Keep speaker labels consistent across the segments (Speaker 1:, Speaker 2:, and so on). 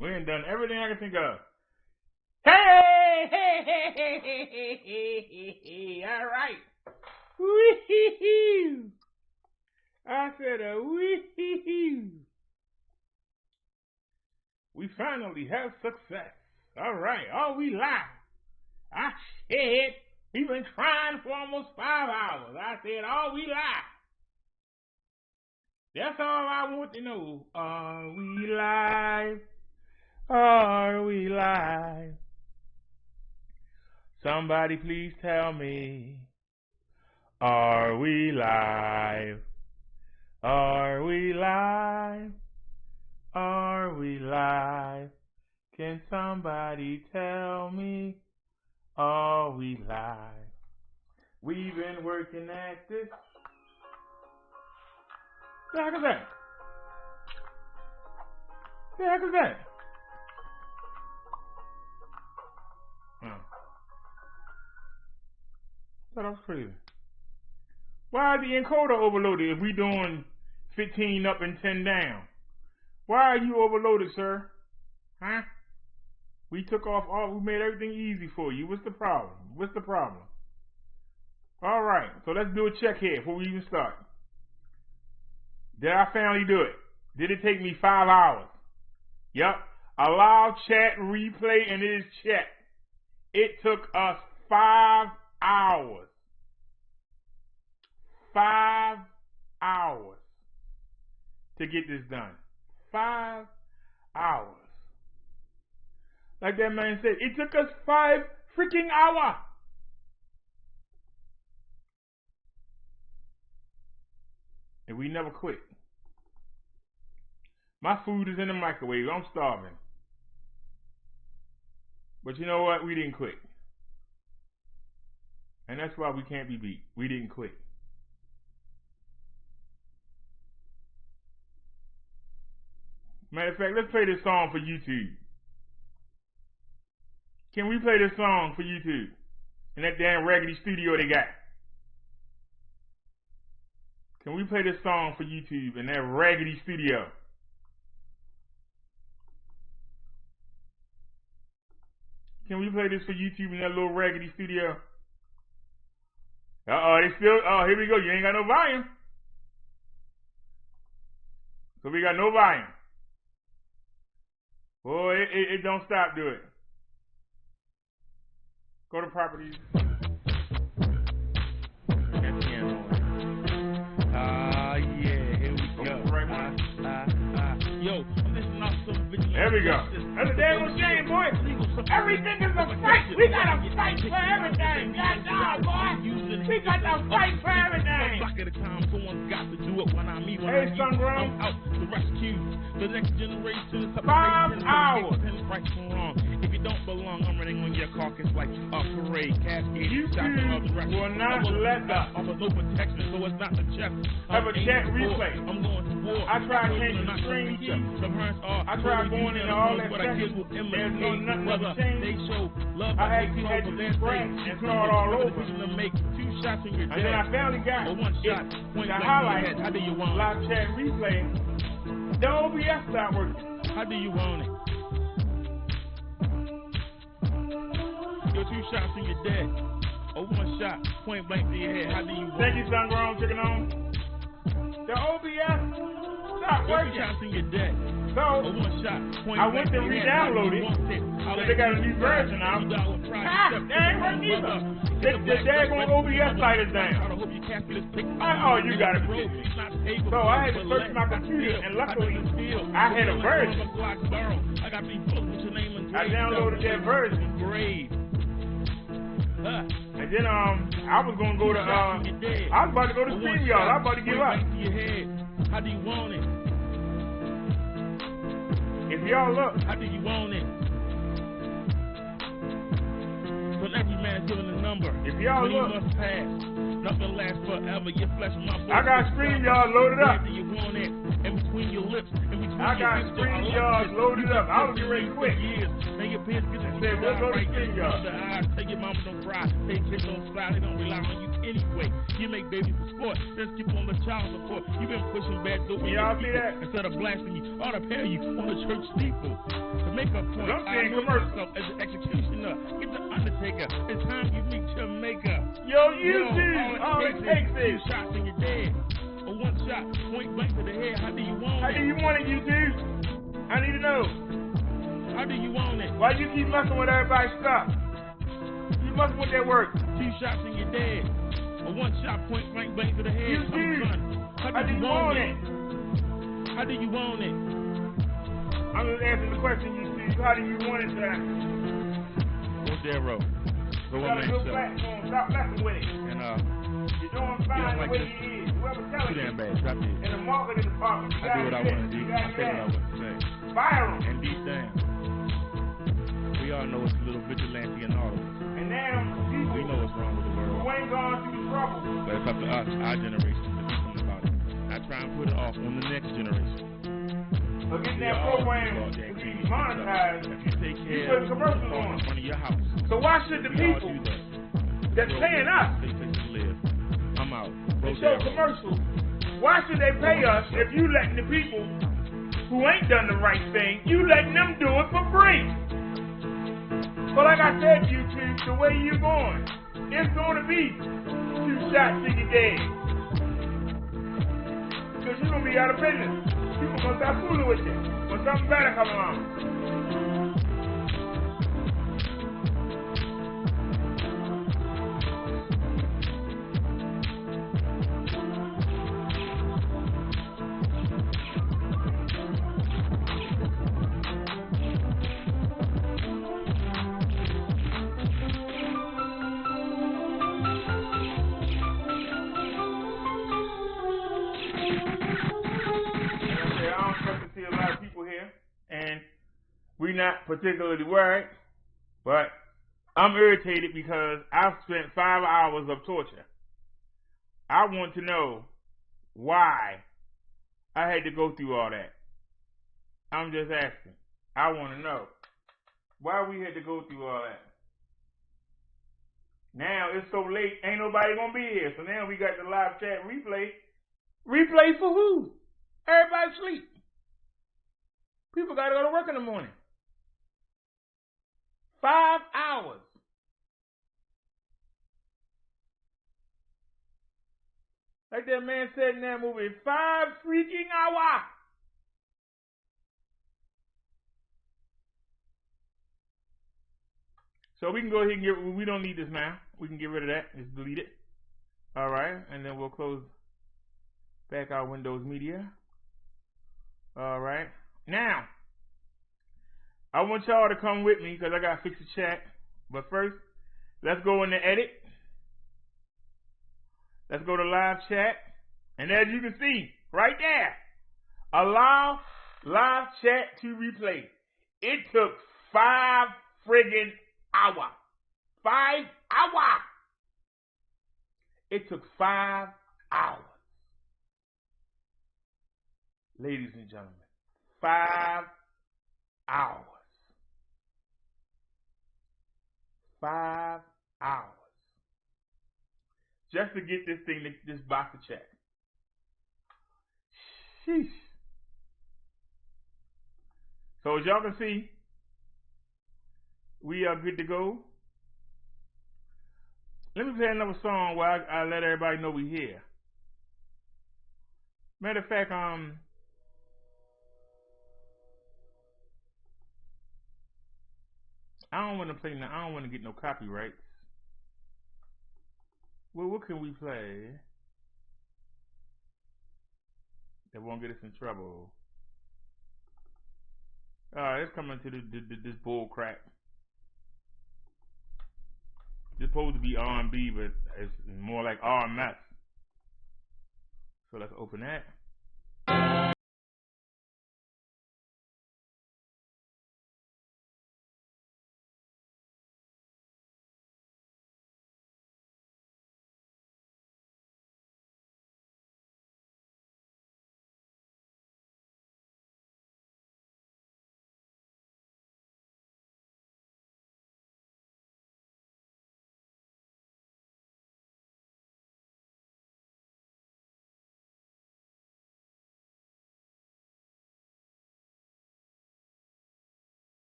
Speaker 1: We ain't done everything I can think of. Hey, hey, hey, hey, hey, hey, hey, hey. All right. Wee-hee-hee. I said a wee-hee-hee. We finally have success. All right. Oh, we live. I said we've been trying for almost 5 hours. I said, oh, we live. That's all I want to know. Are we live? Are we live? Somebody please tell me. Are we live? Are we live? Are we live? Can somebody tell me? Are we live? We've been working at this. The heck is that? The heck is that? Thought I was crazy. Why is the encoder overloaded if we doing 15 up and 10 down? Why are you overloaded, sir? Huh? We took off all, we made everything easy for you. What's the problem? What's the problem? All right, so let's do a check here before we even start. Did I finally do it? Did it take me 5 hours? Yep. Allow chat replay and it is checked. It took us 5 hours. 5 hours to get this done. 5 hours. Like that man said, it took us 5 freaking hours. And we never quit. My food is in the microwave. I'm starving. But you know what? We didn't quit. And that's why we can't be beat. We didn't quit. Matter of fact, let's play this song for YouTube. Can we play this song for YouTube? In that damn raggedy studio they got. Can we play this song for YouTube in that raggedy studio? Can we play this for YouTube in that little raggedy studio? They still, here we go. You ain't got no volume. So we got no volume. Oh, it don't stop, do it. Go to properties. Yeah, here we go. Right one. Yo, this is not some video. There we go. That's a damn shame, boy. Everything is a fight. We got to fight for everything. God, boy. We got to fight for everything. Someone's got to do it when I meet. Hey, Sungrown. I'm out to rescue the next generation. 5 hours. Right from wrong. If you don't belong, I'm running on your carcass like a parade. Cascade. YouTube will not let us. No protection, so it's not the chest. Have a chat replay. I'm going to war. I tried changing the screen key. I tried going into all that settings. There's no nothing to change. I actually had to scratch and start all over. And then I finally got the highlight. Live chat replay. The OBS stopped working. How do you want it? Your 2 shots and you're dead. Or 1 shot, point blank to your head. How do you want it? Thank you, Sungrown, chicken on. The OBS stopped working. 2 shots and you're dead. So, I went to re-download it. So they got a new version now. They ain't working either. The daggone OBS site is down. Oh, you got it. So I had to search my computer, and luckily, I had a version. I downloaded that version. And then I was gonna go to I was about to go to StreamYard. I was about to give up. How do you want it? If y'all look, how do you want it? So every man is given a number. If y'all look, must pass. Nothing lasts forever. Your flesh, my blood. I got StreamYard loaded up. Do you want it? In between your lips, in between I got StreamYard loaded up. I was getting ready to quit. And your pants get to say, we'll go to StreamYard. Tell your mama don't cry. They kids don't slide. They don't rely on you. anyway. You make babies for sport, then skip on the child support. You've been pushing back the way instead of blasting you, ought to pay you on the church steeple. To make a point, I know myself as an executioner. Get the Undertaker, it's time you meet your maker.
Speaker 2: Yo, YouTube, all it takes is
Speaker 1: 2 shots and you're dead. Or 1 shot, point blank to the head. How do you want it?
Speaker 2: How do you want it, YouTube? I need to know.
Speaker 1: How do you want it?
Speaker 2: Why you keep messing with everybody's stuff? You messing with their work.
Speaker 1: 2 shots and you're dead. Or 1 shot, point blank to the head.
Speaker 2: How do you want it?
Speaker 1: How do you want it?
Speaker 2: I'm just answering the question, YouTube. How do you want it, sir?
Speaker 1: Go Darrow. Go on, man.
Speaker 2: Stop messing with it.
Speaker 1: And
Speaker 2: you're doing fine the way you is. Whoever telling you.
Speaker 1: Bad. Drop it.
Speaker 2: In the marketing department,
Speaker 1: I do what I want to do. I say what I want to say.
Speaker 2: Fire them.
Speaker 1: And deep down, we all know it's a little vigilante and all of us.
Speaker 2: And now, people,
Speaker 1: we know what's wrong with the world.
Speaker 2: We ain't gone through trouble.
Speaker 1: But it's up to us, our generation, to do something about it. I try and put it off on the next generation.
Speaker 2: So getting that program to be monetized,
Speaker 1: if you take care
Speaker 2: put commercials on
Speaker 1: in front of your house.
Speaker 2: So why should the people that's paying us
Speaker 1: I'm out.
Speaker 2: to show commercials, why should they pay us if you letting the people who ain't done the right thing, you letting them do it for free? But like I said, YouTube, the way you're going, it's going to be 2 shots to your dead. Because you're going to be out of business. People going to start fooling with you when something better come along. We're not particularly worried, but I'm irritated because I've spent 5 hours of torture. I want to know why I had to go through all that. I'm just asking. I want to know why we had to go through all that. Now it's so late, ain't nobody gonna be here. So now we got the live chat replay. Replay for who? Everybody sleep. People gotta go to work in the morning. 5 hours. Like that man said in that movie, 5 freaking hours. So we can go ahead and we don't need this now. We can get rid of that. Just delete it. All right. And then we'll close back our Windows Media. All right. Now, I want y'all to come with me because I got to fix the chat. But first, let's go in the edit. Let's go to live chat. And as you can see, right there, allow live chat to replay. It took 5 friggin' hours. 5 hours. It took 5 hours. Ladies and gentlemen, 5 hours. 5 hours. Just to get this thing, this box of check. Sheesh. So as y'all can see, we are good to go. Let me play another song while I let everybody know we here. Matter of fact, I don't want to play. I don't want to get no copyrights. Well, what can we play that won't get us in trouble? Let's come into this bull crap. It's supposed to be R&B, but it's more like RMS. So let's open that.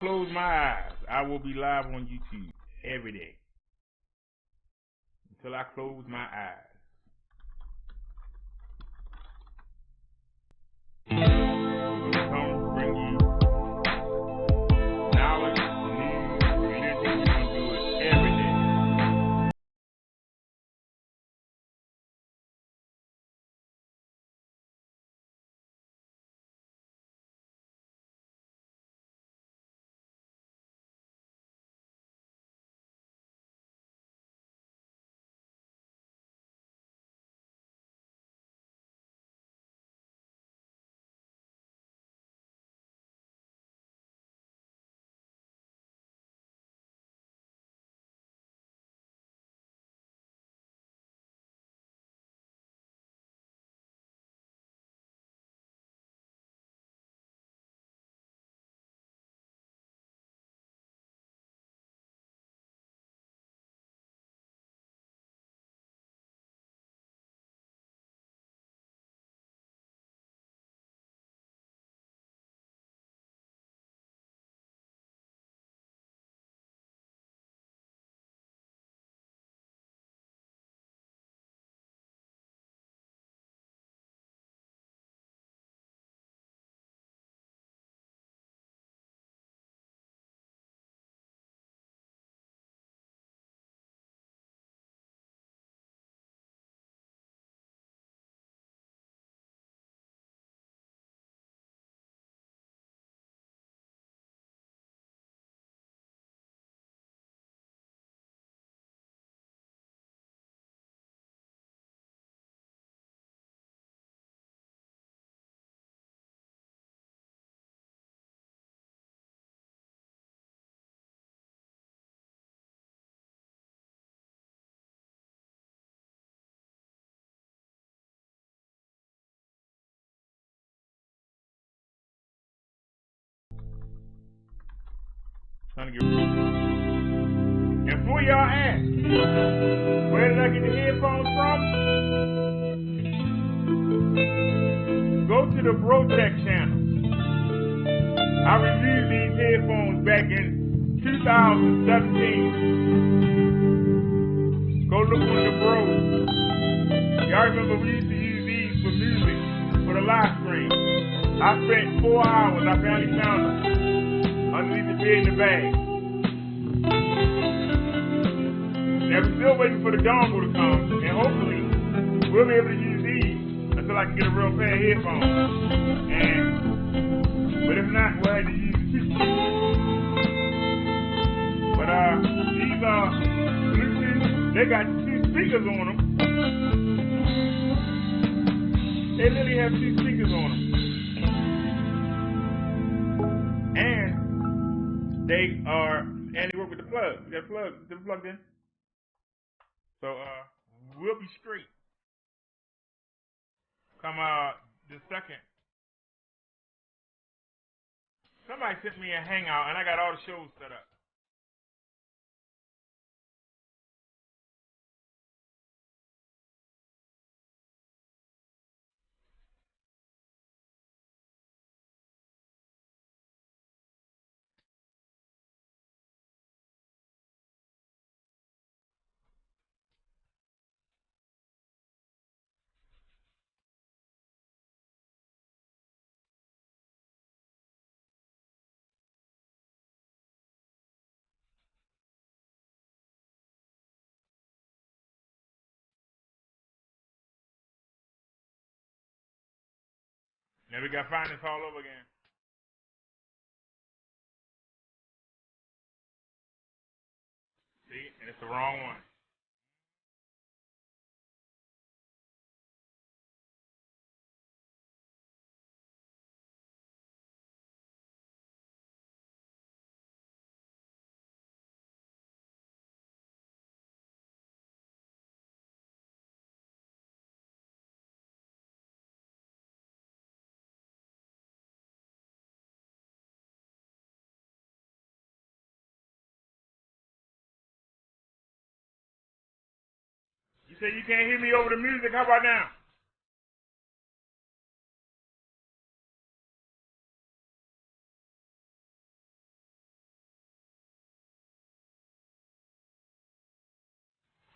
Speaker 2: close my eyes, I will be live on YouTube every day until I close my eyes. Come bring you knowledge, news, religion. We're gonna do it every day. Trying to get. And for y'all ask, where did I get the headphones from? Go to the BROTHA channel. I reviewed these headphones back in 2017. Go look on the Bro. Y'all remember we used to use these for music, for the live stream. I spent 4 hours, I finally found them underneath the bed in the bag. Now we're still waiting for the dongle to come, and hopefully we'll be able to use these until I can get a real pair of headphones. But if not, we'll have to use two. But these are Bluetooth. They got 2 speakers on them. They literally have 2 speakers on them. And they work with the plug. They're plugged in. So we'll be straight. Come the second. Somebody sent me a hangout and I got all the shows set up. Now we got to find this all over again. See, and it's the wrong one. You say you can't hear me over the music? How about now?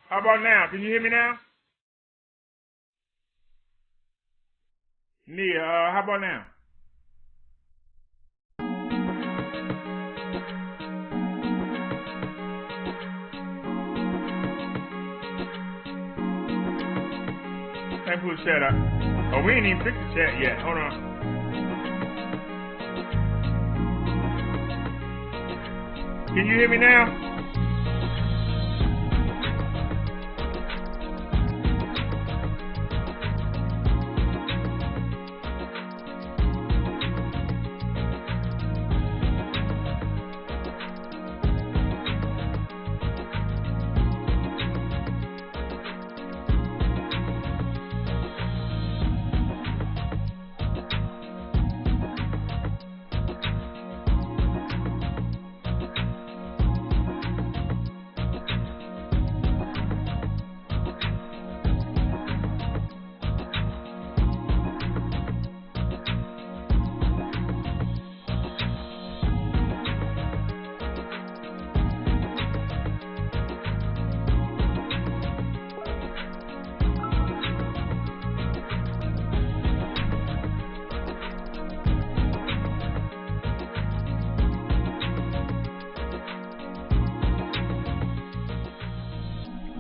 Speaker 2: How about now? Can you hear me now? Nia, how about now? Let's put the chat up. Oh, we ain't even fixed the chat yet. Hold on. Can you hear me now?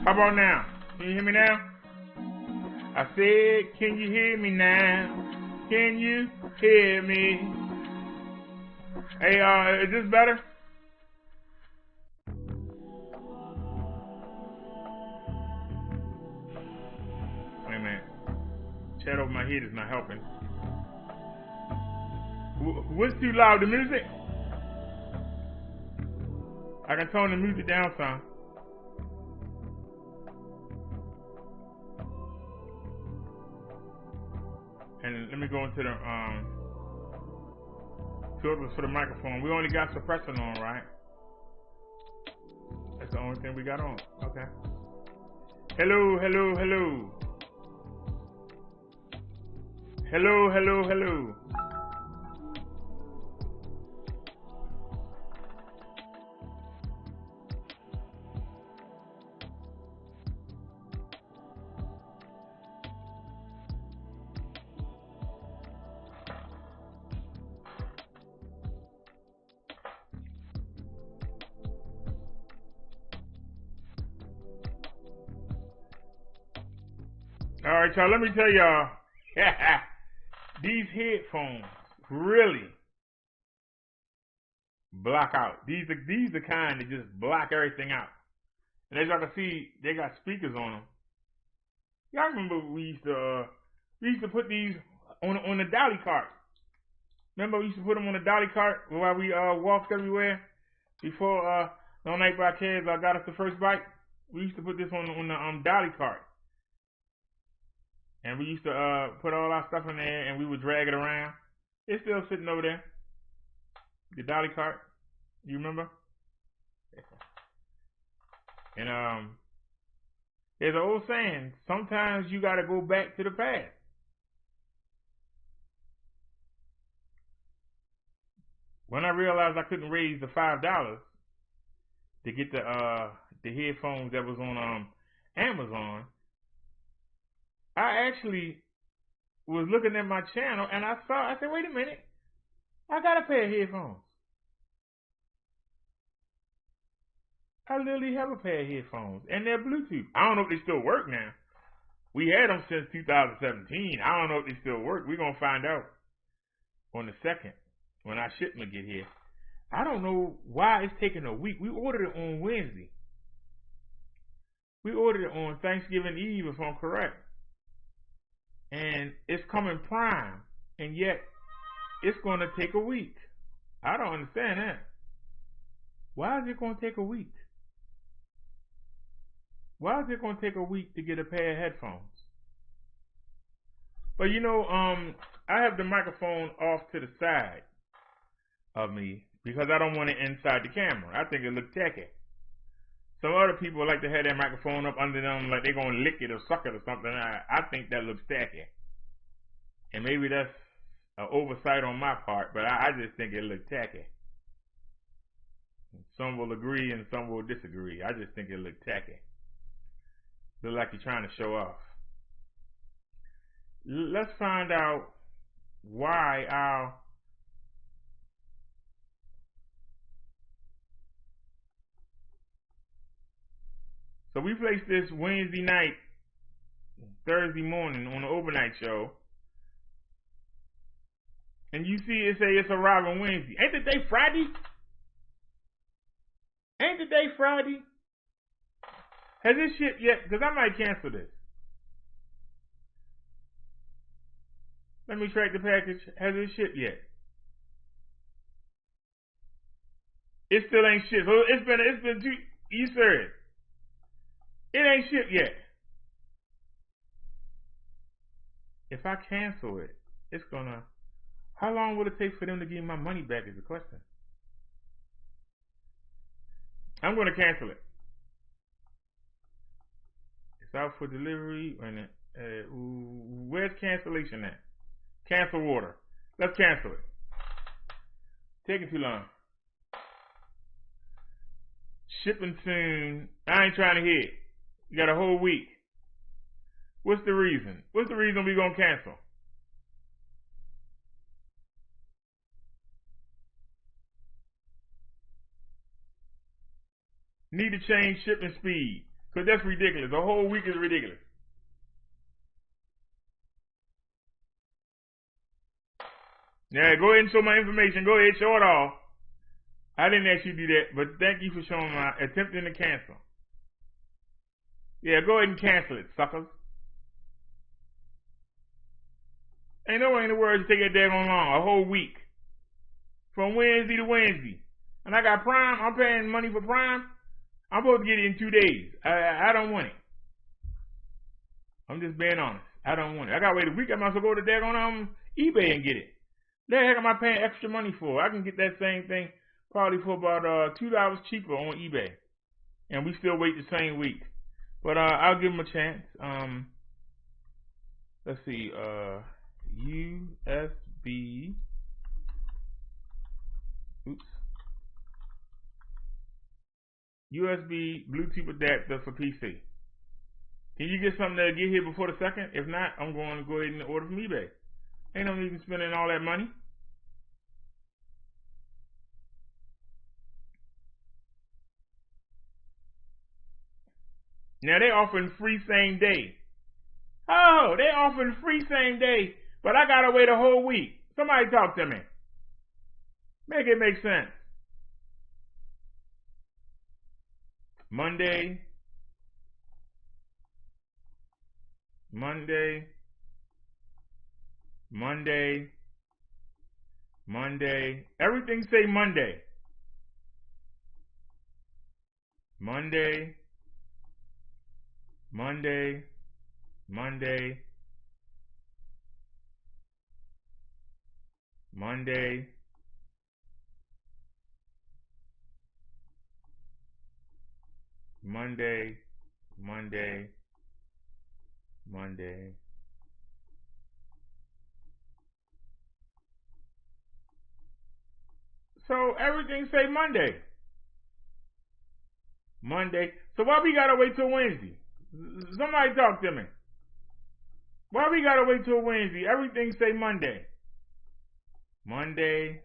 Speaker 2: How about now? Can you hear me now? I said, can you hear me now? Can you hear me? Hey, is this better? Wait a minute. Chat over my head is not helping. What's too loud? The music? I can tone the music down some. And let me go into the filters for the microphone. We only got suppressor on, right? That's the only thing we got on. Okay. Hello, hello, hello. Hello, hello, hello. All right, y'all, let me tell y'all, these headphones really block out. These are kind that just block everything out. And as y'all can see, they got speakers on them. Y'all remember we used to put these on the dolly cart. Remember we used to put them on the dolly cart while we walked everywhere before No Night by Kids got us the first bite. We used to put this on the dolly cart. And we used to put all our stuff in there and we would drag it around. It's still sitting over there. The dolly cart. You remember? And there's an old saying, sometimes you gotta go back to the past. When I realized I couldn't raise the $5 to get the headphones that was on Amazon, I actually was looking at my channel and I said, wait a minute, I got a pair of headphones. I literally have a pair of headphones and they're Bluetooth. I don't know if they still work now. We had them since 2017. I don't know if they still work. We're going to find out on the 2nd when our shipment get here. I don't know why it's taking a week. We ordered it on Wednesday. We ordered it on Thanksgiving Eve, if I'm correct. And it's coming prime, and yet it's going to take a week. I don't understand that. Why is it going to take a week? Why is it going to take a week to get a pair of headphones? But you know, I have the microphone off to the side of me because I don't want it inside the camera. I think it looks tacky. Some other people like to have their microphone up under them like they're going to lick it or suck it or something. I think that looks tacky. And maybe that's an oversight on my part, but I just think it looks tacky. Some will agree and some will disagree. I just think it looks tacky. Look like you're trying to show off. Let's find out why our so we placed this Wednesday night, Thursday morning on the overnight show, and you see it say it's arriving Wednesday. Ain't the day Friday? Ain't the day Friday? Has it shipped yet? Because I might cancel this. Let me track the package. Has it shipped yet? It still ain't shipped. So it's been 2. You serious? It ain't shipped yet. If I cancel it, it's gonna. How long will it take for them to give me my money back? Is the question. I'm gonna cancel it. It's out for delivery. Where's cancellation at? Cancel order. Let's cancel it. Taking too long. Shipping soon. I ain't trying to hear it. You got a whole week. What's the reason? What's the reason we gonna cancel? Need to change shipping speed. Because that's ridiculous. A whole week is ridiculous. Yeah, go ahead and show my information. Go ahead, show it all. I didn't ask you to do that, but thank you for showing my attempting to cancel. Yeah, go ahead and cancel it, suckers. Ain't no way in the world to take that daggone long. A whole week. From Wednesday to Wednesday. And I got Prime. I'm paying money for Prime. I'm supposed to get it in 2 days. I don't want it. I'm just being honest. I don't want it. I got to wait a week. I might as well go to daggone eBay and get it. The heck am I paying extra money for? I can get that same thing probably for about $2 cheaper on eBay. And we still wait the same week. But I'll give them a chance. Let's see. USB. Oops. USB Bluetooth adapter for PC. Can you get something that'll get here before the 2nd? If not, I'm going to go ahead and order from eBay. Ain't no need in spending all that money. Now they offering free same day. Oh, they offering free same day, but I gotta wait a whole week. Somebody talk to me. Make it make sense. Monday. Everything say Monday. Monday. So everything say Monday. So why we gotta wait till Wednesday? Somebody talk to me. Why we gotta wait till Wednesday? Everything say Monday. Monday.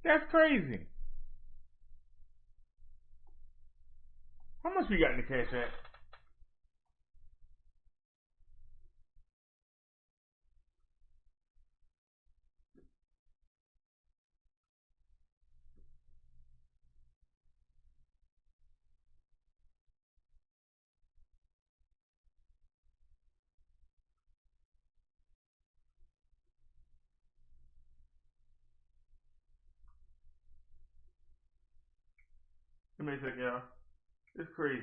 Speaker 2: That's crazy. How much we got in the cash app? Let me check, y'all. It's crazy.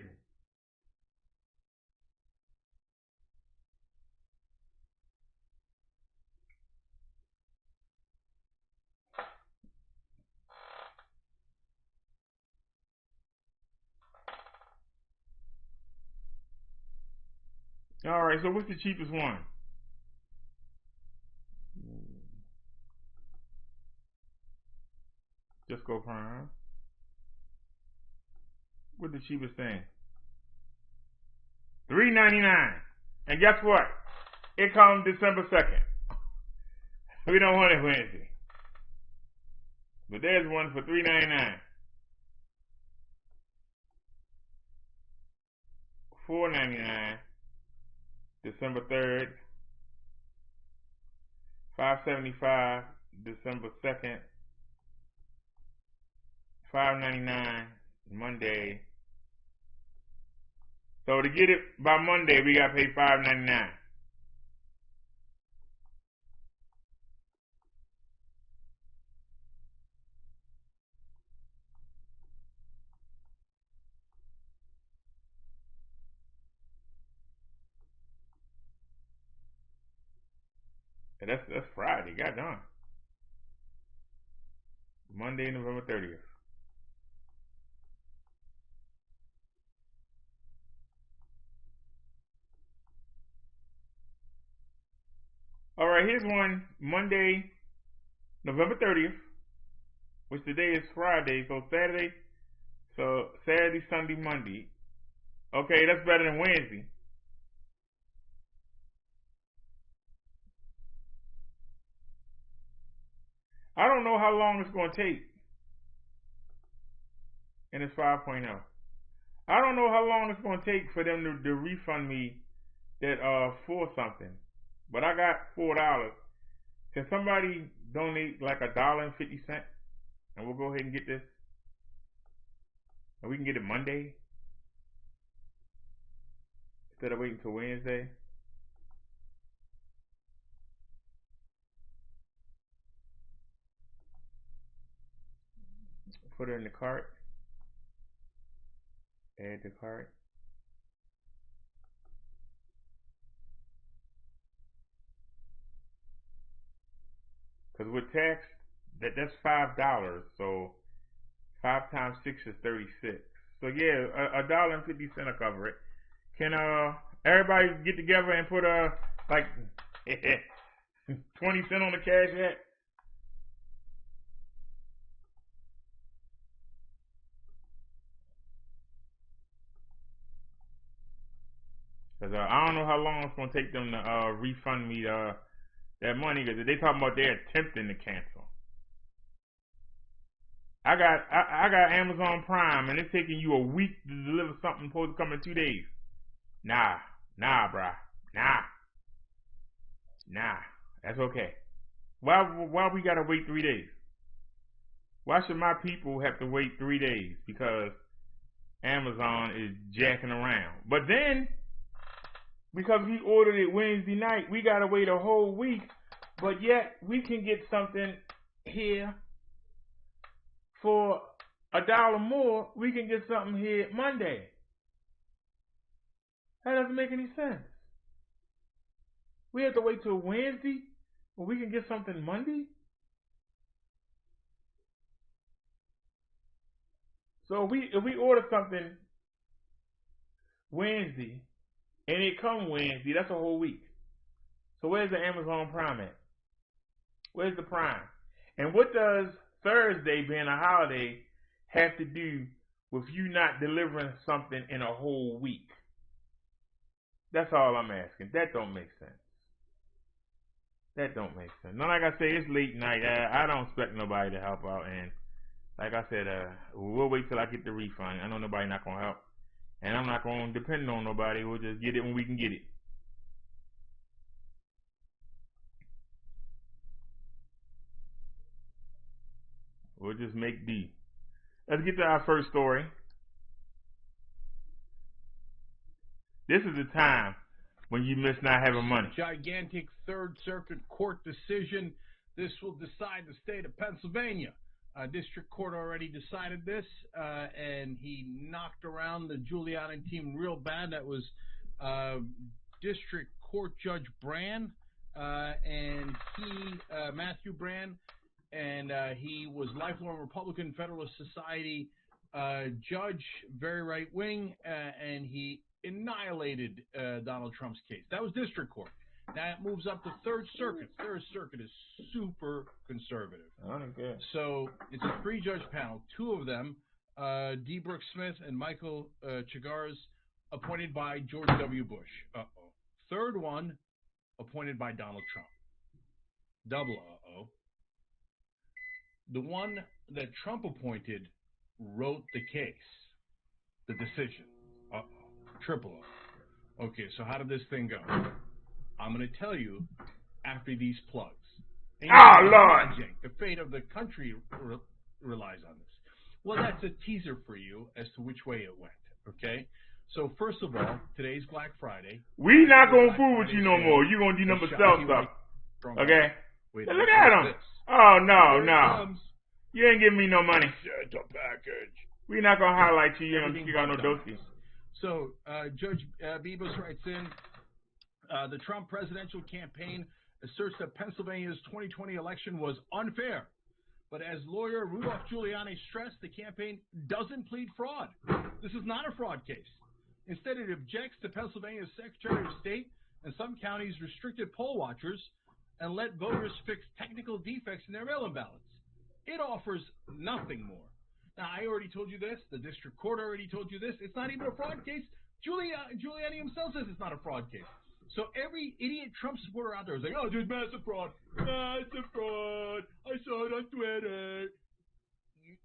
Speaker 2: Alright, so what's the cheapest one? Just go Prime. What the cheapest thing? $3.99. And guess what? It comes December 2nd. We don't want it Wednesday. But there's one for $3.99. $4.99. December 3rd. $5.75. December 2nd. $5.99 Monday. So to get it by Monday, we gotta pay $5.99. And that's Friday. Got done. Monday, November 30th. All right, here's one. Monday, November 30th, which today is Friday, so Saturday. So Saturday, Sunday, Monday. Okay, that's better than Wednesday. I don't know how long it's going to take. And it's 5.0. I don't know how long it's going to take for them to refund me that for something. But I got $4. Can somebody donate like $1.50? And we'll go ahead and get this. And we can get it Monday instead of waiting till Wednesday. Put it in the cart. Add to cart. Because with tax, that's $5. So 5 times 6 is 36. So yeah, $1.50 will cover it. Can everybody get together and put like 20 cents on the cash app? Cause I don't know how long it's gonna take them to refund me that money. Cause they talking about they're attempting to cancel. I got Amazon Prime, and it's taking you a week to deliver something supposed to come in 2 days. Nah, bruh. Nah. That's okay. Why we gotta wait 3 days? Why should my people have to wait 3 days? Because Amazon is jacking around. But then, because we ordered it Wednesday night, we gotta wait a whole week. But yet, we can get something here for $1 more. We can get something here Monday. That doesn't make any sense. We have to wait till Wednesday when we can get something Monday? So if we order something Wednesday and it come Wednesday, that's a whole week. So where's the Amazon Prime at? Where's the Prime? And what does Thursday being a holiday have to do with you not delivering something in a whole week? That's all I'm asking. That don't make sense. Now, like I say, it's late night. I don't expect nobody to help out. And like I said, we'll wait till I get the refund. I know nobody not going to help. And I'm not going to depend on nobody. We'll just get it when we can get it. We'll just make do. Let's get to our first story. This is the time when you miss not having money.
Speaker 3: Gigantic Third Circuit Court decision. This will decide the state of Pennsylvania. District Court already decided this, and he knocked around the Giuliani team real bad. That was District Court Judge Brand, and Matthew Brand, and he was lifelong Republican Federalist Society judge, very right wing, and he annihilated Donald Trump's case. That was District Court. Now it moves up to Third Circuit. Third Circuit is super conservative.
Speaker 2: Okay.
Speaker 3: So it's a 3-judge panel. 2 of them DeBrook Smith and Michael Chigars, appointed by George W. Bush. Uh-oh. Third one, appointed by Donald Trump. Double uh-oh. The one that Trump appointed wrote the case, the decision. Uh-oh. Triple O. Okay, so how did this thing go? I'm going to tell you after these plugs.
Speaker 2: Lord!
Speaker 3: The fate of the country relies on this. Well, that's a teaser for you as to which way it went, okay? So, first of all, today's Black Friday.
Speaker 2: We not going to fool with you no more. You going to do number sell stuff, okay?
Speaker 3: Wait,
Speaker 2: look at him. Oh, no, no.
Speaker 3: Comes.
Speaker 2: You ain't giving me no money.
Speaker 3: Shut the package.
Speaker 2: We not going to highlight you. You got no dossier.
Speaker 3: So, Judge Bibas writes in, the Trump presidential campaign asserts that Pennsylvania's 2020 election was unfair. But as lawyer Rudolph Giuliani stressed, the campaign doesn't plead fraud. This is not a fraud case. Instead, it objects to Pennsylvania's Secretary of State and some counties restricted poll watchers and let voters fix technical defects in their mail-in ballots. It offers nothing more. Now, I already told you this. The district court already told you this. It's not even a fraud case. Giuliani himself says it's not a fraud case. So every idiot Trump supporter out there is like, oh, there's massive fraud. Massive fraud. I saw it on Twitter.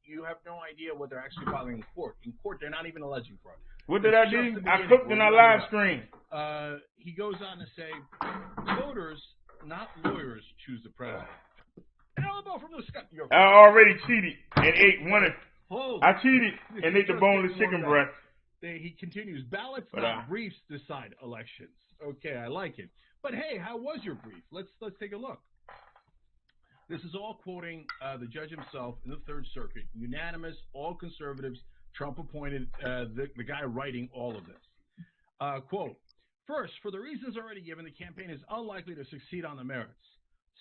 Speaker 3: You have no idea what they're actually filing in court. In court, they're not even alleging fraud.
Speaker 2: What did I do? I cooked in our live stream.
Speaker 3: He goes on to say, voters, not lawyers, choose the president. Elbow from the sky.
Speaker 2: I already cheated and ate one. I cheated and ate the boneless chicken breast.
Speaker 3: He continues, ballots, not briefs, decide elections. Okay, I like it. But hey, how was your brief? Let's take a look. This is all quoting the judge himself in the Third Circuit, unanimous, all conservatives. Trump appointed the guy writing all of this. Quote, first, for the reasons already given, the campaign is unlikely to succeed on the merits.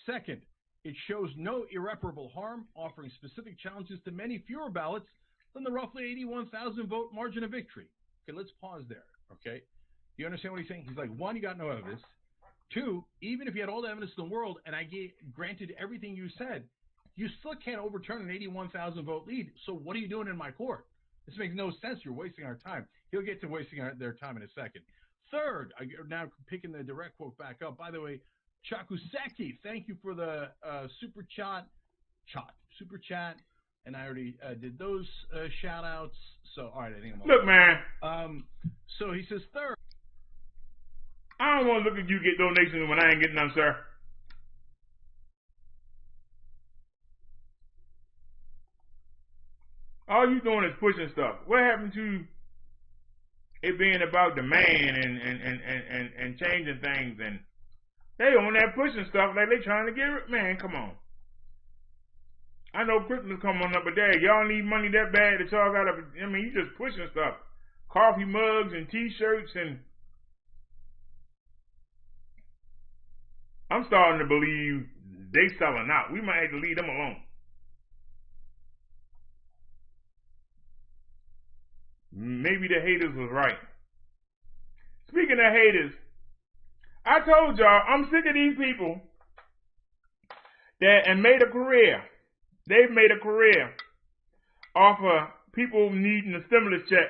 Speaker 3: Second, it shows no irreparable harm, offering specific challenges to many fewer ballots than the roughly 81,000 vote margin of victory. Okay, let's pause there, okay? You understand what he's saying? He's like, one, you got no evidence. Two, even if you had all the evidence in the world and I granted everything you said, you still can't overturn an 81,000 vote lead. So what are you doing in my court? This makes no sense. You're wasting our time. He'll get to wasting their time in a second. Third, now picking the direct quote back up. By the way, Chakuseki, thank you for the super chat. And I already did those shout outs. So, all right, I think I'm
Speaker 2: look, man.
Speaker 3: So he says third.
Speaker 2: I don't want to look at you get donations when I ain't getting none, sir. All you doing is pushing stuff. What happened to it being about demand and changing things? And they on that pushing stuff like they trying to get it. Man, come on. I know Christmas coming up, but dad, y'all need money that bad that y'all got to, I mean, you just pushing stuff. Coffee mugs and T-shirts and I'm starting to believe they selling out. We might have to leave them alone. Maybe the haters was right. Speaking of haters, I told y'all I'm sick of these people that made a career. They've made a career off of people needing a stimulus check.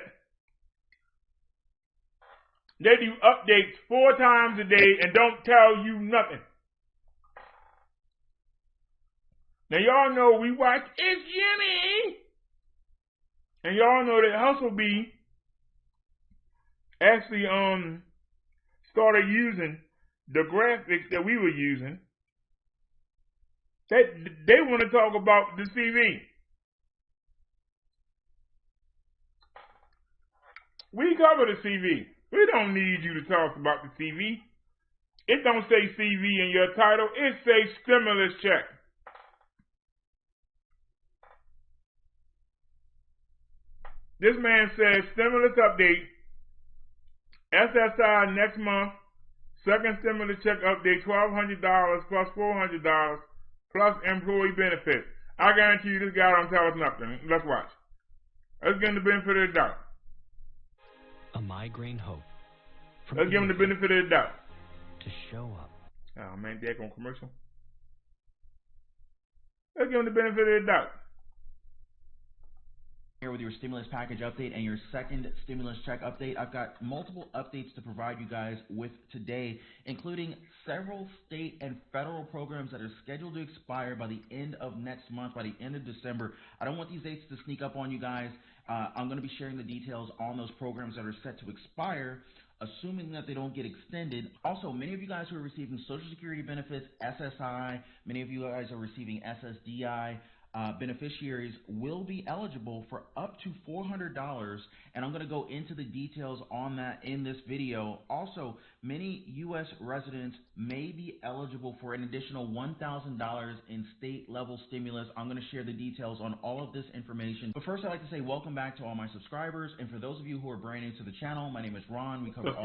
Speaker 2: They do updates 4 times a day and don't tell you nothing. Now y'all know we watch It's Jimmy. And y'all know that Hustle Bee actually started using the graphics that we were using. They want to talk about the CV. We cover the CV. We don't need you to talk about the CV. It don't say CV in your title. It says stimulus check. This man says stimulus update. SSI next month. Second stimulus check update, $1,200 plus $400 plus employee benefits. I guarantee you this guy don't tell us nothing. Let's watch. Let's give him the benefit of the doubt.
Speaker 4: A migraine hope.
Speaker 2: Let's give him the benefit of the doubt.
Speaker 4: To show up.
Speaker 2: Oh man, Dick on commercial. Let's give him the benefit of the doubt.
Speaker 5: Here with your stimulus package update and your second stimulus check update. I've got multiple updates to provide you guys with today, including several state and federal programs that are scheduled to expire by the end of next month, by the end of December. I don't want these dates to sneak up on you guys. I'm going to be sharing the details on those programs that are set to expire, assuming that they don't get extended. Also, many of you guys who are receiving Social Security benefits, SSI, many of you guys are receiving SSDI, beneficiaries will be eligible for up to $400, and I'm going to go into the details on that in this video. Also, many U.S. residents may be eligible for an additional $1,000 in state-level stimulus. I'm going to share the details on all of this information. But first, I'd like to say welcome back to all my subscribers, and for those of you who are brand new to the channel, my name is Ron. We cover all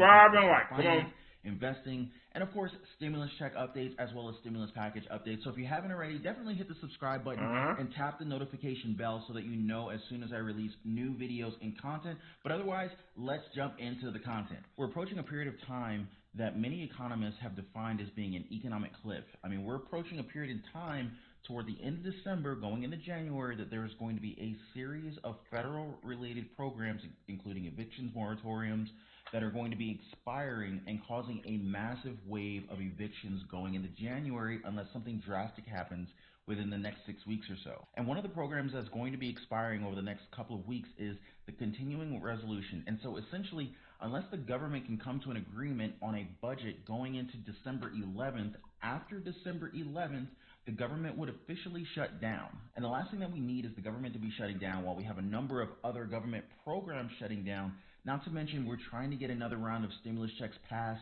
Speaker 5: finance, investing, and of course, stimulus check updates as well as stimulus package updates. So if you haven't already, definitely hit the subscribe button and tap the notification bell so that you know as soon as I release new videos and content. But otherwise, let's jump into the content. We're approaching a period of time that many economists have defined as being an economic cliff. I mean, we're approaching a period in time toward the end of December, going into January, that there is going to be a series of federal-related programs, including evictions, moratoriums, that are going to be expiring and causing a massive wave of evictions going into January unless something drastic happens within the next 6 weeks or so. And one of the programs that's going to be expiring over the next couple of weeks is the continuing resolution. And so essentially, unless the government can come to an agreement on a budget going into December 11th, after December 11th, the government would officially shut down. And the last thing that we need is the government to be shutting down while we have a number of other government programs shutting down. Not to mention, we're trying to get another round of stimulus checks passed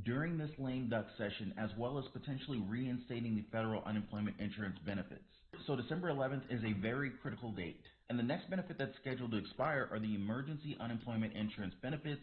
Speaker 5: during this lame duck session, as well as potentially reinstating the federal unemployment insurance benefits. So December 11th is a very critical date. And the next benefit that's scheduled to expire are the emergency unemployment insurance benefits.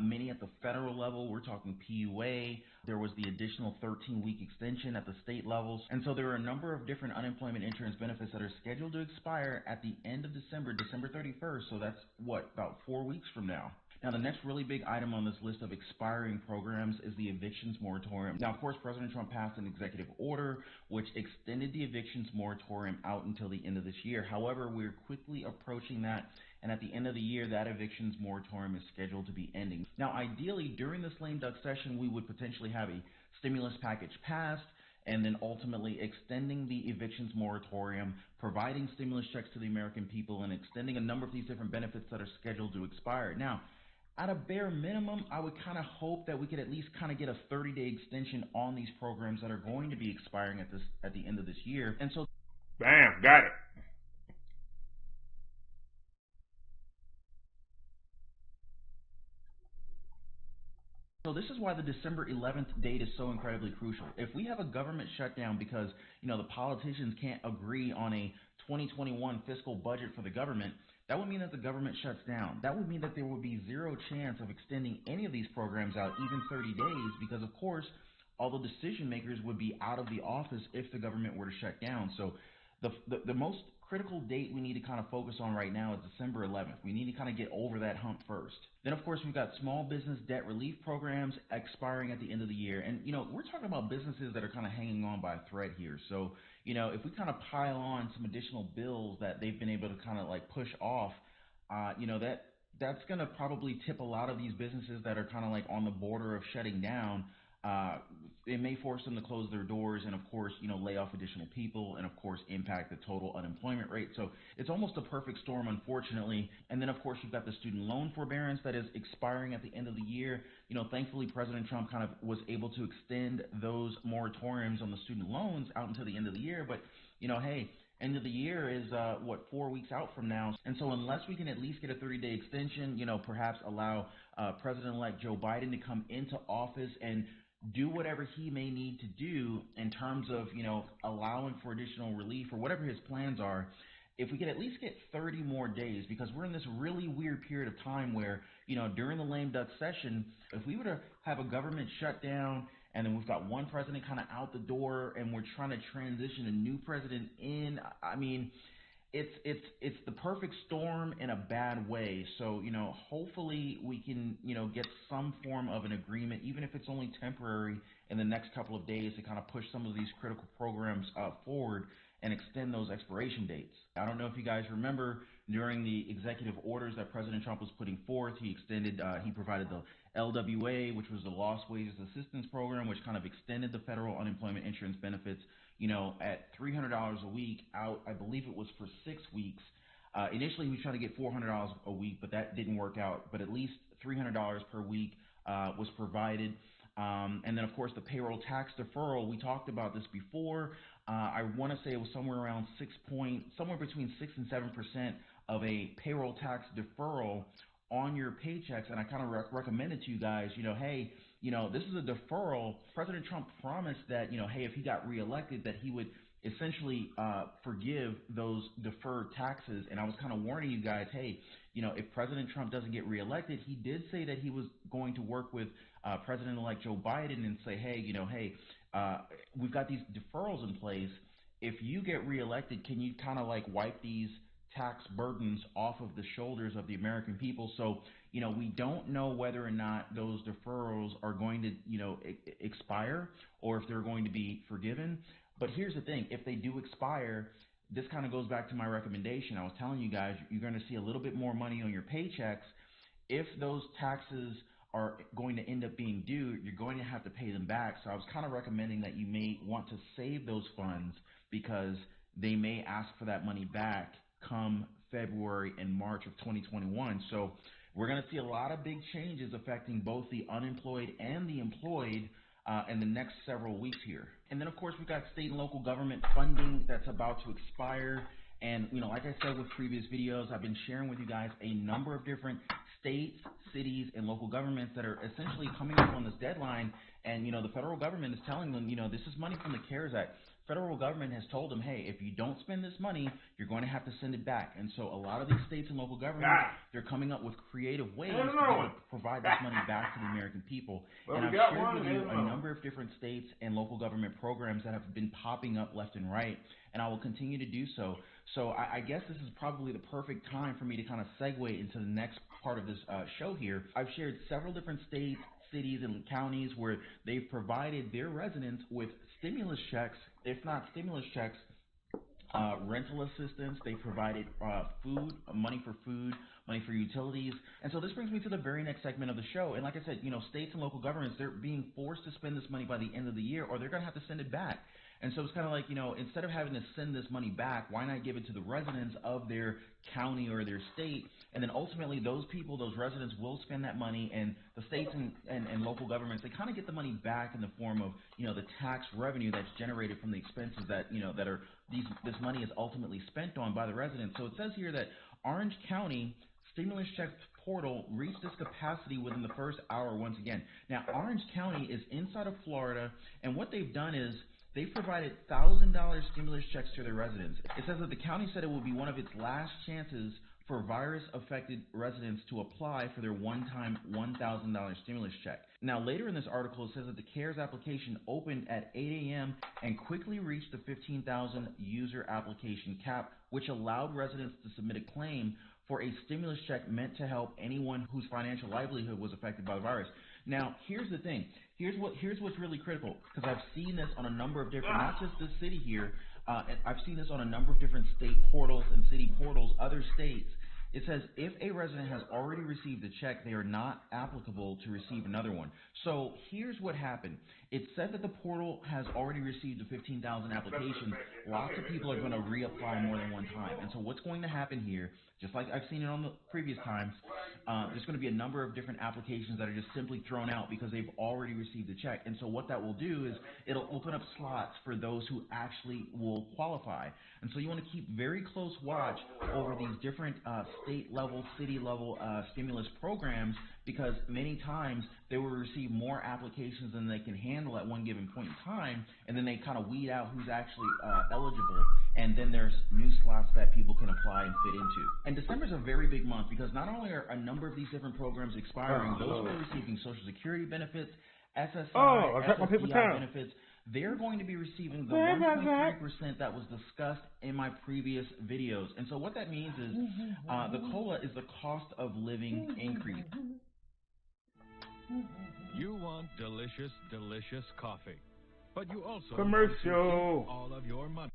Speaker 5: Many at the federal level, we're talking PUA. There was the additional 13-week extension at the state levels. And so there are a number of different unemployment insurance benefits that are scheduled to expire at the end of December, December 31st. So that's what, about 4 weeks from now. Now, the next really big item on this list of expiring programs is the evictions moratorium. Now, of course, President Trump passed an executive order which extended the evictions moratorium out until the end of this year. However, we're quickly approaching that, and at the end of the year, that evictions moratorium is scheduled to be ending. Now, ideally, during this lame duck session, we would potentially have a stimulus package passed, and then ultimately extending the evictions moratorium, providing stimulus checks to the American people, and extending a number of these different benefits that are scheduled to expire. Now, at a bare minimum, I would kind of hope that we could at least kind of get a 30-day extension on these programs that are going to be expiring at the end of this year. And so,
Speaker 2: bam, got it.
Speaker 5: So this is why the December 11th date is so incredibly crucial. If we have a government shutdown because, the politicians can't agree on a 2021 fiscal budget for the government, that would mean that the government shuts down. That would mean that there would be zero chance of extending any of these programs out even 30 days because, of course, all the decision makers would be out of the office if the government were to shut down. So the most critical date we need to kind of focus on right now is December 11th. We need to kind of get over that hump first. Then, of course, we've got small business debt relief programs expiring at the end of the year. And, we're talking about businesses that are kind of hanging on by a thread here. So, if we kind of pile on some additional bills that they've been able to kind of like push off, that's going to probably tip a lot of these businesses that are kind of like on the border of shutting down. It may force them to close their doors and, of course, lay off additional people and, of course, impact the total unemployment rate. So it's almost a perfect storm, unfortunately. And then, of course, you've got the student loan forbearance that is expiring at the end of the year. Thankfully, President Trump kind of was able to extend those moratoriums on the student loans out until the end of the year. But, hey, end of the year is, 4 weeks out from now. And so unless we can at least get a 30-day extension, perhaps allow President-elect Joe Biden to come into office and do whatever he may need to do in terms of, allowing for additional relief or whatever his plans are, if we could at least get 30 more days, because we're in this really weird period of time where, during the lame duck session, if we were to have a government shutdown and then we've got one president kind of out the door and we're trying to transition a new president in, I mean, it's the perfect storm in a bad way. So, hopefully we can, get some form of an agreement, even if it's only temporary, in the next couple of days to kind of push some of these critical programs forward and extend those expiration dates. I don't know if you guys remember during the executive orders that President Trump was putting forth. He provided the LWA, which was the Lost Wages Assistance Program, which kind of extended the federal unemployment insurance benefits, at $300 a week out. I believe it was for 6 weeks. Initially, he was trying to get $400 a week, but that didn't work out. But at least $300 per week was provided. And then, of course, the payroll tax deferral. We talked about this before. I want to say it was somewhere around somewhere between 6 and 7% of a payroll tax deferral on your paychecks. And I kind of recommended to you guys, hey, this is a deferral. President Trump promised that, hey, if he got reelected, that he would essentially forgive those deferred taxes. And I was kind of warning you guys, hey, if President Trump doesn't get reelected, he did say that he was going to work with President-elect Joe Biden and say, hey, we've got these deferrals in place. If you get reelected, can you kind of like wipe these tax burdens off of the shoulders of the American people? So, we don't know whether or not those deferrals are going to, expire or if they're going to be forgiven. But here's the thing. If they do expire, this kind of goes back to my recommendation. I was telling you guys, you're going to see a little bit more money on your paychecks. If those taxes are going to end up being due, you're going to have to pay them back. So I was kind of recommending that you may want to save those funds because they may ask for that money back come February and March of 2021. So we're going to see a lot of big changes affecting both the unemployed and the employed in the next several weeks here. And then, of course, we've got state and local government funding that's about to expire. And, like I said with previous videos, I've been sharing with you guys a number of different states, cities, and local governments that are essentially coming up on this deadline. And, the federal government is telling them, this is money from the CARES Act. Federal government has told them, hey, if you don't spend this money, you're going to have to send it back. And so a lot of these states and local governments, they're coming up with creative ways to provide this money back to the American people. And I've shared with you a number of different states and local government programs that have been popping up left and right, and I will continue to do so. So I guess this is probably the perfect time for me to kind of segue into the next part of this show here. I've shared several different states, cities, and counties where they've provided their residents with stimulus checks, if not stimulus checks, rental assistance. They provided money for utilities. And so this brings me to the very next segment of the show. And like I said, states and local governments, they're being forced to spend this money by the end of the year, or they're going to have to send it back. And so it's kind of like, instead of having to send this money back, why not give it to the residents of their county or their state? And then ultimately those people, those residents will spend that money, and the states and local governments, they kind of get the money back in the form of, the tax revenue that's generated from the expenses that, this money is ultimately spent on by the residents. So it says here that Orange County stimulus check portal reached its capacity within the first hour once again. Now, Orange County is inside of Florida, and what they've done is they've provided $1,000 stimulus checks to their residents. It says that the county said it will be one of its last chances for virus-affected residents to apply for their one-time $1,000 stimulus check. Now, later in this article, it says that the CARES application opened at 8 a.m. and quickly reached the 15,000 user application cap, which allowed residents to submit a claim for a stimulus check meant to help anyone whose financial livelihood was affected by the virus. Now, here's the thing. Here's what's really critical, because I've seen this on a number of different, not just this city here, I've seen this on a number of different state portals and city portals, other states. It says if a resident has already received a check, they are not applicable to receive another one. So here's what happened. It said that the portal has already received the 15,000 applications. Lots of people are going to reapply more than one time. And so what's going to happen here, just like I've seen it on the previous times, there's going to be a number of different applications that are just simply thrown out because they've already received a check. And so what that will do is it'll open up slots for those who actually will qualify. And so you want to keep very close watch over these different state-level, city-level stimulus programs, because many times they will receive more applications than they can handle at one given point in time, and then they kind of weed out who's actually eligible, and then there's new slots that people can apply and fit into. And December is a very big month because not only are a number of these different programs expiring, those who are receiving Social Security benefits, SSI, SSDI benefits, they're going to be receiving the 1.3% that was discussed in my previous videos. And so what that means is the COLA is the cost of living increase.
Speaker 6: You want delicious, delicious coffee, but you also
Speaker 2: commercial
Speaker 6: want to keep all of your money.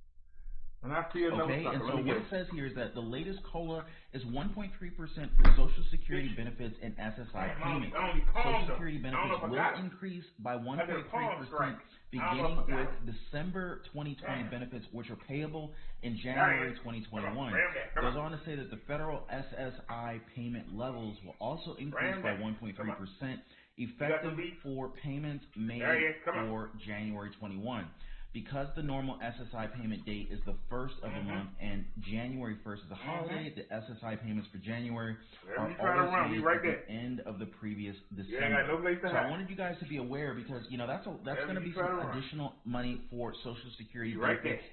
Speaker 2: And I see another
Speaker 5: Okay,
Speaker 2: sucker.
Speaker 5: and so
Speaker 2: Let me
Speaker 5: what
Speaker 2: get
Speaker 5: it says here is that the latest COLA is 1.3% for Social Security benefits and SSI payments. Social Security benefits will increase by 1.3% beginning with December 2020 benefits, which are payable in January 2021. It goes on to say that the federal SSI payment levels will also increase by 1.3%, effective for payments made for January 21. Because the normal SSI payment date is the 1st of the month and January 1st is a holiday, the SSI payments for January are always made at the end of the previous December. So I wanted you guys to be aware because, you know, that's going to be some additional money for Social Security benefits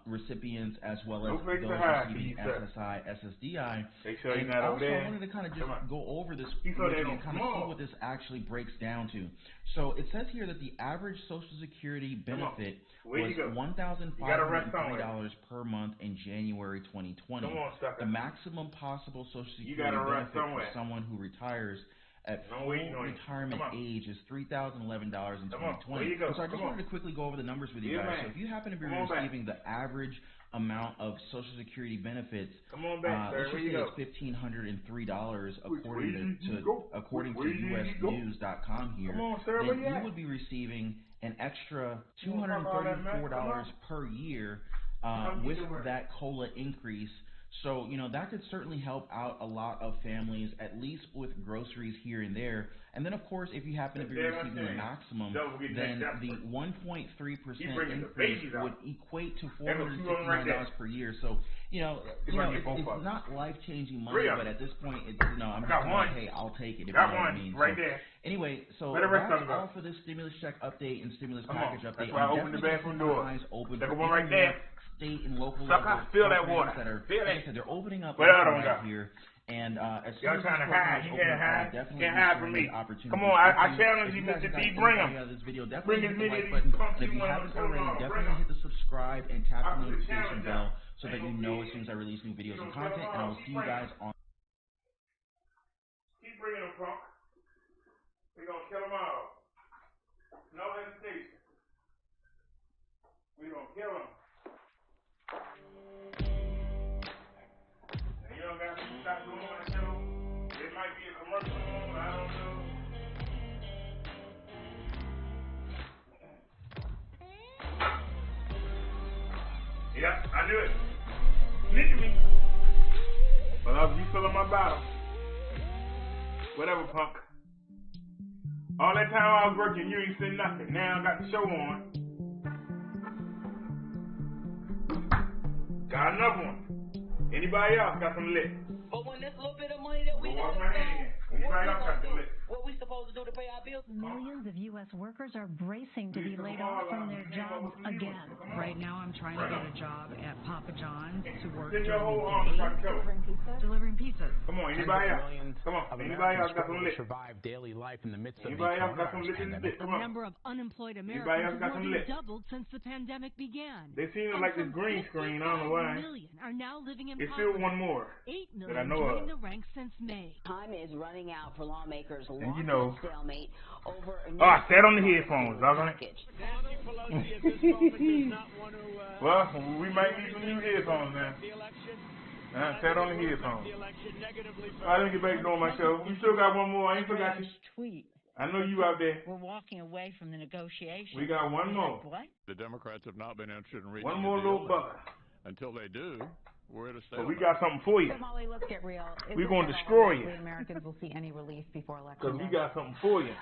Speaker 5: recipients as well as those receiving SSI, SSDI. And also I wanted to kind of just go over this with you and kind of see what this actually breaks down to. So it says here that the average Social Security benefit was $1,503 per month in January 2020. The maximum possible Social Security benefit for someone who retires at full retirement age is $3,011 in 2020. So I just wanted to quickly go over the numbers with you guys. So if you happen to be receiving the average amount of Social Security benefits, let's just say it's $1,503 according to USnews.com here, then you would be receiving an extra $234 per year with that COLA increase. So, you know, that could certainly help out a lot of families, at least with groceries here and there. And then, of course, if you happen to be receiving the maximum, then the 1.3% increase would equate to $469 per year. So, it's not life-changing money, but at this point, I'm just like, hey, I'll take it if you know what I mean. Anyway, so that's all for this stimulus check update and stimulus package update. I'm definitely keeping my eyes open for state and local level programs that are, like I said, they're opening up right here. And as soon as
Speaker 2: trying to hide, you can't hide.
Speaker 5: Definitely
Speaker 2: can't hide from me.
Speaker 5: Opportunity.
Speaker 2: Come on, I challenge you, Mr. D. Bring them.
Speaker 5: This video, definitely hit the like button. And if you haven't already, definitely hit the subscribe and tap the notification bell so that you know as soon as I release new videos and content. And I will see you guys on.
Speaker 2: Keep bringing them, punk. We're going to kill them all. No hesitation. We're going to kill them. And you don't got to stop doing what I do. It might be a commercial on, I don't know. Yep, I knew it. Sneaking me. But you filling my bottle. Whatever, punk. All that time I was working, you ain't said nothing. Now I got the show on. Got another one. Anybody else got some lit?
Speaker 7: But when this little bit of money that we got, what we supposed to do to pay our bills?
Speaker 8: Millions of U.S. workers are bracing to be laid off from their jobs again.
Speaker 9: Right now, I'm trying to get a job at Papa John's to work
Speaker 8: delivering pizzas.
Speaker 2: Come on, anybody else? Come on, anybody else got some lit?
Speaker 10: Survive daily life in the midst of
Speaker 2: anybody else got some lit in the bit? Come on.
Speaker 11: The number of unemployed Americans has more than doubled since the pandemic began.
Speaker 2: They seem like this green screen. I don't know why.
Speaker 11: Million are now living in
Speaker 2: poverty. It's still one more
Speaker 11: 8 million
Speaker 2: that I know
Speaker 11: joined
Speaker 2: of.
Speaker 11: the ranks since May.
Speaker 7: Time is running out for lawmakers.
Speaker 2: And you know.
Speaker 7: Stalemate over
Speaker 2: I sat on the headphones, doggone it. Well, we might need some new headphones now. I sat on the headphones. I didn't get back to doing my show. We still got one more. I ain't forgot you.
Speaker 12: Tweet.
Speaker 2: I know you out there.
Speaker 12: We're walking away from the negotiations.
Speaker 2: We got one more.
Speaker 12: What?
Speaker 6: The Democrats have not been interested in reaching
Speaker 2: one more little buck.
Speaker 6: Until they do, we're at a
Speaker 2: stalemate. But we got something for you.
Speaker 13: So Molly, let's get real.
Speaker 2: We're going to destroy you.
Speaker 13: Americans will see any relief before election
Speaker 2: day. Because we got something for you.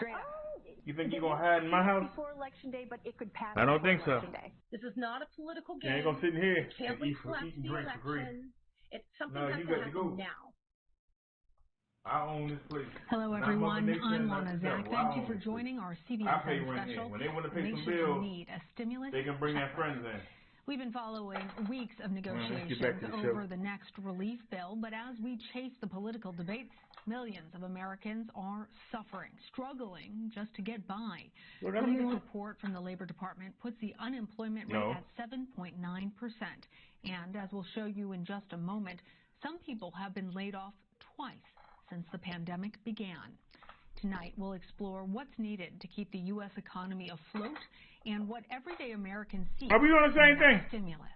Speaker 2: You think you're going to hide in my house?
Speaker 13: Before election day, but it could pass.
Speaker 2: I don't think so.
Speaker 13: Day.
Speaker 14: This is not a political game.
Speaker 2: You ain't going to sit in here
Speaker 14: and eat drinks for free. It's something that's going to happen now.
Speaker 2: I own this place.
Speaker 8: Hello, everyone. I'm Lana Zach. Thank you for joining our CBS special.
Speaker 2: When they want to pay some bills,
Speaker 8: need a stimulus
Speaker 2: they can bring their friends in.
Speaker 8: We've been following weeks of negotiations over the next relief bill, but as we chase the political debates, millions of Americans are suffering, struggling just to get by. The latest report from the Labor Department puts the unemployment rate at 7.9%. And as we'll show you in just a moment, some people have been laid off twice since the pandemic began. Tonight, we'll explore what's needed to keep the U.S. economy afloat and what everyday Americans see.
Speaker 2: Are we doing the same thing?
Speaker 8: Stimulus.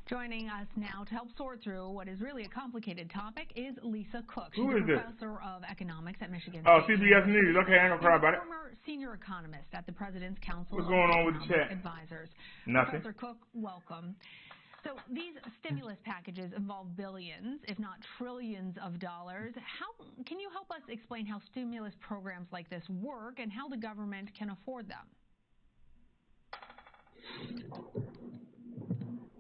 Speaker 8: Joining us now to help sort through what is really a complicated topic is Lisa Cook. She's
Speaker 2: Who is
Speaker 8: a
Speaker 2: this?
Speaker 8: professor of economics at Michigan
Speaker 2: Oh,
Speaker 8: State
Speaker 2: CBS News. Okay, I ain't gonna cry about it.
Speaker 8: Former senior economist at the President's Council
Speaker 2: What's
Speaker 8: of
Speaker 2: going on with the
Speaker 8: Economic
Speaker 2: chat?
Speaker 8: Advisors.
Speaker 2: Nothing.
Speaker 8: Professor Cook, welcome. So these stimulus packages involve billions, if not trillions of dollars. Can you help us explain how stimulus programs like this work and how the government can afford them?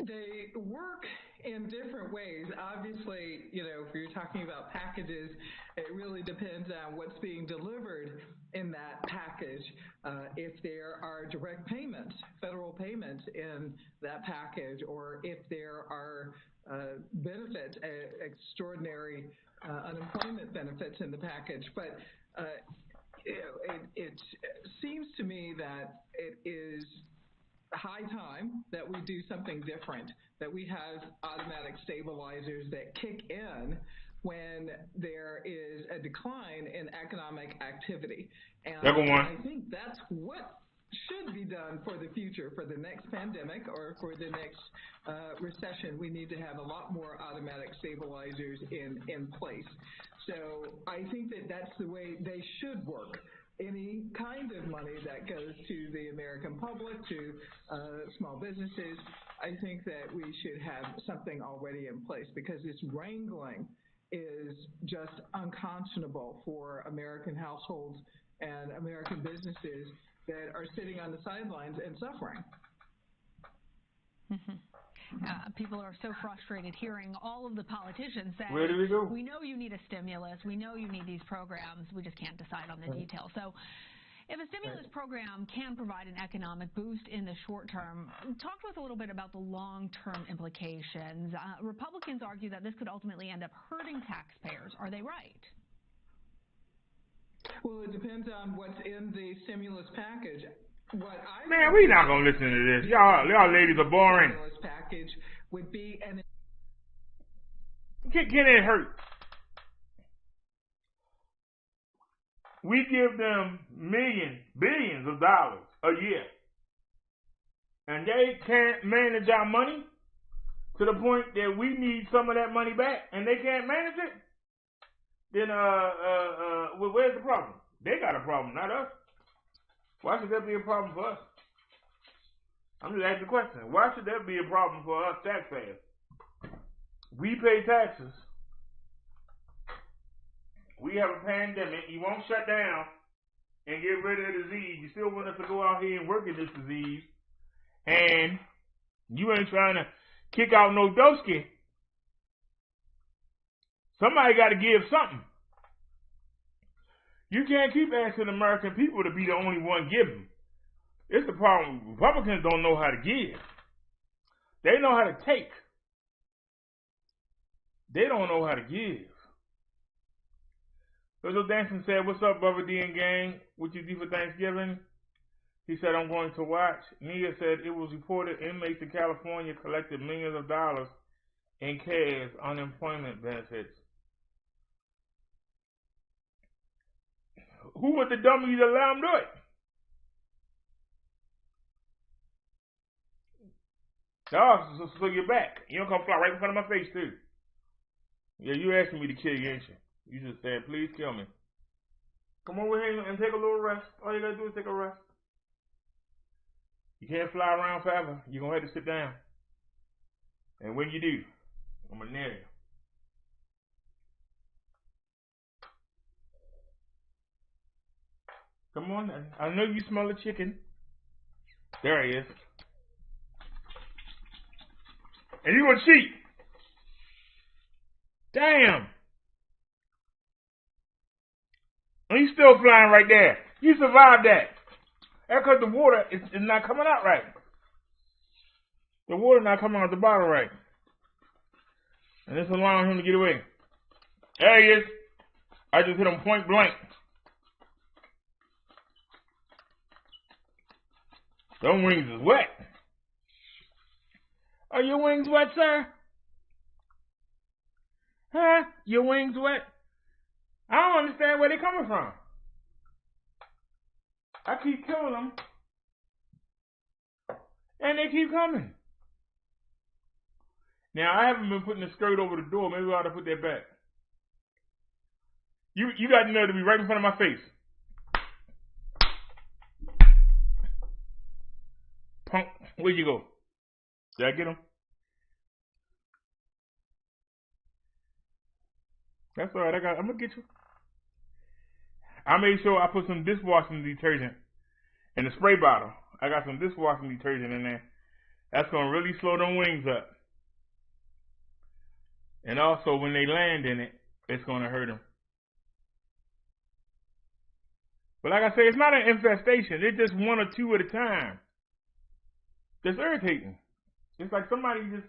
Speaker 15: They work in different ways. Obviously, if you're talking about packages, it really depends on what's being delivered in that package. If there are direct payments, federal payments in that package, or if there are benefits, extraordinary unemployment benefits in the package. But it seems to me that it is high time that we do something different, that we have automatic stabilizers that kick in when there is a decline in economic activity. And I think that's what should be done for the future, for the next pandemic or for the next recession. We need to have a lot more automatic stabilizers in place. So I think that that's the way they should work. Any kind of money that goes to the American public, to small businesses, I think that we should have something already in place, because this wrangling is just unconscionable for American households and American businesses that are sitting on the sidelines and suffering.
Speaker 8: People are so frustrated hearing all of the politicians say,
Speaker 2: where do we go?
Speaker 8: We know you need a stimulus, we know you need these programs, we just can't decide on the details. So if a stimulus program can provide an economic boost in the short term, talk to us a little bit about the long-term implications. Republicans argue that this could ultimately end up hurting taxpayers. Are they right?
Speaker 15: Well, it depends on what's in the stimulus package.
Speaker 2: Man, we not gonna listen to this. Y'all ladies are boring.
Speaker 15: Stimulus package would be
Speaker 2: Can it hurt? We give them billions of dollars a year, and they can't manage our money to the point that we need some of that money back, and they can't manage it. Then where's the problem? They got a problem, not us. Why should that be a problem for us? I'm just asking the question. Why should that be a problem for us taxpayers? We pay taxes. We have a pandemic. You won't shut down and get rid of the disease. You still want us to go out here and work in this disease. And you ain't trying to kick out no doski. Somebody got to give something. You can't keep asking American people to be the only one giving. It's the problem. Republicans don't know how to give. They know how to take. They don't know how to give. Little Dancing said, "What's up, Brother D and gang? What you do for Thanksgiving?" He said, "I'm going to watch." Nia said, "It was reported inmates in California collected millions of dollars in cash unemployment benefits." Who were the dummies that let them do it? Oh, so you're back. You don't come fly right in front of my face, too. Yeah, you asking me to kill you, ain't you? You just said, "Please kill me." Come over here and take a little rest. All you gotta do is take a rest. You can't fly around forever. You're gonna have to sit down. And when you do, I'm gonna nail you. Come on, I know you smell the chicken. There he is. And you gonna cheat. Damn. And you still flying right there. You survived that. That's because the water is not coming out right. The water not coming out the bottle right. And it's allowing him to get away. There he is. I just hit him point blank. Them wings is wet. Are your wings wet, sir? Huh? Your wings wet? I don't understand where they coming from. I keep killing them. And they keep coming. Now, I haven't been putting the skirt over the door. Maybe I ought to put that back. You got to know to be right in front of my face. Punk. Where'd you go? Did I get him? That's all right. I'm going to get you. I made sure I put some dishwashing detergent in the spray bottle. I got some dishwashing detergent in there. That's going to really slow them wings up. And also, when they land in it, it's going to hurt them. But like I say, it's not an infestation. It's just one or two at a time. That's irritating. It's like somebody just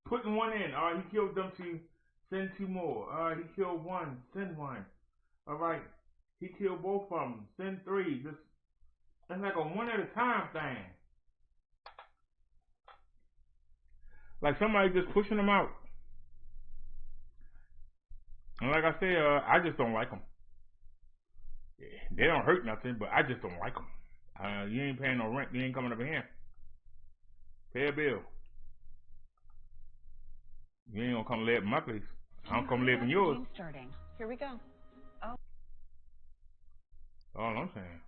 Speaker 2: putting one in. All right, he killed them two, send two more. All right, he killed one, send one. All right, he killed both of them, send three. Just, it's like a one at a time thing. Like somebody just pushing them out. And like I said, I just don't like them. They don't hurt nothing, but I just don't like them. You ain't paying no rent. You ain't coming up in here. Pay a bill. You ain't gonna come live in my place. I don't come live in yours.
Speaker 13: Starting. Here we go.
Speaker 2: All I'm saying.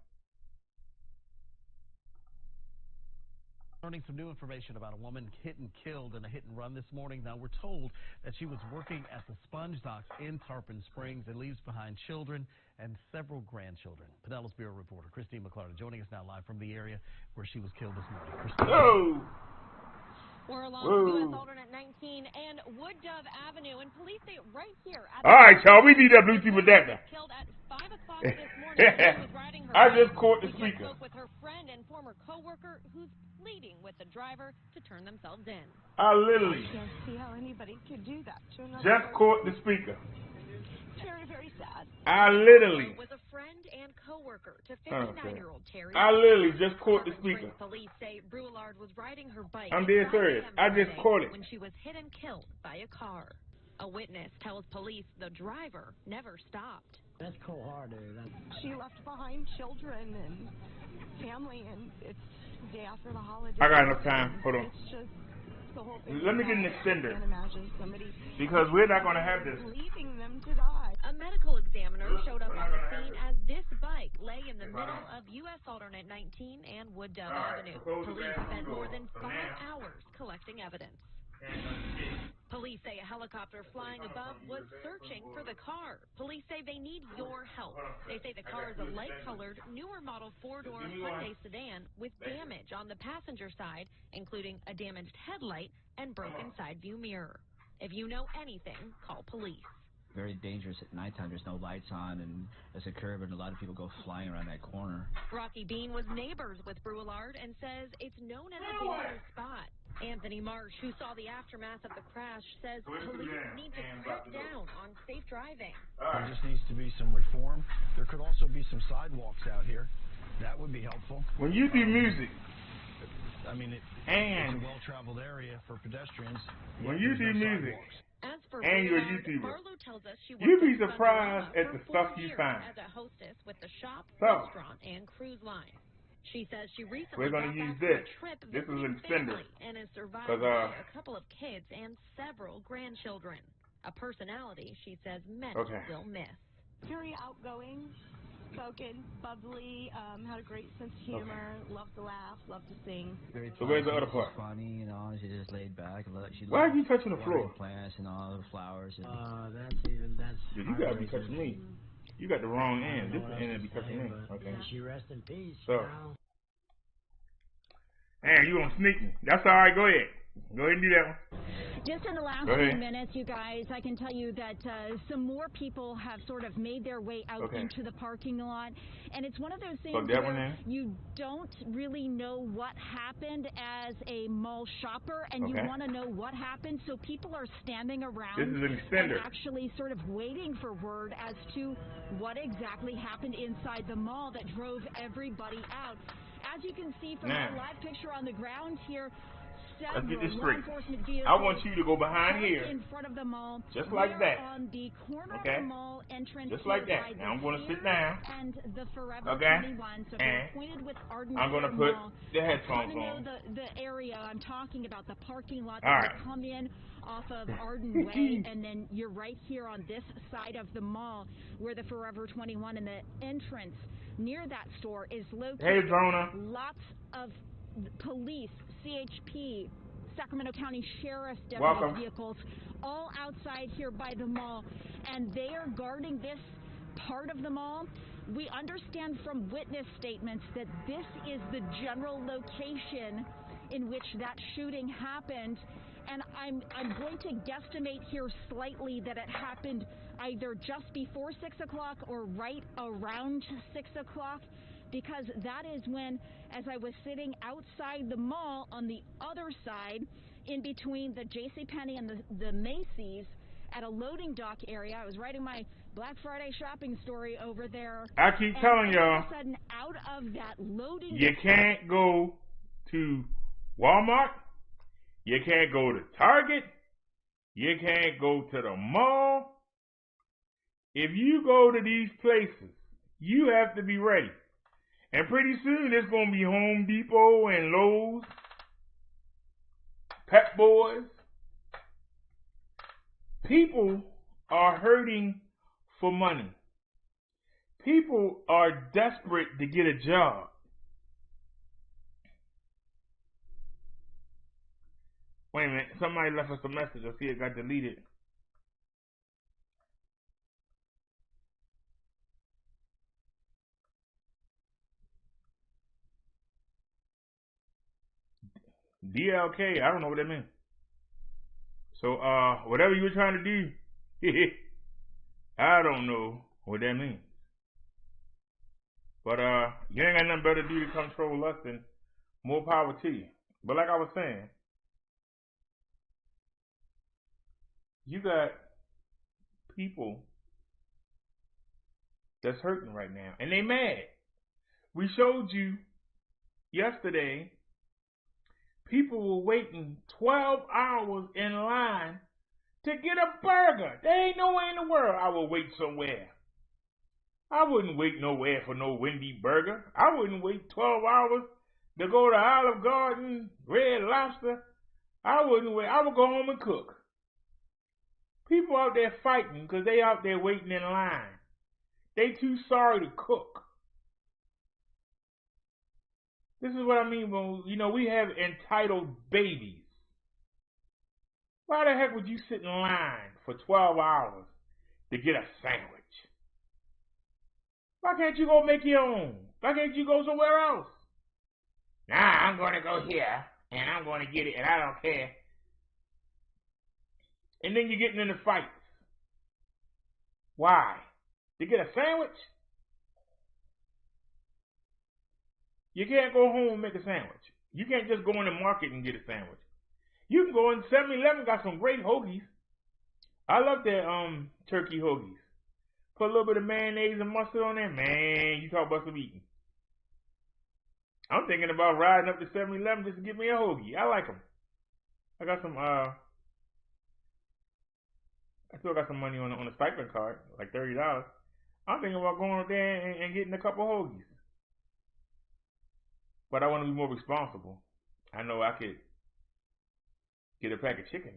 Speaker 10: Learning some new information about a woman hit and killed in a hit and run this morning. Now, we're told that she was working at the sponge docks in Tarpon Springs and leaves behind children and several grandchildren. Pinellas Bureau reporter Christine McClarty joining us now live from the area where she was killed this morning. Christine.
Speaker 2: Whoa!
Speaker 16: We're along U.S. Alternate 19 and Wood Dove Avenue, and police say right here.
Speaker 2: All right, y'all, we need that Bluetooth adapter.
Speaker 16: Killed at 5 o'clock this morning. She was riding her
Speaker 2: I
Speaker 16: bike.
Speaker 2: just caught the speaker.
Speaker 16: Spoke with her friend and former co-worker who's pleading with the driver to turn themselves in.
Speaker 2: I literally
Speaker 14: I can't see how anybody could do that to another
Speaker 2: just
Speaker 14: person.
Speaker 2: caught the speaker.
Speaker 14: Very, very sad.
Speaker 2: I literally
Speaker 16: was a friend and co-worker to 59-year-old Terry.
Speaker 2: I literally just caught the speaker.
Speaker 16: Police say Brulard was riding her bike.
Speaker 2: I'm dead serious. I just caught it
Speaker 16: When she was hit and killed by a car. A witness tells police the driver never stopped.
Speaker 17: That's cold-hearted.
Speaker 14: She left behind children and family, and it's the day after the holiday.
Speaker 2: I got enough time. Hold on.
Speaker 14: It's just the whole thing.
Speaker 2: Let me get an extender.
Speaker 14: I can't imagine somebody
Speaker 2: because we're not going to have this.
Speaker 14: Leaving them to die.
Speaker 16: A medical examiner showed up on the scene as this bike lay in the middle of U.S. Alternate 19 and Wood Dove Avenue. Police spent more than 5 hours collecting evidence. Police say a helicopter flying above was searching for the car. Police say they need your help. They say the car is a light-colored, newer model 4-door Hyundai sedan with damage on the passenger side, including a damaged headlight and broken side view mirror. If you know anything, call police.
Speaker 18: Very dangerous at nighttime. There's no lights on, and there's a curb, and a lot of people go flying around that corner.
Speaker 16: Rocky Bean was neighbors with Brulard and says it's known as a dangerous spot. Anthony Marsh, who saw the aftermath of the crash, says police need to cut down on safe driving.
Speaker 17: There just needs to be some reform. There could also be some sidewalks out here. That would be helpful.
Speaker 2: When you do music,
Speaker 17: I mean, it's a well-traveled area for pedestrians.
Speaker 2: When you do music,
Speaker 16: as for
Speaker 2: and you're a
Speaker 16: Brulard,
Speaker 2: YouTuber,
Speaker 16: Marlo tells us she
Speaker 2: you'd be
Speaker 16: worked
Speaker 2: surprised
Speaker 16: at
Speaker 2: at the stuff you find.
Speaker 16: as a hostess with the shop,
Speaker 2: So,
Speaker 16: restaurant, and cruise line. She says she recently
Speaker 2: we're going to
Speaker 16: got
Speaker 2: use
Speaker 16: back
Speaker 2: this.
Speaker 16: from a trip
Speaker 2: This is an
Speaker 16: visiting
Speaker 2: extender.
Speaker 16: family and is survived
Speaker 2: 'Cause,
Speaker 16: by a couple of kids and several grandchildren. A personality she says many will miss.
Speaker 14: Very outgoing, spoken, bubbly, had a great sense of humor, loved to laugh, loved to sing.
Speaker 2: So where's the other part?
Speaker 18: Funny, you know, she just laid back.
Speaker 2: Why are you touching the floor?
Speaker 18: Plants and all the flowers. And
Speaker 2: Dude, you gotta be touching me. You got the wrong end. This end that be touching me. Okay.
Speaker 17: She rest in peace.
Speaker 2: So, and you gonna sneak me? That's all right. Go ahead. Go ahead and do that one.
Speaker 19: Just in the last few minutes, you guys, I can tell you that some more people have sort of made their way out into the parking lot. And it's one of those things where you don't really know what happened as a mall shopper, and you want to know what happened. So people are standing around and actually sort of waiting for word as to what exactly happened inside the mall that drove everybody out. As you can see from our live picture on the ground here,
Speaker 2: Let's get this
Speaker 19: law
Speaker 2: straight.
Speaker 19: enforcement vehicles
Speaker 2: I want you to go behind here.
Speaker 19: in front of the mall.
Speaker 2: Just like that.
Speaker 19: On the corner
Speaker 2: okay?
Speaker 19: of the mall entrance.
Speaker 2: Just like that. Now I'm going to sit down.
Speaker 19: And the Forever
Speaker 2: okay?
Speaker 19: 21. So if you're acquainted with Arden
Speaker 2: I'm going to put
Speaker 19: Mall,
Speaker 2: the headphones
Speaker 19: know
Speaker 2: on.
Speaker 19: the area I'm talking about, the parking lot
Speaker 2: All
Speaker 19: that
Speaker 2: right.
Speaker 19: you come in off of Arden Way, and then you're right here on this side of the mall where the Forever 21 and the entrance near that store is located.
Speaker 2: Hey, Drona.
Speaker 19: Lots of police, CHP, Sacramento County Sheriff's Deputy
Speaker 2: Welcome.
Speaker 19: vehicles all outside here by the mall, and they are guarding this part of the mall. We understand from witness statements that this is the general location in which that shooting happened, and I'm going to guesstimate here slightly that it happened either just before 6 o'clock or right around 6 o'clock, because that is when, as I was sitting outside the mall on the other side, in between the JCPenney and the Macy's at a loading dock area, I was writing my Black Friday shopping story over there.
Speaker 2: I keep telling y'all,
Speaker 19: all of a sudden, out of that loading
Speaker 2: you can't go to Walmart, you can't go to Target, you can't go to the mall. If you go to these places, you have to be ready. And pretty soon it's going to be Home Depot and Lowe's, Pep Boys. People are hurting for money. People are desperate to get a job. Wait a minute, somebody left us a message. I see it got deleted. DLK, I don't know what that means. So, whatever you were trying to do, I don't know what that means. But, you ain't got nothing better to do to control us than more power to you. But like I was saying, you got people that's hurting right now, and they mad. We showed you yesterday, people were waiting 12 hours in line to get a burger. There ain't no way in the world I would wait somewhere. I wouldn't wait nowhere for no Wendy burger. I wouldn't wait 12 hours to go to Olive Garden, Red Lobster. I wouldn't wait. I would go home and cook. People out there fighting because they out there waiting in line. They too sorry to cook. This is what I mean when, we have entitled babies. Why the heck would you sit in line for 12 hours to get a sandwich? Why can't you go make your own? Why can't you go somewhere else? Nah, I'm going to go here, and I'm going to get it, and I don't care. And then you're getting into fights. Why? To get a sandwich? You can't go home and make a sandwich. You can't just go in the market and get a sandwich. You can go in 7-Eleven, got some great hoagies. I love their turkey hoagies. Put a little bit of mayonnaise and mustard on there. Man, you talk about some eating. I'm thinking about riding up to 7-Eleven just to get me a hoagie. I like them. I got some, I still got some money on the stipend card, like $30. I'm thinking about going up there and getting a couple hoagies. But I want to be more responsible. I know I could get a pack of chicken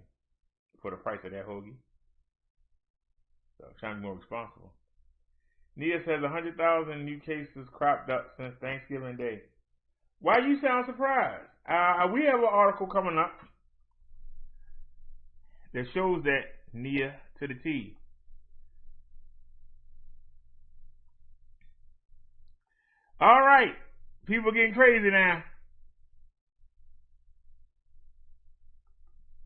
Speaker 2: for the price of that hoagie. So I'm trying to be more responsible. Nia says 100,000 new cases cropped up since Thanksgiving Day. Why you sound surprised? We have an article coming up that shows that, Nia, to the T. All right. People getting crazy now.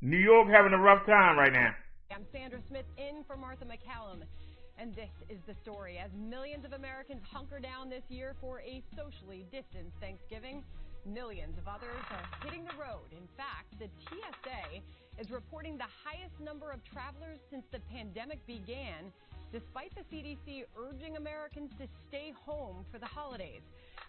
Speaker 2: New York having a rough time right now.
Speaker 20: I'm Sandra Smith in for Martha McCallum, and this is the story. As millions of Americans hunker down this year for a socially distanced Thanksgiving, millions of others are hitting the road. In fact, the TSA is reporting the highest number of travelers since the pandemic began, despite the CDC urging Americans to stay home for the holidays.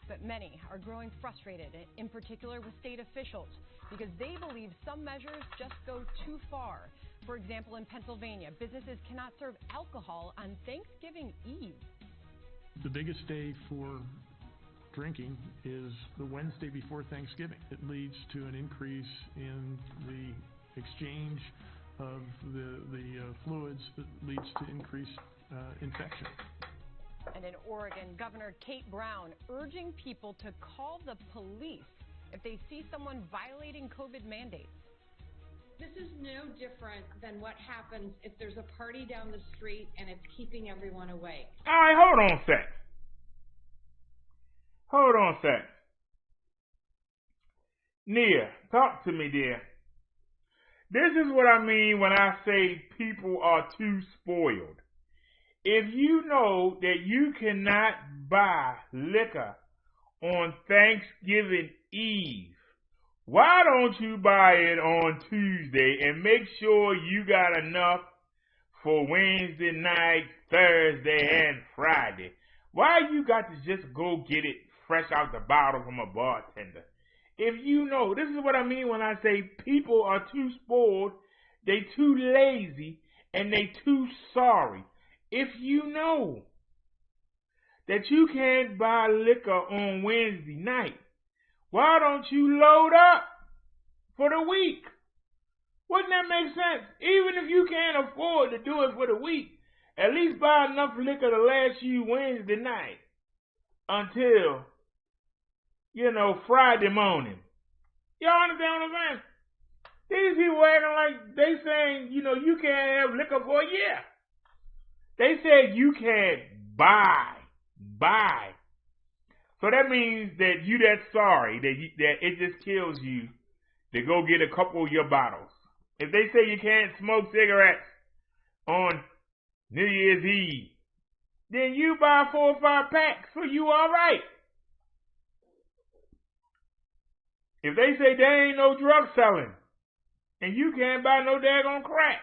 Speaker 20: But many are growing frustrated, in particular with state officials, because they believe some measures just go too far. For example, in Pennsylvania, businesses cannot serve alcohol on Thanksgiving Eve.
Speaker 21: The biggest day for drinking is the Wednesday before Thanksgiving. It leads to an increase in the exchange of the fluids that leads to increased infection.
Speaker 20: And in Oregon, Governor Kate Brown urging people to call the police if they see someone violating COVID mandates.
Speaker 22: This is no different than what happens if there's a party down the street and it's keeping everyone awake.
Speaker 2: All right, hold on a sec. Hold on a sec. Nia, talk to me, dear. This is what I mean when I say people are too spoiled. If you know that you cannot buy liquor on Thanksgiving Eve, why don't you buy it on Tuesday and make sure you got enough for Wednesday night, Thursday, and Friday? Why you got to just go get it fresh out the bottle from a bartender? If you know, this is what I mean when I say people are too spoiled, they too lazy, and they too sorry. If you know that you can't buy liquor on Wednesday night, why don't you load up for the week? Wouldn't that make sense? Even if you can't afford to do it for the week, at least buy enough liquor to last you Wednesday night until, Friday morning. Y'all understand what I'm saying? These people acting like they saying, you can't have liquor for a year. They said you can't buy. So that means that you that sorry, that it just kills you to go get a couple of your bottles. If they say you can't smoke cigarettes on New Year's Eve, then you buy 4 or 5 packs so you all right. If they say there ain't no drug selling and you can't buy no daggone crack,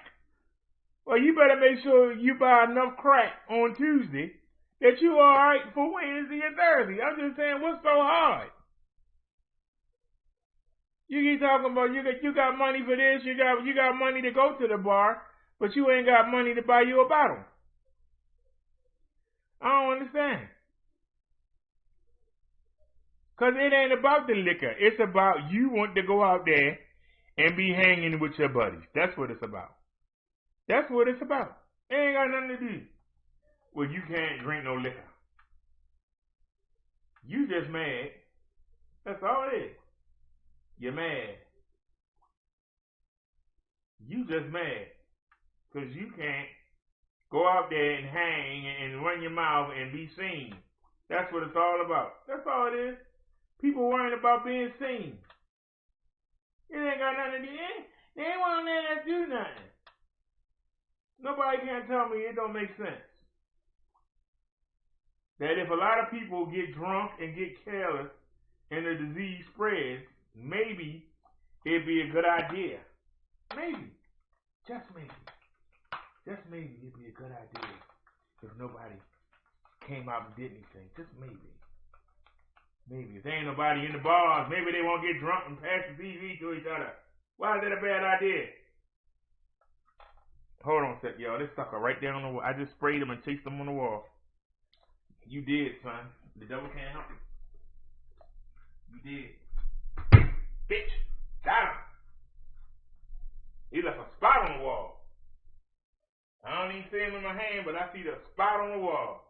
Speaker 2: well, you better make sure you buy enough crack on Tuesday that you all right for Wednesday and Thursday. I'm just saying, what's so hard? You keep talking about you got money for this, you got money to go to the bar, but you ain't got money to buy you a bottle. I don't understand. Because it ain't about the liquor. It's about you want to go out there and be hanging with your buddies. That's what it's about. That's what it's about. It ain't got nothing to do with you can't drink no liquor. You just mad. That's all it is. You're mad. You just mad. Because you can't go out there and hang and run your mouth and be seen. That's what it's all about. That's all it is. People worrying about being seen. It ain't got nothing to do. They ain't want to let us do nothing. Nobody can tell me it don't make sense. That if a lot of people get drunk and get careless and the disease spreads, maybe it'd be a good idea. Maybe. Just maybe. Just maybe it'd be a good idea if nobody came out and did anything. Just maybe. Maybe. If there ain't nobody in the bars, maybe they won't get drunk and pass the TV to each other. Why is that a bad idea? Hold on a sec, y'all. This sucker right there on the wall. I just sprayed him and chased him on the wall. You did, son. The devil can't help you. You did. Bitch. Got him. He left a spot on the wall. I don't even see him in my hand, but I see the spot on the wall.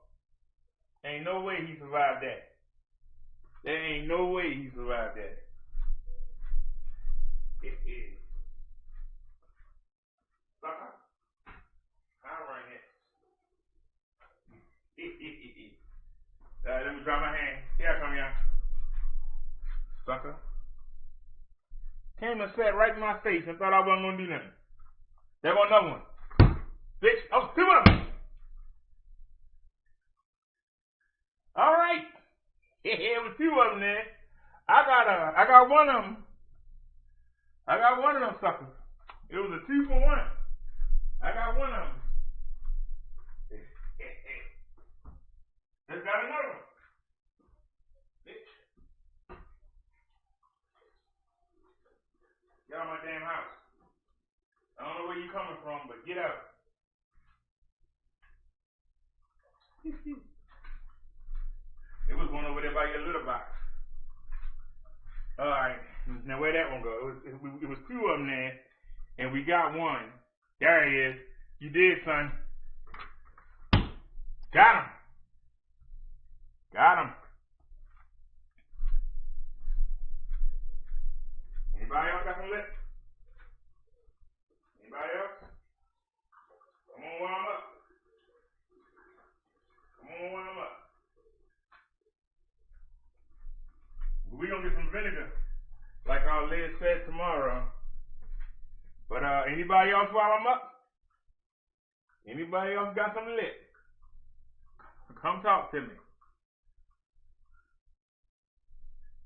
Speaker 2: Ain't no way he survived that. There ain't no way he survived that. Sucker. I'm right here. Let me drop my hand. Here I come, y'all. Sucker. Came and sat right in my face and thought I wasn't going to do nothing. There was another one. Bitch, oh, 2 of them. All right. It was 2 of them there. I got one of them. I got one of them suckers. It was a 2 for 1. I got one of them. Just got another one. Bitch. coming from, but get out. It was one over there by your little box. All right, now where that one go? It was two of them there, and we got one. There he is. You did, son. Got him. Got him. Anybody else got some lips? Anybody else? Come on, warm up. Come on, warm up. We gonna get some vinegar, like our Liz said tomorrow. But anybody else while I'm up? Anybody else got some lip? Come talk to me.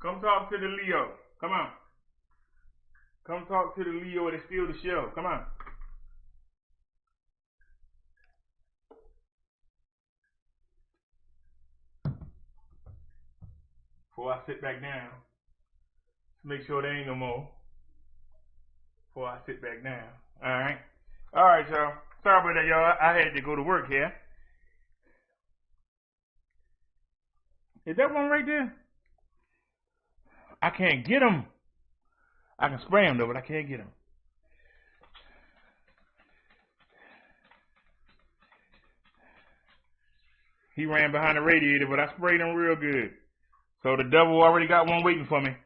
Speaker 2: Come talk to the Leo. Come on. Come talk to the Leo that steal the show. Come on. Before I sit back down, make sure there ain't no more. Before I sit back down. Alright. Alright, y'all. Sorry about that, y'all. I had to go to work here. Is that one right there? I can't get him. I can spray him though, but I can't get him. He ran behind the radiator, but I sprayed him real good. So the devil already got one waiting for me.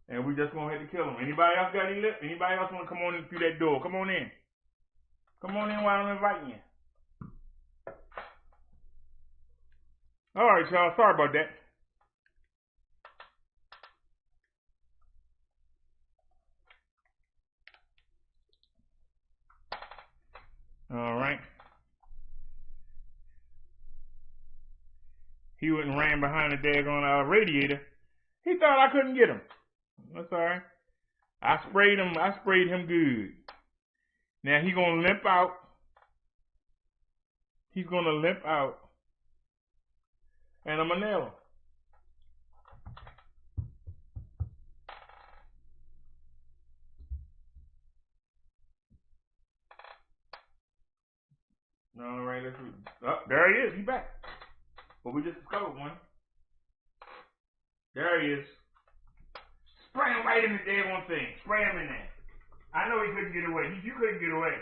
Speaker 2: And we just gonna have to kill him. Anybody else got any lip? Anybody else wanna come on in through that door? Come on in. Come on in while I'm inviting you. Alright, y'all. Sorry about that. Alright. He went and ran behind the daggone radiator. He thought I couldn't get him. That's alright. I sprayed him good. Now he gonna limp out. He's gonna limp out. And I'm gonna nail him. Alright, let's see. Oh, there he is. He back. But we just discovered one. There he is. Spray him right in the daggone thing. Spray him in there. I know he couldn't get away. You couldn't get away.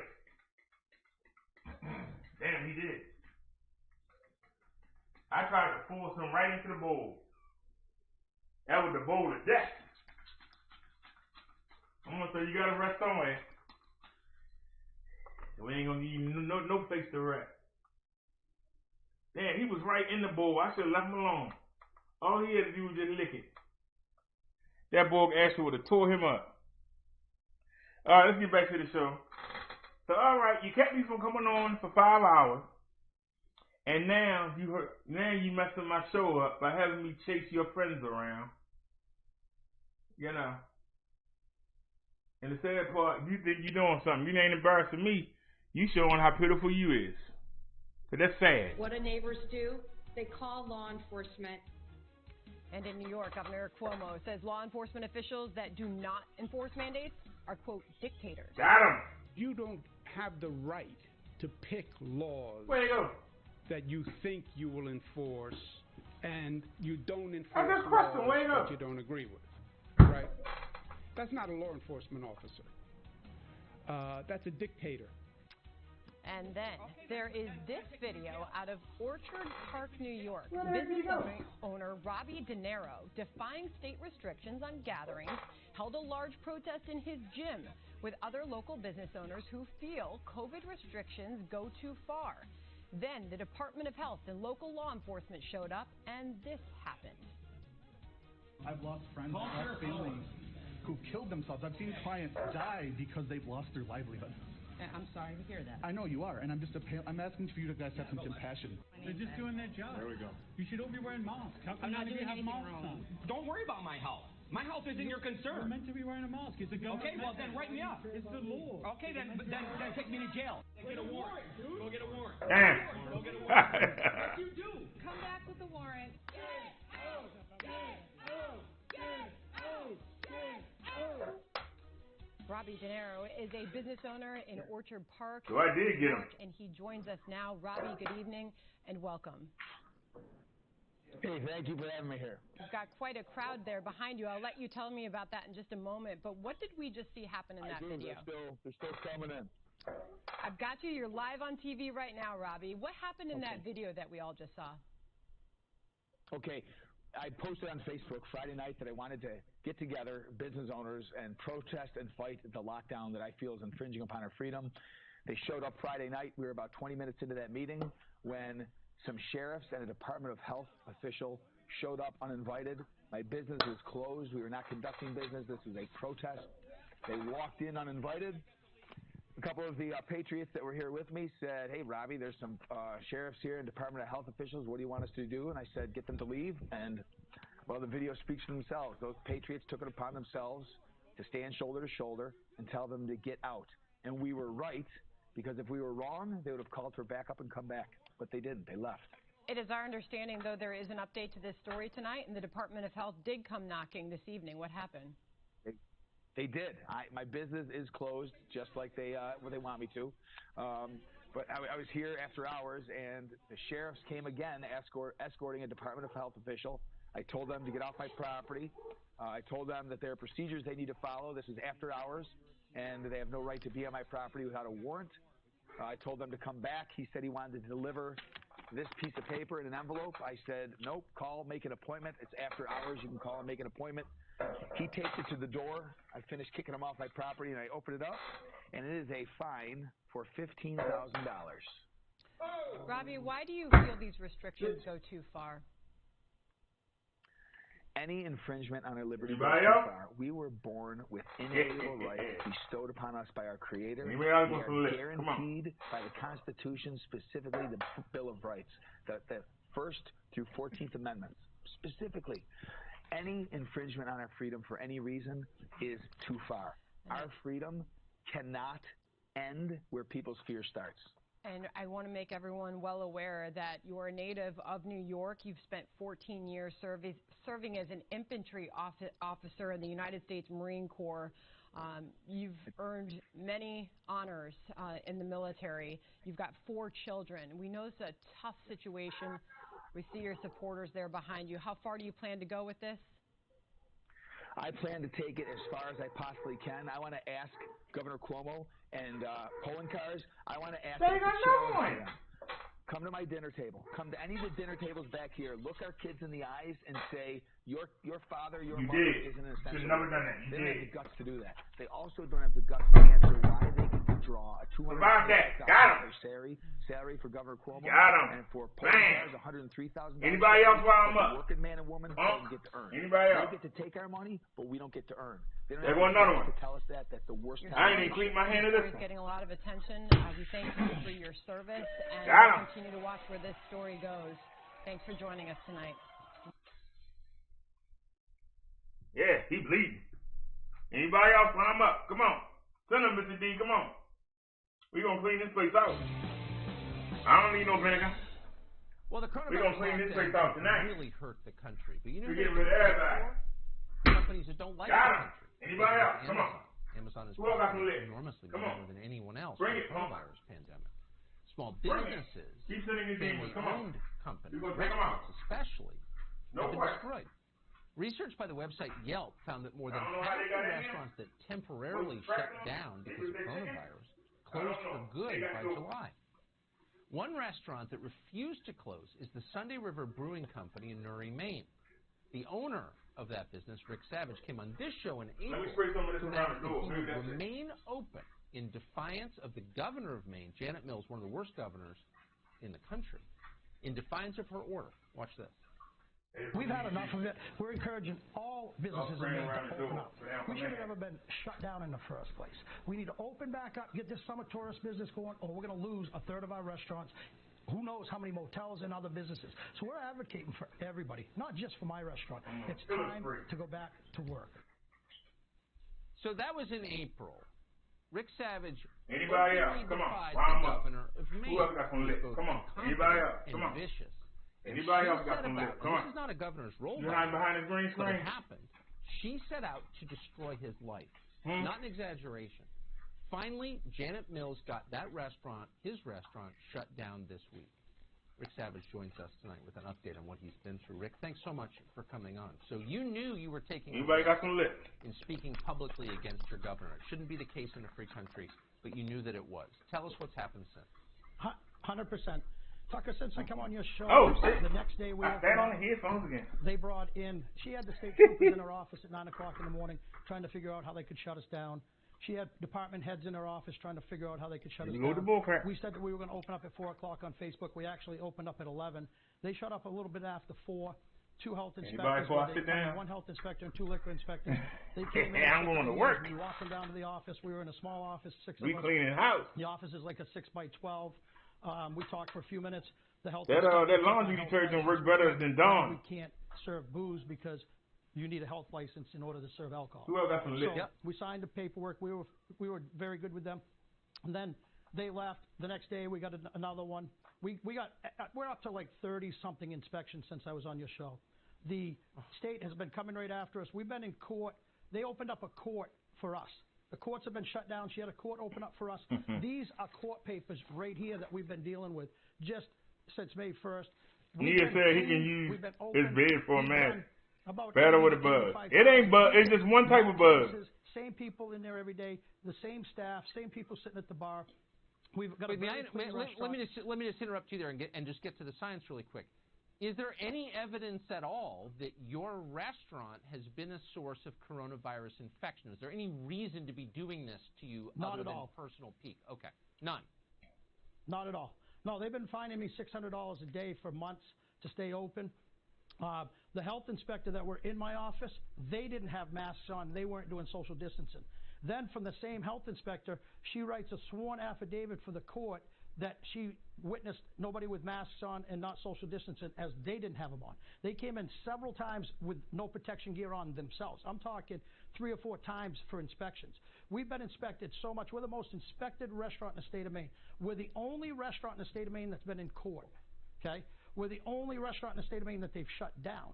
Speaker 2: Damn, he did. I tried to force him right into the bowl. That was the bowl of death. I'm gonna say you gotta rest somewhere. We ain't gonna give you no place to rest. Damn, he was right in the bowl. I should have left him alone. All he had to do was just lick it. That boy actually would have tore him up. Alright, let's get back to the show. So, alright, you kept me from coming on for 5 hours. And now you messing my show up by having me chase your friends around. You know. And the sad part, you think you're doing something. You ain't embarrassing me. You showing how pitiful you is. But that's sad.
Speaker 22: What do neighbors do? They call law enforcement.
Speaker 20: And in New York, Governor Cuomo says law enforcement officials that do not enforce mandates are, quote, dictators.
Speaker 2: Got him.
Speaker 1: You don't have the right to pick laws that you think you will enforce and you don't enforce laws that you don't agree with. Right? That's not a law enforcement officer. That's a dictator.
Speaker 20: And then there is this video out of Orchard Park, New York. Business owner Robbie De Niro, defying state restrictions on gatherings, held a large protest in his gym with other local business owners who feel COVID restrictions go too far. Then the Department of Health and local law enforcement showed up, and this happened.
Speaker 3: I've lost friends, I've lost families who killed themselves. I've seen clients die because they've lost their livelihood.
Speaker 9: I'm sorry to hear that.
Speaker 3: I know you are, and I'm asking for you to guys have some compassion.
Speaker 9: They're just doing their job.
Speaker 3: There we go.
Speaker 9: You should all be wearing masks. How come
Speaker 7: I'm not doing
Speaker 9: have
Speaker 7: anything
Speaker 9: masks
Speaker 7: wrong.
Speaker 9: on?
Speaker 7: Don't worry about my health. My health isn't your concern.
Speaker 9: You're meant to be wearing a mask. It's a government.
Speaker 7: Okay, well then write me up.
Speaker 9: It's the law.
Speaker 7: Okay, then take me to jail. Get a warrant. Go get a warrant.
Speaker 2: Damn.
Speaker 7: Go get a warrant.
Speaker 22: What you do? Come back with a warrant.
Speaker 20: Robbie De Niro is a business owner in Orchard Park.
Speaker 2: So I did get him.
Speaker 20: And he joins us now. Robbie, good evening and welcome.
Speaker 4: Hey, thank you for having me here.
Speaker 20: You've got quite a crowd there behind you. I'll let you tell me about that in just a moment. But what did we just see happen in that video?
Speaker 4: They're still coming in.
Speaker 20: I've got you. You're live on TV right now, Robbie. What happened in that video that we all just saw?
Speaker 4: Okay. I posted on Facebook Friday night that I wanted to get together, business owners, and protest and fight the lockdown that I feel is infringing upon our freedom. They showed up Friday night. We were about 20 minutes into that meeting when some sheriffs and a Department of Health official showed up uninvited. My business was closed. We were not conducting business. This was a protest. They walked in uninvited. A couple of the patriots that were here with me said, hey, Robbie, there's some sheriffs here and Department of Health officials. What do you want us to do? And I said, get them to leave. And, well, the video speaks for themselves. Those patriots took it upon themselves to stand shoulder to shoulder and tell them to get out. And we were right, because if we were wrong, they would have called for backup and come back. But they didn't. They left.
Speaker 20: It is our understanding, though, there is an update to this story tonight, and the Department of Health did come knocking this evening. What happened?
Speaker 4: They did. My business is closed, just like they want me to. But I was here after hours, and the sheriffs came again escorting a Department of Health official. I told them to get off my property. I told them that there are procedures they need to follow. This is after hours, and they have no right to be on my property without a warrant. I told them to come back. He said he wanted to deliver this piece of paper in an envelope. I said, nope, call, make an appointment. It's after hours. You can call and make an appointment. He takes it to the door. I finished kicking him off my property, and I open it up, and it is a fine for $15,000.
Speaker 20: Robbie, why do you feel these restrictions go too far?
Speaker 4: Any infringement on our liberty goes too far. We were born with inalienable rights bestowed upon us by our Creator. We are guaranteed by the Constitution, specifically the Bill of Rights, the 1st through 14th Amendments, specifically. Any infringement on our freedom for any reason is too far. Our freedom cannot end where people's fear starts.
Speaker 20: And I want to make everyone well aware that you're a native of New York. You've spent 14 years serving as an infantry officer in the United States Marine Corps. You've earned many honors in the military. You've got 4 children. We know it's a tough situation. We see your supporters there behind you. How far do you plan to go with this?
Speaker 4: I plan to take it as far as I possibly can. I want to ask Governor Cuomo and polling cars. I want to ask them to challenge them. Come to my dinner table. Come to any of the dinner tables back here. Look our kids in the eyes and say, your father, your mother isn't an essential.
Speaker 2: You've never done that.
Speaker 4: They don't have the guts to do that. They also don't have the guts to answer why they get to draw a $200,000 salary for Governor Cuomo. And for polling cars, $103,000.
Speaker 2: Anybody else rile them up?
Speaker 4: Working man and woman doesn't get to earn.
Speaker 2: Anybody else?
Speaker 4: They get to take our money, but we don't get to earn. They don't
Speaker 2: want another one.
Speaker 4: To tell us that. That's the worst time.
Speaker 2: I ain't even clean my hand of this.
Speaker 20: It's getting a lot of attention. We thank you for your service, and we'll continue to watch where this story goes. Thanks for joining us tonight.
Speaker 2: Yeah, he bleeding. Anybody else line him up? Come on. Send him, Mr. D. Come on. We gonna clean this place out. I don't need no vinegar.
Speaker 5: Well, the
Speaker 2: coronavirus
Speaker 5: really hurt the country. But you know,
Speaker 2: we're getting rid of everybody.
Speaker 5: Companies that don't like the country.
Speaker 2: Anybody else? Come on.
Speaker 5: Amazon is enormously more than anyone else in the coronavirus pandemic. Small businesses, family-owned companies, restaurants especially, have been destroyed. Research by the website Yelp found that more than half the restaurants that temporarily shut down because of coronavirus closed for good by July. One restaurant that refused to close is the Sunday River Brewing Company in Newry, Maine. The owner of that business, Rick Savage, came on this show in April to announce that he would remain open in defiance of the governor of Maine, Janet Mills, one of the worst governors in the country, in defiance of her order. Watch this.
Speaker 23: We've had enough of it. We're encouraging all businesses in Maine to open up. We should have never been shut down in the first place. We need to open back up, get this summer tourist business going, or we're going to lose a third of our restaurants. Who knows how many motels and other businesses. So we're advocating for everybody, not just for my restaurant. It's time to go back to work.
Speaker 5: So that was in April. Rick Savage
Speaker 2: Anybody else? Come on.
Speaker 5: the governor of Maine.
Speaker 2: Who else got some lip? Come on. Anybody else? Come on.
Speaker 5: Vicious.
Speaker 2: Anybody else got some lip? Come on.
Speaker 5: This is not a governor's role.
Speaker 2: You're hiding behind his green screen.
Speaker 5: What happened? She set out to destroy his life. Not an exaggeration. Finally, Janet Mills got that restaurant, his restaurant, shut down this week. Rick Savage joins us tonight with an update on what he's been through. Rick, thanks so much for coming on. So you knew you were taking a risk in speaking publicly against your governor. It shouldn't be the case in a free country, but you knew that it was. Tell us what's happened since.
Speaker 23: 100%. Tucker, since I come on your show, the next day we they brought in, she had the state troopers in her office at 9 o'clock in the morning trying to figure out how they could shut us down. She had department heads in her office trying to figure out how they could shut us down. We said that we were going to open up at 4 o'clock on Facebook. We actually opened up at 11. They shut up a little bit after 4. 2 health inspectors, one health inspector and 2 liquor inspectors. They came in.
Speaker 2: I'm going to work.
Speaker 23: We walked them down to the office. We were in a small office, 6 of us.
Speaker 2: We cleaning house.
Speaker 23: The office is like a 6 by 12. We talked for a few minutes. The health
Speaker 2: that laundry detergent works better than Dawn.
Speaker 23: We can't serve booze because you need a health license in order to serve alcohol.
Speaker 2: Who else got some lit?
Speaker 23: So we signed the paperwork. We were very good with them. And then they left. The next day we got another one. We're up to like 30 something inspections since I was on your show. The state has been coming right after us. We've been in court. They opened up a court for us. The courts have been shut down. She had a court open up for us. These are court papers right here that we've been dealing with just since May 1st.
Speaker 2: He said he can use his bed for a mask. Better with a buzz. It ain't buzz. It's just one type of buzz.
Speaker 23: Same people in there every day. The same staff. Same people sitting at the bar. We've got
Speaker 5: let me just interrupt you there and just get to the science really quick. Is there any evidence at all that your restaurant has been a source of coronavirus infection? Is there any reason to be doing this to you other than personal pique? Okay. None.
Speaker 23: Not at all. No, they've been fining me $600 a day for months to stay open. The health inspector that were in my office, they didn't have masks on. They weren't doing social distancing. Then from the same health inspector, she writes a sworn affidavit for the court that she witnessed nobody with masks on and not social distancing as they didn't have them on. They came in several times with no protection gear on themselves. I'm talking 3 or 4 times for inspections. We've been inspected so much. We're the most inspected restaurant in the state of Maine. We're the only restaurant in the state of Maine that's been in court. Okay? We're the only restaurant in the state of Maine that they've shut down.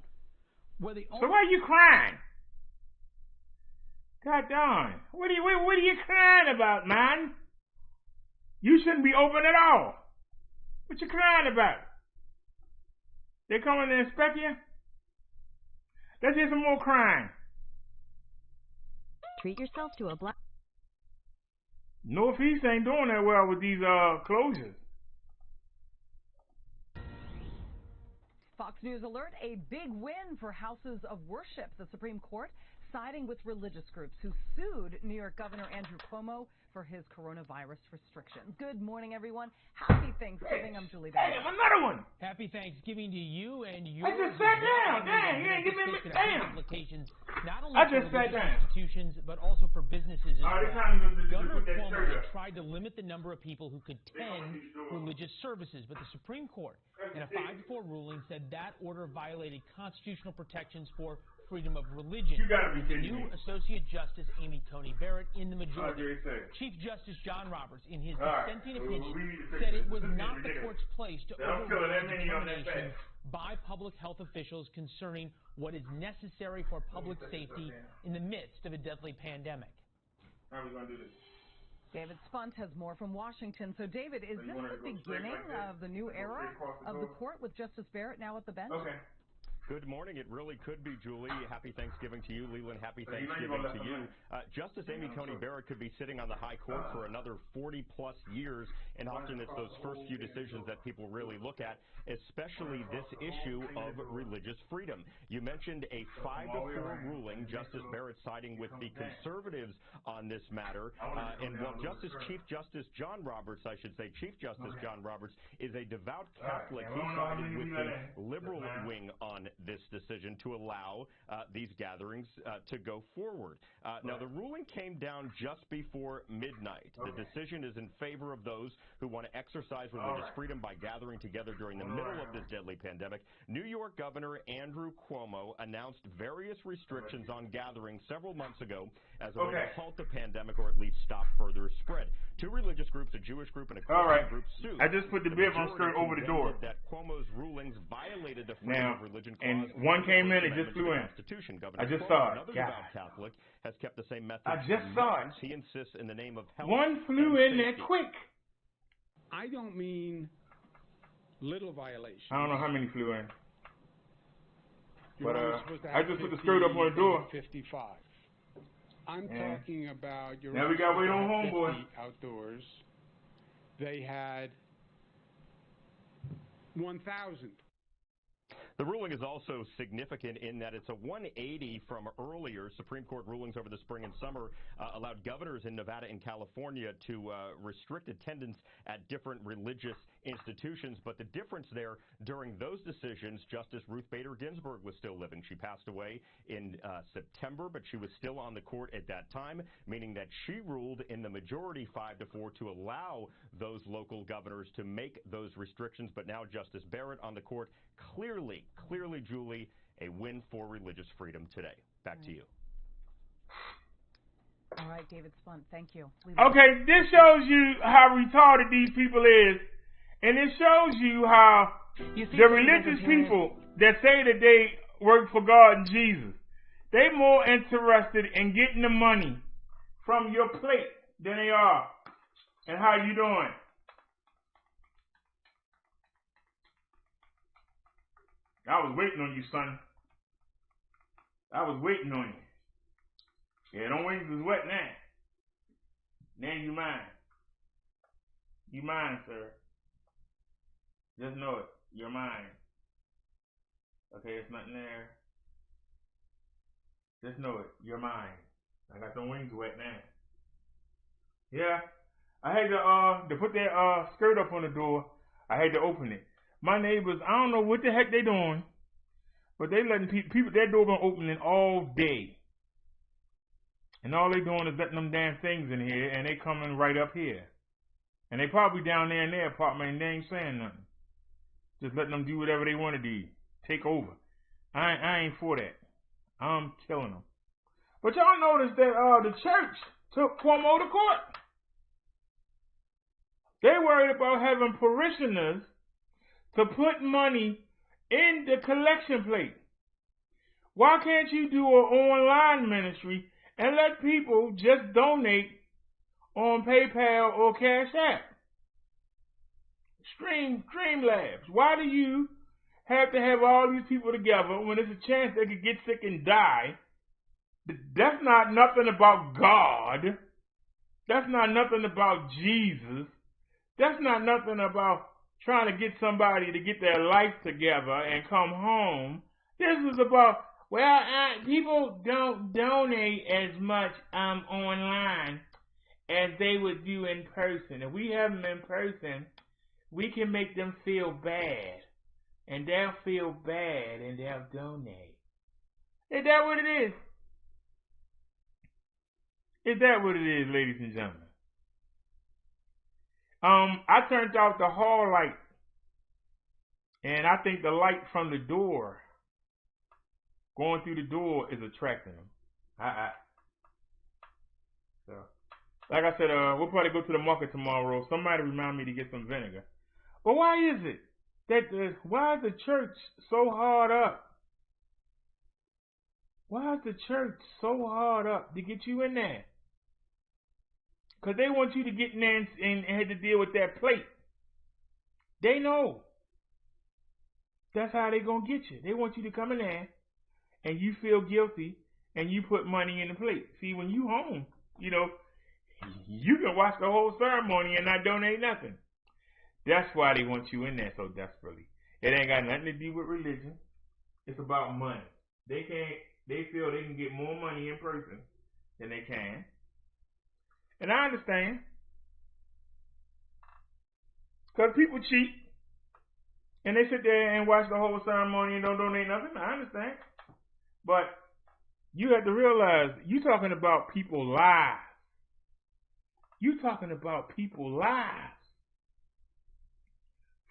Speaker 23: We're the only.
Speaker 2: So why are you crying? God darn. What are you crying about, man? You shouldn't be open at all. What you crying about? They coming to inspect you? Let's hear some more crying.
Speaker 16: Treat yourself to a black.
Speaker 2: Northeast ain't doing that well with these closures.
Speaker 6: Fox News alert, a big win for houses of worship. The Supreme Court siding with religious groups who sued New York Governor Andrew Cuomo for his coronavirus restrictions. Good morning, everyone. Happy Thanksgiving. I'm Julie Bell.
Speaker 2: Hey, another one.
Speaker 11: Happy Thanksgiving to you and yours.
Speaker 2: I just sat down. Dang, you ain't give me a damn.
Speaker 11: Implications not only for religious institutions but also for businesses as well. Governor Cuomo tried to limit the number of people who could attend religious services, but the Supreme Court, in a 5-4 ruling, said that order violated constitutional protections for freedom of religion.
Speaker 2: You gotta be kidding me.
Speaker 11: New Associate Justice Amy Coney Barrett in the majority. Chief Justice John Roberts, in his dissenting opinion, said it was not the court's place to override determination by public health officials concerning what is necessary for public safety in the midst of a deadly pandemic.
Speaker 2: How are we going to do this?
Speaker 6: David Spunt has more from Washington. So, David, is this the beginning of the new era of the court with Justice Barrett now at the bench?
Speaker 2: Okay.
Speaker 12: Good morning. It really could be, Julie. Happy Thanksgiving to you, Leland. Happy Thanksgiving to you. Justice Amy Coney Barrett could be sitting on the high court for another 40-plus years, and often it's those first few decisions that people really look at, especially this issue of religious freedom. You mentioned a 5-4 ruling, Justice Barrett siding with the conservatives on this matter, and while Chief Justice John Roberts is a devout Catholic, he sided with the liberal wing on this decision to allow these gatherings to go forward. Now, the ruling came down just before midnight. The decision is in favor of those who want to exercise religious freedom by gathering together during the middle of this deadly pandemic. New York Governor Andrew Cuomo announced various restrictions on gatherings several months ago as a way to halt the pandemic or at least stop further spread. Two religious groups, a Jewish group and a
Speaker 2: All right.
Speaker 12: Christian group, sued.
Speaker 2: I just put the biblical skirt over the door.
Speaker 12: That Cuomo's rulings violated the freedom of religion clause.
Speaker 2: And one came in, it just flew in. I just saw it.
Speaker 12: Another devout Catholic has kept the same message.
Speaker 2: I just saw it.
Speaker 12: He insists in the name of health.
Speaker 2: One flew in there quick.
Speaker 1: I don't mean little violations.
Speaker 2: I don't know how many flew in.
Speaker 1: You're
Speaker 2: But I just put the skirt up on the door.
Speaker 1: 55. I'm talking about your.
Speaker 2: Now we got to wait on homeboy.
Speaker 1: Outdoors. They had 1,000.
Speaker 12: The ruling is also significant in that it's a 180 from earlier. Supreme Court rulings over the spring and summer allowed governors in Nevada and California to restrict attendance at different religious institutions. But the difference there, during those decisions, Justice Ruth Bader Ginsburg was still living. She passed away in September, but she was still on the court at that time, meaning that she ruled in the majority 5-4 to allow those local governors to make those restrictions. But now Justice Barrett on the court, clearly, Julie, a win for religious freedom today. Back to you.
Speaker 6: All right, David Spunt, thank you.
Speaker 2: Okay, this shows you how retarded these people is, and it shows you how the religious people that say that they work for God and Jesus, they more interested in getting the money from your plate than they are. And how you doing? I was waiting on you, son. I was waiting on you. Yeah, them wings is wet now. Now you mine. You mine, sir. Just know it. You're mine. Okay, it's nothing there. Just know it. You're mine. I got them wings wet now. Yeah. I had to put that skirt up on the door. I had to open it. My neighbors, I don't know what the heck they doing, but they letting people, their door been opening all day. And all they doing is letting them damn things in here, and they coming right up here. And they probably down there in their apartment, and they ain't saying nothing. Just letting them do whatever they want to do. Take over. I ain't for that. I'm killing them. But y'all notice that the church took Cuomo to court. They worried about having parishioners to put money in the collection plate. Why can't you do an online ministry and let people just donate on PayPal or Cash App? Streamlabs. Why do you have to have all these people together when there's a chance they could get sick and die? That's not nothing about God. That's not nothing about Jesus. That's not nothing about trying to get somebody to get their life together and come home. This is about, well, people don't donate as much online as they would do in person. If we have them in person, we can make them feel bad. And they'll feel bad and they'll donate. Is that what it is? Is that what it is, ladies and gentlemen? I turned off the hall light, and I think the light from the door, going through the door, is attracting them. So, like I said, we'll probably go to the market tomorrow. Somebody remind me to get some vinegar. But why is it that why is the church so hard up? Why is the church so hard up to get you in there? Because they want you to get in there and have to deal with that plate. They know. That's how they going to get you. They want you to come in there and you feel guilty and you put money in the plate. See, when you home, you know, you can watch the whole ceremony and not donate nothing. That's why they want you in there so desperately. It ain't got nothing to do with religion. It's about money. They feel they can get more money in person than they can. And I understand. Because people cheat. And they sit there and watch the whole ceremony and don't donate nothing. I understand. But you have to realize, you're talking about people's lives. You're talking about people's lives.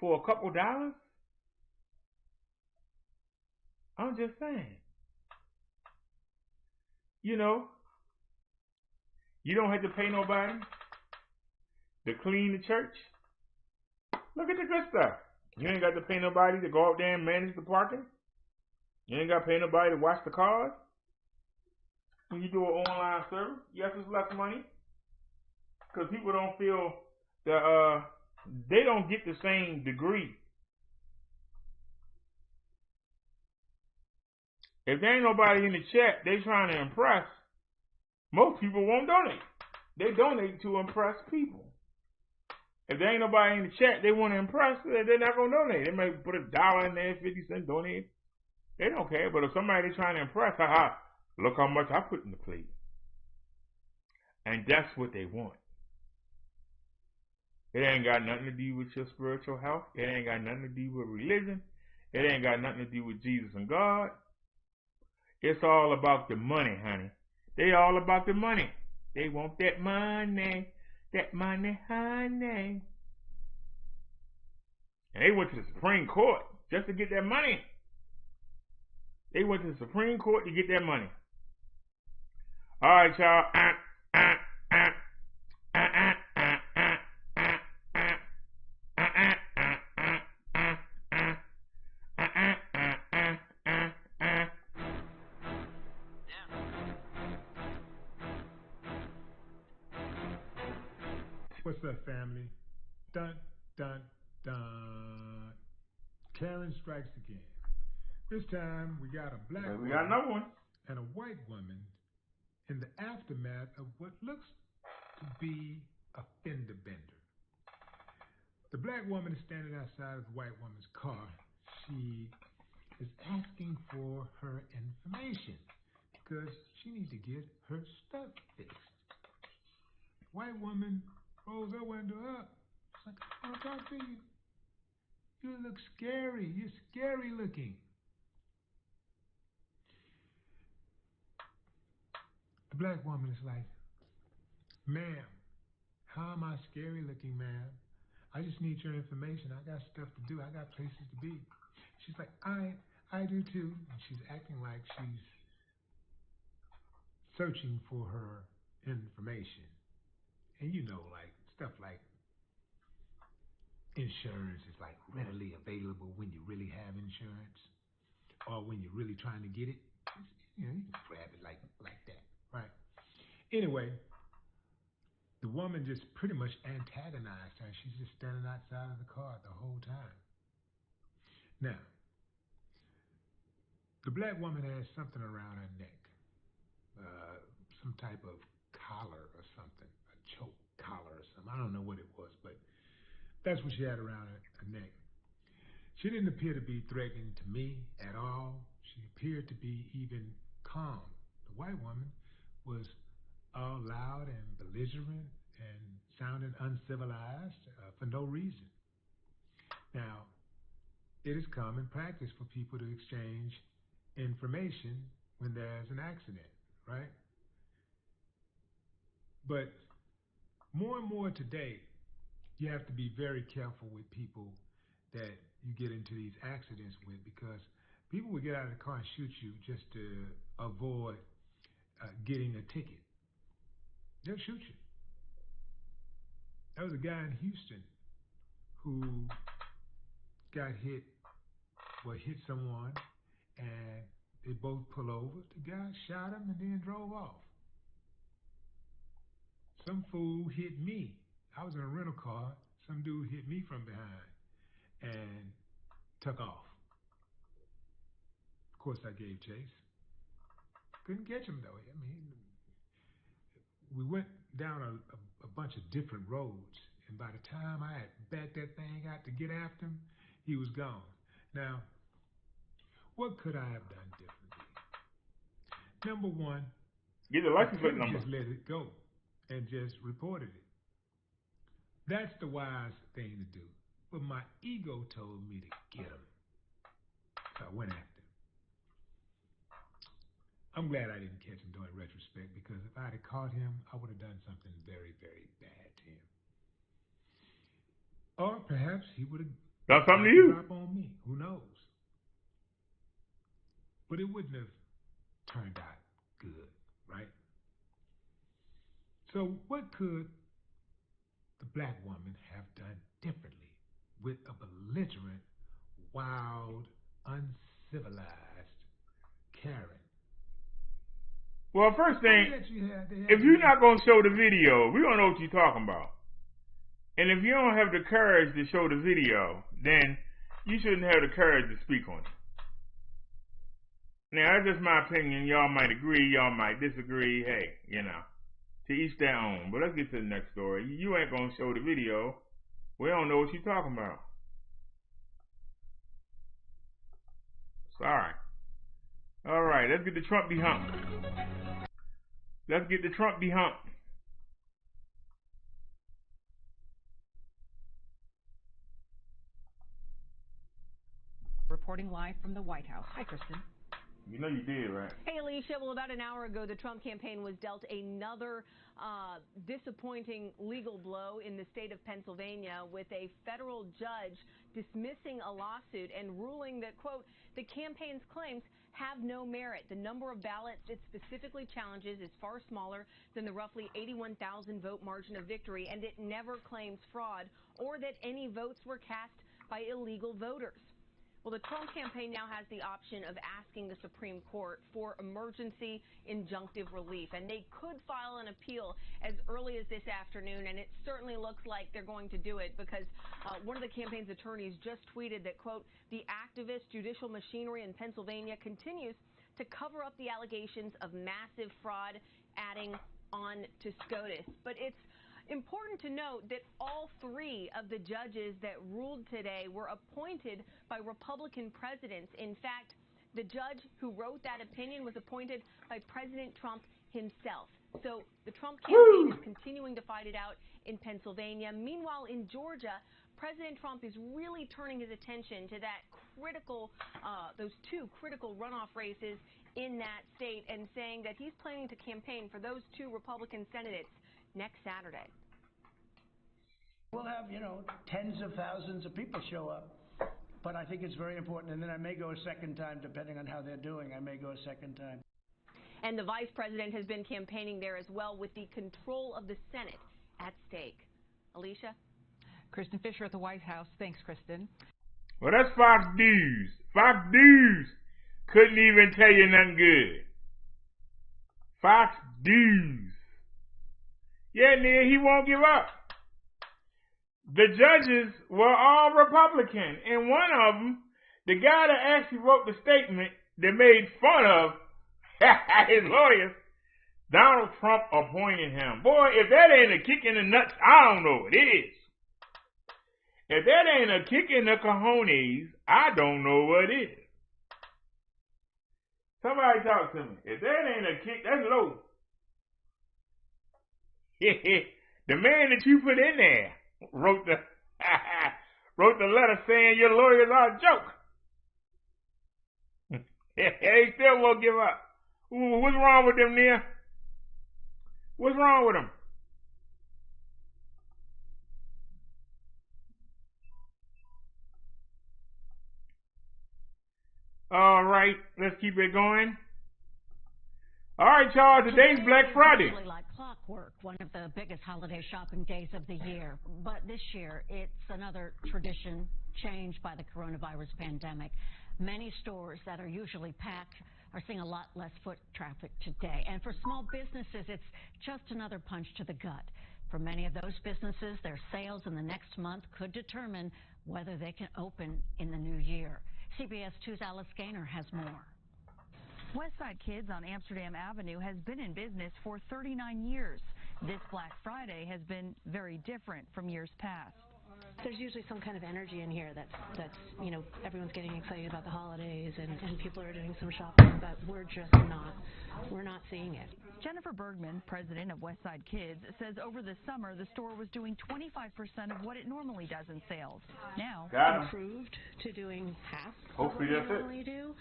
Speaker 2: For a couple dollars? I'm just saying. You know, you don't have to pay nobody. to clean the church. Look at the good stuff. You ain't got to pay nobody to go out there and manage the parking. You ain't got to pay nobody to watch the cars. When you do an online service, yes, it's less money. Because people don't feel that they don't get the same degree. If there ain't nobody in the chat they trying to impress, most people won't donate. They donate to impress people. If there ain't nobody in the chat they want to impress, they're not going to donate. They may put $1 in there, 50 cents, donate. They don't care. But if somebody trying to impress, look how much I put in the plate. And that's what they want. It ain't got nothing to do with your spiritual health. It ain't got nothing to do with religion. It ain't got nothing to do with Jesus and God. It's all about the money, honey. They all about the money. They want that money, honey. And they went to the Supreme Court just to get that money. They went to the Supreme Court to get that money. All right, y'all.
Speaker 8: What's up, family? Dun, dun, dun. Karen strikes again. This time we got a black woman
Speaker 2: we got another one.
Speaker 8: And a white woman in the aftermath of what looks to be a fender bender. The black woman is standing outside of the white woman's car. She is asking for her information because she needs to get her stuff fixed. White woman rolls her window up. She's like, I want to talk to you. You look scary. You're scary looking. The black woman is like, ma'am, how am I scary looking, ma'am? I just need your information. I got stuff to do. I got places to be. She's like, I do too. And she's acting like she's searching for her information. And you know, like, stuff like insurance is like readily available when you really have insurance or when you're really trying to get it. You know, you can grab it like that, right? Anyway, the woman just pretty much antagonized her. She's just standing outside of the car the whole time. Now, the black woman has something around her neck, some type of collar or something, a choke collar or something. I don't know what it was, but that's what she had around her neck. She didn't appear to be threatening to me at all. She appeared to be even calm. The white woman was all loud and belligerent and sounding uncivilized for no reason. Now, it is common practice for people to exchange information when there's an accident, right? But more and more today, you have to be very careful with people that you get into these accidents with, because people will get out of the car and shoot you just to avoid getting a ticket. They'll shoot you. There was a guy in Houston who got hit someone, and they both pull over. The guy shot him and then drove off. Some fool hit me. I was in a rental car. Some dude hit me from behind and took off. Of course, I gave chase. Couldn't catch him, though. I mean, we went down a bunch of different roads, and by the time I had backed that thing out to get after him, he was gone. Now, what could I have done differently? Number one,
Speaker 2: get the license plate number.
Speaker 8: Just let it go and just reported it. That's the wise thing to do. But my ego told me to get him. So I went after him. I'm glad I didn't catch him during retrospect, because if I had caught him, I would have done something very, very bad to him. Or perhaps he would have
Speaker 2: done something to you.
Speaker 8: Drop on me. Who knows? But it wouldn't have turned out good, right? So what could the black woman have done differently with a belligerent, wild, uncivilized Karen?
Speaker 2: Well, first thing, if you're not going to show the video, we don't know what you're talking about. And if you don't have the courage to show the video, then you shouldn't have the courage to speak on it. Now, that's just my opinion. Y'all might agree, y'all might disagree. Hey, you know, to each their own. But let's get to the next story. You ain't going to show the video. We don't know what you're talking about. Sorry. All right, let's get the Trump dehumped. Let's get the Trump dehumped.
Speaker 6: Reporting live from the White House. Hi, Kristen.
Speaker 2: You know you did, right?
Speaker 20: Hey, Alicia. Well, about an hour ago, the Trump campaign was dealt another disappointing legal blow in the state of Pennsylvania, with a federal judge dismissing a lawsuit and ruling that, quote, the campaign's claims have no merit. The number of ballots it specifically challenges is far smaller than the roughly 81,000 vote margin of victory, and it never claims fraud or that any votes were cast by illegal voters. Well, the Trump campaign now has the option of asking the Supreme Court for emergency injunctive relief, and they could file an appeal as early as this afternoon, and it certainly looks like they're going to do it, because one of the campaign's attorneys just tweeted that, quote, the activist judicial machinery in Pennsylvania continues to cover up the allegations of massive fraud, adding on to SCOTUS. But it's important to note that all three of the judges that ruled today were appointed by Republican presidents. In fact, the judge who wrote that opinion was appointed by President Trump himself. So the Trump campaign is continuing to fight it out in Pennsylvania. Meanwhile, in Georgia, President Trump is really turning his attention to that critical, those two critical runoff races in that state, and saying that he's planning to campaign for those two Republican candidates next Saturday.
Speaker 23: We'll have, tens of thousands of people show up. But I think it's very important. And then I may go a second time, depending on how they're doing. I may go a second time.
Speaker 20: And the vice president has been campaigning there as well, with the control of the Senate at stake. Alicia?
Speaker 6: Kristen Fisher at the White House. Thanks, Kristen.
Speaker 2: Well, that's Fox News. Fox News couldn't even tell you nothing good. Fox News. Yeah, Neil, he won't give up. The judges were all Republican, and one of them, the guy that actually wrote the statement that made fun of his lawyers, Donald Trump appointed him. Boy, if that ain't a kick in the nuts, I don't know what it is. If that ain't a kick in the cojones, I don't know what it is. Somebody talk to me. If that ain't a kick, that's low. The man that you put in there wrote the letter saying your lawyers are a joke. They still won't give up. Ooh, what's wrong with them, Neil? What's wrong with them? All right, let's keep it going. All right, y'all, today's Black Friday.
Speaker 10: Like clockwork, one of the biggest holiday shopping days of the year. But this year, it's another tradition changed by the coronavirus pandemic. Many stores that are usually packed are seeing a lot less foot traffic today. And for small businesses, it's just another punch to the gut. For many of those businesses, their sales in the next month could determine whether they can open in the new year. CBS 2's Alice Gaynor has more.
Speaker 6: Westside Kids on Amsterdam Avenue has been in business for 39 years. This Black Friday has been very different from years past.
Speaker 13: There's usually some kind of energy in here that's everyone's getting excited about the holidays and people are doing some shopping, but we're not seeing it.
Speaker 6: Jennifer Bergman, president of Westside Kids, says over the summer the store was doing 25% of what it normally does in sales. Now
Speaker 13: improved to doing half of what we normally do,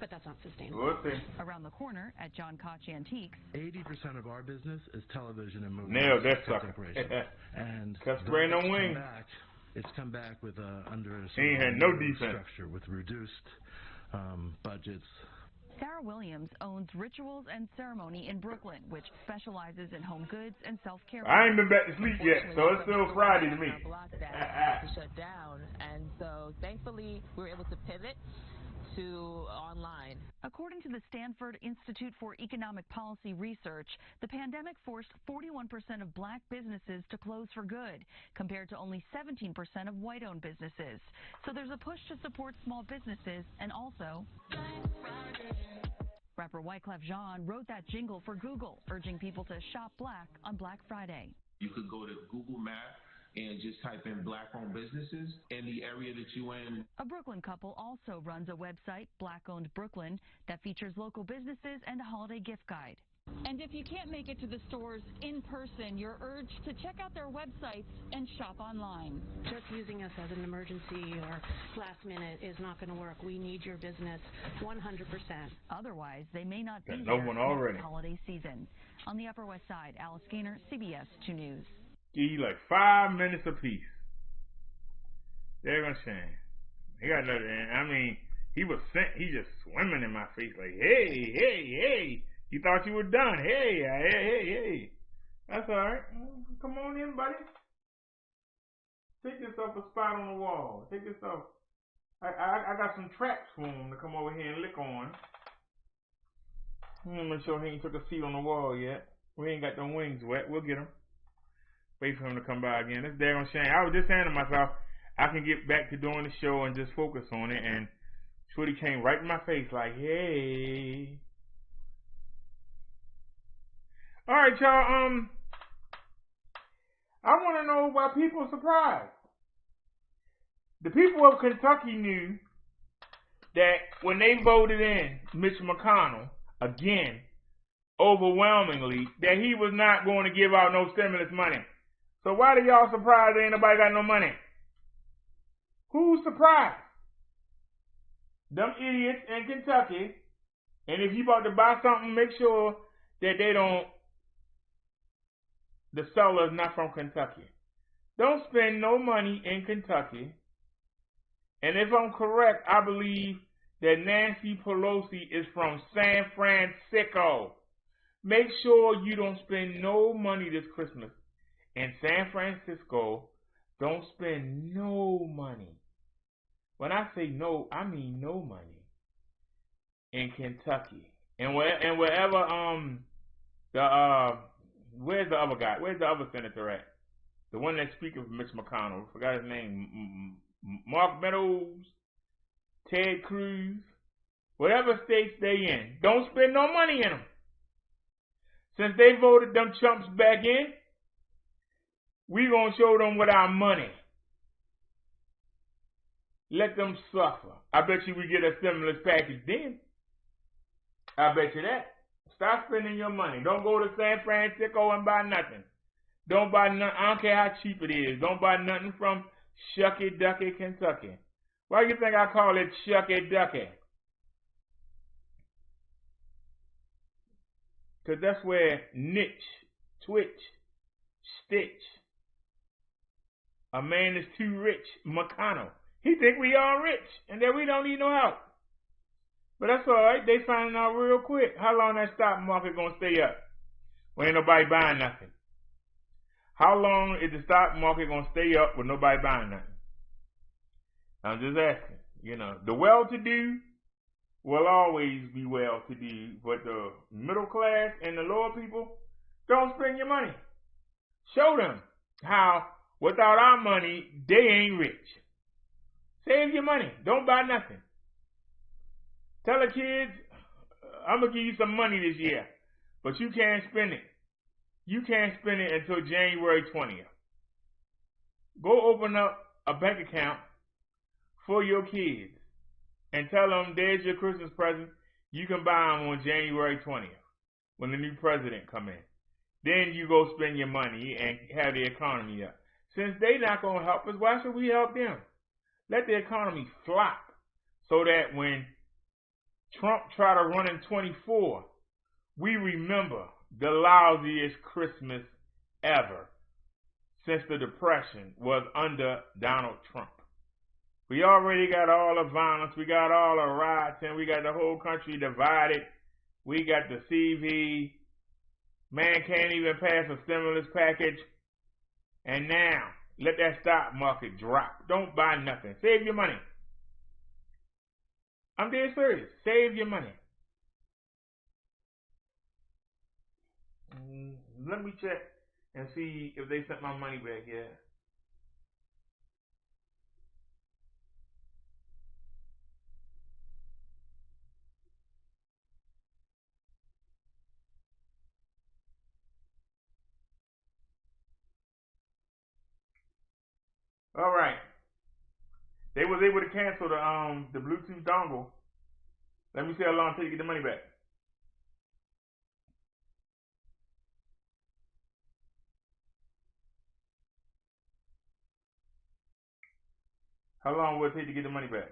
Speaker 13: but that's not sustainable.
Speaker 6: Around the corner at John Koch Antiques,
Speaker 15: 80% of our business is television and movies.
Speaker 2: Nailed that sucker.
Speaker 15: And
Speaker 2: spraying on wings.
Speaker 15: It's come back with under a
Speaker 2: no defense
Speaker 15: structure with reduced budgets.
Speaker 14: Sarah Williams owns Rituals and Ceremony in Brooklyn, which specializes in home goods and self-care.
Speaker 2: I ain't been back to sleep yet, so it's still Friday to me.
Speaker 17: To shut down, and so thankfully we were able to pivot to online.
Speaker 14: According to the Stanford Institute for Economic Policy Research, the pandemic forced 41% of black businesses to close for good, compared to only 17% of white-owned businesses. So there's a push to support small businesses and also... Rapper Wyclef Jean wrote that jingle for Google, urging people to shop black on Black Friday.
Speaker 18: You could go to Google Maps and just type in black-owned businesses in the area that you're in.
Speaker 14: A Brooklyn couple also runs a website, Black Owned Brooklyn, that features local businesses and a holiday gift guide. And if you can't make it to the stores in person, you're urged to check out their websites and shop online.
Speaker 13: Just using us as an emergency or last minute is not going to work. We need your business 100%.
Speaker 14: Otherwise, they may not be
Speaker 2: no one already.
Speaker 14: Holiday season. On the Upper West Side, Alice Gaynor, CBS 2 News.
Speaker 2: Give you like 5 minutes apiece. They're gonna shame. He got nothing. I mean, he was sent. He just swimming in my face like, hey. You thought you were done. Hey. That's all right. Come on in, buddy. Take yourself a spot on the wall. Take yourself. I got some tracks for him to come over here and lick on. I'm not sure he ain't took a seat on the wall yet. We ain't got them wings wet. We'll get him. Wait for him to come by again. That's daggone shame. I was just saying to myself, I can get back to doing the show and just focus on it. And Shorty came right in my face like, hey. All right, y'all. I want to know why people are surprised. The people of Kentucky knew that when they voted in Mitch McConnell again, overwhelmingly, that he was not going to give out no stimulus money. So why do y'all surprised ain't nobody got no money? Who's surprised? Them idiots in Kentucky. And if you about to buy something, make sure that the seller is not from Kentucky. Don't spend no money in Kentucky. And if I'm correct, I believe that Nancy Pelosi is from San Francisco. Make sure you don't spend no money this Christmas in San Francisco. Don't spend no money. When I say no, I mean no money in Kentucky. And wherever where's the other guy? Where's the other senator at? The one that's speaking for Mitch McConnell. I forgot his name. Mark Meadows, Ted Cruz, whatever states they in. Don't spend no money in them. Since they voted them chumps back in, we gonna show them with our money. Let them suffer. I bet you we get a stimulus package then. I bet you that. Stop spending your money. Don't go to San Francisco and buy nothing. Don't buy nothing. I don't care how cheap it is. Don't buy nothing from Shucky Ducky, Kentucky. Why do you think I call it Shucky Ducky? Because that's where Niche, Twitch, Stitch, a man is too rich, McConnell. He think we all rich and that we don't need no help. But that's all right. They finding out real quick. How long that stock market going to stay up when ain't nobody buying nothing? How long is the stock market going to stay up with nobody buying nothing? I'm just asking. You know, the well-to-do will always be well-to-do, but the middle class and the lower people, don't spend your money. Show them how without our money, they ain't rich. Save your money. Don't buy nothing. Tell the kids, I'm going to give you some money this year, but you can't spend it. You can't spend it until January 20th. Go open up a bank account for your kids and tell them there's your Christmas present. You can buy them on January 20th when the new president come in. Then you go spend your money and have the economy up. Since they not going to help us, why should we help them? Let the economy flop so that when Trump try to run in 24, we remember the lousiest Christmas ever since the Depression was under Donald Trump. We already got all the violence. We got all the riots, and we got the whole country divided. We got the CV. Man can't even pass a stimulus package. And now, let that stock market drop. Don't buy nothing. Save your money. I'm dead serious. Save your money. Let me check and see if they sent my money back yet. All right. They was able to cancel the Bluetooth dongle. Let me see how long it takes to get the money back. How long will it take to get the money back?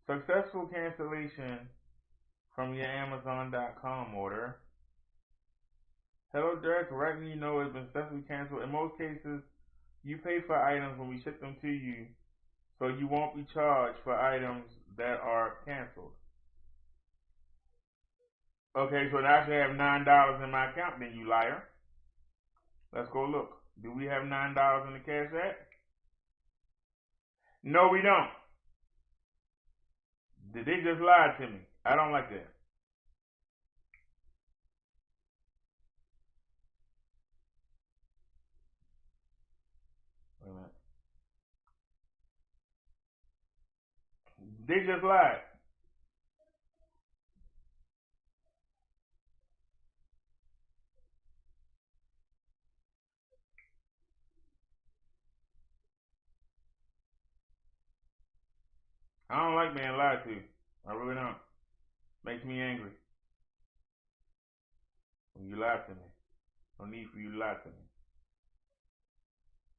Speaker 2: Successful cancellation from your Amazon.com order. Hello, Derek. Right when you know it's been successfully canceled. In most cases, you pay for items when we ship them to you, so you won't be charged for items that are canceled. Okay, so now I should have $9 in my account, then, you liar. Let's go look. Do we have $9 in the cash app? No, we don't. Did they just lie to me? I don't like that. Wait a minute. They just lied. I don't like being lied to. I really don't. Makes me angry when you lie to me. No need for you to lie to me.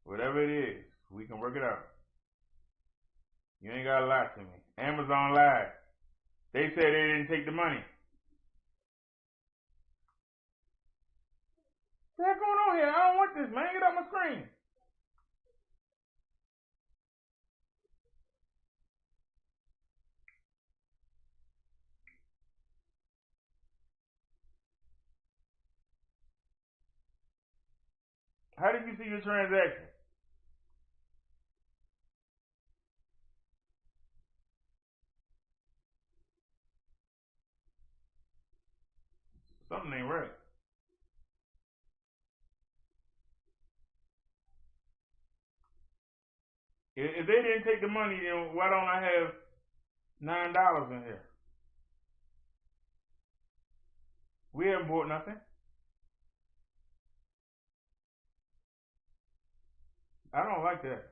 Speaker 2: Whatever it is, we can work it out. You ain't gotta lie to me. Amazon lied. They said they didn't take the money. What's going on here? I don't want this, man. Get off my screen. How did you see your transaction? Something ain't right. If they didn't take the money, then why don't I have $9 in here? We haven't bought nothing. I don't like that.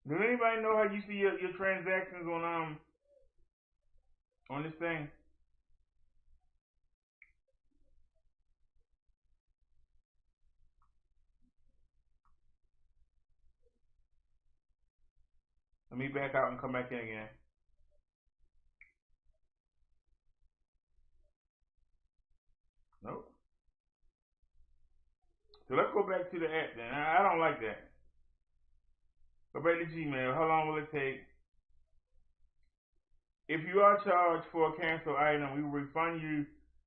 Speaker 2: Does anybody know how you see your transactions on this thing? Let me back out and come back in again. Nope. So let's go back to the app then. I don't like that. Go back to Gmail. How long will it take? If you are charged for a canceled item, we will refund you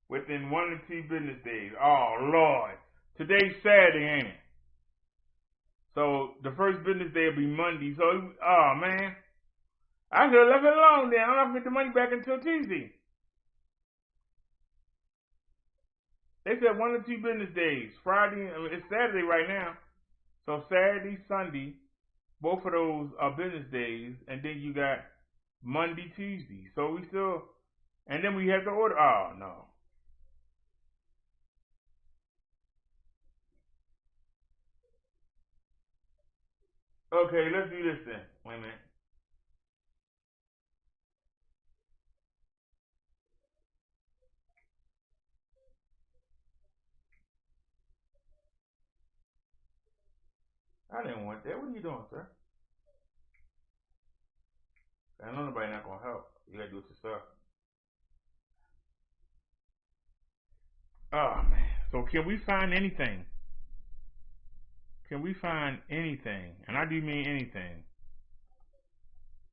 Speaker 2: within 1 to 2 business days. Oh, Lord. Today's Saturday, ain't it? So the first business day will be Monday. So, oh, man. I should have left it alone then. I'm not going to get the money back until Tuesday. They said 1 to 2 business days. Friday, it's Saturday right now. So Saturday, Sunday, both of those are business days. And then you got Monday, Tuesday. So we still, and then we have to order. Oh, no. Okay, let's do this then. Wait a minute. I didn't want that. What are you doing, sir? I know nobody not going to help. You got to do it yourself. Oh man. So can we find anything? Can we find anything? And I do mean anything.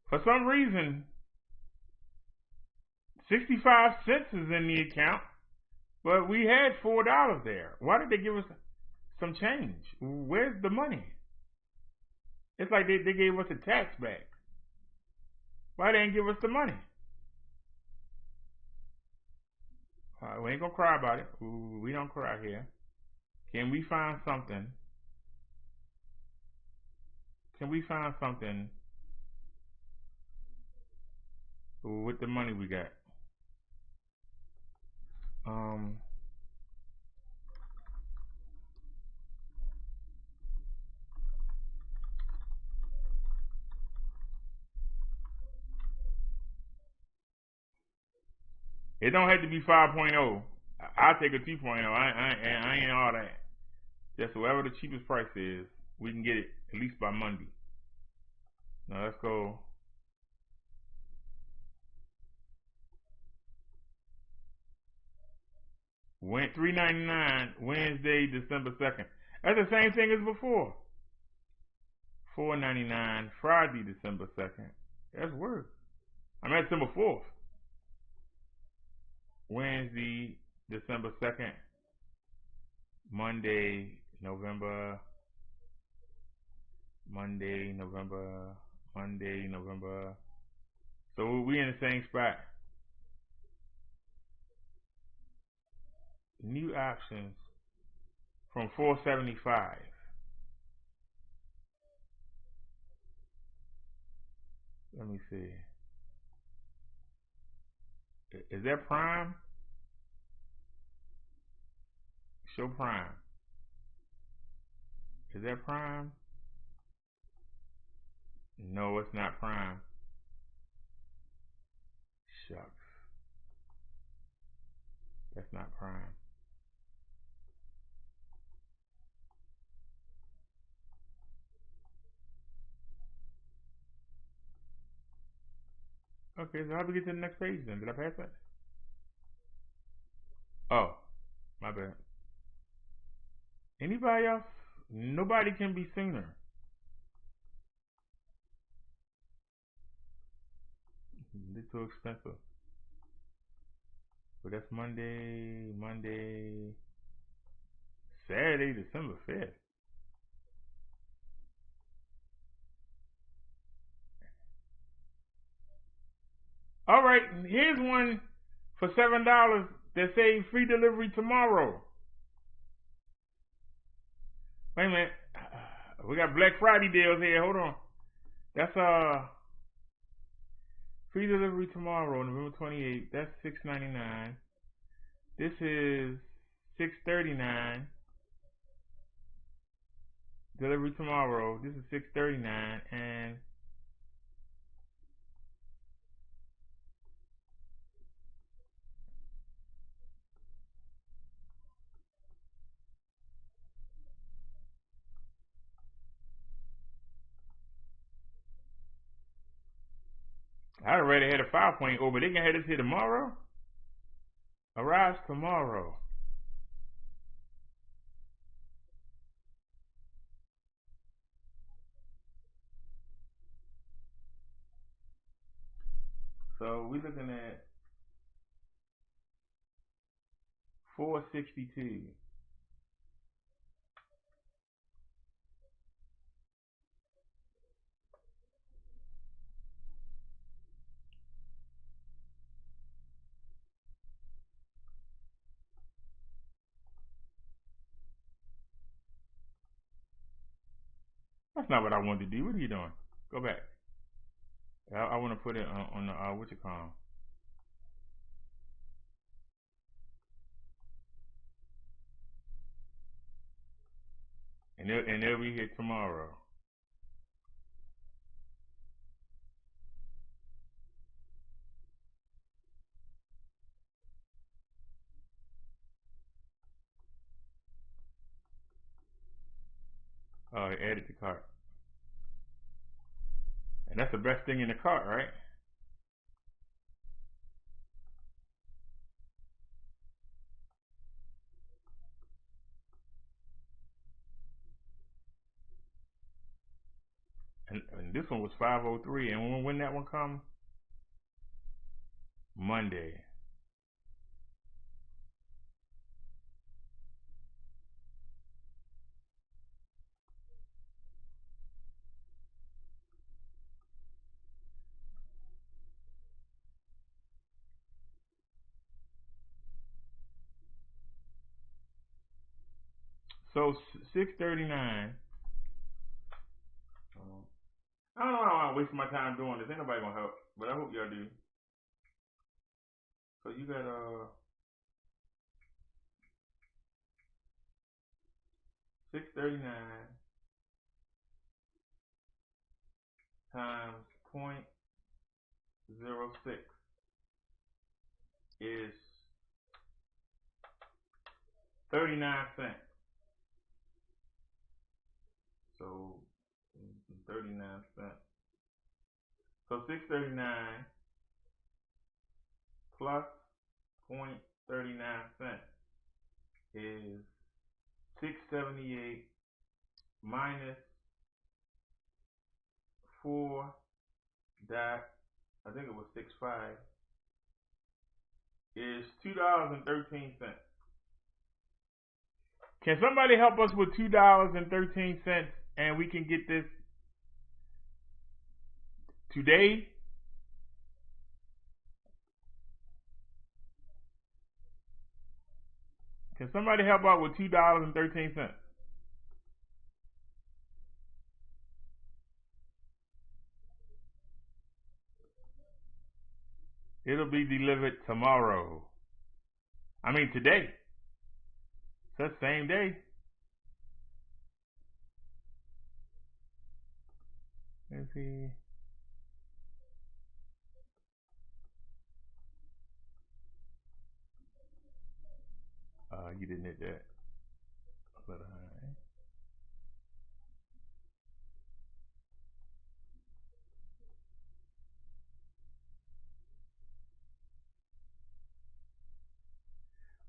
Speaker 2: For some reason, 65 cents is in the account, but we had $4 there. Why did they give us some change? Where's the money? It's like they gave us a tax back. Why they didn't give us the money? We ain't gonna cry about it. We don't cry here. Can we find something? Can we find something with the money we got? It don't have to be 5.0. I'll take a 2.0. I ain't all that. Just whatever the cheapest price is, we can get it at least by Monday. Now let's go. Went $3.99 Wednesday, December 2nd. That's the same thing as before. $4.99 Friday, December 2nd. That's worse. I'm at December 4th. Wednesday, December 2nd. Monday, November. So we in the same spot. New options from $4.75. Let me see. Is that Prime? Show Prime. Is that Prime? No, it's not Prime. Shucks. That's not Prime. Okay, so how do we get to the next page then? Did I pass that? Oh, my bad. Anybody else? Nobody can be sooner. It's too expensive. But that's Monday, Saturday, December 5th. All right, here's one for $7 that says free delivery tomorrow. Wait a minute. We got Black Friday deals here. Hold on. That's free delivery tomorrow, November 28th. That's $6.99. This is $6.39. Delivery tomorrow. This is $6.39, and I'd already had a 5.0, but they can have this here tomorrow. Arrives tomorrow. So we're looking at $4.62. That's not what I wanted to do. What are you doing? Go back. I want to put it on the what you call. And they'll be here tomorrow. Oh, add it to cart. And that's the best thing in the cart, right? And this one was 503. And when that one come? Monday. So 639. I don't know how I'm wasting my time doing this. Ain't nobody gonna help, but I hope y'all do. So you got 639 times 0.06 is 39 cents. So 39 cents. So 639 plus 0.39 cents is 678 minus 4 dot, I think it was 65, is $2.13. Can somebody help us with $2.13 and we can get this today? Can somebody help out with $2.13? It'll be delivered tomorrow. I mean today. It's that same day. Let's see. You didn't hit that.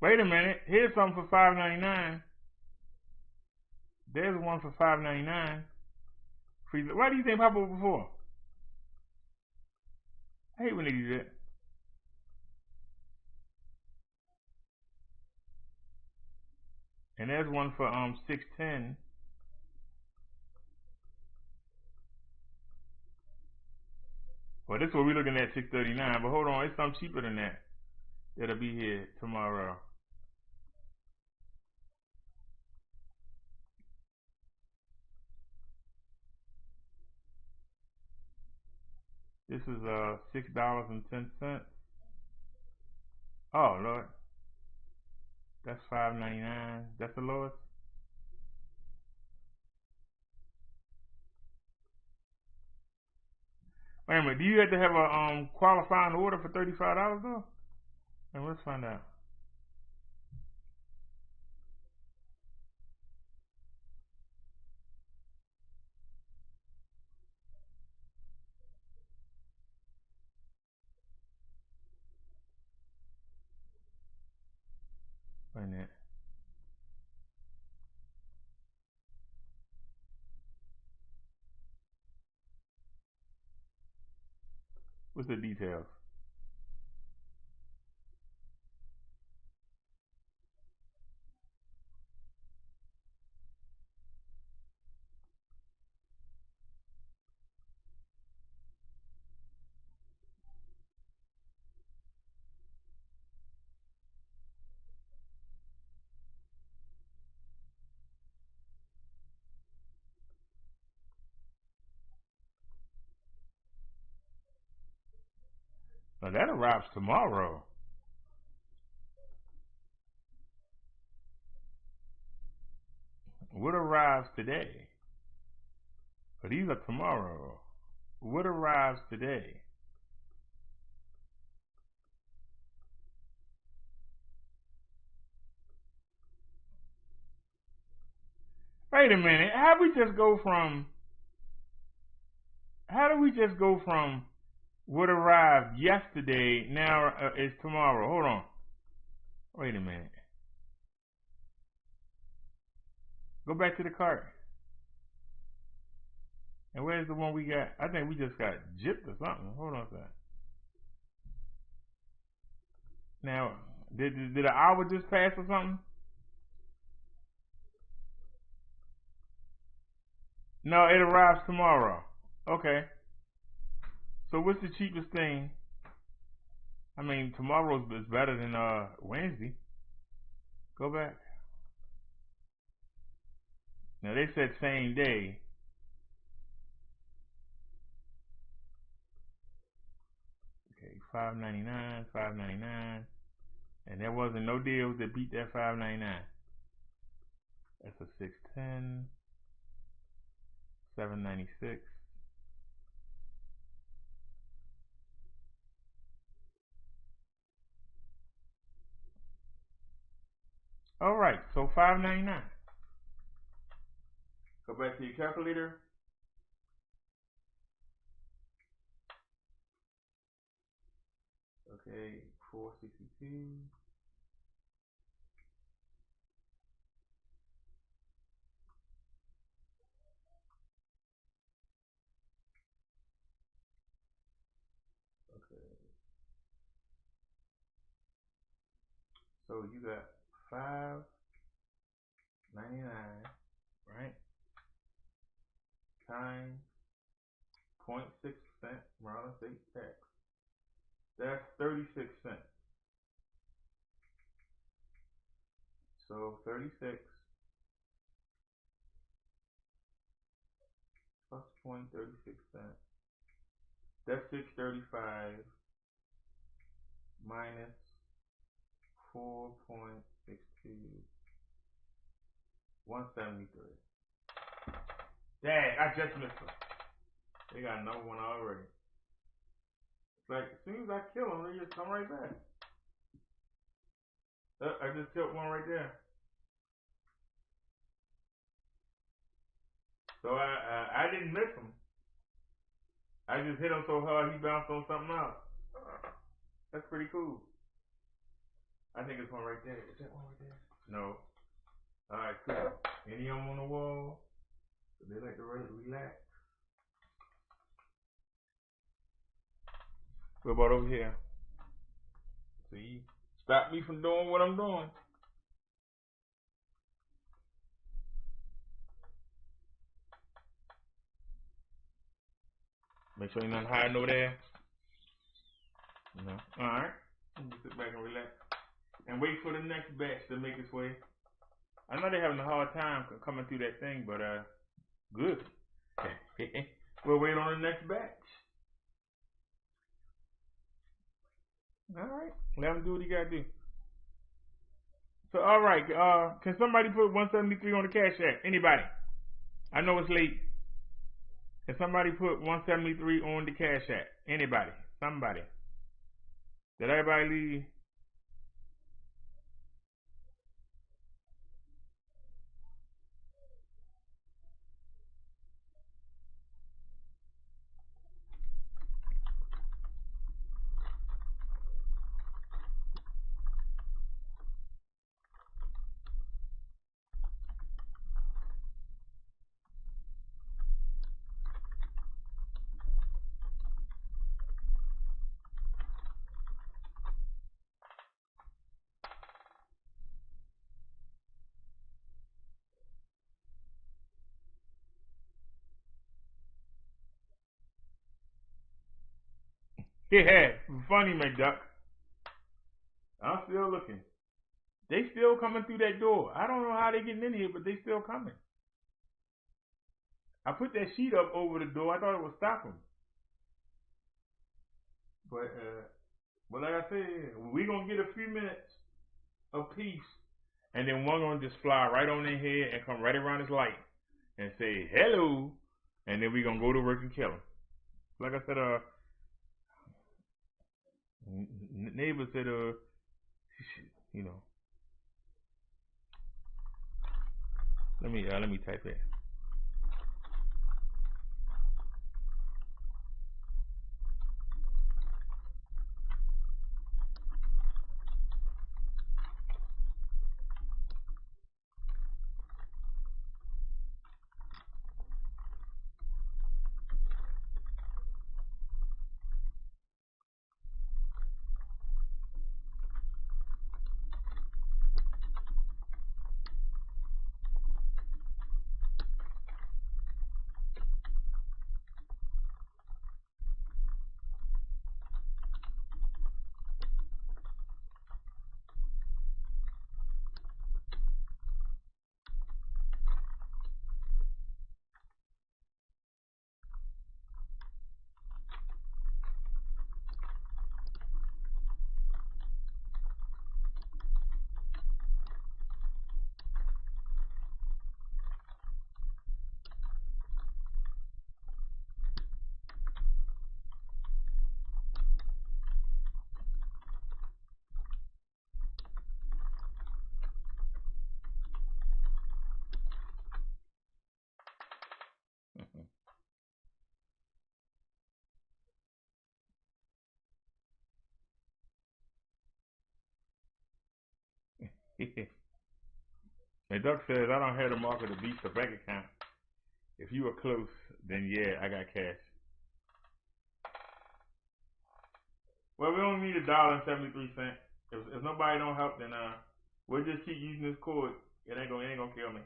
Speaker 2: Wait a minute. Here's something for $5.99. There's one for $5.99. Why do you think popped up before? I hate when they do that. And there's one for $6.10. Well, this is what we're looking at, $6.39. But hold on, it's something cheaper than that. That'll be here tomorrow. This is $6.10. Oh Lord, that's $5.99. That's the lowest. Wait a minute. Do you have to have a qualifying order for $35 though? And let's find out. Wait a minute. What's the details? Now that arrives tomorrow. What arrives today? But these are tomorrow. What arrives today? Wait a minute. How do we just go from what arrived yesterday now is tomorrow? Hold on. Wait a minute. Go back to the cart. And where's the one we got? I think we just got gypped or something. Hold on a second. Now, did an hour just pass or something? No, it arrives tomorrow. Okay. So what's the cheapest thing? I mean, tomorrow's is better than Wednesday. Go back. Now they said same day. Okay, $5.99, $5.99, and there wasn't no deals that beat that $5.99. That's a 610, $7.96. All right, so $5.99. Go back to your calculator. Okay, 462. Okay. So you got $5.99, right? Times 0.6% Maryland state tax. That's 36 cents. So 36 plus 0.36 cents. That's 635 minus 4.62, 173. Dang, I just missed them. They got another one already. It's like, as soon as I kill them, they just come right back. I just killed one right there. So I didn't miss him. I just hit him so hard he bounced on something else. That's pretty cool. I think it's one right there. Is that one right there? No. Alright, cool. Any of them on the wall? They like to relax. What about over here? See? Stop me from doing what I'm doing. Make sure you're not hiding over there. No. Alright. Sit back and relax. And wait for the next batch to make its way. I know they're having a hard time coming through that thing, but good. We'll wait on the next batch. Alright. Let him do what he gotta do. So alright, can somebody put 173 on the Cash App? Anybody? I know it's late. Can somebody put 173 on the Cash App? Anybody? Somebody. Did everybody leave? Yeah, funny, McDuck. I'm still looking. They still coming through that door. I don't know how they getting in here, but they still coming. I put that sheet up over the door. I thought it would stop them. But like I said, we gonna get a few minutes of peace, and then one gonna just fly right on in here and come right around his light and say hello, and then we gonna go to work and kill him. Like I said, neighbor said, you know. Let me type it. And Duck says, I don't have the mark of the beast or bank account. If you were close, then yeah, I got cash. Well, we only need $1.73. If nobody don't help, then we'll just keep using this cord. It ain't gonna kill me.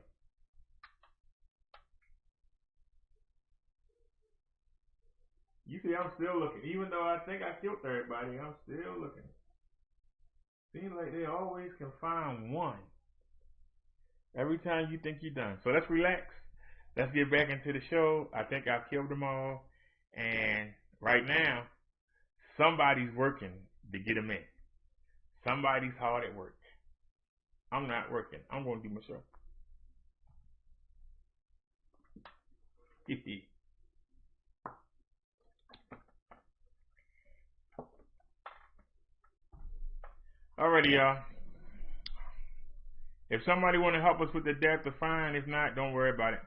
Speaker 2: You see, I'm still looking. Even though I think I killed everybody, I'm still looking. Seems like they always can find one. Every time you think you're done. So let's relax. Let's get back into the show. I think I've killed them all. And right now, somebody's working to get them in. Somebody's hard at work. I'm not working. I'm going to do my show. Alrighty, y'all. If somebody want to help us with the depth, fine. If not, don't worry about it.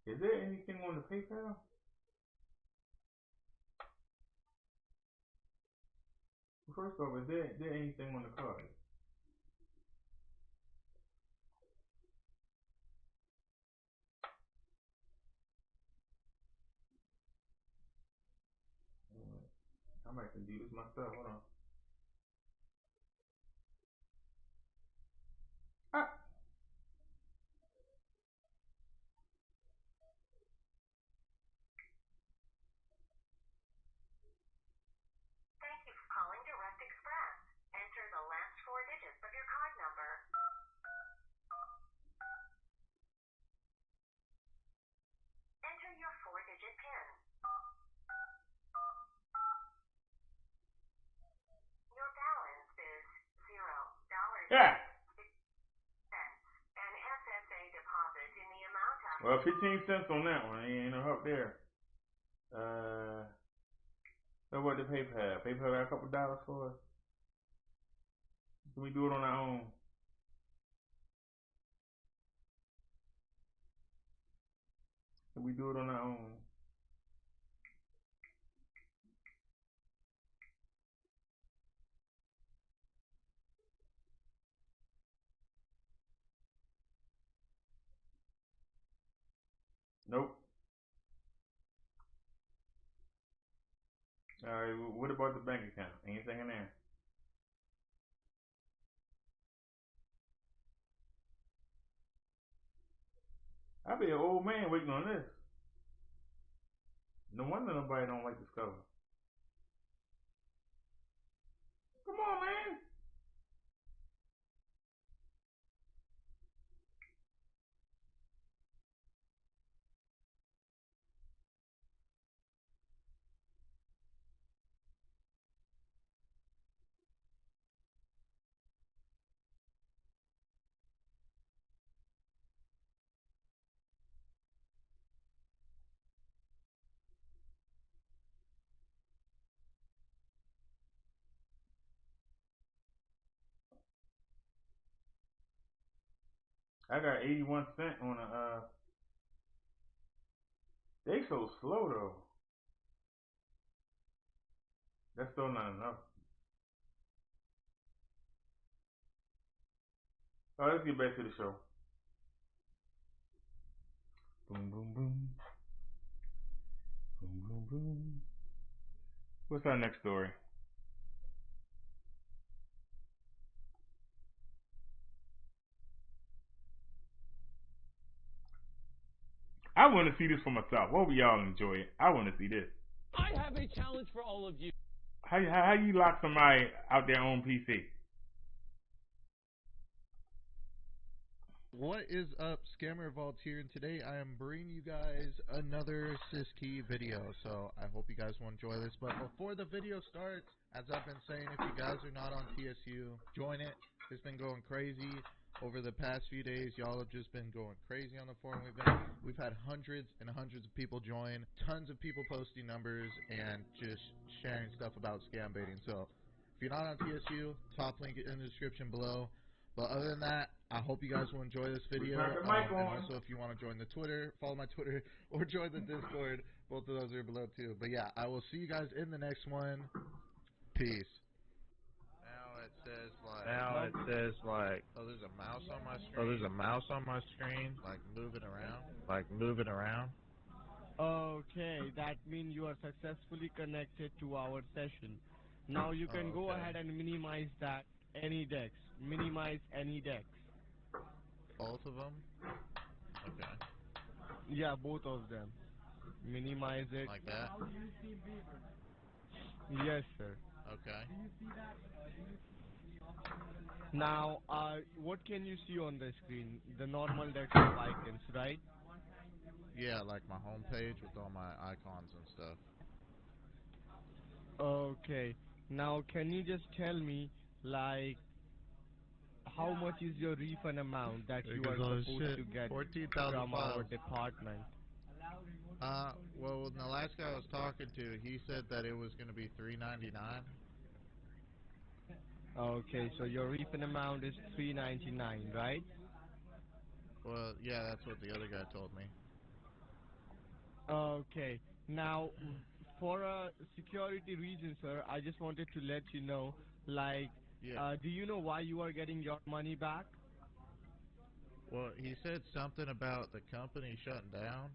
Speaker 2: Is there anything on the PayPal? First off, is there anything on the card? I might have to do this myself. Hold on. Ah.
Speaker 3: Thank you for calling Direct Express. Enter the last 4 digits of your card number. Enter your 4-digit PIN. Your balance is $0.
Speaker 2: Yeah.
Speaker 3: An SSA deposit in the amount of...
Speaker 2: Well, 15 cents on that one. Ain't no help there. So what the PayPal? PayPal got a couple dollars for us. Can we do it on our own? Can we do it on our own? Nope. Alright, what about the bank account? Anything in there? I'll be an old man waiting on this. No wonder nobody don't like this cover. Come on, man. I got 81 cents on a, they so slow though. That's still not enough. Alright, let's get back to the show. Boom, boom, boom. Boom, boom, boom. What's our next story? I want to see this for myself. Hope y'all enjoy it. I want to see this.
Speaker 11: I have a challenge for all of you.
Speaker 2: How you lock somebody out their own PC?
Speaker 19: What is up, Scammer Vault here, and today I am bringing you guys another SysKey video, so I hope you guys will enjoy this. But before the video starts, as I've been saying, if you guys are not on TSU, join it. It's been going crazy over the past few days. Y'all have just been going crazy on the forum. We've had hundreds and hundreds of people join, tons of people posting numbers and just sharing stuff about scam baiting. So if you're not on TSU, top link in the description below. But other than that, I hope you guys will enjoy this video. And also, if you want to join the Twitter, follow my Twitter, or join the Discord, both of those are below too. But yeah, I will see you guys in the next one. Peace. Now it says like. Oh, there's a mouse on my screen. Like moving around.
Speaker 7: Okay, that means you are successfully connected to our session. Now you can go ahead and minimize that. Any decks. Minimize any decks.
Speaker 19: Both of them? Okay.
Speaker 7: Yeah, both of them. Minimize it.
Speaker 19: Like that?
Speaker 7: Yes, sir.
Speaker 19: Okay.
Speaker 7: Now, what can you see on the screen? The normal desktop icons, right?
Speaker 19: Yeah, like my home page with all my icons and stuff.
Speaker 7: Okay. Now, can you just tell me, like, how much is your refund amount that you are supposed to get from our department?
Speaker 19: Well, the last guy I was talking to, he said that it was going to be $3.99.
Speaker 7: Okay, so your refund amount is $3.99, right?
Speaker 19: Well, yeah, that's what the other guy told me.
Speaker 7: Okay. Now, for a security reason, sir, I just wanted to let you know, like, do you know why you are getting your money back?
Speaker 19: Well, he said something about the company shutting down.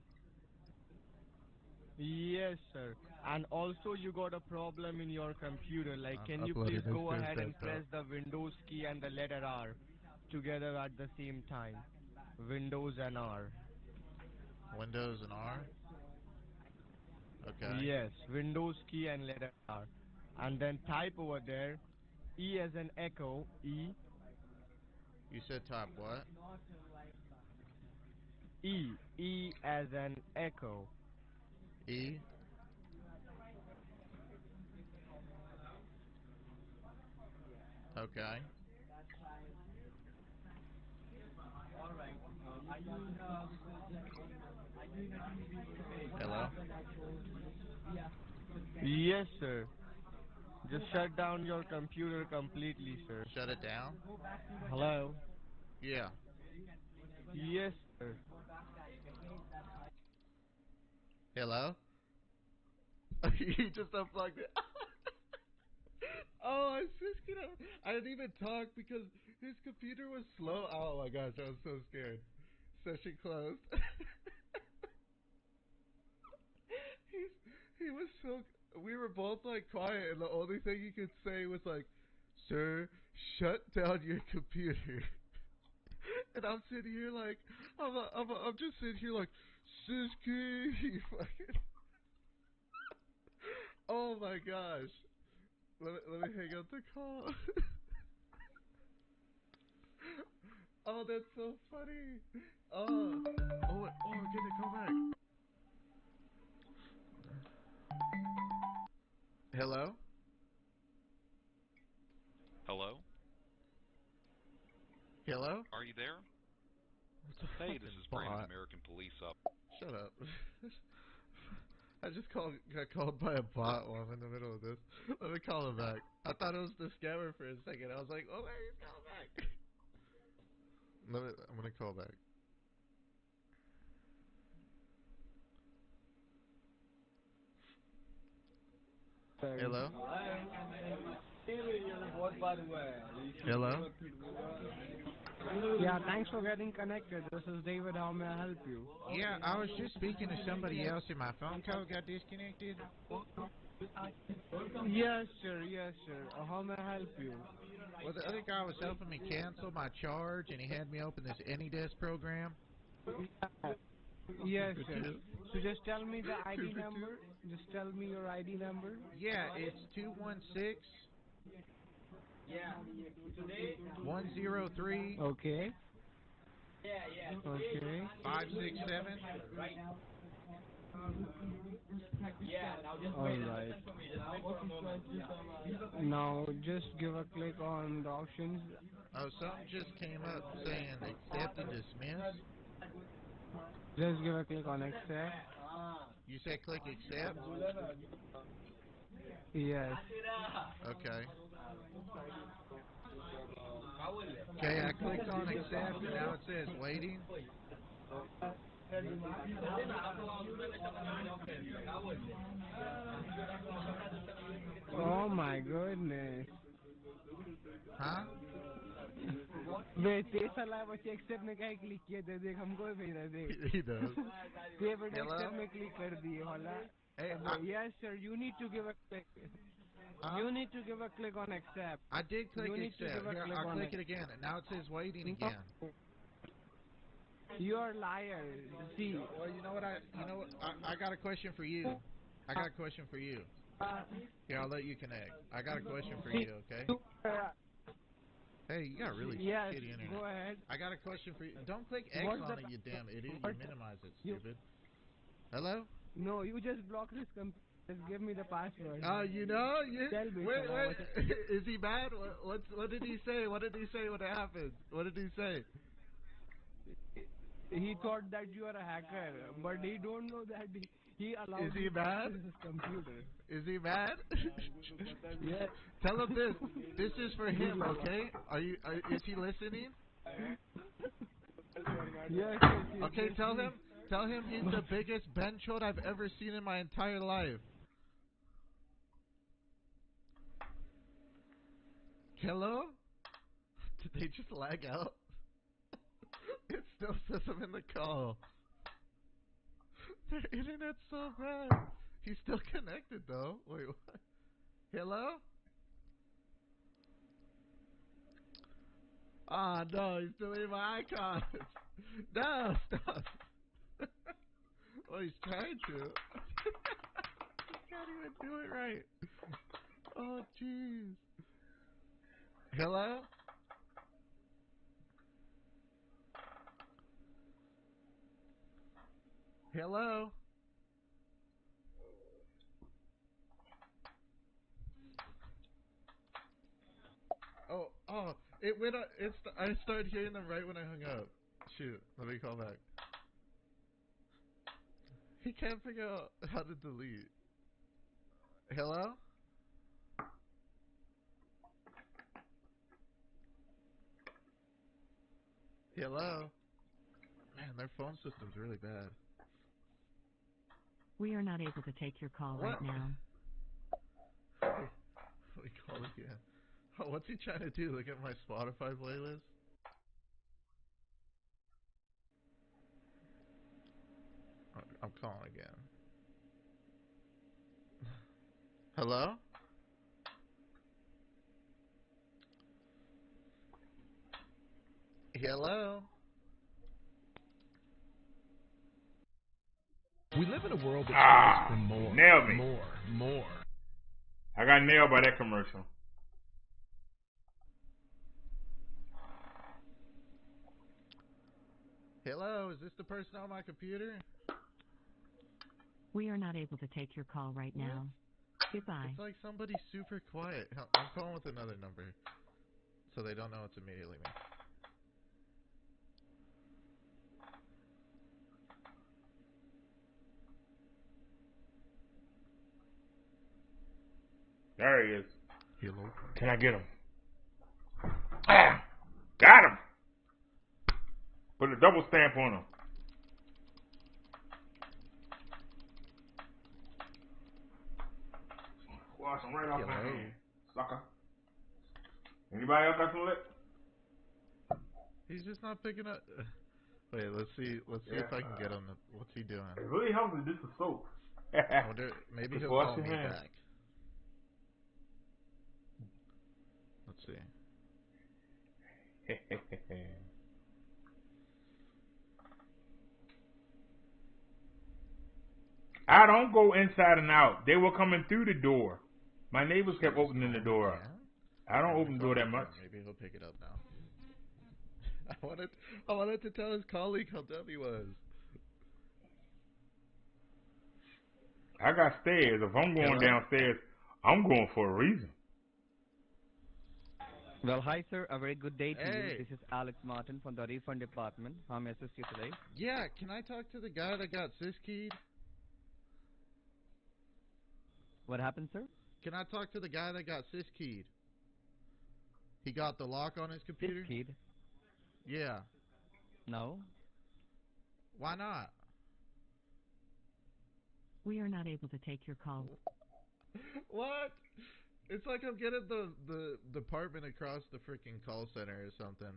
Speaker 7: Yes, sir. And also you got a problem in your computer. Like, can you please go ahead and press the Windows key and the letter R together at the same time? Windows and R.
Speaker 19: Windows and R? Okay.
Speaker 7: Yes, Windows key and letter R. And then type over there, E as an echo, E.
Speaker 19: You said type what?
Speaker 7: E as an echo.
Speaker 19: E? Okay. Hello?
Speaker 7: Yes, sir. Just shut down your computer completely, sir.
Speaker 19: Shut it down?
Speaker 7: Hello?
Speaker 19: Yeah.
Speaker 7: Yes, sir.
Speaker 19: Hello? He just unplugged it. Oh, I didn't even talk because his computer was slow. Oh my gosh, I was so scared. Session closed. He was so. We were both like quiet, and the only thing he could say was like, "Sir, shut down your computer." And I'm sitting here like, I'm just sitting here like, Siski, you fucking. Oh my gosh. Let me hang up the call. Oh, that's so funny. Oh, we're getting a call back. Hello?
Speaker 9: Hello?
Speaker 19: Hello?
Speaker 9: Are you there? Hey, this is Brandon, American Police Up.
Speaker 19: Shut up. I just got called by a bot while I'm in the middle of this. Let me call him back. I thought it was the scammer for a second. I was like, oh, there he's calling back. I'm going to call back. Hello? Hello?
Speaker 23: Yeah, thanks for getting connected. This is David. How may I help you?
Speaker 19: Yeah, I was just speaking to somebody else and my phone call got disconnected.
Speaker 23: Yes, sir. Yes, sir. How may I help you?
Speaker 19: Well, the other guy was helping me cancel my charge, and he had me open this AnyDesk program.
Speaker 23: Yes, sir. So just tell me the ID number. Just tell me your ID number.
Speaker 19: Yeah, it's 216. 103.
Speaker 23: Okay. Okay.
Speaker 19: 567.
Speaker 7: Alright. Now just give a click on the options.
Speaker 19: Oh, something just came up saying accept and dismiss.
Speaker 7: Just give a click on accept.
Speaker 19: You said click accept?
Speaker 7: Yes.
Speaker 19: Okay. Okay, I clicked on accept and now it says waiting.
Speaker 7: Oh my goodness.
Speaker 19: Huh?
Speaker 7: Wait, तेरे live अच्छे accept में क्या click किया था देख हमको भी भेजा देख.
Speaker 19: He does.
Speaker 7: तेरे पर accept में click कर दिए होला. Yes sir, you need to give a click. You need to give a click on accept.
Speaker 19: I did click accept. Here, I'll click it again. And now it says waiting again.
Speaker 7: You're a liar. See.
Speaker 19: Well, you know what? I got a question for you. I got a question for you. Here, I'll let you connect. I got a question for you, okay? Hey, you got really shitty internet.
Speaker 7: Go ahead.
Speaker 19: I got a question for you. Don't click X on it, you damn idiot. You minimize it, stupid. Hello?
Speaker 7: No, you just block this computer. Just give me the password.
Speaker 19: You know?
Speaker 7: Tell me.
Speaker 19: Wait. Is he mad? What did he say? What did he say when it happened? What did he say?
Speaker 7: He thought that you are a hacker, but he don't know that he allowed.
Speaker 19: Is he mad?
Speaker 7: His computer.
Speaker 19: Is he mad?
Speaker 7: Yes.
Speaker 19: Tell him this. This is for him, okay? Is he listening?
Speaker 7: Yes.
Speaker 19: Okay, tell him he's the biggest benchot I've ever seen in my entire life. Hello? Did they just lag out? It still says I'm in the call. Their internet's so bad. He's still connected though. Wait, what? Hello? Ah, no, he's deleting my icon. No, stop. Well, he's trying to. He can't even do it right. Oh, jeez. Hello? Hello? Oh, it went up. I started hearing them right when I hung up. Shoot, let me call back. He can't figure out how to delete. Hello? Hello? Man, their phone system's really bad.
Speaker 4: We are not able to take your call right now.
Speaker 19: Let me call again. Oh, what's he trying to do? Look at my Spotify playlist? I'm calling again. Hello? Hello?
Speaker 21: We live in a world that strives for more.
Speaker 2: Nailed me.
Speaker 21: More.
Speaker 2: I got nailed by that commercial.
Speaker 19: Hello, is this the person on my computer?
Speaker 4: We are not able to take your call right now. Goodbye.
Speaker 19: It's like somebody's super quiet. I'm calling with another number, so they don't know it's immediately me.
Speaker 2: There he is.
Speaker 19: Hello.
Speaker 2: Can I get him? Ah, got him. Put a double stamp on him. Wash him right off my hand, sucker. Anybody else got some lip?
Speaker 19: He's just not picking up. Wait, let's see if I can get him. What's he doing?
Speaker 2: It really helps with this is soap.
Speaker 19: I wonder, maybe he'll call me back. Let's see.
Speaker 2: I don't go inside and out. They were coming through the door. My neighbors kept opening the door up. I don't open the door that much.
Speaker 19: Maybe he'll pick it up now. I wanted to tell his colleague how dumb he was.
Speaker 2: I got stairs. If I'm going downstairs, I'm going for a reason.
Speaker 7: Well, hi, sir. A very good day to you. This is Alex Martin from the refund department. How may I assist you today?
Speaker 19: Yeah, can I talk to the guy that got sis-keyed?
Speaker 7: What happened, sir?
Speaker 19: Can I talk to the guy that got sis-keyed? He got the lock on his computer?
Speaker 7: Sis-keyed?
Speaker 19: Yeah.
Speaker 7: No.
Speaker 19: Why not?
Speaker 4: We are not able to take your call.
Speaker 19: What? It's like I'm getting the department across the freaking call center or something.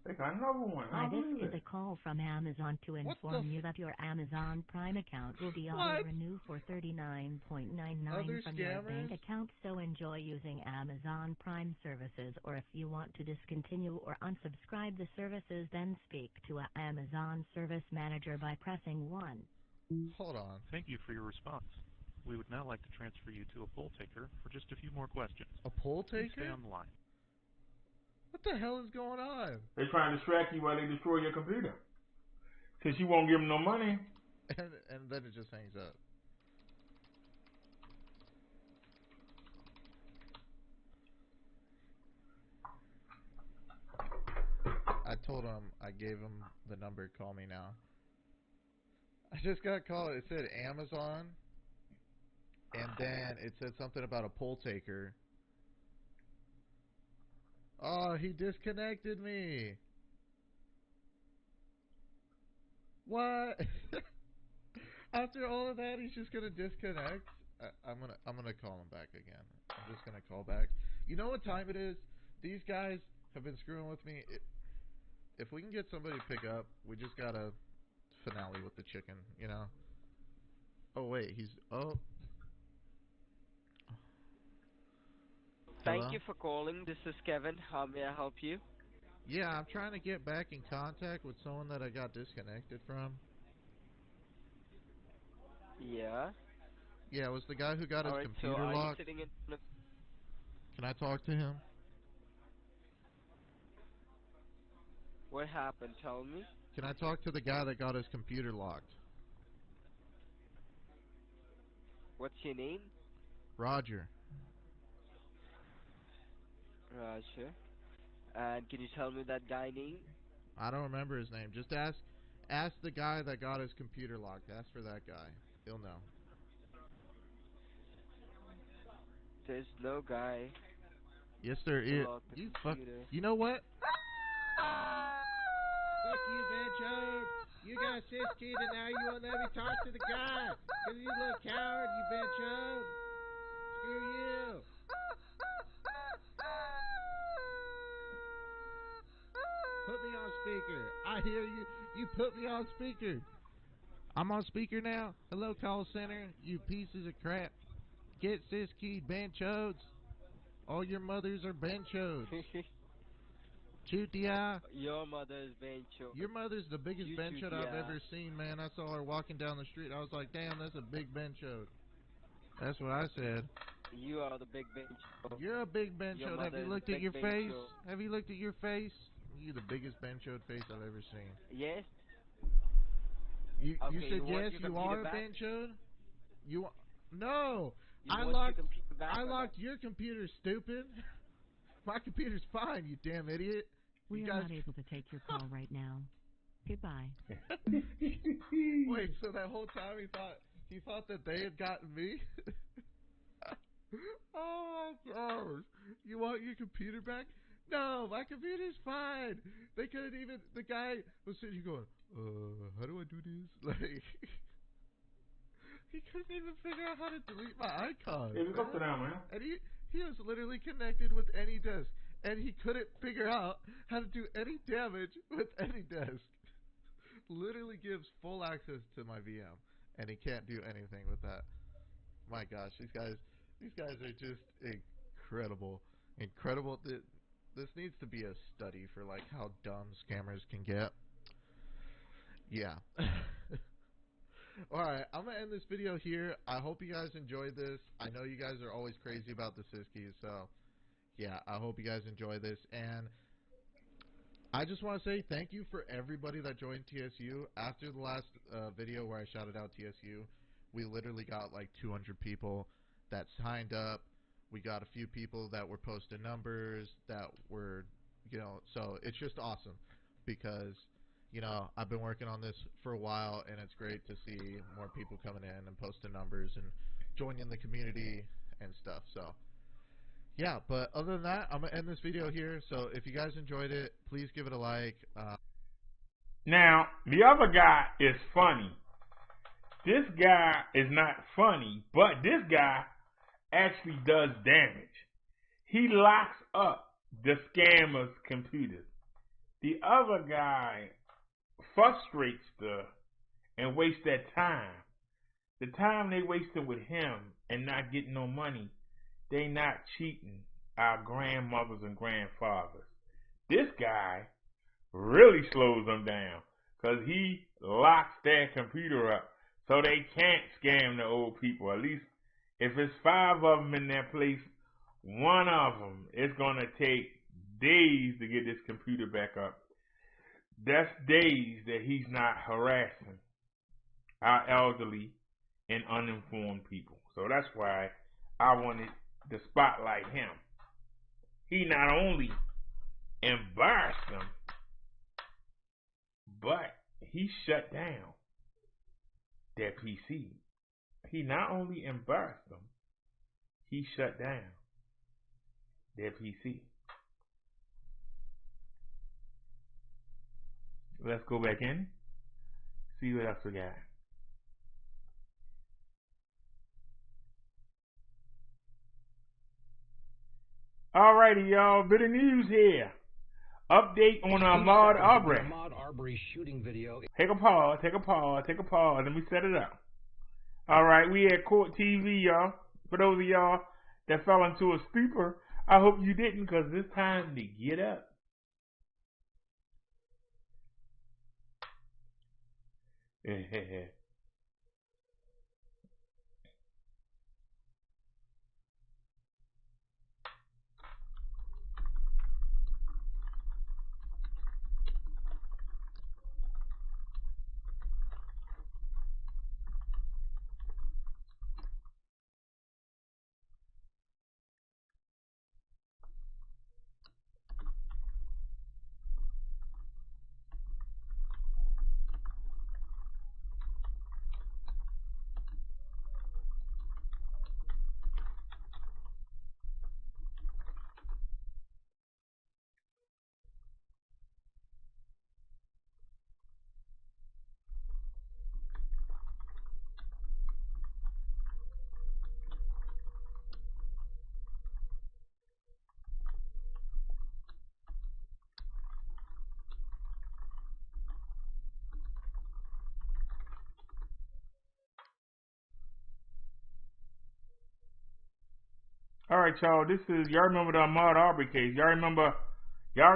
Speaker 2: They got another one.
Speaker 4: Hi, this is a call from Amazon to inform you that your Amazon Prime account will be auto-renew for $39.99 from your bank account, so enjoy using Amazon Prime services, or if you want to discontinue or unsubscribe the services, then speak to an Amazon Service Manager by pressing 1.
Speaker 19: Hold on.
Speaker 9: Thank you for your response. We would now like to transfer you to a poll taker for just a few more questions.
Speaker 19: A poll taker?
Speaker 9: Please stay on the line.
Speaker 19: What the hell is going on?
Speaker 2: They're trying to distract you while they destroy your computer. Since you won't give them no money.
Speaker 19: And then it just hangs up. I told him, I gave him the number, call me now. I just got called, it said Amazon, and then it said something about a poll taker. Oh, he disconnected me. What? After all of that, he's just gonna disconnect? I'm gonna call him back again. I'm just gonna call back. You know what time it is? These guys have been screwing with me. If we can get somebody to pick up, we just gotta finale with the chicken, you know? Oh wait, he's
Speaker 5: Thank you for calling. This is Kevin. How may I help you?
Speaker 19: Yeah, I'm trying to get back in contact with someone that I got disconnected from.
Speaker 5: Yeah.
Speaker 19: Yeah, it was the guy who got his computer
Speaker 5: so are
Speaker 19: locked.
Speaker 5: You sitting in
Speaker 19: Can I talk to him?
Speaker 5: What happened? Tell me.
Speaker 19: Can I talk to the guy that got his computer locked?
Speaker 5: What's your name?
Speaker 19: Roger.
Speaker 5: Roger. And can you tell me that guy name?
Speaker 19: I don't remember his name. Just ask the guy that got his computer locked. Ask for that guy. He'll know.
Speaker 5: There's no guy.
Speaker 19: Yes, there is. You know what? Fuck you, Bencho. You got sis-keyed and now you won't let me talk to the guy. Because you little coward, you Bencho. Screw you. Put me on speaker. I hear you. You put me on speaker. I'm on speaker now. Hello, call center. You pieces of crap. Get sis-keyed, benchodes. All your mothers are benchodes. Chutia.
Speaker 5: Your mother is Bencho.
Speaker 19: Your mother's the biggest benchode I've ever seen, man. I saw her walking down the street. I was like, damn, that's a big benchode. That's what I said.
Speaker 5: You are the big benchode.
Speaker 19: You're a big benchode. Have you looked at your face? Have you looked at your face? You're the biggest benchode face I've ever seen.
Speaker 5: Yes.
Speaker 19: You
Speaker 5: okay,
Speaker 19: said yes, you are a benchode? No. I locked your computer, stupid. My computer's fine, you damn idiot.
Speaker 4: We are not able to take your call right now. Goodbye.
Speaker 19: Wait, so that whole time he thought that they had gotten me? Oh my gosh. You want your computer back? No, my computer's fine. They couldn't even, the guy was sitting here going, how do I do this? Like, he couldn't even figure out how to delete my icon.
Speaker 2: It's up to now, man.
Speaker 19: And he was literally connected with any desk, and he couldn't figure out how to do any damage with any desk. Literally gives full access to my VM, and he can't do anything with that. My gosh, these guys are just incredible. Incredible. This needs to be a study for like how dumb scammers can get. Yeah. Alright, I'm going to end this video here. I hope you guys enjoyed this. I know you guys are always crazy about the sis-keys, so yeah, I hope you guys enjoy this. And I just want to say thank you for everybody that joined TSU. After the last video where I shouted out TSU, we literally got like 200 people that signed up. We got a few people that were posting numbers that were, you know, so it's just awesome because, you know, I've been working on this for a while, and it's great to see more people coming in and posting numbers and joining the community and stuff. So, yeah, but other than that, I'm going to end this video here. So if you guys enjoyed it, please give it a like.
Speaker 2: Now, the other guy is funny. This guy is not funny, but this guy actually does damage. He locks up the scammers' computers. The other guy frustrates and wastes that time. The time they wasting with him and not getting no money, they not cheating our grandmothers and grandfathers. This guy really slows them down because he locks their computer up so they can't scam the old people. At least if it's 5 of them in their place, one of them is going to take days to get this computer back up. That's days that he's not harassing our elderly and uninformed people. So that's why I wanted to spotlight him. He not only embarrassed them, but he shut down their PC. He not only embarrassed them, he shut down their PC. Let's go back in, see what else we got. Alrighty, y'all, bit of news here. Update on Ahmaud Arbery.
Speaker 1: Ahmaud Arbery shooting video.
Speaker 2: Take a pause. Let me set it up. Alright, we at Court TV, y'all. For those of y'all that fell into a stupor, I hope you didn't, because it's time to get up. Alright, y'all, this is, y'all remember the Ahmaud Arbery case. Y'all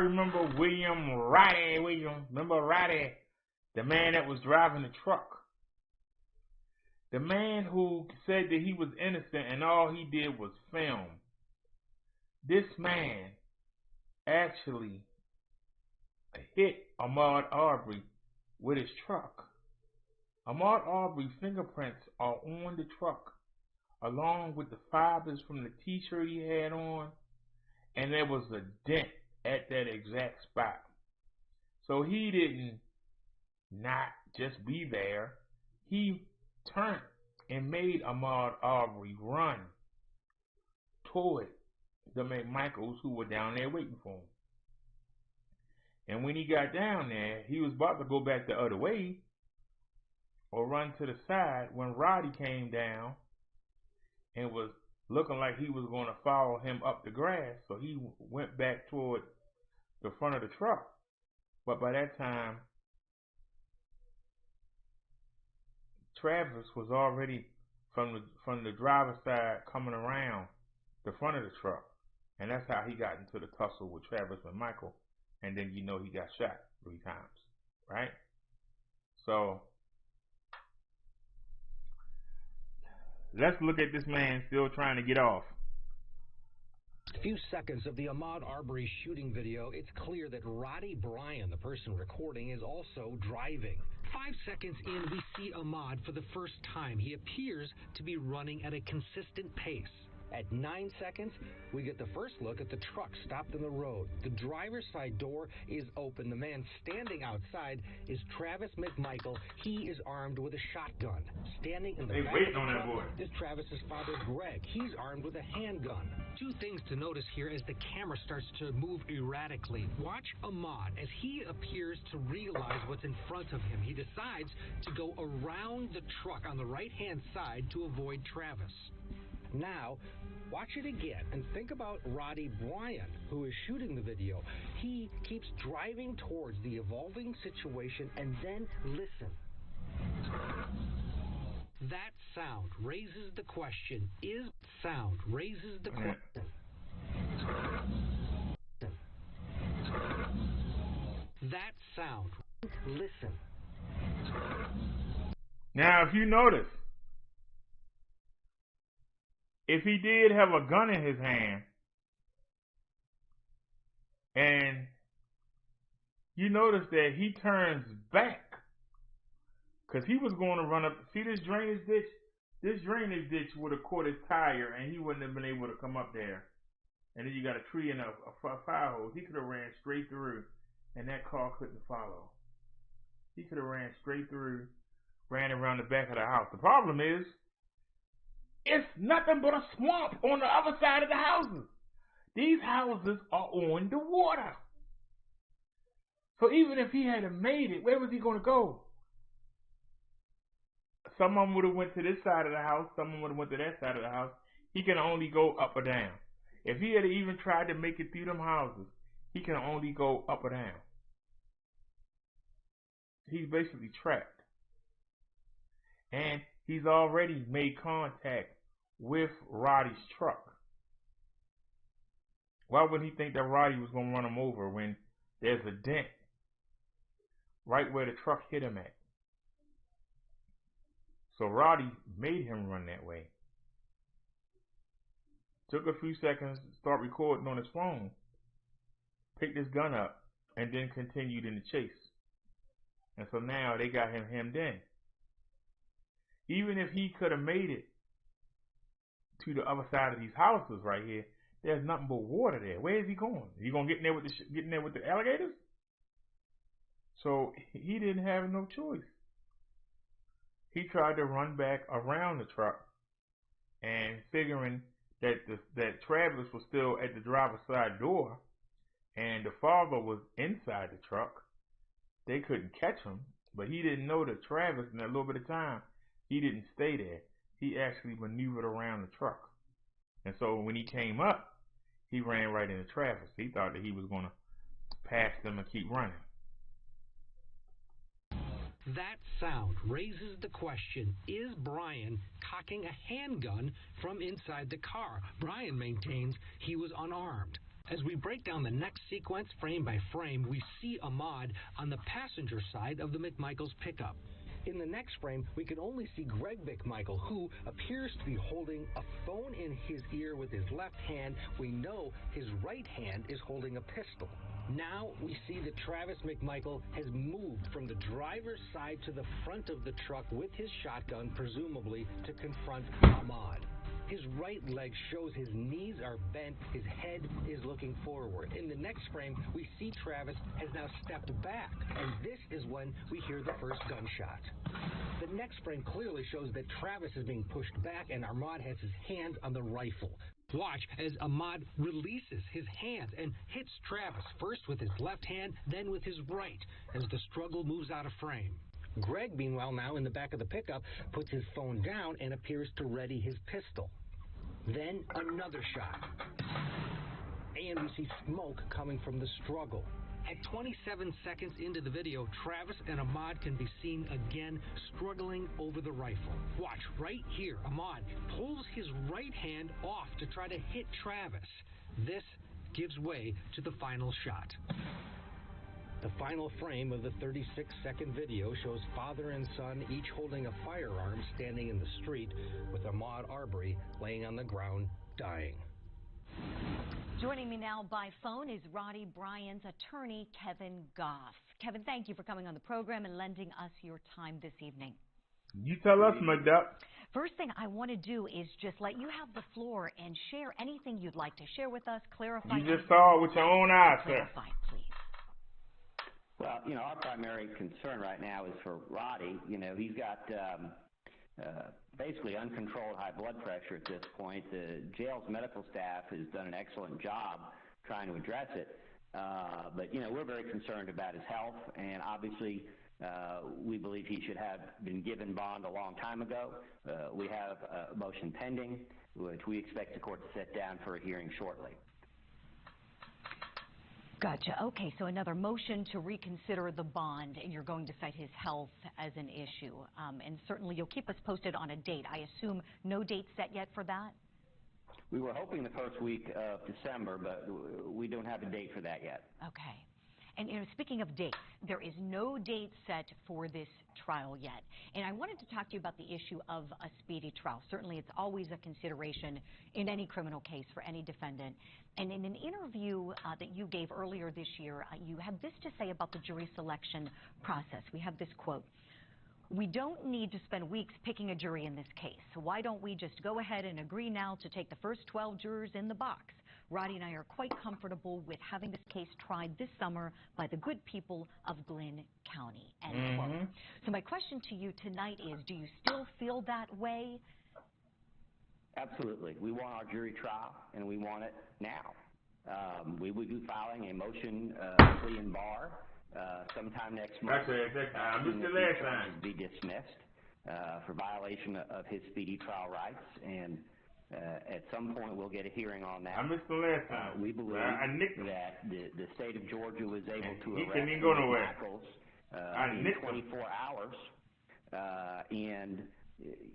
Speaker 2: remember William Roddy, remember Roddy, the man that was driving the truck. The man who said that he was innocent and all he did was film. This man actually hit Ahmaud Arbery with his truck. Ahmaud Arbery's fingerprints are on the truck, along with the fibers from the t-shirt he had on, and there was a dent at that exact spot. So he didn't not just be there. He turned and made Ahmaud Arbery run toward the McMichaels who were down there waiting for him. And when he got down there, he was about to go back the other way or run to the side when Roddy came down and was looking like he was going to follow him up the grass. So he went back toward the front of the truck. But by that time, Travis was already from the driver's side coming around the front of the truck. And that's how he got into the tussle with Travis and Michael. And then you know he got shot 3 times, right? So let's look at this man still trying to get off.
Speaker 1: Few seconds of the Ahmaud Arbery shooting video, it's clear that Roddy Bryan, the person recording, is also driving. 5 seconds in, we see Ahmad for the first time. He appears to be running at a consistent pace. At 9 seconds, we get the first look at the truck stopped in the road. The driver's side door is open. The man standing outside is Travis McMichael. He is armed with a shotgun. Standing in the back of the truck is Travis's father, Greg. He's armed with a handgun. 2 things to notice here as the camera starts to move erratically. Watch Ahmad as he appears to realize what's in front of him. He decides to go around the truck on the right-hand side to avoid Travis. Now, watch it again and think about Roddy Bryan, who is shooting the video. He keeps driving towards the evolving situation, and then listen. That sound raises the question. That sound. Listen.
Speaker 2: Now, if you notice, if he did have a gun in his hand, and you notice that he turns back, because he was going to run up. See this drainage ditch? This drainage ditch would have caught his tire, and he wouldn't have been able to come up there. And then you got a tree and a fire hose. He could have ran straight through, and that car couldn't follow. He could have ran straight through, ran around the back of the house. The problem is, it's nothing but a swamp on the other side of the houses. These houses are on the water. So even if he had made it, where was he going to go? Some of them would have went to this side of the house. Some of them would have went to that side of the house. He can only go up or down. If he had even tried to make it through them houses, he can only go up or down. He's basically trapped. And he's already made contact with Roddy's truck. Why would he think that Roddy was going to run him over when there's a dent right where the truck hit him at? So Roddy made him run that way. Took a few seconds to start recording on his phone, picked his gun up, and then continued in the chase. And so now they got him hemmed in. Even if he could have made it to the other side of these houses right here, there's nothing but water there. Where is he going? Is he going to get in there with the alligators? So he didn't have no choice. He tried to run back around the truck, and figuring that Travis was still at the driver's side door and the father was inside the truck, they couldn't catch him. But he didn't know that Travis, in that little bit of time, he didn't stay there. He actually maneuvered around the truck. And so when he came up, he ran right into Travis. He thought that he was going to pass them and keep running.
Speaker 1: That sound raises the question, is Bryan cocking a handgun from inside the car? Bryan maintains he was unarmed. As we break down the next sequence frame by frame, we see Ahmad on the passenger side of the McMichael's pickup. In the next frame, we can only see Greg McMichael, who appears to be holding a phone in his ear with his left hand. We know his right hand is holding a pistol. Now we see that Travis McMichael has moved from the driver's side to the front of the truck with his shotgun, presumably to confront Ahmad. His right leg shows his knees are bent, his head is looking forward. In the next frame, we see Travis has now stepped back, and this is when we hear the first gunshot. The next frame clearly shows that Travis is being pushed back and Ahmad has his hand on the rifle. Watch as Ahmad releases his hand and hits Travis, first with his left hand, then with his right, as the struggle moves out of frame. Greg, meanwhile, now in the back of the pickup, puts his phone down and appears to ready his pistol. Then another shot. And we see smoke coming from the struggle. At 27 seconds into the video, Travis and Ahmad can be seen again struggling over the rifle. Watch right here. Ahmad pulls his right hand off to try to hit Travis. This gives way to the final shot. The final frame of the 36-second video shows father and son each holding a firearm standing in the street with Ahmaud Arbery laying on the ground dying.
Speaker 12: Joining me now by phone is Roddy Bryan's attorney, Kevin Goff. Kevin, thank you for coming on the program and lending us your time this evening.
Speaker 2: You tell us, McDuck.
Speaker 12: First thing I want to do is just let you have the floor and share anything you'd like to share with us, clarify.
Speaker 2: You just saw it with your own eyes, sir.
Speaker 12: Clarify, please.
Speaker 16: Well, our primary concern right now is for Roddy. He's got basically uncontrolled high blood pressure at this point. The jail's medical staff has done an excellent job trying to address it. But we're very concerned about his health, and obviously we believe he should have been given bond a long time ago. We have a motion pending, which we expect the court to set down for a hearing shortly.
Speaker 12: Gotcha. Okay, so another motion to reconsider the bond, and you're going to cite his health as an issue. And certainly you'll keep us posted on a date. I assume no date set yet for that?
Speaker 16: We were hoping the first week of December, but we don't have a date for that yet.
Speaker 12: Okay. And speaking of dates, there is no date set for this trial yet. And I wanted to talk to you about the issue of a speedy trial. Certainly it's always a consideration in any criminal case for any defendant. And in an interview that you gave earlier this year, you had this to say about the jury selection process. We have this quote: "We don't need to spend weeks picking a jury in this case. So why don't we just go ahead and agree now to take the first 12 jurors in the box? Roddy and I are quite comfortable with having this case tried this summer by the good people of Glynn County." End quote. So my question to you tonight is, do you still feel that way?
Speaker 16: Absolutely. We want our jury trial, and we want it now. We will be filing a motion plea and bar sometime next month.
Speaker 2: I missed the last time.
Speaker 16: Be dismissed for violation of his speedy trial rights, and at some point we'll get a hearing on that.
Speaker 2: I missed the last time.
Speaker 16: We believe that the state of Georgia was able to arrest Michaels in 24 hours, and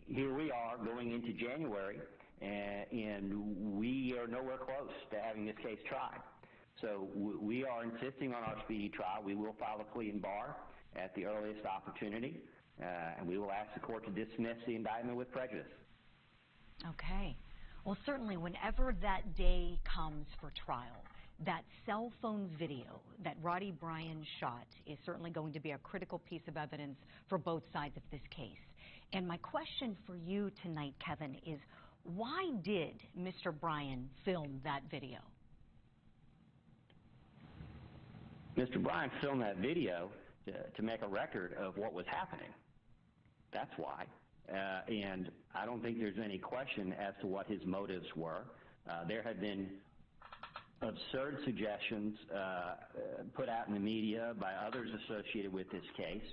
Speaker 16: here we are going into January, and we are nowhere close to having this case tried. So we are insisting on our speedy trial. We will file a plea and bar at the earliest opportunity, and we will ask the court to dismiss the indictment with prejudice.
Speaker 12: Okay. Well, certainly whenever that day comes for trial, that cell phone video that Roddy Bryan shot is certainly going to be a critical piece of evidence for both sides of this case. And my question for you tonight, Kevin, is why did Mr. Bryan film that video?
Speaker 16: Mr. Bryan filmed that video to make a record of what was happening. That's why. And I don't think there's any question as to what his motives were. There have been absurd suggestions put out in the media by others associated with this case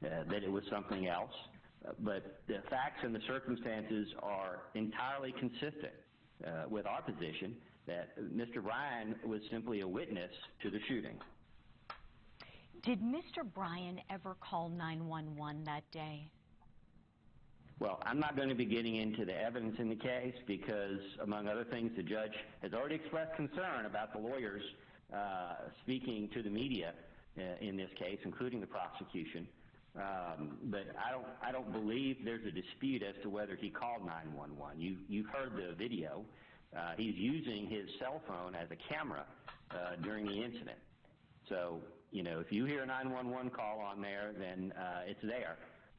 Speaker 16: that it was something else. But the facts and the circumstances are entirely consistent with our position that Mr. Bryan was simply a witness to the shooting.
Speaker 12: Did Mr. Bryan ever call 911 that day?
Speaker 16: Well, I'm not going to be getting into the evidence in the case because, among other things, the judge has already expressed concern about the lawyers speaking to the media in this case, including the prosecution. But I don't believe there's a dispute as to whether he called 911. You've heard the video. He's using his cell phone as a camera during the incident. So, if you hear a 911 call on there, then it's there.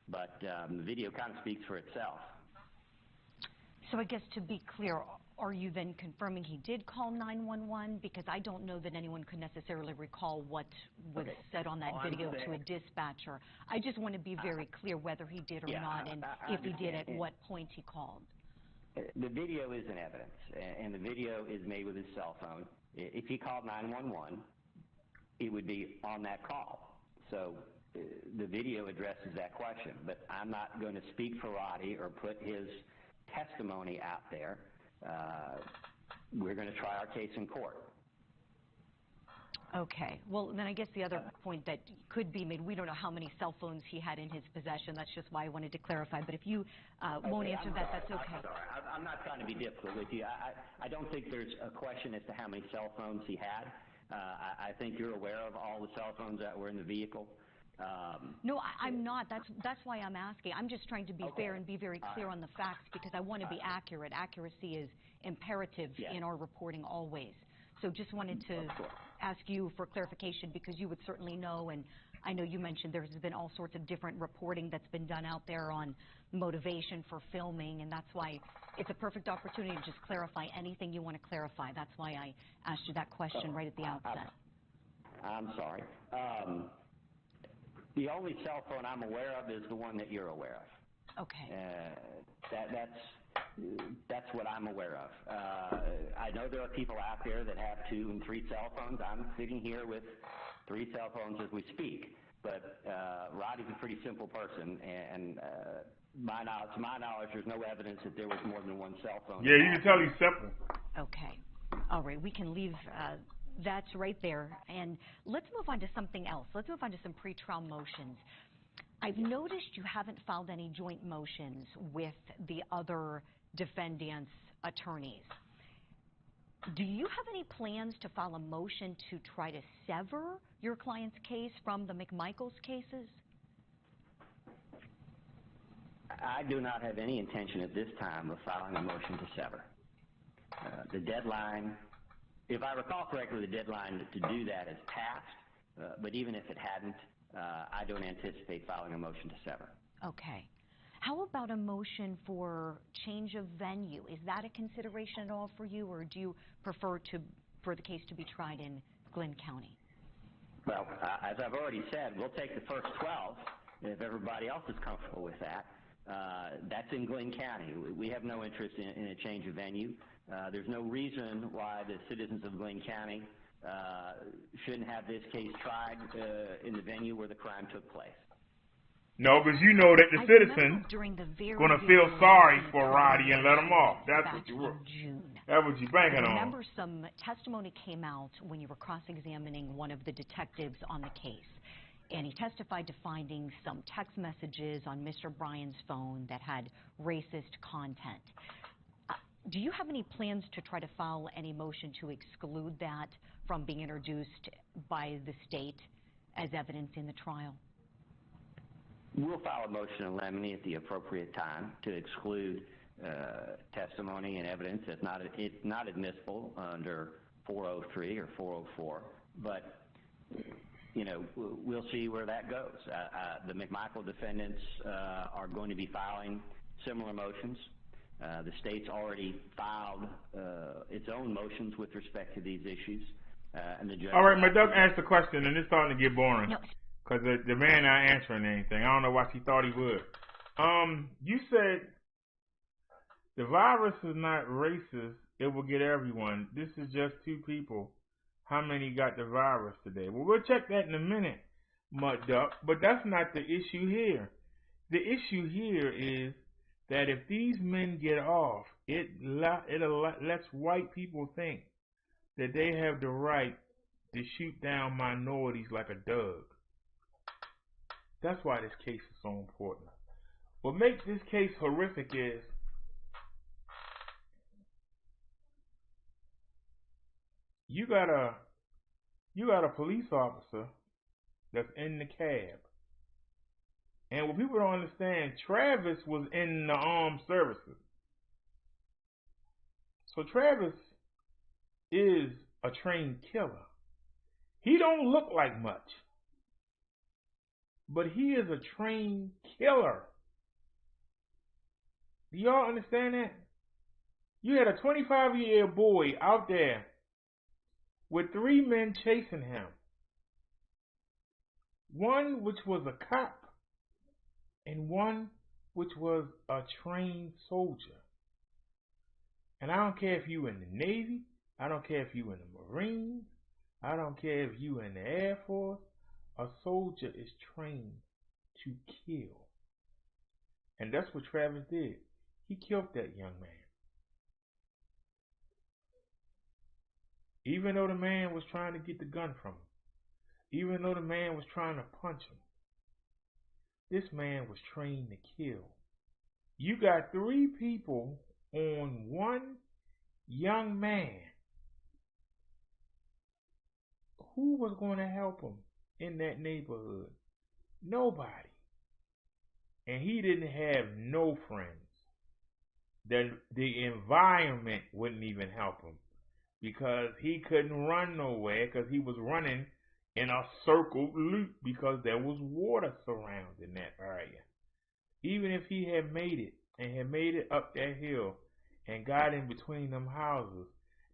Speaker 16: But the video kind of speaks for itself.
Speaker 12: So I guess to be clear, are you then confirming he did call 911? Because I don't know that anyone could necessarily recall what was said on that video to a dispatcher. I just want to be very clear whether he did or not, and if he did, at what point he called.
Speaker 16: The video is in evidence, and the video is made with his cell phone. If he called 911, it would be on that call. So the video addresses that question, but I'm not going to speak for Roddy or put his testimony out there. We're going to try our case in court.
Speaker 12: Okay. Well, then I guess the other point that could be made, we don't know how many cell phones he had in his possession. That's just why I wanted to clarify. But if you won't answer that, that's okay.
Speaker 16: I'm not trying to be difficult with you. I don't think there's a question as to how many cell phones he had. I think you're aware of all the cell phones that were in the vehicle.
Speaker 12: No, I'm not. That's why I'm asking. I'm just trying to be fair and be very clear on the facts because I want to be accurate. Accuracy is imperative in our reporting always. So just wanted to ask you for clarification because you would certainly know, and I know you mentioned there's been all sorts of different reporting that's been done out there on motivation for filming, and that's why it's a perfect opportunity to just clarify anything you want to clarify. That's why I asked you that question right at the outset.
Speaker 16: I'm sorry. The only cell phone I'm aware of is the one that you're aware of.
Speaker 12: Okay.
Speaker 16: That's what I'm aware of. I know there are people out there that have 2 and 3 cell phones. I'm sitting here with 3 cell phones as we speak. But Roddy's a pretty simple person, and to my knowledge, there's no evidence that there was more than 1 cell phone.
Speaker 2: Yeah, you can tell he's simple.
Speaker 12: Okay. All right. We can leave that right there. And let's move on to something else. Let's move on to some pretrial motions. I've noticed you haven't filed any joint motions with the other defendants' attorneys. Do you have any plans to file a motion to try to sever your client's case from the McMichaels cases?
Speaker 16: I do not have any intention at this time of filing a motion to sever. The deadline, if I recall correctly, the deadline to do that is passed, but even if it hadn't, I don't anticipate filing a motion to sever.
Speaker 12: Okay. How about a motion for change of venue? Is that a consideration at all for you, or do you prefer for the case to be tried in Glynn County?
Speaker 16: Well, as I've already said, we'll take the first 12 if everybody else is comfortable with that. That's in Glynn County. We have no interest in a change of venue. There's no reason why the citizens of Glynn County shouldn't have this case tried in the venue where the crime took place.
Speaker 2: No, because you know that the citizens going to feel sorry for Roddy and let him off. That's what you're banking on.
Speaker 12: I remember some testimony came out when you were cross-examining one of the detectives on the case. And he testified to finding some text messages on Mr. Bryan's phone that had racist content. Do you have any plans to try to file any motion to exclude that from being introduced by the state as evidence in the trial?
Speaker 16: We'll file a motion in limine at the appropriate time to exclude testimony and evidence that's not admissible under 403 or 404. But, you know, we'll see where that goes. The McMichael defendants are going to be filing similar motions. The state's already filed its own motions with respect to these issues. And the judge.
Speaker 2: All right, McDuck asked a question, and it's starting to get boring. Because the man not answering anything. I don't know why she thought he would. You said the virus is not racist. It will get everyone. This is just 2 people. How many got the virus today? Well, we'll check that in a minute, McDuck. But that's not the issue here. The issue here is that if these men get off, it lets white people think that they have the right to shoot down minorities like a dog. That's why this case is so important. What makes this case horrific is you got a police officer that's in the cab. And what people don't understand, Travis was in the armed services. So Travis is a trained killer. He don't look like much. But he is a trained killer. Do y'all understand that? You had a 25-year-old boy out there with 3 men chasing him. One which was a cop and one which was a trained soldier. And I don't care if you in the Navy, I don't care if you in the Marines, I don't care if you in the Air Force. A soldier is trained to kill. And that's what Travis did. He killed that young man. Even though the man was trying to get the gun from him. Even though the man was trying to punch him. This man was trained to kill. You got 3 people on one young man. Who was going to help him in that neighborhood? Nobody. And he didn't have no friends. The environment wouldn't even help him. because he couldn't run nowhere because he was running in a circled loop because there was water surrounding that area. Even if he had made it and had made it up that hill and got in between them houses,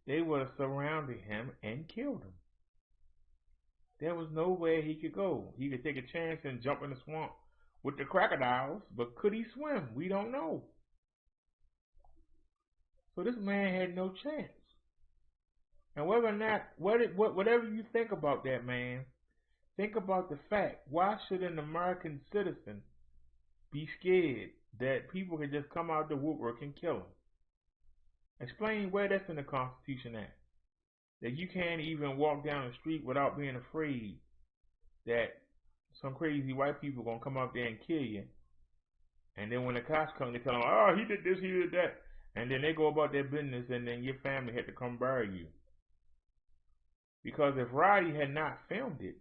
Speaker 2: they would have surrounded him and killed him. There was nowhere he could go. He could take a chance and jump in the swamp with the crocodiles, but could he swim? We don't know. So this man had no chance. And whether or not, whatever you think about that man, think about the fact, why should an American citizen be scared that people can just come out the woodwork and kill him? Explain where that's in the Constitution at. That you can't even walk down the street without being afraid that some crazy white people are going to come out there and kill you. And then when the cops come, they tell them, oh, he did this, he did that. And then they go about their business, and then your family had to come bury you. Because if Roddy had not filmed it,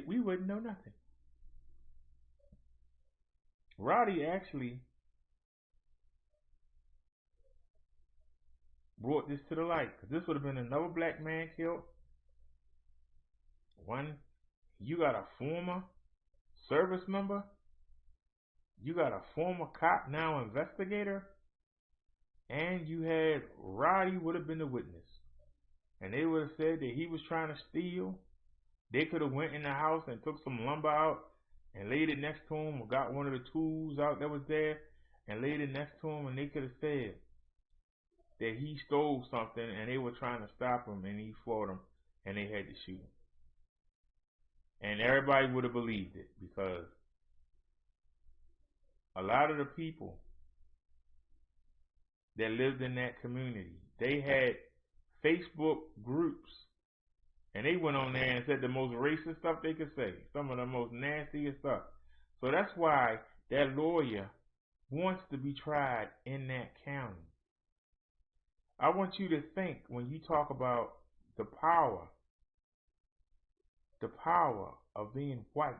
Speaker 2: we wouldn't know nothing. Roddy actually brought this to the light, because this would have been another black man killed. One, you got a former service member, you got a former cop, now investigator, and you had Roddy would have been the witness. And they would have said that he was trying to steal. They could have went in the house and took some lumber out and laid it next to him, or got one of the tools out that was there and laid it next to him, and they could have said that he stole something and they were trying to stop him and he fought them and they had to shoot him. And everybody would have believed it, because a lot of the people that lived in that community, they had Facebook groups, and they went on there and said the most racist stuff they could say, some of the most nastiest stuff. So that's why that lawyer wants to be tried in that county. I want you to think, when you talk about the power of being white,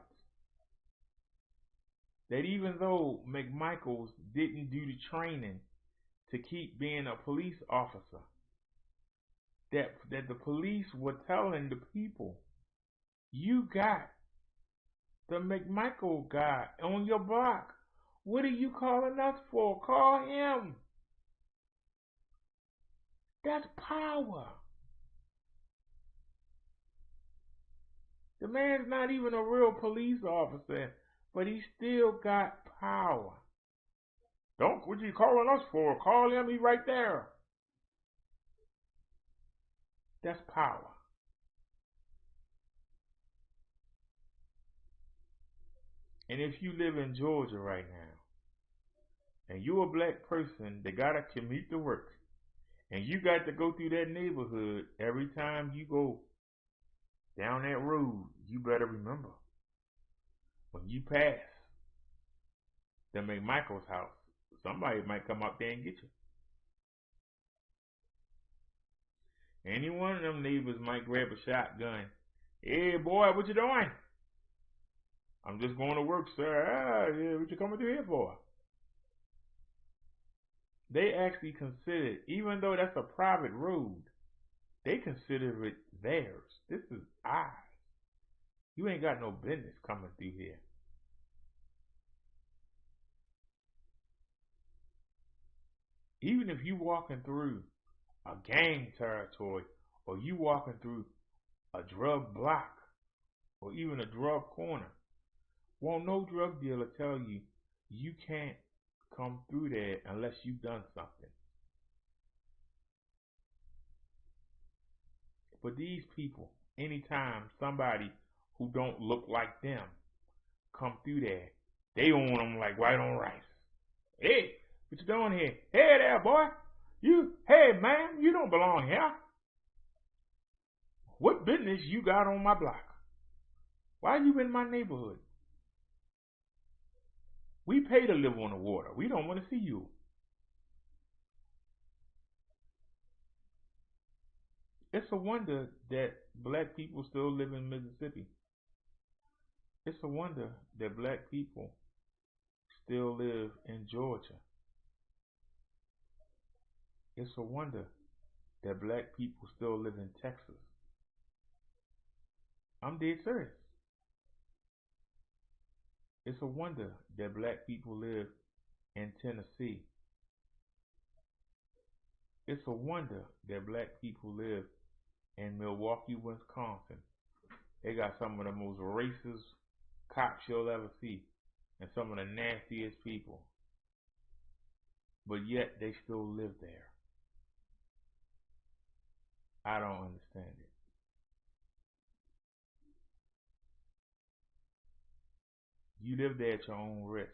Speaker 2: that even though McMichaels didn't do the training to keep being a police officer, that the police were telling the people, you got the McMichael guy on your block. What are you calling us for? Call him. That's power. The man's not even a real police officer, but he still got power. What you calling us for? Call him, he's right there. That's power. And if you live in Georgia right now, and you're a black person that gotta commute to work, and you got to go through that neighborhood every time you go down that road, you better remember, when you pass the McMichael's house, somebody might come up there and get you. Any one of them neighbors might grab a shotgun. Hey boy, what you doing? I'm just going to work, sir. Yeah, what you coming through here for? They actually consider, even though that's a private road, they consider it theirs. This is ours. You ain't got no business coming through here. Even if you walking through a gang territory, or you walking through a drug block, or even a drug corner, won't no drug dealer tell you you can't come through there unless you've done something. But these people, anytime somebody who don't look like them come through there, they on them like white on rice. Hey, what you doing here? Hey there, boy. Hey man, you don't belong here. What business you got on my block? Why you in my neighborhood? We pay to live on the water. We don't want to see you. It's a wonder that black people still live in Mississippi. It's a wonder that black people still live in Georgia. It's a wonder that black people still live in Texas. I'm dead serious. It's a wonder that black people live in Tennessee. It's a wonder that black people live in Milwaukee, Wisconsin. They got some of the most racist cops you'll ever see and some of the nastiest people. But yet they still live there. I don't understand it. You live there at your own risk.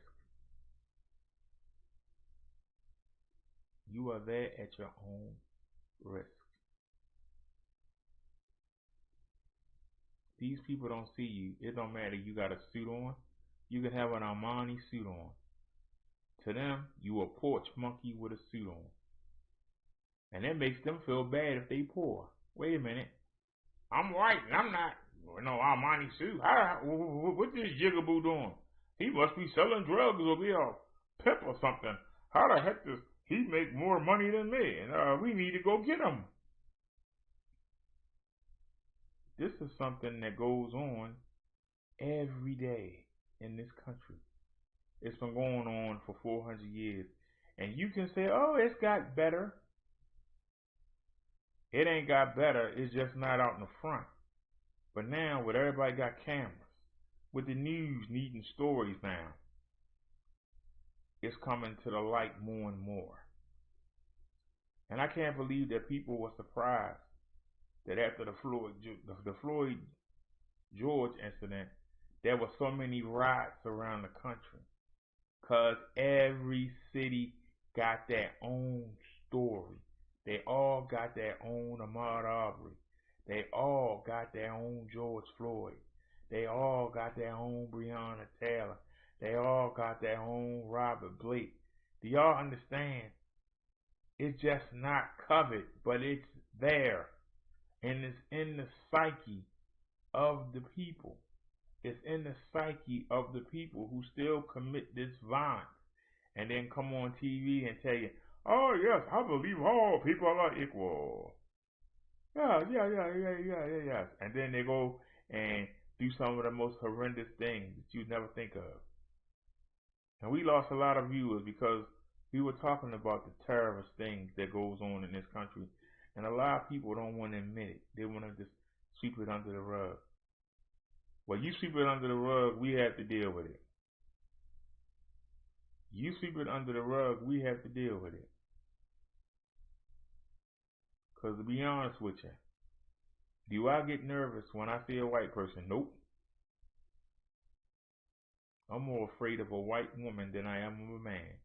Speaker 2: You are there at your own risk. These people don't see you. It don't matter. You got a suit on. You can have an Armani suit on. To them, you a porch monkey with a suit on. And that makes them feel bad if they poor. Wait a minute. I'm white and I'm not no Armani suit. What this jigaboo doing? He must be selling drugs or be a pimp or something. How the heck does he make more money than me? And we need to go get him. This is something that goes on every day in this country. It's been going on for 400 years. And you can say, oh, it's got better. It ain't got better. It's just not out in the front. But now, with everybody got cameras, with the news needing stories now, it's coming to the light more and more. And I can't believe that people were surprised that after the Floyd George incident, there were so many riots around the country. Because every city got their own story. They all got their own Ahmaud Arbery. They all got their own George Floyd. They all got their own Breonna Taylor. They all got their own Robert Blake. Do y'all understand? It's just not covered, but it's there. And it's in the psyche of the people. It's in the psyche of the people who still commit this violence and then come on TV and tell you, oh yes, I believe all people are equal. Yeah. And then they go and do some of the most horrendous things that you'd never think of. And we lost a lot of viewers because we were talking about the terrorist things that goes on in this country. And a lot of people don't want to admit it. They want to just sweep it under the rug. Well, you sweep it under the rug, we have to deal with it. You sweep it under the rug, we have to deal with it. Because to be honest with you, do I get nervous when I see a white person? Nope. I'm more afraid of a white woman than I am of a man.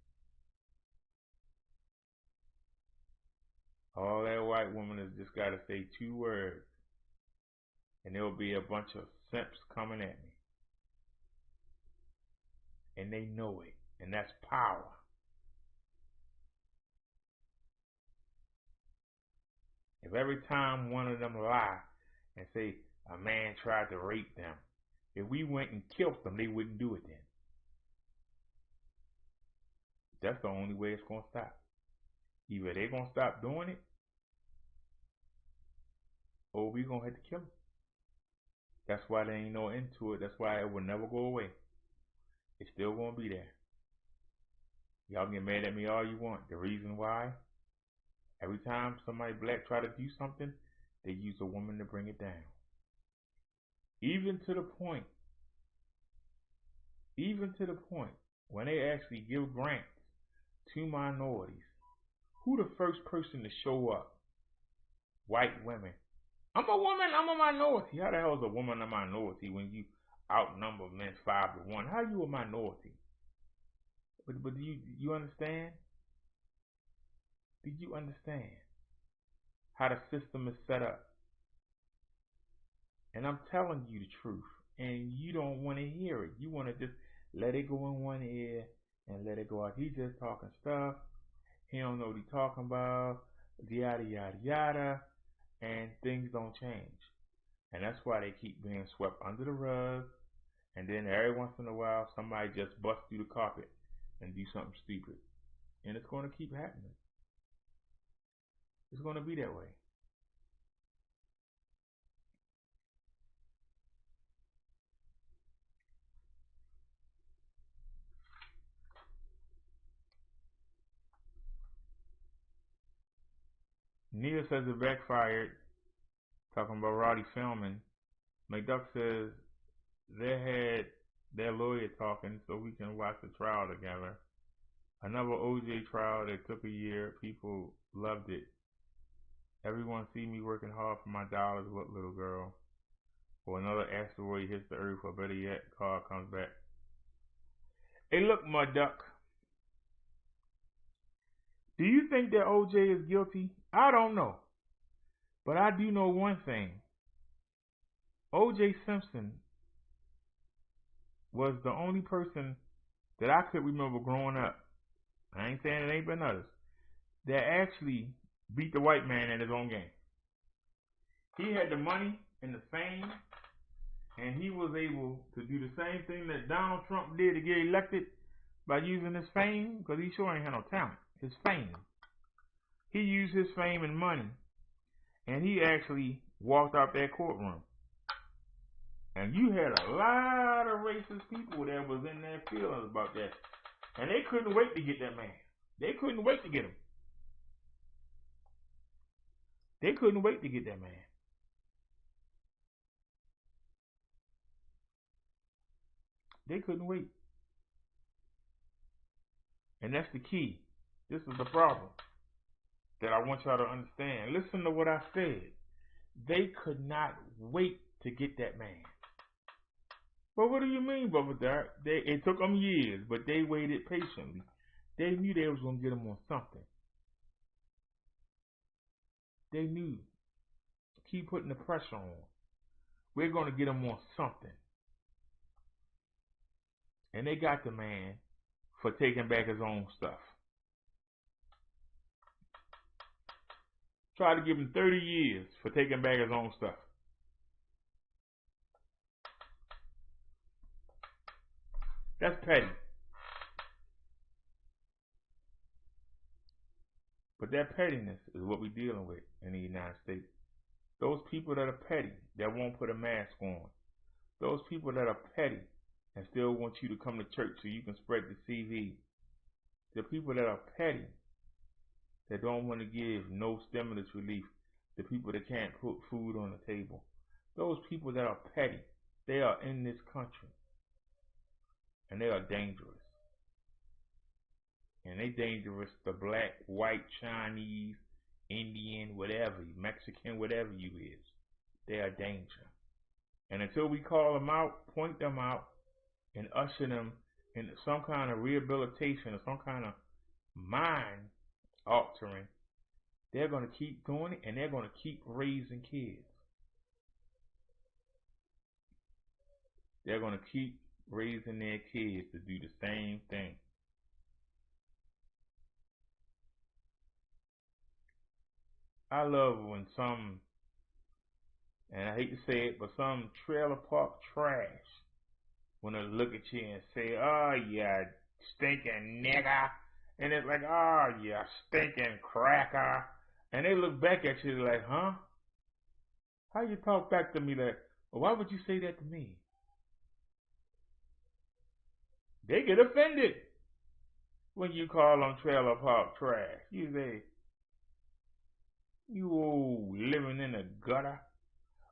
Speaker 2: All that white woman has just got to say 2 words, and there will be a bunch of simps coming at me. And they know it, and that's power. If every time one of them lie and say a man tried to rape them, if we went and killed them, they wouldn't do it then. That's the only way it's going to stop. Either they're going to stop doing it, or we're going to have to kill them. That's why there ain't no end to it. That's why it will never go away. It's still going to be there. Y'all get mad at me all you want. The reason why, every time somebody black try to do something, they use a woman to bring it down. Even to the point when they actually give grants to minorities, who the first person to show up? White women. I'm a woman, I'm a minority. How the hell is a woman a minority when you outnumber men 5-1? How are you a minority? But do you understand? Do you understand how the system is set up? And I'm telling you the truth, and you don't want to hear it. You want to just let it go in one ear and let it go out. He's just talking stuff. He don't know what he's talking about. Yada, yada, yada. And things don't change. And that's why they keep being swept under the rug. And then every once in a while, somebody just busts through the carpet and do something stupid. And it's going to keep happening. It's going to be that way. Neil says it backfired, talking about Roddy filming. McDuck says they had their lawyer talking so we can watch the trial together. Another OJ trial that took a year. People loved it. Everyone see me working hard for my dollars. What little girl? Or another asteroid hits the earth, or better yet, car comes back. Hey, look, McDuck. Do you think that OJ is guilty? I don't know. But I do know one thing. OJ Simpson was the only person that I could remember growing up, I ain't saying it ain't been others, that actually beat the white man at his own game. He had the money and the fame, and he was able to do the same thing that Donald Trump did to get elected by using his fame, because he sure ain't had no talent. His fame. He used his fame and money, and he actually walked out that courtroom. And you had a lot of racist people that was in their feelings about that. And they couldn't wait to get that man. They couldn't wait to get him. They couldn't wait to get that man. They couldn't wait. And that's the key. This is the problem that I want y'all to understand. Listen to what I said. They could not wait to get that man. But what do you mean, Brother Derrick? It took them years, but they waited patiently. They knew they was going to get him on something. They knew. Keep putting the pressure on. We're going to get him on something. And they got the man for taking back his own stuff. Try to give him 30 years for taking back his own stuff. That's petty. But that pettiness is what we're dealing with in the United States. Those people that are petty, that won't put a mask on. Those people that are petty and still want you to come to church so you can spread the CV. The people that are petty, that don't want to give no stimulus relief. The people that can't put food on the table. Those people that are petty, they are in this country. And they are dangerous. And they dangerous to black, white, Chinese, Indian, whatever, Mexican, whatever you is. They are danger. And until we call them out, point them out, and usher them into some kind of rehabilitation or some kind of mind altering, they're going to keep doing it, and they're going to keep raising kids. They're going to keep raising their kids to do the same thing. I love when some, and I hate to say it, but some trailer park trash when they look at you and say, "Oh, you stinking nigger," and it's like, "Oh, you stinking cracker," and they look back at you like, "Huh? How you talk back to me like, well, why would you say that to me?" They get offended when you call them trailer park trash. You say, "You old living in a gutter."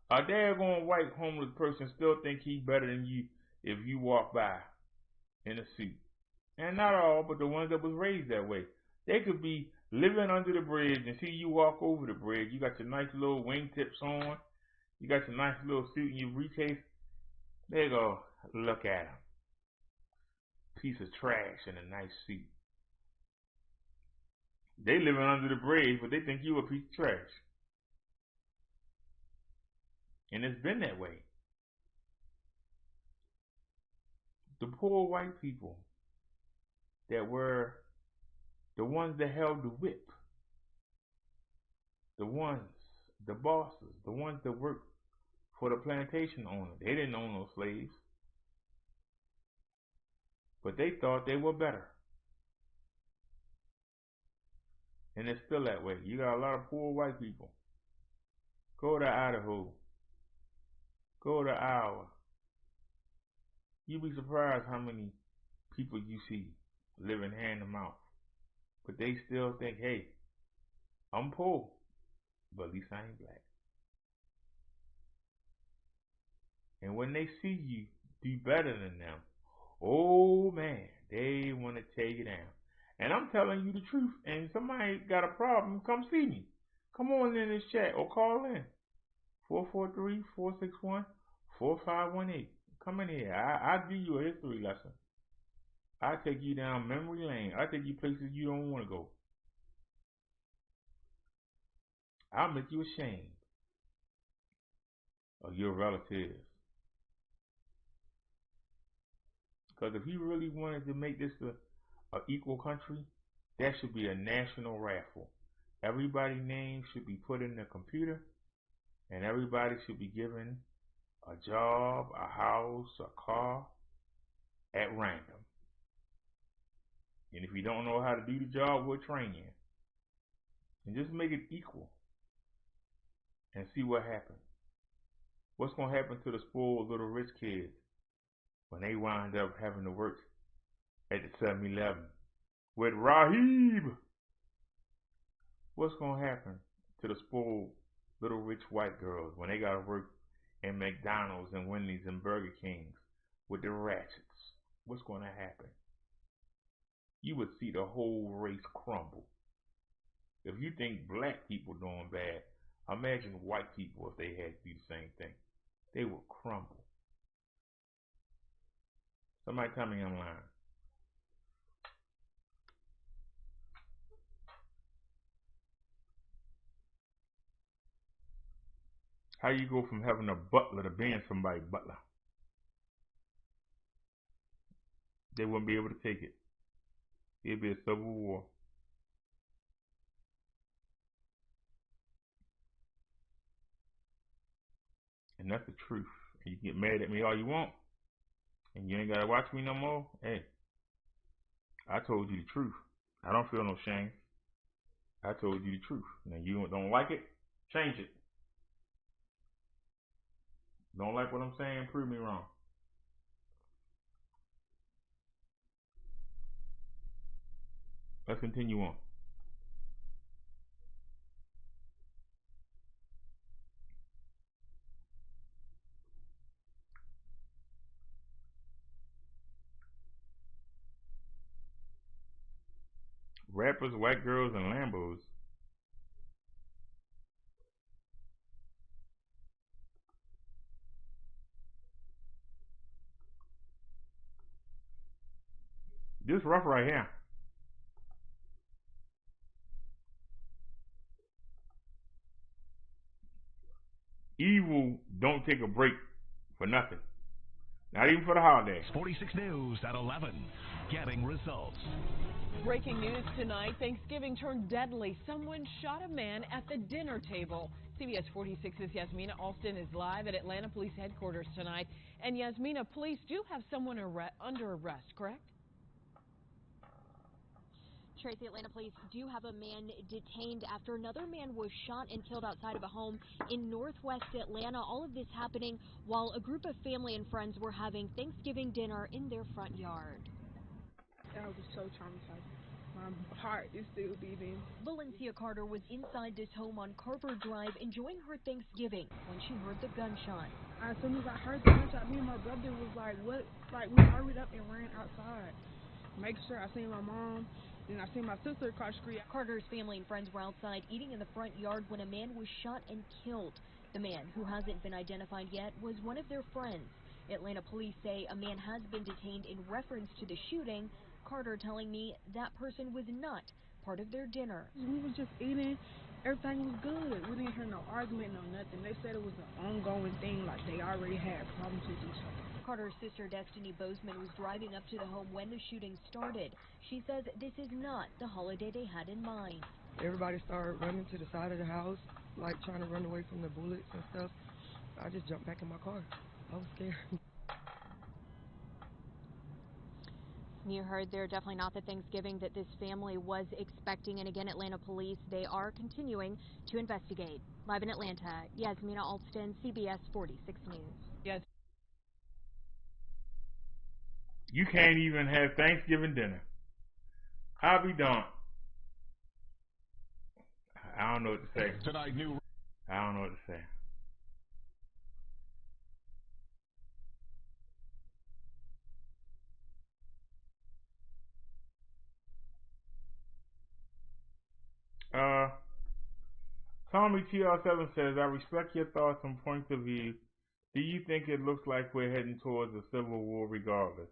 Speaker 2: A daggone white homeless person still think he's better than you if you walk by in a suit. And not all, but the ones that was raised that way. They could be living under the bridge and see you walk over the bridge. You got your nice little wingtips on. You got your nice little suit in your briefcase. They go, look at him. Piece of trash in a nice suit. They living under the bridge, but they think you a piece of trash. And it's been that way. The poor white people that were the ones that held the whip, the ones, the bosses, the ones that worked for the plantation owner. They didn't own no slaves. But they thought they were better. And it's still that way. You got a lot of poor white people. Go to Idaho. Go to Iowa. You'd be surprised how many people you see living hand to mouth. But they still think, hey, I'm poor, but at least I ain't black. And when they see you do better than them, oh man, they want to tear you down. And I'm telling you the truth. And somebody got a problem, come see me. Come on in this chat or call in. 443-461-4518. Come in here. I'll give you a history lesson. I'll take you down memory lane. I'll take you places you don't want to go. I'll make you ashamed of your relatives. Because if he really wanted to make this an equal country, that should be a national raffle. Everybody's name should be put in the computer, and everybody should be given a job, a house, a car at random. And if you don't know how to do the job, we'll train you. And just make it equal and see what happens. What's going to happen to the spoiled little rich kids when they wind up having to work at the 7-Eleven with Rahib? What's going to happen to the spoiled little rich white girls when they got to work in McDonald's and Wendy's and Burger Kings with the ratchets? What's going to happen? You would see the whole race crumble. If you think black people doing bad, imagine white people if they had to do the same thing. They would crumble. Somebody tell me I'm lying. How you go from having a butler to being somebody's butler? They wouldn't be able to take it. It'd be a civil war. And that's the truth. You can get mad at me all you want, and you ain't gotta watch me no more. Hey, I told you the truth. I don't feel no shame. I told you the truth. Now you don't like it? Change it. Don't like what I'm saying? Prove me wrong. Let's continue on. Rappers, white girls, and Lambos. This rough right here. Evil don't take a break for nothing. Not even for the holidays.
Speaker 8: 46 News at 11. Getting results.
Speaker 6: Breaking news tonight. Thanksgiving turned deadly. Someone shot a man at the dinner table. CBS 46's Yasmina Alston is live at Atlanta Police Headquarters tonight. And Yasmina, police do have someone under arrest, correct?
Speaker 20: Tracy, Atlanta police do have a man detained after another man was shot and killed outside of a home in northwest Atlanta. All of this happening while a group of family and friends were having Thanksgiving dinner in their front yard.
Speaker 22: I was so traumatized. My heart is still beating.
Speaker 20: Valencia Carter was inside this home on Carver Drive enjoying her Thanksgiving when she heard the gunshot.
Speaker 22: As soon as I heard the gunshot, me and my brother was like, what? Like, we hurried up and ran outside. Make sure I seen my mom. And I seen my sister across the street.
Speaker 20: Carter's family and friends were outside eating in the front yard when a man was shot and killed. The man, who hasn't been identified yet, was one of their friends. Atlanta police say a man has been detained in reference to the shooting. Carter telling me that person was not part of their dinner.
Speaker 22: We was just eating. Everything was good. We didn't hear no argument, no nothing. They said it was an ongoing thing, like they already had problems with each other.
Speaker 20: Carter's sister, Destiny Bozeman, was driving up to the home when the shooting started. She says this is not the holiday they had in mind.
Speaker 22: Everybody started running to the side of the house, like trying to run away from the bullets and stuff. I just jumped back in my car. I was scared.
Speaker 20: You heard they're definitely not the Thanksgiving that this family was expecting. And again, Atlanta police, they are continuing to investigate. Live in Atlanta, Yasmina Alston, CBS 46 News.
Speaker 6: Yes.
Speaker 2: You can't even have Thanksgiving dinner. I'll be darned. I don't know what to say.
Speaker 8: Tonight, new.
Speaker 2: I don't know what to say. Tommy TR7 says, I respect your thoughts and points of view. Do you think it looks like we're heading towards a civil war regardless?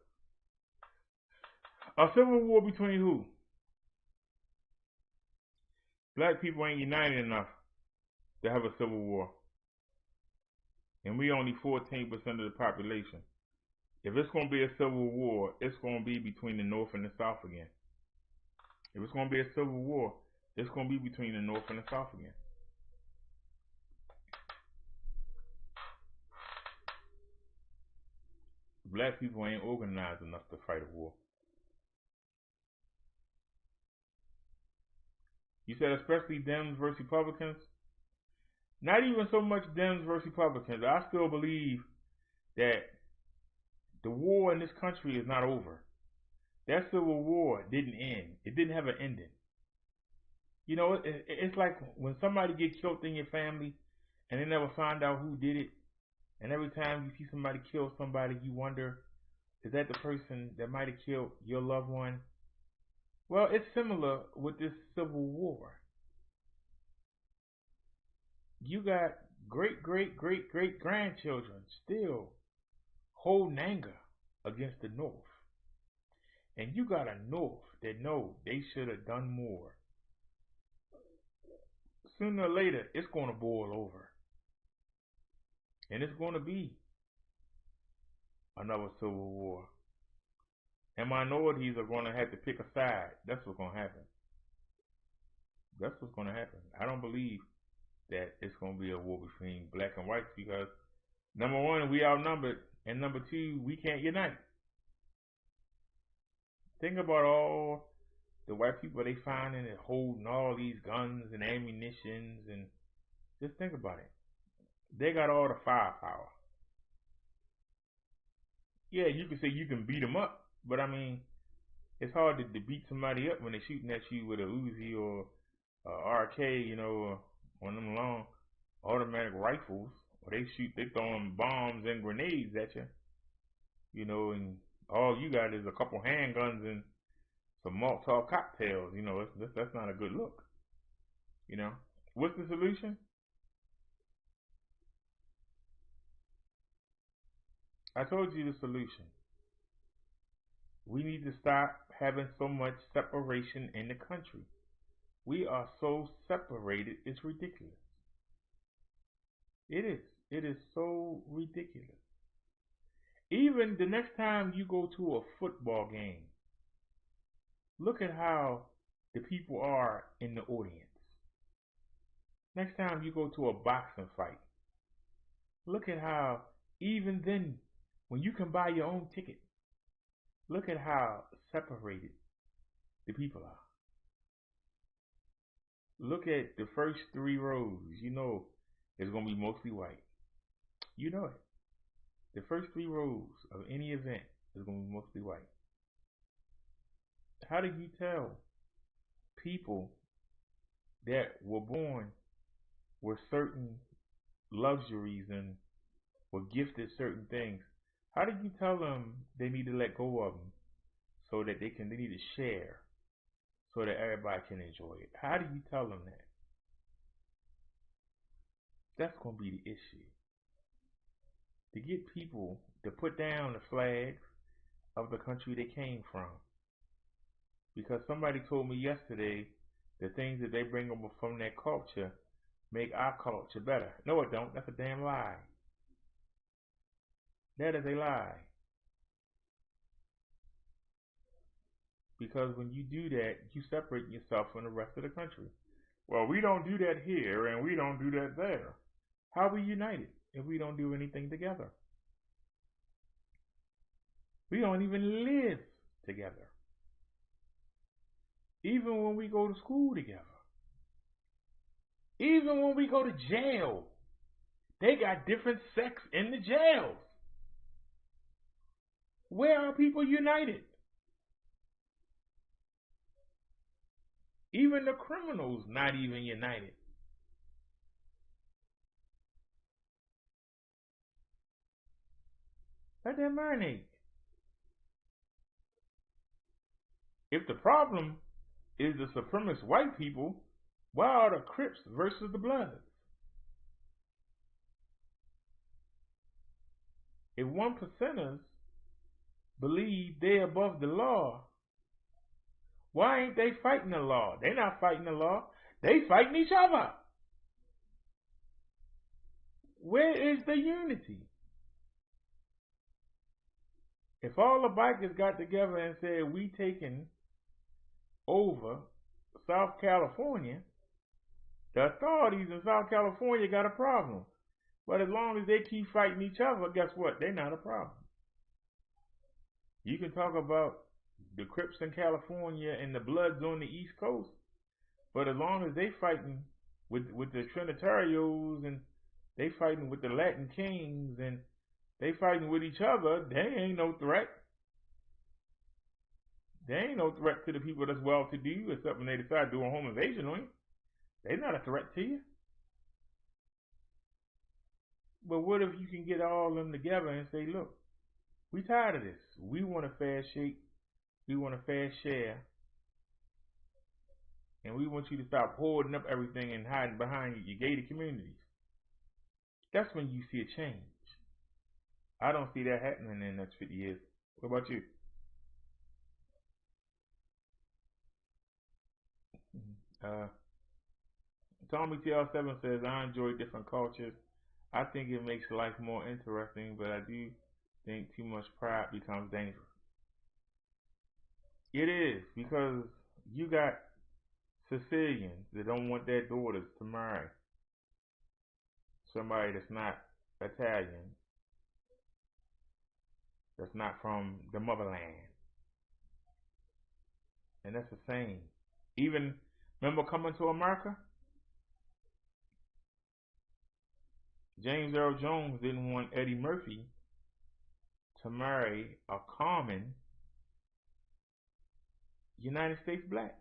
Speaker 2: A civil war between who? Black people ain't united enough to have a civil war. And we only 14% of the population. If it's going to be a civil war, it's going to be between the North and the South again. If it's going to be a civil war, it's going to be between the North and the South again. Black people ain't organized enough to fight a war. You said especially Dems versus Republicans? Not even so much Dems versus Republicans. I still believe that the war in this country is not over. That civil war didn't end. It didn't have an ending. You know, it's like when somebody gets killed in your family and they never find out who did it. And every time you see somebody kill somebody, you wonder, is that the person that might have killed your loved one? Well, it's similar with this civil war. You got great-great-great-great-grandchildren still holding anger against the North. And you got a North that know they should have done more. Sooner or later, it's going to boil over. And it's going to be another civil war. And minorities are going to have to pick a side. That's what's going to happen. That's what's going to happen. I don't believe that it's going to be a war between black and whites because, number one, we outnumbered, and number two, we can't unite. Think about all the white people they finding and holding all these guns and ammunitions, and just think about it. They got all the firepower. Yeah, you can say you can beat them up, but I mean, it's hard to beat somebody up when they're shooting at you with a Uzi or a RK, you know, or one of them long automatic rifles, or they throwing bombs and grenades at you, you know, and all you got is a couple handguns and some Molotov cocktails, you know. That's not a good look, you know. What's the solution? I told you the solution. We need to stop having so much separation in the country. We are so separated, it's ridiculous. It is. It is so ridiculous. Even the next time you go to a football game, look at how the people are in the audience. Next time you go to a boxing fight, look at how, even then, when you can buy your own ticket, look at how separated the people are. Look at the first 3 rows. You know it's going to be mostly white. You know it. The first 3 rows of any event is going to be mostly white. How do you tell people that were born with certain luxuries and were gifted certain things? How do you tell them they need to let go of them so that they need to share so that everybody can enjoy it? How do you tell them that? That's going to be the issue. To get people to put down the flags of the country they came from. Because somebody told me yesterday the things that they bring over from their culture make our culture better. No, it don't. That's a damn lie. That is a lie. Because when you do that, you separate yourself from the rest of the country. Well, we don't do that here and we don't do that there. How are we united if we don't do anything together? We don't even live together. Even when we go to school together. Even when we go to jail. They got different sects in the jails. Where are people united? Even the criminals not even united. Let that marinate. If the problem is the supremacist white people, why are the Crips versus the Bloods? If 1%ers believe they're above the law, why ain't they fighting the law? They're not fighting the law. They fighting each other. Where is the unity? If all the bikers got together and said, we taking over South California, the authorities in South California got a problem. But as long as they keep fighting each other, guess what? They're not a problem. You can talk about the Crips in California and the Bloods on the East Coast, but as long as they fighting with the Trinitarios and they fighting with the Latin Kings and they fighting with each other, they ain't no threat. They ain't no threat to the people that's well-to-do, except when they decide to do a home invasion on you. They're not a threat to you. But what if you can get all of them together and say, look, we tired of this. We want a fair shake. We want a fair share. And we want you to stop hoarding up everything and hiding behind your gated communities. That's when you see a change. I don't see that happening in the next 50 years. What about you? Tommy TL7 says, I enjoy different cultures. I think it makes life more interesting, but I do think too much pride becomes dangerous. It is, because you got Sicilians that don't want their daughters to marry somebody that's not Italian, that's not from the motherland. And that's the same. Even, remember Coming to America? James Earl Jones didn't want Eddie Murphy to marry a common United States black.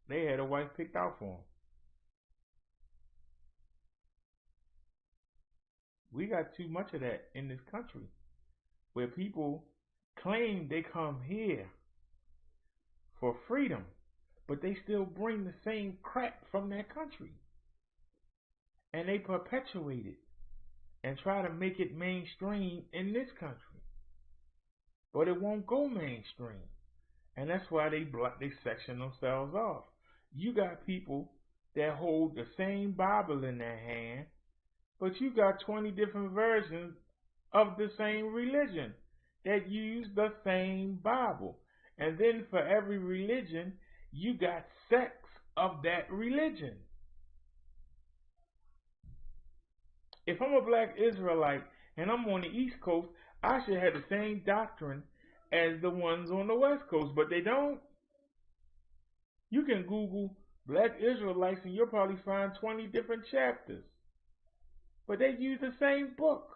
Speaker 2: They had a wife picked out for him. We got too much of that in this country, where people claim they come here for freedom, but they still bring the same crap from their country. And they perpetuate it and try to make it mainstream in this country. But it won't go mainstream. And that's why they section themselves off. You got people that hold the same Bible in their hand, but you got 20 different versions of the same religion that use the same Bible. And then for every religion, you got sects of that religion. If I'm a black Israelite and I'm on the East Coast, I should have the same doctrine as the ones on the West Coast, but they don't. You can Google black Israelites and you'll probably find 20 different chapters. But they use the same book.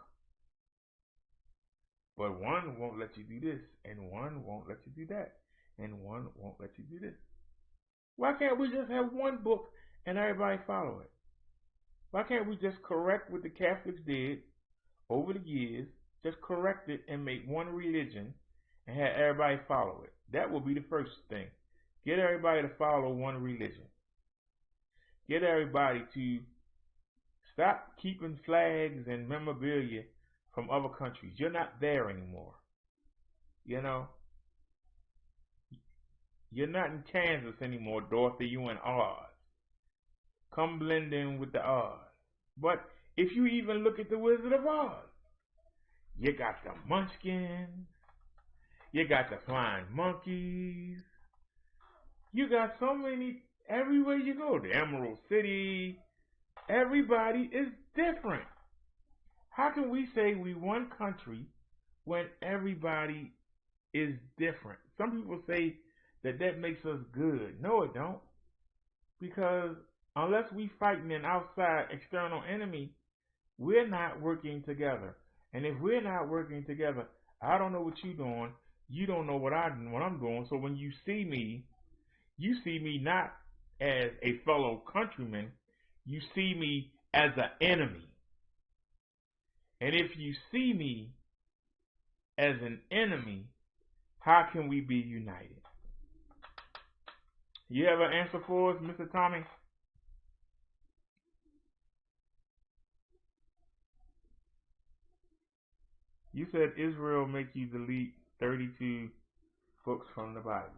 Speaker 2: But one won't let you do this, and one won't let you do that, and one won't let you do this. Why can't we just have one book and everybody follow it? Why can't we just correct what the Catholics did over the years, just correct it and make one religion and have everybody follow it? That will be the first thing. Get everybody to follow one religion. Get everybody to stop keeping flags and memorabilia from other countries. You're not there anymore. You know? You're not in Kansas anymore, Dorothy. You're in Oz. Come blend in with the Oz. But if you even look at the Wizard of Oz, you got the Munchkins, you got the Flying Monkeys, you got so many everywhere you go. The Emerald City. Everybody is different. How can we say we one country when everybody is different. Some people say that makes us good. No, it don't. Because unless we fighting an outside external enemy, we're not working together. And if we're not working together, I don't know what you're doing. You don't know what I'm doing. So when you see me not as a fellow countryman. You see me as an enemy. And if you see me as an enemy, how can we be united? You have an answer for us, Mr. Tommy? You said Israel make you delete 32 books from the Bible.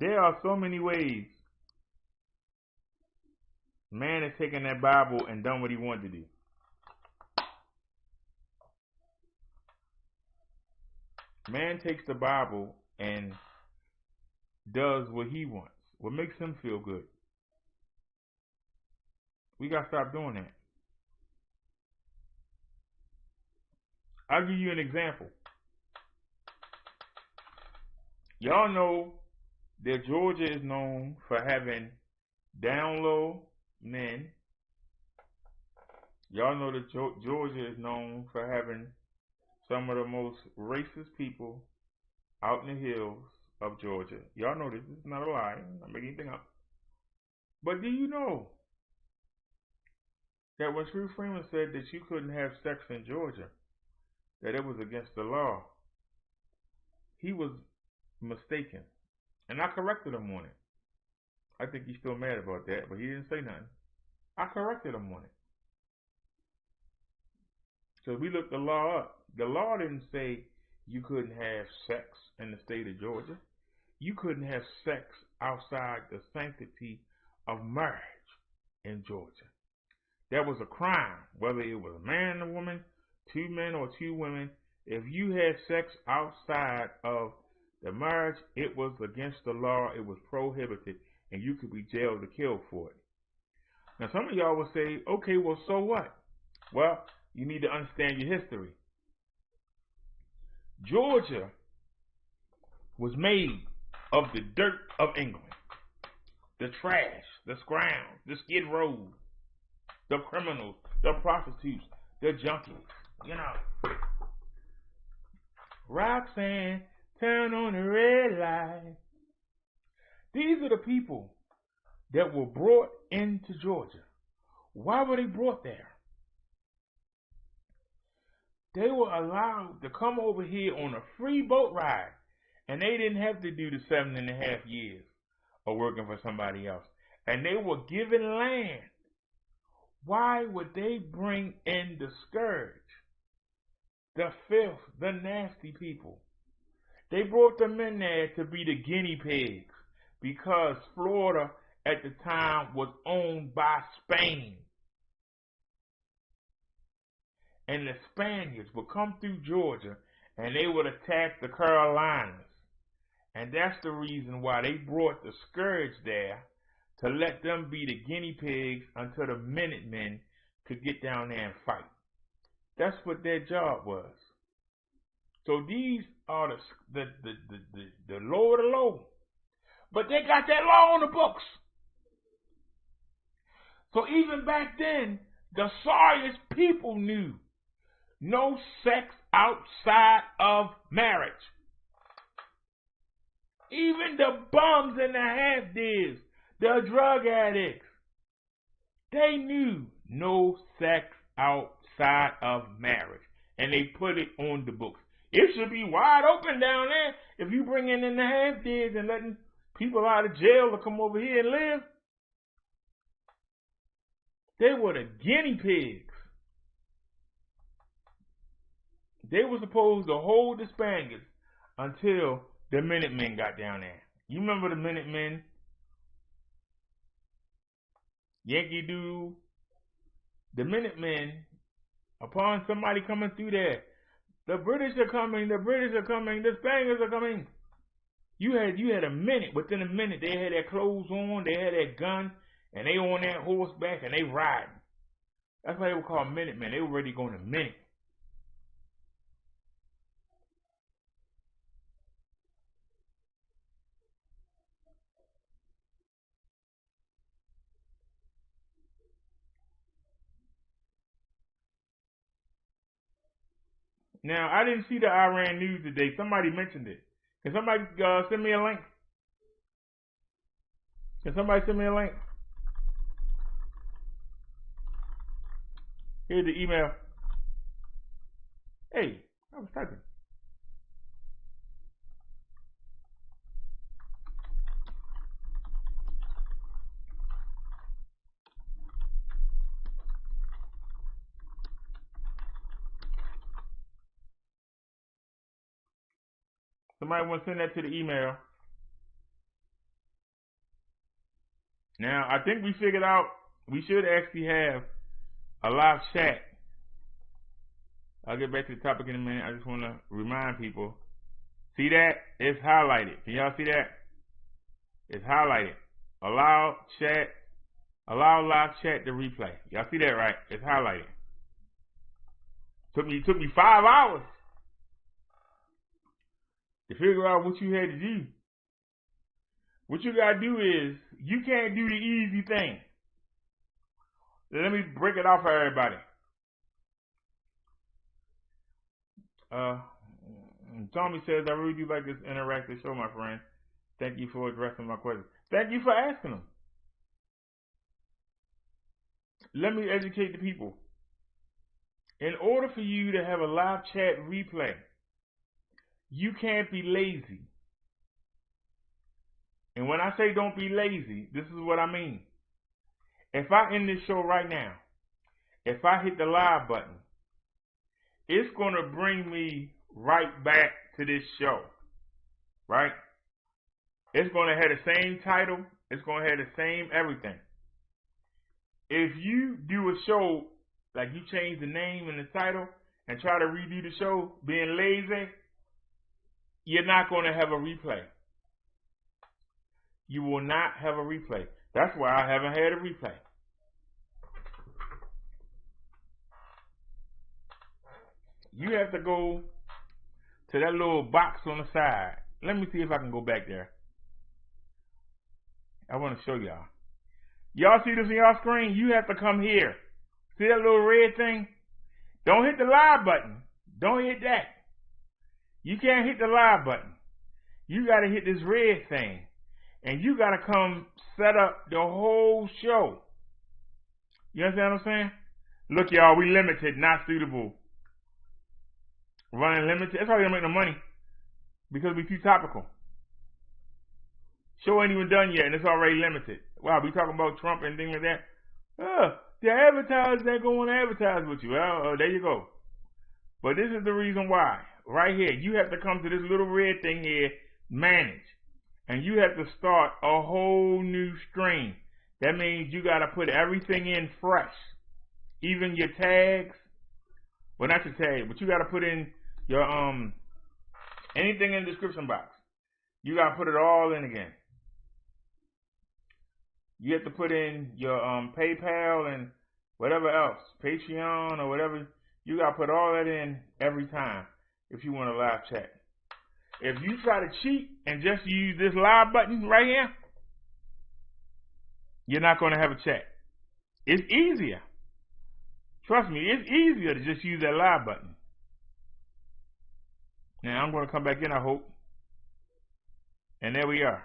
Speaker 2: There are so many ways man has taken that Bible and done what he wanted to do. Man takes the Bible and does what he wants, what makes him feel good. We got to stop doing that. I'll give you an example. Y'all know that Georgia is known for having down low men. Y'all know that Georgia is known for having some of the most racist people out in the hills of Georgia. Y'all know this. This is not a lie. I'm not making anything up. But do you know that when Shrew Freeman said that you couldn't have sex in Georgia, that it was against the law, he was mistaken. And I corrected him on it. I think he's still mad about that, but he didn't say nothing. I corrected him on it. So we looked the law up. The law didn't say you couldn't have sex in the state of Georgia. You couldn't have sex outside the sanctity of marriage in Georgia. That was a crime, whether it was a man and a woman, two men or two women. If you had sex outside of the marriage, it was against the law. It was prohibited, and you could be jailed or killed for it. Now, some of y'all will say, okay, well, so what? Well, you need to understand your history. Georgia was made of the dirt of England, the trash, the scrounge, the skid row, the criminals, the prostitutes, the junkies, you know. Roxanne, turn on the red light. These are the people that were brought into Georgia. Why were they brought there? They were allowed to come over here on a free boat ride, and they didn't have to do the 7.5 years of working for somebody else. And they were given land. Why would they bring in the scourge, the filth, the nasty people? They brought them in there to be the guinea pigs because Florida at the time was owned by Spain. And the Spaniards would come through Georgia and they would attack the Carolinas. And that's the reason why they brought the scourge there, to let them be the guinea pigs until the Minutemen could get down there and fight. That's what their job was. So these are the low of the low. But they got that law on the books. So even back then, the sorriest people knew no sex outside of marriage. Even the bums and the half-deeds, the drug addicts, they knew no sex outside of marriage. And they put it on the books. It should be wide open down there if you bringing in the half-deeds and letting people out of jail to come over here and live. They were the guinea pigs. They were supposed to hold the Spaniards until the Minutemen got down there. You remember the Minutemen? Yankee Doodle. The Minutemen, upon somebody coming through there, the British are coming, the British are coming, the Spaniards are coming. You had a minute. Within a minute, they had their clothes on, they had their gun, and they on that horseback and they riding. That's why they were called Minutemen. They were ready to go in a minute. Now, I didn't see the Iran news today. Somebody mentioned it. Can somebody send me a link? Can somebody send me a link? Here's the email. Hey, I was typing. Somebody want to send that to the email. Now, I think we figured out we should actually have a live chat. I'll get back to the topic in a minute. I just want to remind people. See that? It's highlighted. Can y'all see that? It's highlighted. Allow live chat to replay. Y'all see that, right? It's highlighted. Took me 5 hours to figure out what you had to do. What you gotta do is, you can't do the easy thing. Let me break it off for everybody. Tommy says, I really do like this interactive show, my friend. Thank you for addressing my question. Thank you for asking them. Let me educate the people. In order for you to have a live chat replay, you can't be lazy. And when I say don't be lazy, this is what I mean. If I end this show right now, if I hit the live button, it's going to bring me right back to this show, right? It's going to have the same title. It's going to have the same everything. If you do a show, like you change the name and the title and try to redo the show being lazy, you're not going to have a replay. You will not have a replay. That's why I haven't had a replay. You have to go to that little box on the side. Let me see if I can go back there. I want to show y'all. Y'all see this on y'all screen? You have to come here. See that little red thing? Don't hit the live button. Don't hit that. You can't hit the live button. You got to hit this red thing. And you got to come set up the whole show. You understand what I'm saying? Look, y'all, we limited, not suitable. Running limited. That's how we don't make no money. Because we too topical. Show ain't even done yet, and it's already limited. Wow, we talking about Trump and things like that. The advertisers ain't going to advertise with you. Well, there you go. But this is the reason why. Right here, you have to come to this little red thing here, manage. And you have to start a whole new stream. That means you got to put everything in fresh. Even your tags. Well, not your tag, but you got to put in your, anything in the description box. You got to put it all in again. You have to put in your PayPal and whatever else, Patreon or whatever. You got to put all that in every time if you want a live chat. If you try to cheat and just use this live button right here, you're not going to have a chat. It's easier. Trust me, it's easier to just use that live button. Now, I'm going to come back in, I hope. And there we are.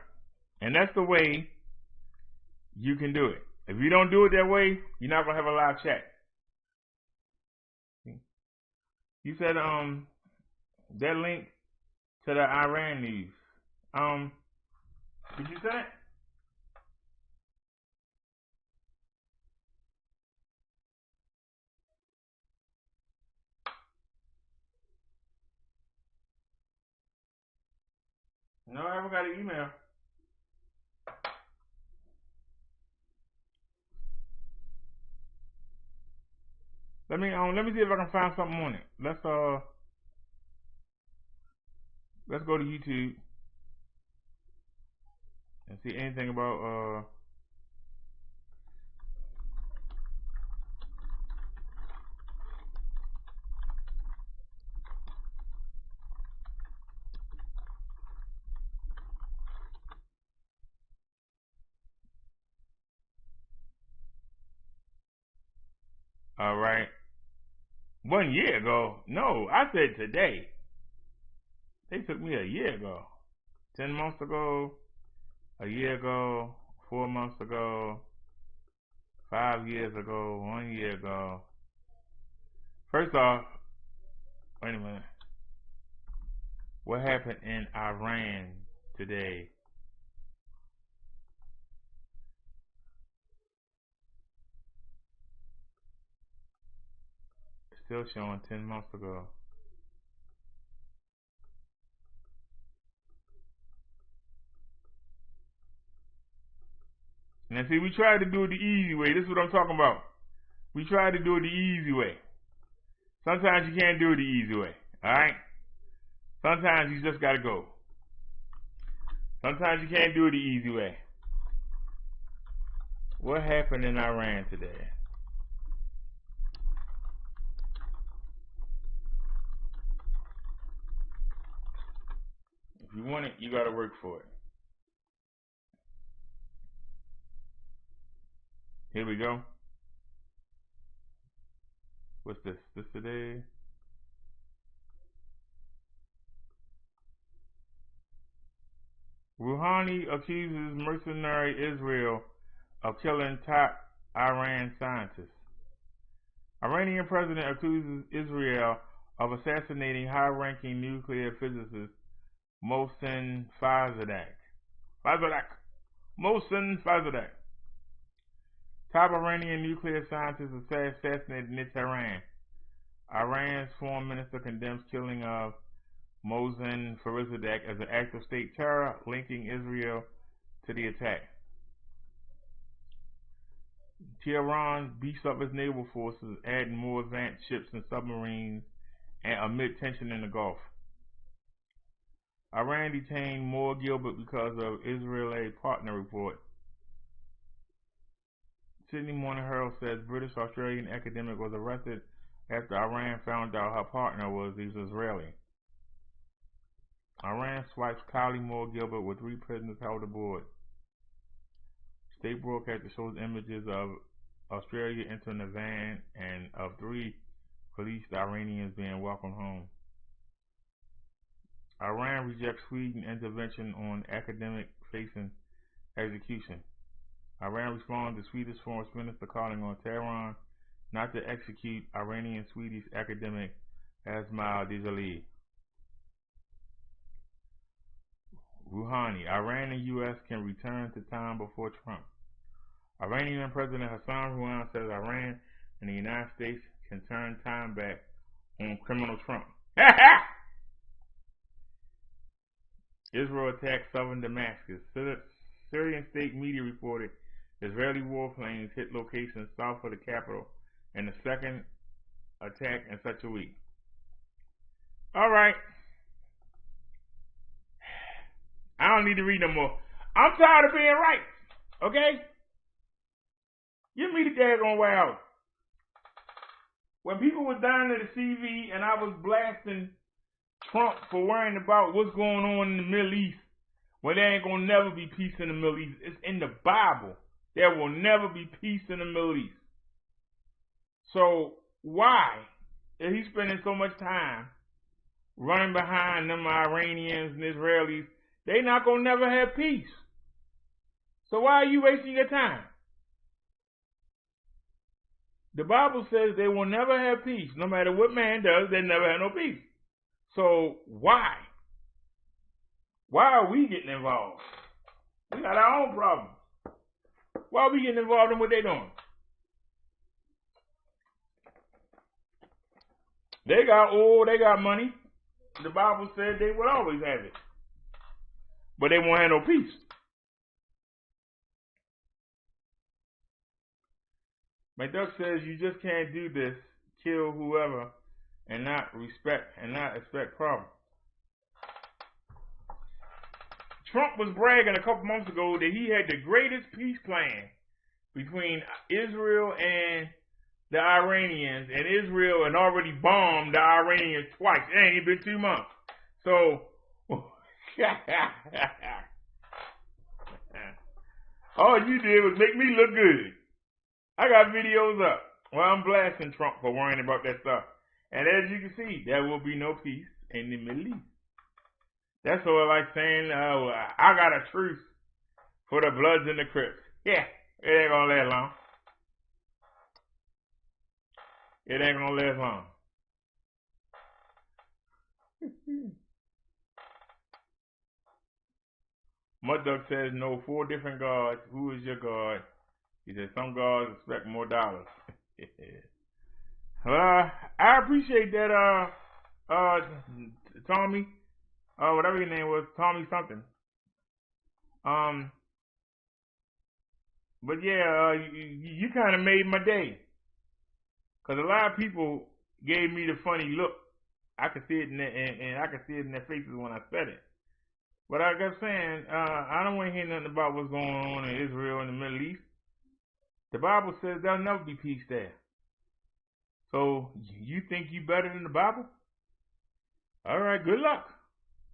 Speaker 2: And that's the way you can do it. If you don't do it that way, you're not going to have a live chat. You said that link to the Iran news. Did you say it? No, I haven't got an email. Let me see if I can find something on it. Let's go to YouTube and see anything about All right. 1 year ago. No, I said today. They took me a year ago. 10 months ago. A year ago. 4 months ago. 5 years ago. 1 year ago. First off, wait a minute. What happened in Iran today? It's still showing 10 months ago. Now see, we tried to do it the easy way. This is what I'm talking about. We tried to do it the easy way. Sometimes you can't do it the easy way. Alright? Sometimes you just gotta go. Sometimes you can't do it the easy way. What happened in Iran today? If you want it, you gotta work for it. Here we go. What's this? This today? Rouhani accuses mercenary Israel of killing top Iran scientists. Iranian president accuses Israel of assassinating high-ranking nuclear physicist Mohsen Farzadeh. Mohsen Farzadeh. Top Iranian nuclear scientist assassinated in Tehran. Iran's foreign minister condemns killing of Mohsen Farzadeh as an act of state terror, linking Israel to the attack. Tehran beefs up its naval forces, adding more advanced ships and submarines, and amid tension in the Gulf. Iran detained Moore Gilbert because of Israeli partner report. Sydney Morning Herald says British-Australian academic was arrested after Iran found out her partner was Israeli. Iran swipes Kylie Moore Gilbert with 3 prisoners held aboard. State broadcaster shows images of Australia entering a van and of 3 released Iranians being welcomed home. Iran rejects Sweden intervention on academic facing execution. Iran responds to Swedish foreign minister calling on Tehran not to execute Iranian Swedish academic Asma Dizali. Rouhani, Iran and U.S. can return to time before Trump. Iranian President Hassan Rouhani says Iran and the United States can turn time back on criminal Trump. Israel attacked southern Damascus. Syrian state media reported Israeli warplanes hit locations south of the capital in the second attack in such a week. All right. I don't need to read no more. I'm tired of being right. Okay? Give me the daggone wow. When people was down at the CV and I was blasting Trump for worrying about what's going on in the Middle East, well, there ain't gonna never be peace in the Middle East. It's in the Bible. There will never be peace in the Middle East. So why is he spending so much time running behind them Iranians and Israelis? They not gonna never have peace. So why are you wasting your time? The Bible says they will never have peace. No matter what man does, they never have no peace. So why? Why are we getting involved? We got our own problems. Why are we getting involved in what they're doing? They got oil, they got money. The Bible said they will always have it. But they won't have no peace. McDuck says you just can't do this, kill whoever, and not expect problems. Trump was bragging a couple months ago that he had the greatest peace plan between Israel and the Iranians, and Israel had already bombed the Iranians twice. It ain't even been 2 months. So, all you did was make me look good. I got videos up. Well, I'm blasting Trump for worrying about that stuff. And as you can see, there will be no peace in the Middle East. That's sort of like saying, I got a truce for the Bloods and the Crips. Yeah, it ain't gonna last long. It ain't gonna last long. Mudduck says, no, 4 different gods. Who is your God? He said, some gods expect more dollars. I appreciate that, Tommy, whatever your name was, Tommy something. But yeah, you kind of made my day. Because a lot of people gave me the funny look. I could see it and I could see it in their faces when I said it. But like I was saying, I don't want to hear nothing about what's going on in Israel and the Middle East. The Bible says there'll never be peace there. So you think you better than the Bible? All right, good luck.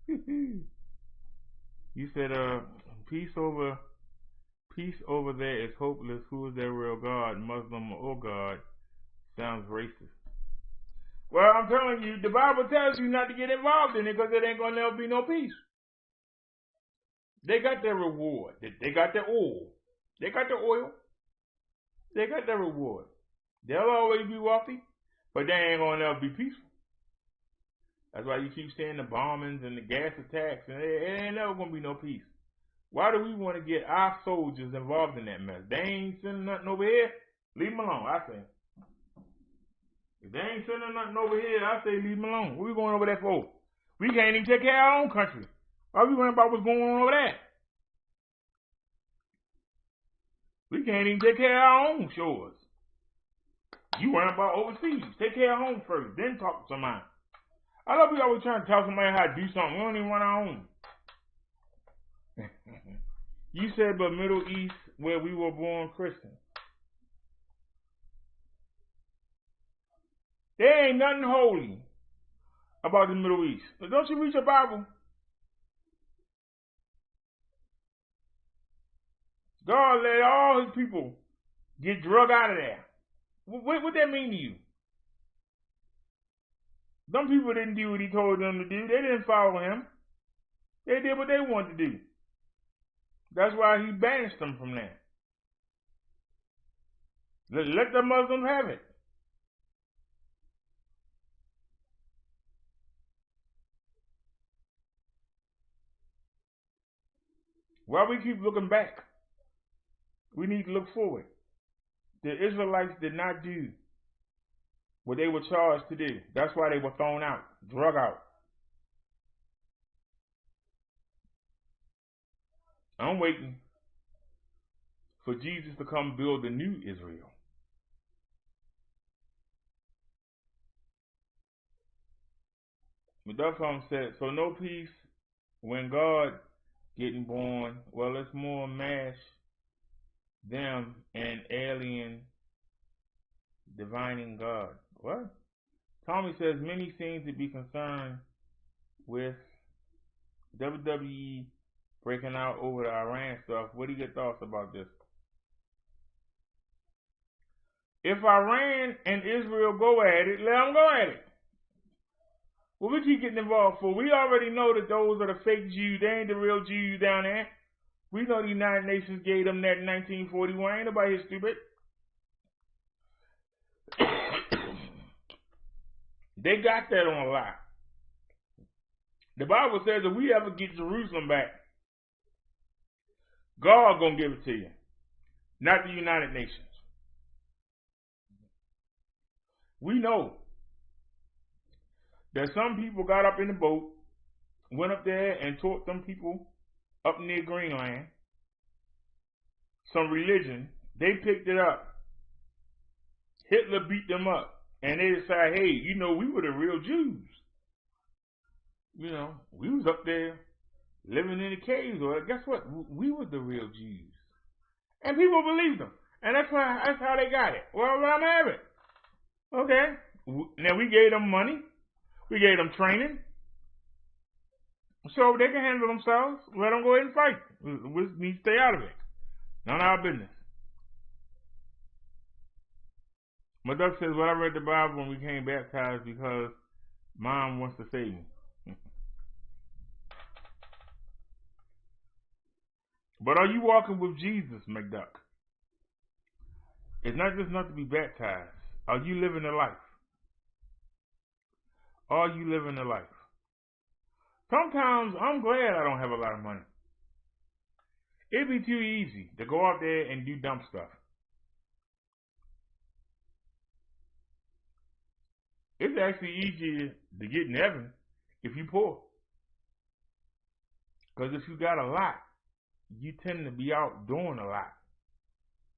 Speaker 2: You said, peace over there is hopeless. Who is their real God? Muslim or God? Sounds racist. Well, I'm telling you, the Bible tells you not to get involved in it because it ain't gonna never be no peace. They got their reward. They got their oil. They got their oil. They got their reward. They'll always be wealthy, but they ain't gonna never be peaceful. That's why you keep seeing the bombings and the gas attacks, and it ain't never gonna be no peace. Why do we want to get our soldiers involved in that mess? They ain't sending nothing over here. Leave them alone, I say. If they ain't sending nothing over here, I say leave them alone. What we going over there for? We can't even take care of our own country. Why are we worrying about what's going on over there? We can't even take care of our own shores. You worrying about overseas. Take care of home first, then talk to somebody. I love we always trying to tell somebody how to do something. We don't even run our own. You said, but Middle East, where we were born Christian. There ain't nothing holy about the Middle East. But don't you read your Bible? God let all his people get drug out of there. What that mean to you? Some people didn't do what he told them to do. They didn't follow him. They did what they wanted to do. That's why he banished them from there. Let the Muslims have it. Why we keep looking back? We need to look forward. The Israelites did not do what they were charged to do. That's why they were thrown out, drug out. I'm waiting for Jesus to come build a new Israel. Medupham said, so no peace when God getting born. Well, it's more mash them and alien divining God. What? Tommy says many seem to be concerned with WWE breaking out over the Iran stuff. What are your thoughts about this? If Iran and Israel go at it, let them go at it. What we keep getting involved for? We already know that those are the fake Jews. They ain't the real Jews down there. We know the United Nations gave them that in 1941. Ain't nobody here stupid. They got that on lock. The Bible says if we ever get Jerusalem back, God gonna give it to you, not the United Nations. We know that some people got up in the boat, went up there and taught them people up near Greenland some religion. They picked it up. Hitler beat them up. And they decided, hey, you know, we were the real Jews. You know, we was up there living in the caves. Or guess what? We were the real Jews. And people believed them. And that's how they got it. Well, let them have it. Okay. Now, we gave them money. We gave them training. So they can handle themselves. Let them go ahead and fight. We need to stay out of it. None of our business. My duck says, well, I read the Bible when we came baptized because Mom wants to save me. But are you walking with Jesus, McDuck? It's not just enough to be baptized. Are you living the life? Are you living the life? Sometimes I'm glad I don't have a lot of money. It'd be too easy to go out there and do dumb stuff. It's actually easier to get in heaven if you poor. Because if you got a lot, you tend to be out doing a lot,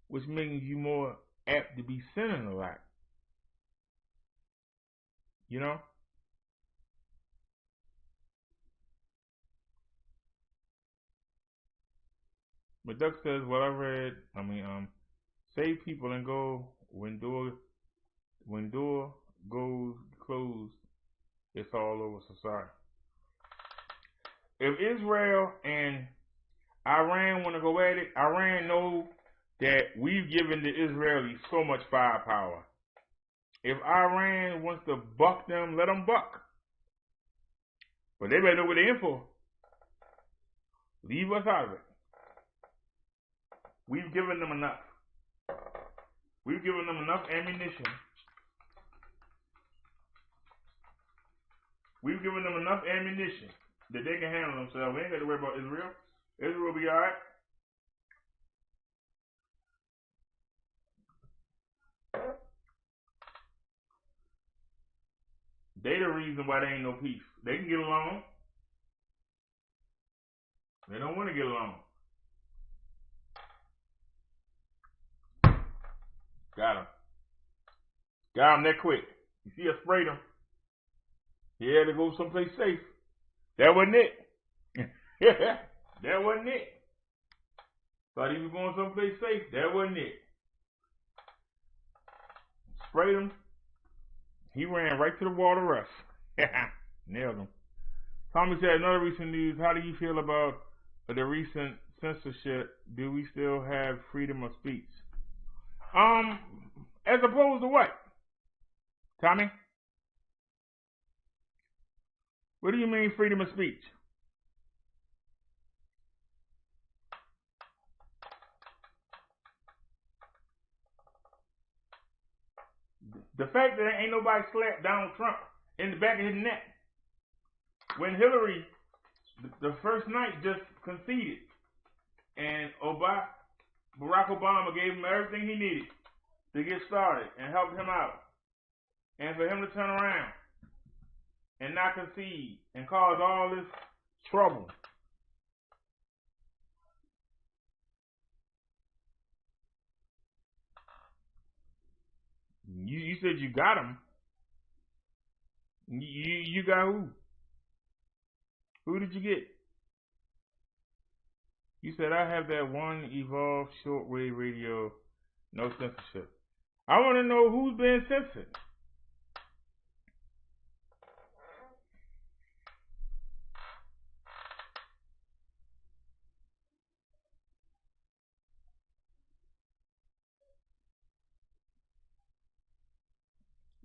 Speaker 2: which means you more apt to be sinning a lot. You know? But Duck says, what I read, save people and go when door goes closed, it's all over. So sorry. If Israel and Iran want to go at it, Iran knows that we've given the Israelis so much firepower. If Iran wants to buck them, let them buck. But they better know what they're in for. Leave us out of it. We've given them enough. We've given them enough ammunition. We've given them enough ammunition that they can handle themselves. We ain't got to worry about Israel. Israel will be alright. They the reason why there ain't no peace. They can get along. They don't want to get along. Got him. Got him that quick. You see, I sprayed him. He had to go someplace safe. That wasn't it. That wasn't it. Thought he was going someplace safe. That wasn't it. Sprayed him. He ran right to the wall to rust. Nailed him. Tommy said, another recent news, how do you feel about the recent censorship? Do we still have freedom of speech? As opposed to what? Tommy? What do you mean freedom of speech? The fact that ain't nobody slapped Donald Trump in the back of his neck when Hillary, the first night, just conceded, and Barack Obama gave him everything he needed to get started and helped him out, and for him to turn around and not concede and cause all this trouble. You said you got him. You got who? Who did you get? You said I have that one evolved shortwave radio, no censorship. I want to know who's being censored.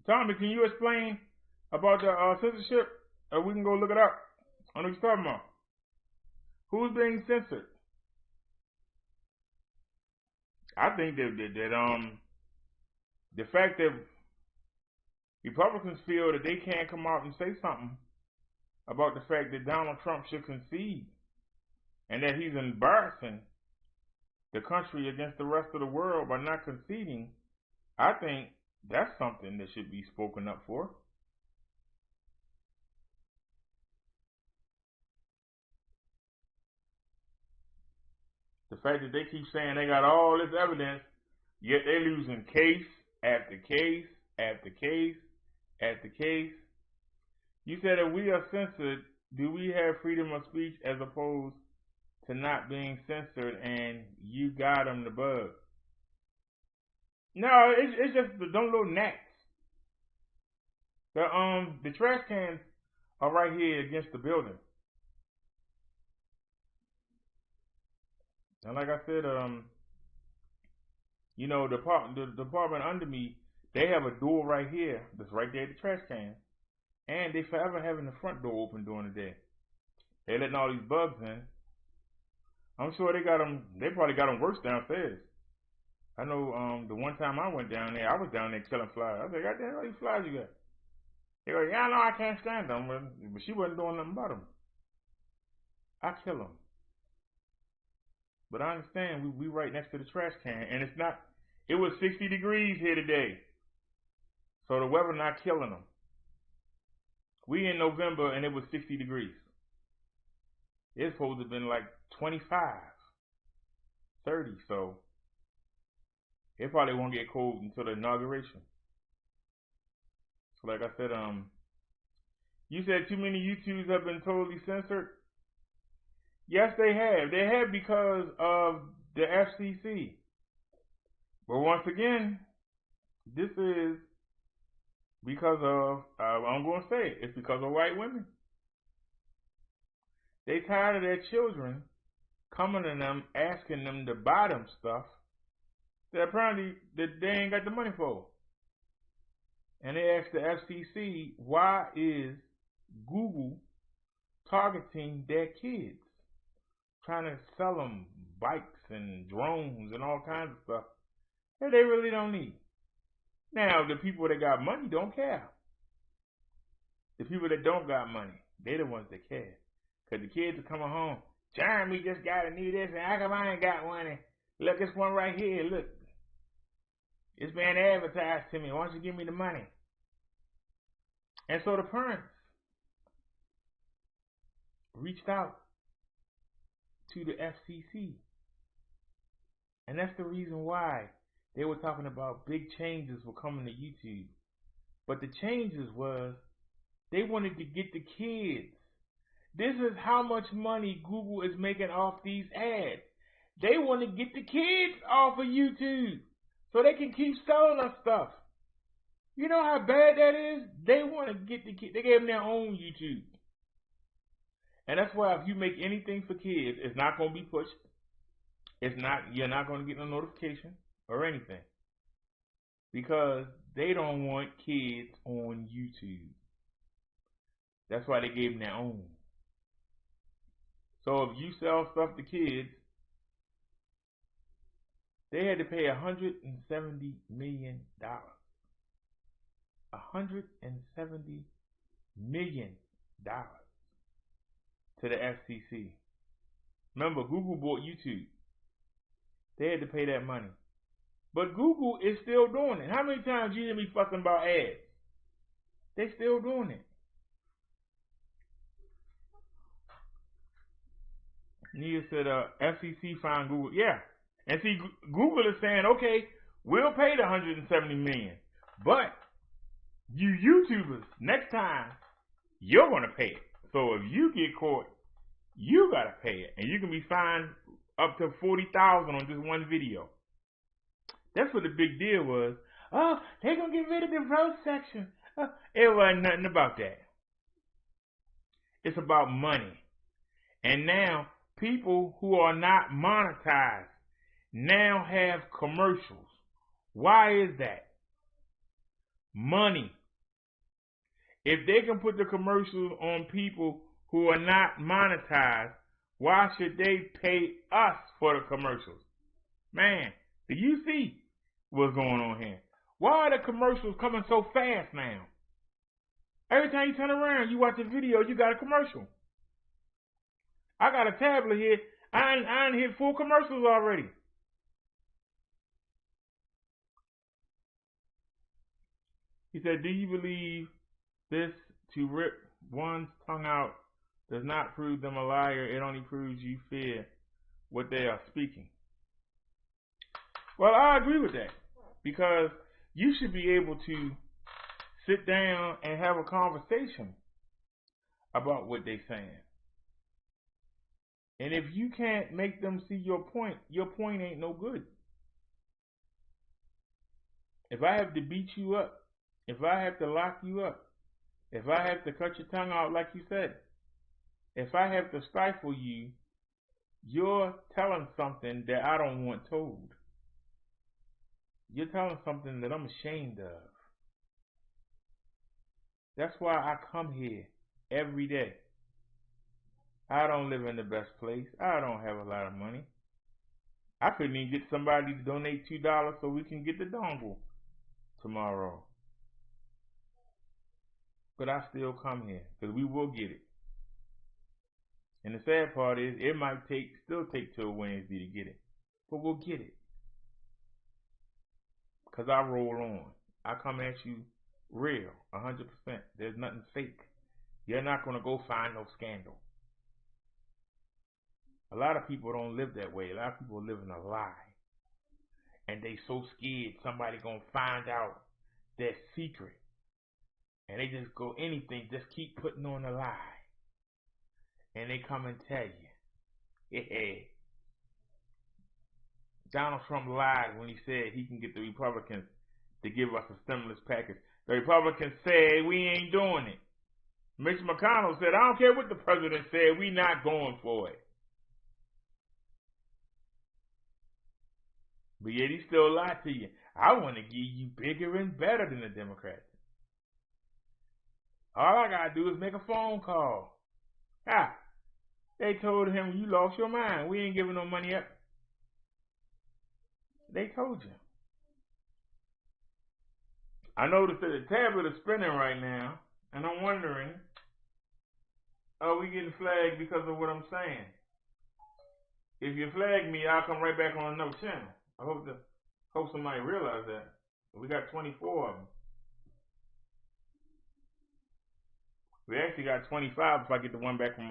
Speaker 2: Tommy, can you explain about the censorship? Or we can go look it up. I know what you're talking about. Who's being censored? I think that the fact that Republicans feel that they can't come out and say something about the fact that Donald Trump should concede and that he's embarrassing the country against the rest of the world by not conceding, I think that's something that should be spoken up for. The fact that they keep saying they got all this evidence, yet they're losing case after case after case after case. You said if we are censored, do we have freedom of speech as opposed to not being censored, and you got them the bug? No, it's just them little gnats. The trash cans are right here against the building. And like I said, the department under me, they have a door right here that's right there at the trash can, and they forever having the front door open during the day. They letting all these bugs in. I'm sure they got them. They probably got them worse downstairs. I know the one time I went down there, I was down there killing flies. I said, "Goddamn, all these flies you got?" They go, "Yeah, I know I can't stand them," but she wasn't doing nothing about them. I kill them. But I understand we right next to the trash can, and it's not. It was 60 degrees here today, so the weather not killing them. We in November and it was 60 degrees. It's supposed to have been like 25, 30, so it probably won't get cold until the inauguration. So like I said, you said too many YouTubes have been totally censored. Yes, they have. They have because of the FCC. But once again, this is because of, I'm going to say it, it's because of white women. They tired of their children coming to them, asking them to buy them stuff that apparently that they ain't got the money for. And they asked the FCC, why is Google targeting their kids? Trying to sell them bikes and drones and all kinds of stuff that they really don't need. Now, the people that got money don't care. The people that don't got money, they the ones that care. Because the kids are coming home, Jeremy just got to need this, and how come I ain't got one? And look, this one right here, look. It's being advertised to me. Why don't you give me the money? And so the parents reached out to the FCC. And that's the reason why they were talking about big changes were coming to YouTube. But the changes was they wanted to get the kids. This is how much money Google is making off these ads. They want to get the kids off of YouTube so they can keep selling us stuff. You know how bad that is? They want to get the kids. They gave them their own YouTube. And that's why if you make anything for kids, it's not going to be pushed. It's not. You're not going to get no notification or anything. Because they don't want kids on YouTube. That's why they gave them their own. So if you sell stuff to kids, they had to pay $170 million. $170 million to the FCC. Remember, Google bought YouTube. They had to pay that money. But Google is still doing it. How many times you hear me fucking about ads? They still doing it. Nia said, FCC found Google. Yeah. And see, Google is saying, okay, we'll pay the $170 million. But you YouTubers, next time, you're going to pay it. So if you get caught, you got to pay it. And you can be fined up to $40,000 on just one video. That's what the big deal was. Oh, they're going to get rid of the roast section. It wasn't nothing about that. It's about money. And now, people who are not monetized now have commercials. Why is that? Money. If they can put the commercials on people who are not monetized, why should they pay us for the commercials? Man, do you see what's going on here? Why are the commercials coming so fast now? Every time you turn around, you watch a video, you got a commercial. I got a tablet here. I hit 4 commercials already. He said, do you believe this to rip one's tongue out does not prove them a liar? It only proves you fear what they are speaking. Well, I agree with that. Because you should be able to sit down and have a conversation about what they're saying. And if you can't make them see your point ain't no good. If I have to beat you up, if I have to lock you up, if I have to cut your tongue out like you said, if I have to stifle you, you're telling something that I don't want told. You're telling something that I'm ashamed of. That's why I come here every day. I don't live in the best place. I don't have a lot of money. I couldn't even get somebody to donate $2 so we can get the dongle tomorrow. But I still come here because we will get it. And the sad part is it might still take till Wednesday to get it. But we'll get it. Because I roll on. I come at you real, 100%. There's nothing fake. You're not going to go find no scandal. A lot of people don't live that way. A lot of people live in a lie. And they so scared somebody going to find out their secret. And they just go anything, just keep putting on a lie. And they come and tell you. Donald Trump lied when he said he can get the Republicans to give us a stimulus package. The Republicans said we ain't doing it. Mitch McConnell said, I don't care what the president said, we not going for it. But yet he still lied to you. I want to give you bigger and better than the Democrats. All I got to do is make a phone call. They told him, you lost your mind. We ain't giving no money up. They told you. I noticed that the tablet is spinning right now, and I'm wondering, are we getting flagged because of what I'm saying? If you flag me, I'll come right back on another channel. I hope somebody realize that. We got 24 of them. We actually got 25 if I get the one back from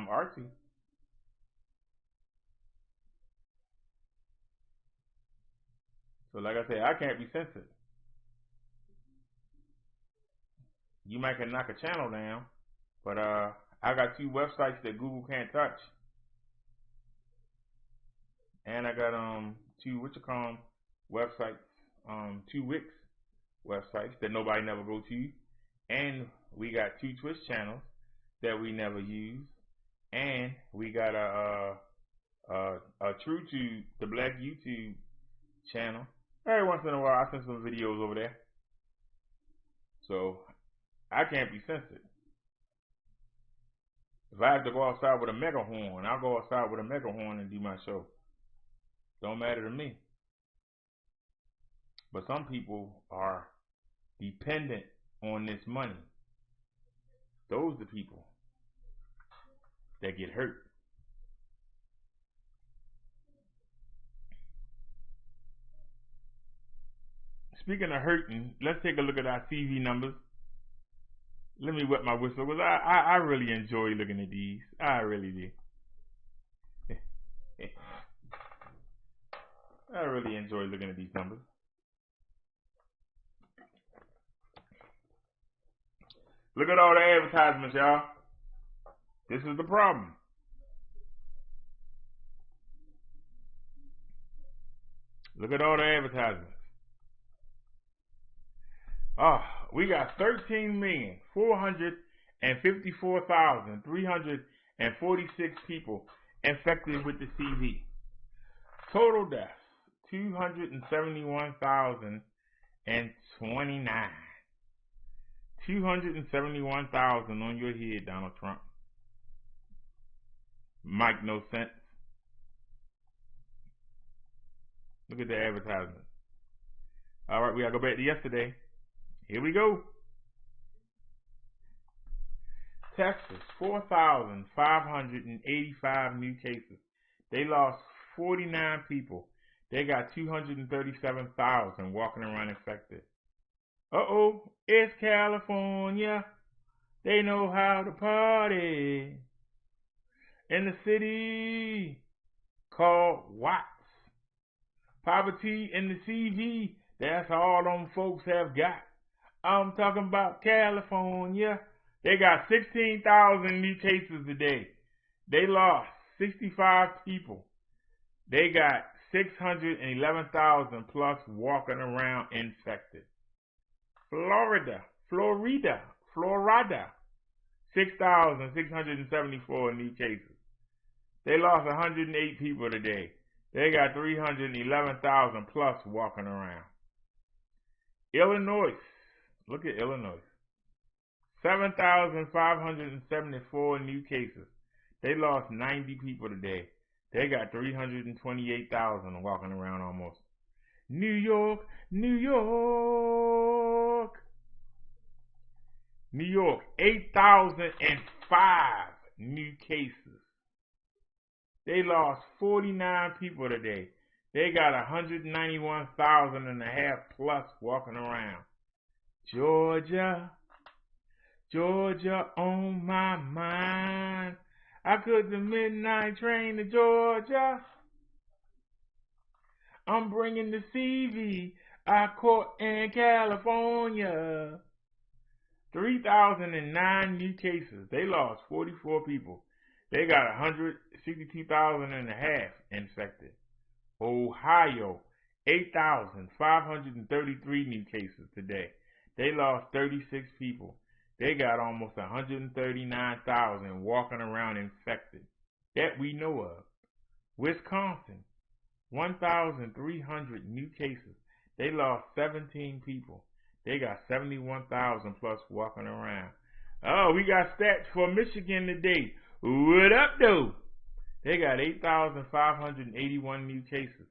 Speaker 2: Archie. So like I said, I can't be censored. You might can knock a channel down, but I got 2 websites that Google can't touch. And I got 2 websites, 2 Wix websites that nobody never go to. And we got 2 Twitch channels that we never use. And we got a TrueTube, the Black YouTube channel. Every once in a while I send some videos over there. So I can't be censored. If I have to go outside with a mega horn, I'll go outside with a mega horn and do my show. Don't matter to me. But some people are dependent on this money. Those are the people that get hurt. Speaking of hurting, let's take a look at our CV numbers. Let me wet my whistle, because I really enjoy looking at these. I really do. I really enjoy looking at these numbers. Look at all the advertisements, y'all. This is the problem. Look at all the advertisements. We got 13,454,346 people infected with the CV. Total deaths, 271,029. 271,000 on your head, Donald Trump. Mike, no sense. Look at the advertisement. All right, we gotta go back to yesterday. Here we go. Texas, 4,585 new cases. They lost 49 people. They got 237,000 walking around infected. It's California. They know how to party. In the city called Watts. Poverty in the CV, that's all them folks have got. I'm talking about California. They got 16,000 new cases today. They lost 65 people. They got 611,000 plus walking around infected. Florida, 6,674 new cases. They lost 108 people today. They got 311,000 plus walking around. Illinois. Look at Illinois. 7,574 new cases. They lost 90 people today. They got 328,000 walking around almost. New York, New York. New York, 8,005 new cases. They lost 49 people today. They got 191,000 and a half plus walking around. Georgia, Georgia on my mind. I caught the midnight train to Georgia. I'm bringing the CV I caught in California. 3,009 new cases. They lost 44 people. They got 162,000 and a half infected. Ohio, 8,533 new cases today. They lost 36 people. They got almost 139,000 walking around infected that we know of. Wisconsin, 1,300 new cases. They lost 17 people. They got 71,000 plus walking around. Oh, we got stats for Michigan today. What up, though? They got 8,581 new cases.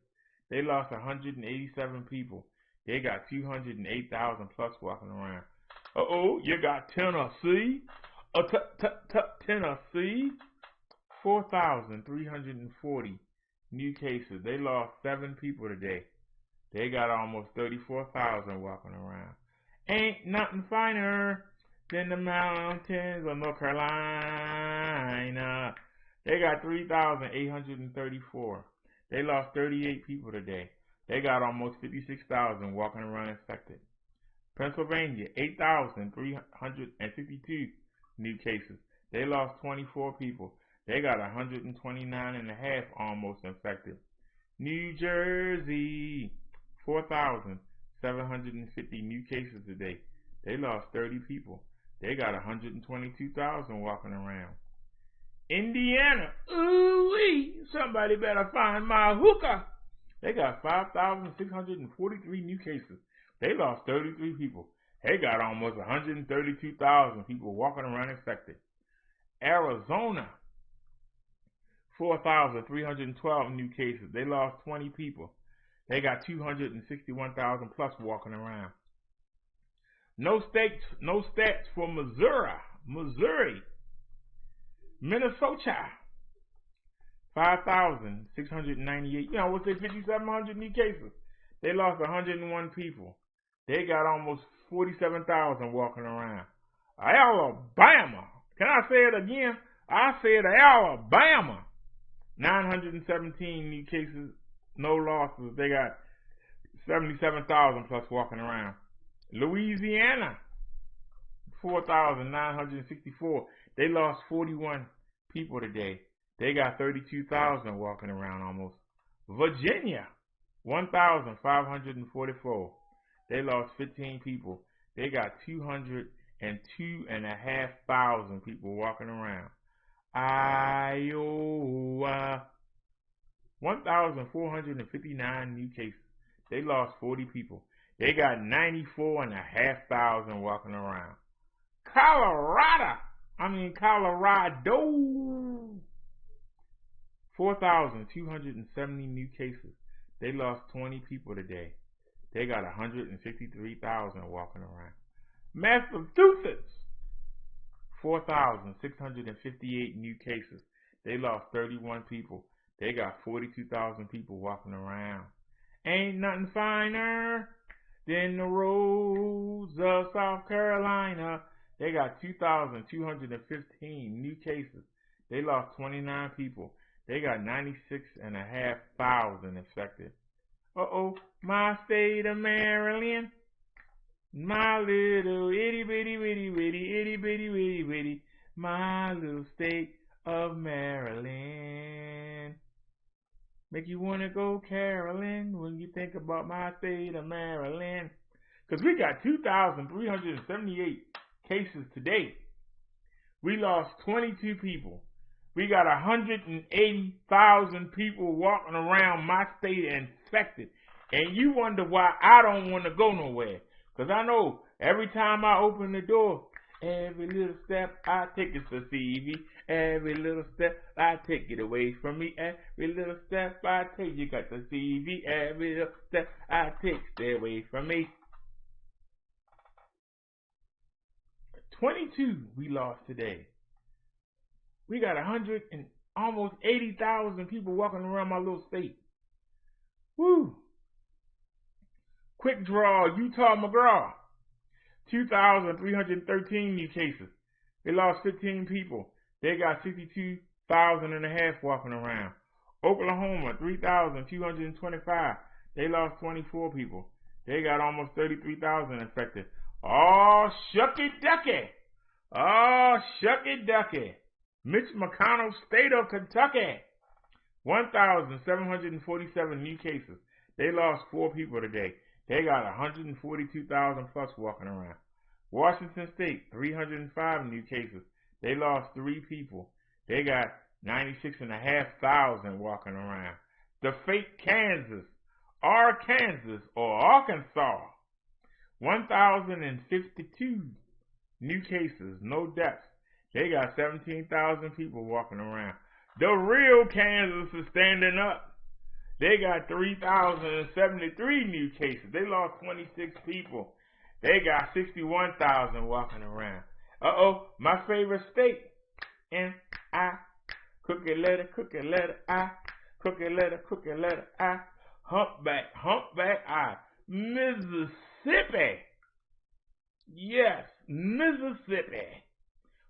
Speaker 2: They lost 187 people. They got 208,000 plus walking around. Uh-oh, you got Tennessee. Tennessee. 4,340 new cases. They lost 7 people today. They got almost 34,000 walking around. Ain't nothing finer than the mountains of North Carolina. They got 3,834. They lost 38 people today. They got almost 56,000 walking around infected. Pennsylvania, 8,352 new cases. They lost 24 people. They got 129 and a half almost infected. New Jersey, 4,750 new cases today. They lost 30 people. They got 122,000 walking around. Indiana, ooh-wee, somebody better find my hookah. They got 5,643 new cases. They lost 33 people. They got almost 132,000 people walking around infected. Arizona, 4,312 new cases. They lost 20 people. They got 261,000 plus walking around. No stats for Missouri. Minnesota, 5,698. What's say 5,700 new cases. They lost 101 people. They got almost 47,000 walking around. Alabama. Can I say it again? I said Alabama. 917 new cases, no losses. They got 77,000 plus walking around. Louisiana, 4,964. They lost 41 people today. They got 32,000 walking around almost. Virginia, 1,544. They lost 15 people. They got 202,500 people walking around. Iowa, 1,459 new cases. They lost 40 people. They got 94,500 walking around. Colorado, 4,270 new cases. They lost 20 people today. They got 163,000 walking around. Massachusetts, 4,658 new cases. They lost 31 people. They got 42,000 people walking around. Ain't nothing finer than the roads of South Carolina. They got 2,215 new cases. They lost 29 people. They got 96,500 infected. Uh-oh, my state of Maryland. My little itty bitty witty witty itty bitty witty witty. My little state of Maryland. Make you want to go Carolyn when you think about my state of Maryland. Because we got 2,378 cases today. We lost 22 people. We got 180,000 people walking around my state infected. And you wonder why I don't want to go nowhere. Because I know every time I open the door, every little step I take is a CV. Every little step I take it away from me. Every little step I take, you got the CV. Every little step I take, stay away from me. 22 we lost today. We got 100 and almost 80,000 people walking around my little state. Woo! Quick draw, Utah McGraw. 2,313 new cases. They lost 15 people. They got 62,000 and a half walking around. Oklahoma, 3,225. They lost 24 people. They got almost 33,000 infected. Oh, shucky ducky. Oh, shucky ducky. Mitch McConnell, state of Kentucky. 1,747 new cases. They lost 4 people today. They got 142,000 plus walking around. Washington State, 305 new cases. They lost 3 people. They got 96,500 walking around. The fake Kansas, Arkansas, or Arkansas, 1,052 new cases, no deaths. They got 17,000 people walking around. The real Kansas is standing up. They got 3,073 new cases. They lost 26 people. They got 61,000 walking around. My favorite state. N-I. Cookie letter, I. Cookie letter, I. Humpback, I. Mississippi. Yes, Mississippi.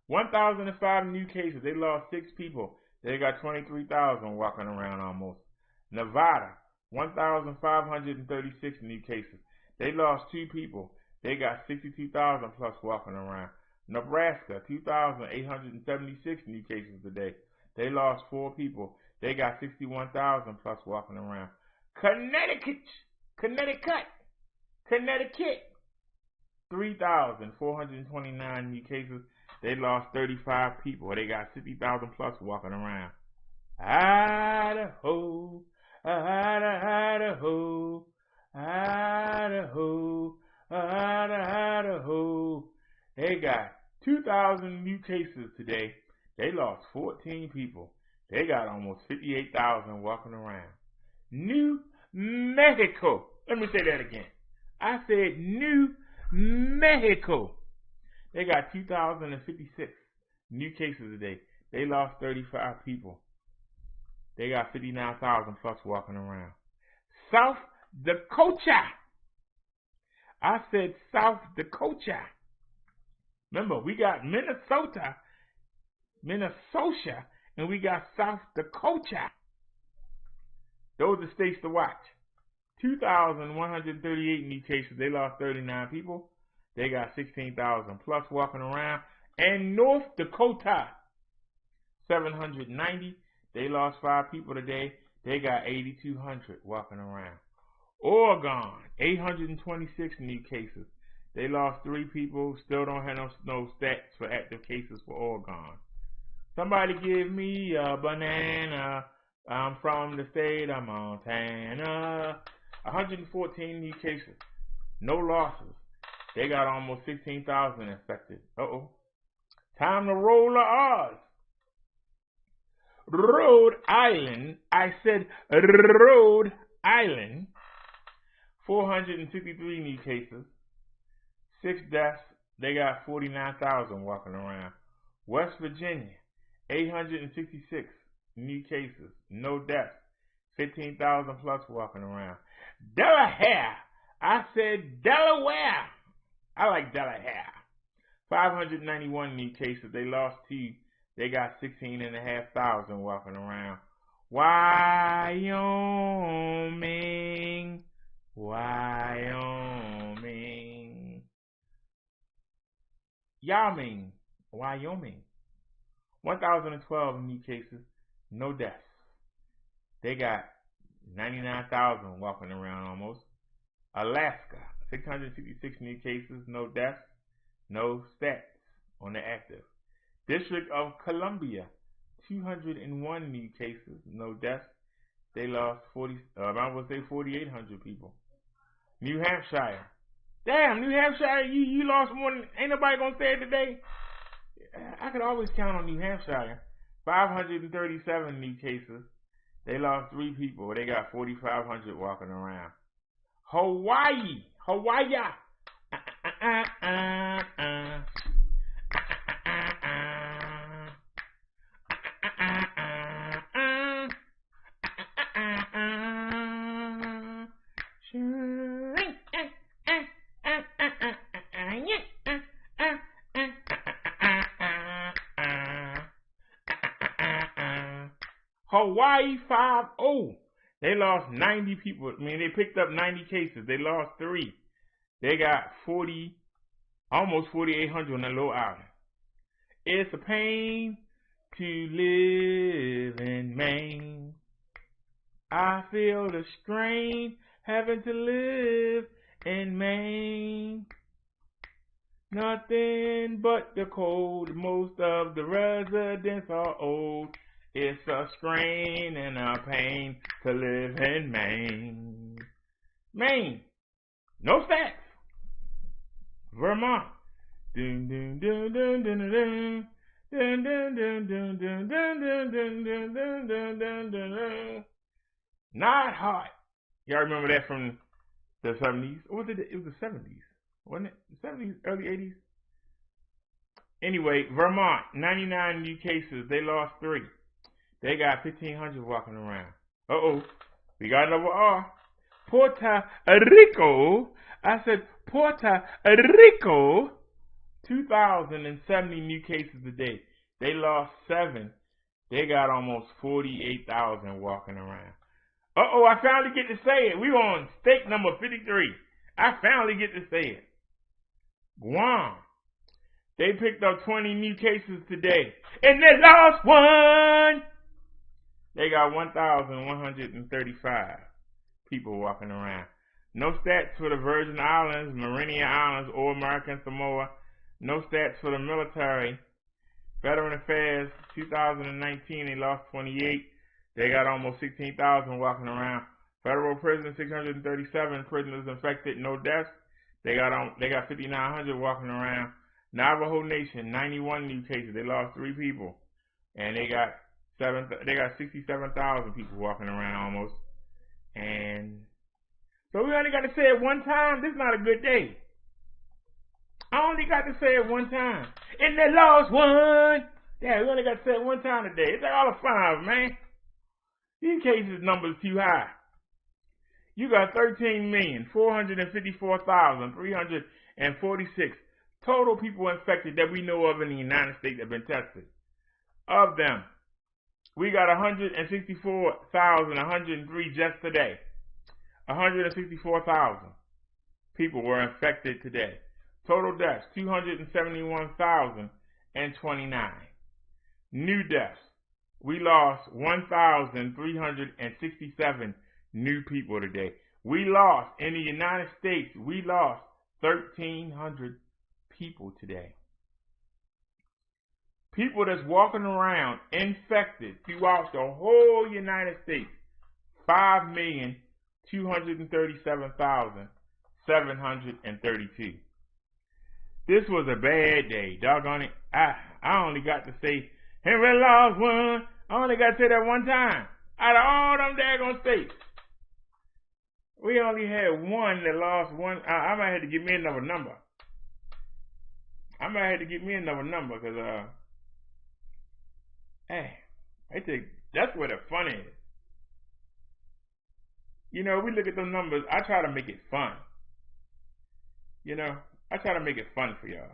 Speaker 2: 1,005 new cases. They lost 6 people. They got 23,000 walking around almost. Nevada, 1,536 new cases. They lost 2 people. They got 62,000 plus walking around. Nebraska, 2,876 new cases today. They lost 4 people. They got 61,000 plus walking around. Connecticut, 3,429 new cases. They lost 35 people. They got 60,000 plus walking around. Idaho, Idaho, Idaho, Idaho. They got 2,000 new cases today. They lost 14 people. They got almost 58,000 walking around. New Mexico. Let me say that again. I said New Mexico. They got 2,056 new cases today. They lost 35 people. They got 59,000 plus walking around. South Dakota. I said South Dakota. Remember, we got Minnesota, and we got South Dakota. Those are states to watch. 2,138 new cases. They lost 39 people. They got 16,000 plus walking around. And North Dakota, 790. They lost 5 people today. They got 8,200 walking around. Oregon, 826 new cases. They lost 3 people. Still don't have no stats for active cases for Oregon. Somebody give me a banana. I'm from the state of Montana. 114 new cases. No losses. They got almost 16,000 infected. Time to roll the R's. Rhode Island. I said Rhode Island. 463 new cases. 6 deaths. They got 49,000 walking around. West Virginia. 866 new cases. No deaths. 15,000 plus walking around. Delaware. I said Delaware. I like Delaware. 591 new cases. They lost 2. They got 16,500 walking around. Wyoming. Wyoming. 1,012 new cases. No deaths. They got 99,000 walking around almost. Alaska. 656 new cases. No deaths. No stats on the active. District of Columbia. 201 new cases, no deaths. They lost 4,800 people. New Hampshire. Damn, New Hampshire, you lost more than, ain't nobody gonna say it today? I could always count on New Hampshire. 537 new cases. They lost 3 people. They got 4,500 walking around. Hawaii. Hawaii 5-0. They lost 90 people. I mean, they picked up 90 cases. They lost 3. They got almost 4,800 on that little island. It's a pain to live in Maine. I feel the strain having to live in Maine. Nothing but the cold. Most of the residents are old. It's a strain and a pain to live in Maine. Maine. No stats. Vermont. Dun dun dun dun dun dun dun dun dun dun dun dun dun dun dun dun dun dun. Not hot. Y'all remember that from the 70s? Or was it? It was the 70s, wasn't it? The 70s, early 80s. Anyway, Vermont, 99 new cases. They lost 3. They got 1,500 walking around. We got another R. Puerto Rico. I said Puerto Rico. 2,070 new cases a day. They lost 7. They got almost 48,000 walking around. I finally get to say it. We on stake number 53. I finally get to say it. Guam. They picked up 20 new cases today. And they lost 1. They got 1,135 people walking around. No stats for the Virgin Islands, Mariana Islands, or American Samoa. No stats for the military. Veteran Affairs, 2019, they lost 28. They got almost 16,000 walking around. Federal prison, 637 prisoners infected, no deaths. They got 5,900 walking around. Navajo Nation, 91 new cases. They lost 3 people, and they got 67,000 people walking around almost. And so we only got to say it one time. This is not a good day. I only got to say it one time. And they lost 1. Yeah, we only got to say it one time today. It's like all the 5, man. These cases numbers too high. You got 13,454,346 total people infected that we know of in the United States that have been tested. Of them, we got 164,103 just today. 164,000 people were infected today. Total deaths, 271,029. New deaths, we lost 1,367 new people today. We lost, in the United States, we lost 1,300 people today. People that's walking around infected throughout the whole United States, 5,237,732. This was a bad day. Doggone it. I only got to say, Henry lost 1. I only got to say that one time. Out of all them daggone states, we only had 1 that lost 1. I might have to give me another number. Because, that's where the fun is. You know, we look at those numbers, I try to make it fun. You know, I try to make it fun for y'all.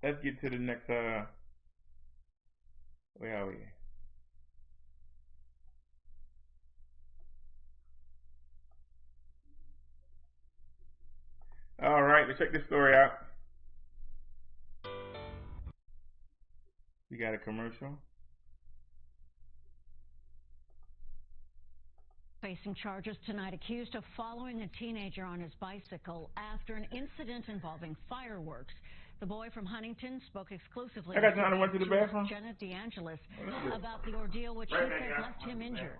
Speaker 2: Let's get to the next, where are we? All right, let's check this story out. We got a commercial.
Speaker 10: facing charges tonight, accused of following a teenager on his bicycle after an incident involving fireworks. The boy from Huntington spoke exclusively
Speaker 2: I got time to went to the bathroom.
Speaker 10: Jenna DeAngelis about the ordeal which he says left him injured.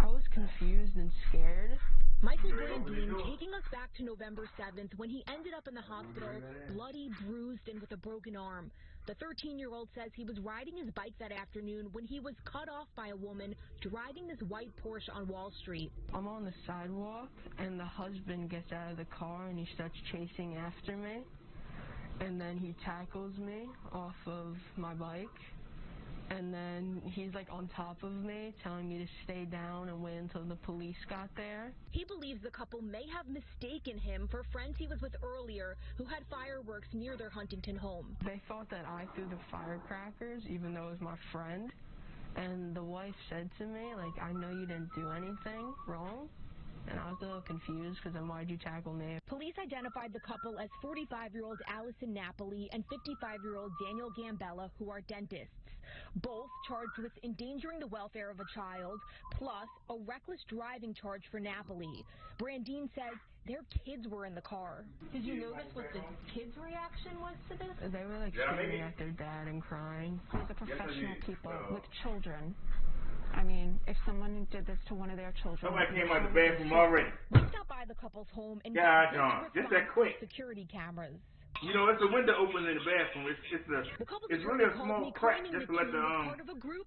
Speaker 15: I was confused and scared. Michael Brandine taking us back to November 7th when he ended up in the hospital, bloody, bruised, and with a broken arm. The 13-year-old says he was riding his bike that afternoon when he was cut off by a woman driving this white Porsche on Wall Street.
Speaker 23: I'm on the sidewalk, and the husband gets out of the car, and he starts chasing after me. And then he tackles me off of my bike. And then he's like on top of me, telling me to stay down and wait until the police got there.
Speaker 15: He believes the couple may have mistaken him for friends he was with earlier who had fireworks near their Huntington home.
Speaker 23: They thought that I threw the firecrackers, even though it was my friend. And the wife said to me, like, I know you didn't do anything wrong. And I was a little confused because then why'd you tackle me?
Speaker 15: Police identified the couple as 45-year-old Allison Napoli and 55-year-old Daniel Gambella, who are dentists. Both charged with endangering the welfare of a child, plus a reckless driving charge for Napoli. Brandine says their kids were in the car.
Speaker 13: Did you notice what the kids' reaction was to this?
Speaker 23: They were like staring at their dad and crying.
Speaker 13: These are professional people with children. I mean, if someone did this to one of their children...
Speaker 2: Somebody came out the bathroom already.
Speaker 15: We stopped by the couple's home and
Speaker 2: just that quick.
Speaker 15: Security cameras.
Speaker 2: You know, it's a window open in the bathroom. It's really a small crack just to let the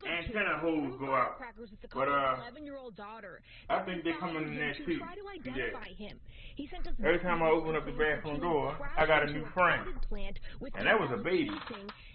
Speaker 2: antenna hose go out. But I think they're coming in there too. Every time I open up the bathroom door, I got a new friend, and that was a baby.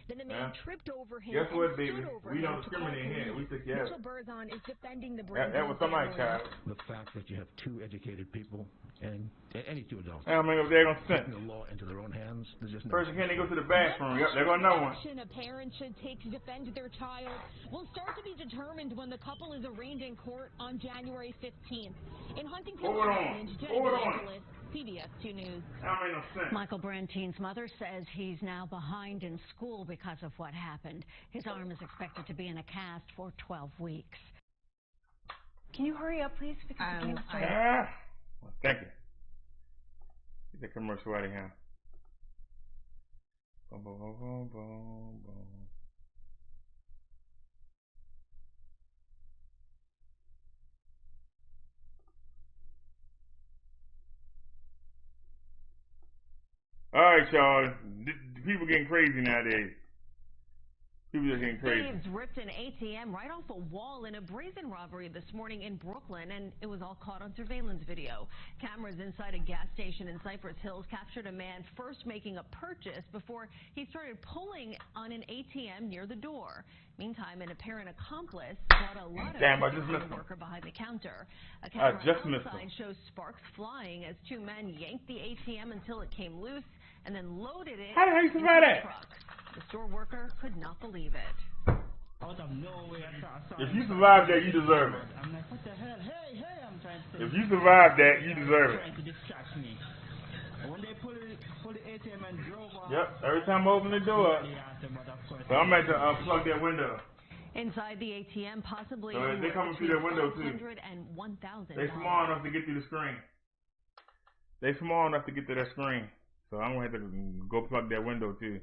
Speaker 15: Then the man tripped over him.
Speaker 2: Guess what, baby? We don't discriminate here. We took care of it. That was somebody's child.
Speaker 17: The fact that you have two educated people and any two adults.
Speaker 2: I mean, if they're going to send
Speaker 17: the law into their own hands, there's just no.
Speaker 2: Person can't go to the bathroom. Yep, they're going to know one.
Speaker 15: A parent should take to defend their child will start to be determined when the couple is arraigned in court on January 15th. In Huntington, CBS 2 News.
Speaker 10: Michael Brantine's mother says he's now behind in school because of what happened. His arm is expected to be in a cast for 12 weeks.
Speaker 13: Can you hurry up, please? Because
Speaker 2: thank you. Get the commercial out of here. Boom, boom, boom, boom, boom, boom. All right, y'all. People getting crazy nowadays. People are getting crazy.
Speaker 10: Thieves ripped an ATM right off a wall in a brazen robbery this morning in Brooklyn, and it was all caught on surveillance video. Cameras inside a gas station in Cypress Hills captured a man first making a purchase before he started pulling on an ATM near the door. Meantime, an apparent accomplice bought a lot of the worker behind the counter. A camera outside shows sparks flying as two men yanked the ATM until it came loose and then loaded it into the truck. The store worker could not believe it.
Speaker 2: If you survive that, you deserve it.
Speaker 23: I'm like, what the hell? Hey, I'm trying to say.
Speaker 2: If you survive that, you deserve it.
Speaker 23: Trying to distract me. When they pull the ATM and drove off.
Speaker 2: Yep, every time I open the door. So I'm at to unplug that window.
Speaker 10: Inside the ATM, possibly.
Speaker 2: So they're coming through that window too. They're small enough to get through the screen. They're small enough to get to that screen. So I'm going to have to go plug that window too.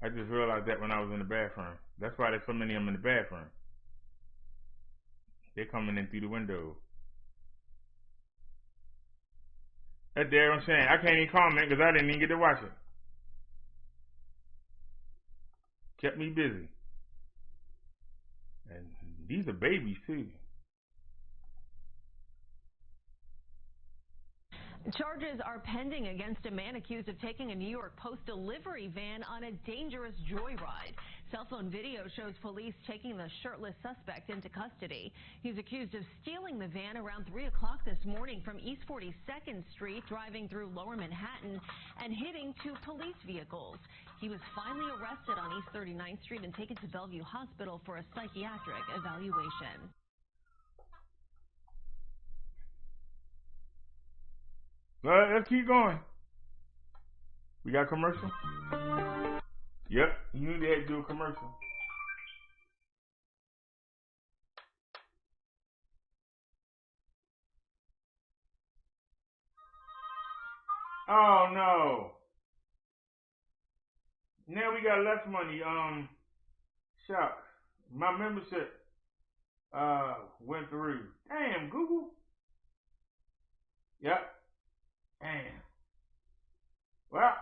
Speaker 2: I just realized that when I was in the bathroom. That's why there's so many of them in the bathroom. They're coming in through the window. That's there I'm saying. I can't even comment because I didn't even get to watch it. Kept me busy. And these are babies too.
Speaker 10: Charges are pending against a man accused of taking a New York Post delivery van on a dangerous joyride. Cell phone video shows police taking the shirtless suspect into custody. He's accused of stealing the van around 3 o'clock this morning from East 42nd Street, driving through Lower Manhattan and hitting two police vehicles. He was finally arrested on East 39th Street and taken to Bellevue Hospital for a psychiatric evaluation.
Speaker 2: Let's keep going. We got a commercial? Yep, you need to do a commercial. Oh no. Now we got less money. Shucks. My membership went through. Damn, Google. Yep. Damn. Well,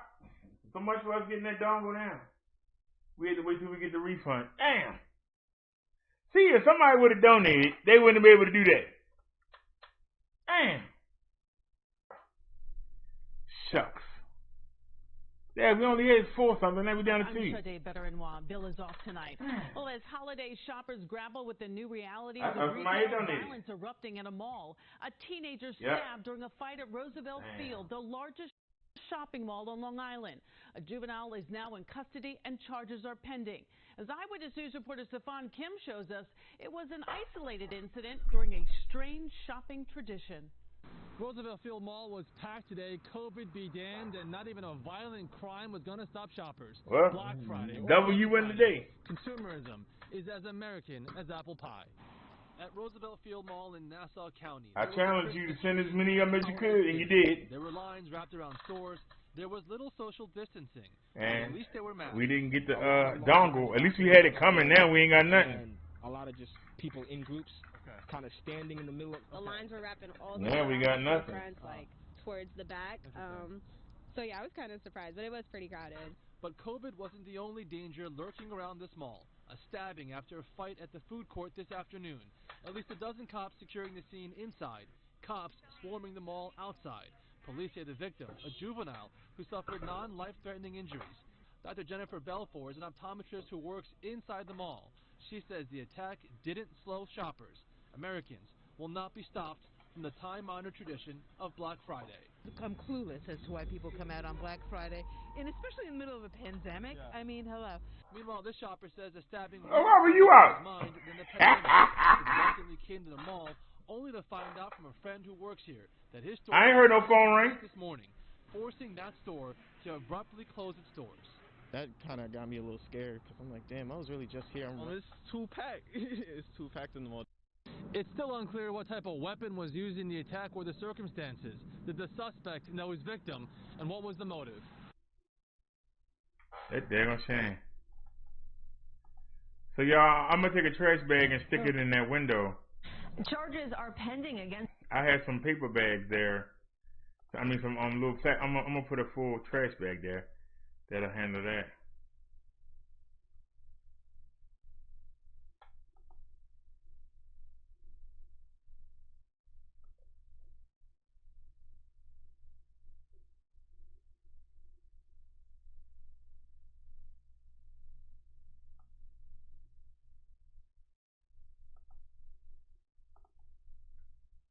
Speaker 2: so much for us getting that dongle down. We had to wait till we get the refund. Damn. See, if somebody would have donated, they wouldn't be able to do that. Damn. Shucks. Yeah, we only had 4 something, now we down to 2.
Speaker 6: I'm Sade Better-en-Moi. Bill is off tonight. Well, as holiday shoppers grapple with the new reality of retail violence erupting in a mall, a teenager stabbed during a fight at Roosevelt Field, the largest shopping mall on Long Island. A juvenile is now in custody and charges are pending. As Eyewitness News reporter Stefan Kim shows us, it was an isolated incident during a strange shopping tradition.
Speaker 3: Roosevelt Field Mall was packed today. COVID be damned, and not even a violent crime was going to stop shoppers.
Speaker 2: Well,
Speaker 3: Black Friday.
Speaker 2: W win today.
Speaker 3: Consumerism is as American as apple pie. At Roosevelt Field Mall in Nassau County.
Speaker 2: I challenged you to send as many of them as you could, and you did.
Speaker 3: There were lines wrapped around stores. There was little social distancing.
Speaker 2: And
Speaker 3: at least there were masks.
Speaker 2: We didn't get the dongle. At least we had it coming. Now we ain't got nothing.
Speaker 14: And a lot of just people in groups, kind of standing in the middle of.
Speaker 18: The lines were wrapping all the
Speaker 2: way. Yeah, we got nothing.
Speaker 18: Front, like towards the back. So yeah, I was kind of surprised, but it was pretty crowded.
Speaker 3: But COVID wasn't the only danger lurking around this mall. A stabbing after a fight at the food court this afternoon. At least a dozen cops securing the scene inside. Cops swarming the mall outside. Police say the victim, a juvenile who suffered non-life-threatening injuries. Dr. Jennifer Belfour is an optometrist who works inside the mall. She says the attack didn't slow shoppers. Americans will not be stopped from the time-honored tradition of Black Friday.
Speaker 24: I'm clueless as to why people come out on Black Friday, and especially in the middle of a pandemic. Yeah. I mean, hello.
Speaker 3: Meanwhile, this shopper says the stabbing
Speaker 2: why were you out?
Speaker 3: Mind than the pandemic. He reluctantly came to the mall only to find out from a friend who works here that his store
Speaker 2: I ain't heard no phone ring
Speaker 3: this morning, forcing that store to abruptly close its doors.
Speaker 7: That kind of got me a little scared because I'm like, damn, I was really just here.
Speaker 14: Well, it's too packed. It's too packed in the mall.
Speaker 3: It's still unclear what type of weapon was used in the attack or the circumstances. Did the suspect know his victim, and what was the motive?
Speaker 2: That daggone shame. So y'all, I'm gonna take a trash bag and stick it in that window.
Speaker 10: Charges are pending against.
Speaker 2: I had some paper bags there. I mean, some little fat. I'm gonna put a full trash bag there. That'll handle that.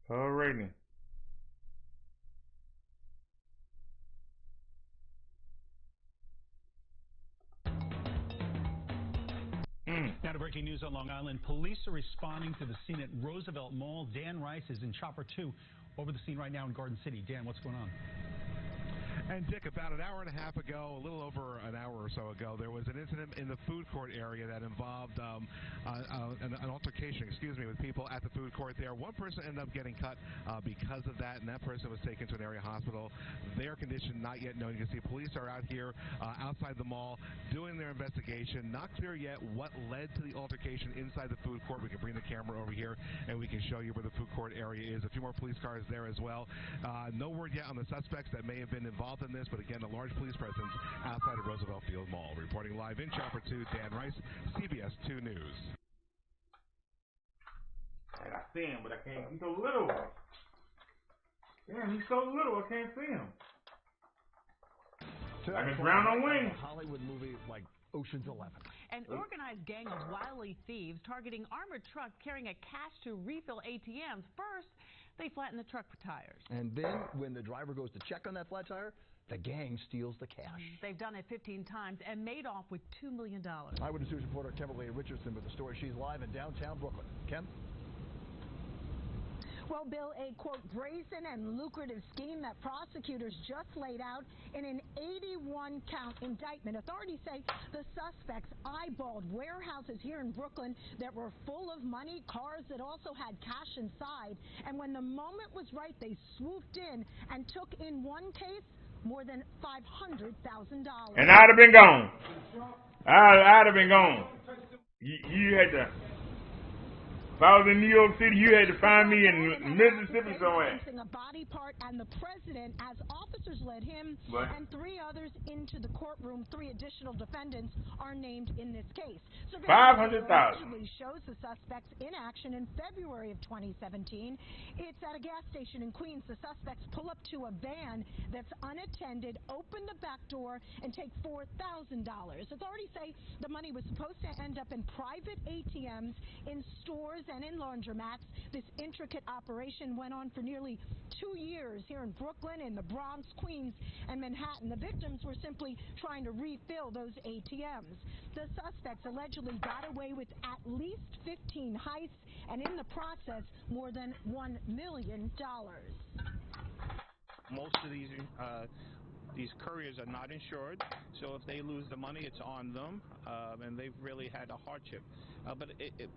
Speaker 2: Alrighty.
Speaker 25: Now to breaking news on Long Island. Police are responding to the scene at Roosevelt Mall. Dan Rice is in Chopper 2 over the scene right now in Garden City. Dan, what's going on?
Speaker 26: And Dick, about an hour and a half ago, a little over an hour or so ago, there was an incident in the food court area that involved an altercation, with people at the food court there. One person ended up getting cut because of that, and that person was taken to an area hospital. Their condition not yet known. You can see police are out here outside the mall doing their investigation. Not clear yet what led to the altercation inside the food court. We can bring the camera over here, and we can show you where the food court area is. A few more police cars there as well. No word yet on the suspects that may have been involved in this, but again, a large police presence outside of Roosevelt Field Mall. Reporting live in Chopper 2, Dan Rice, CBS 2 News.
Speaker 2: I see him, but I can't. He's so little. Damn, he's so little, I can't see him. Like a drown on wings.
Speaker 25: Hollywood movie like Ocean's 11.
Speaker 6: An organized gang of wily thieves targeting armored trucks carrying a cash to refill ATMs. First, they flatten the truck for tires.
Speaker 27: And then, when the driver goes to check on that flat tire, the gang steals the cash.
Speaker 6: They've done it 15 times and made off with $2 million.
Speaker 27: Eyewitness News reporter Kimberly Richardson with the story. She's live in downtown Brooklyn. Kim?
Speaker 28: Well, Bill, a, quote, brazen and lucrative scheme that prosecutors just laid out in an 81-count indictment. Authorities say the suspects eyeballed warehouses here in Brooklyn that were full of money, cars that also had cash inside. And when the moment was right, they swooped in and took, in one case, more than $500,000.
Speaker 2: And I'd have been gone. I'd have been gone. You had to. If I was in New York City, you had to find me in Mississippi somewhere.
Speaker 28: A body part and the president as officers led him and 3 others into the courtroom. 3 additional defendants are named in this case.
Speaker 2: $500,000
Speaker 28: allegedly shows the suspects in action in February of 2017. It's at a gas station in Queens. The suspects pull up to a van that's unattended, open the back door, and take $4,000. Authorities say the money was supposed to end up in private ATMs, in stores, and in laundromats. This intricate operation went on for nearly 2 years here in Brooklyn, in the Bronx, Queens, and Manhattan. The victims were simply trying to refill those ATMs. The suspects allegedly got away with at least 15 heists, and in the process, more than $1 million.
Speaker 1: Most of these couriers are not insured, so if they lose the money, it's on them, and they've really had a hardship. But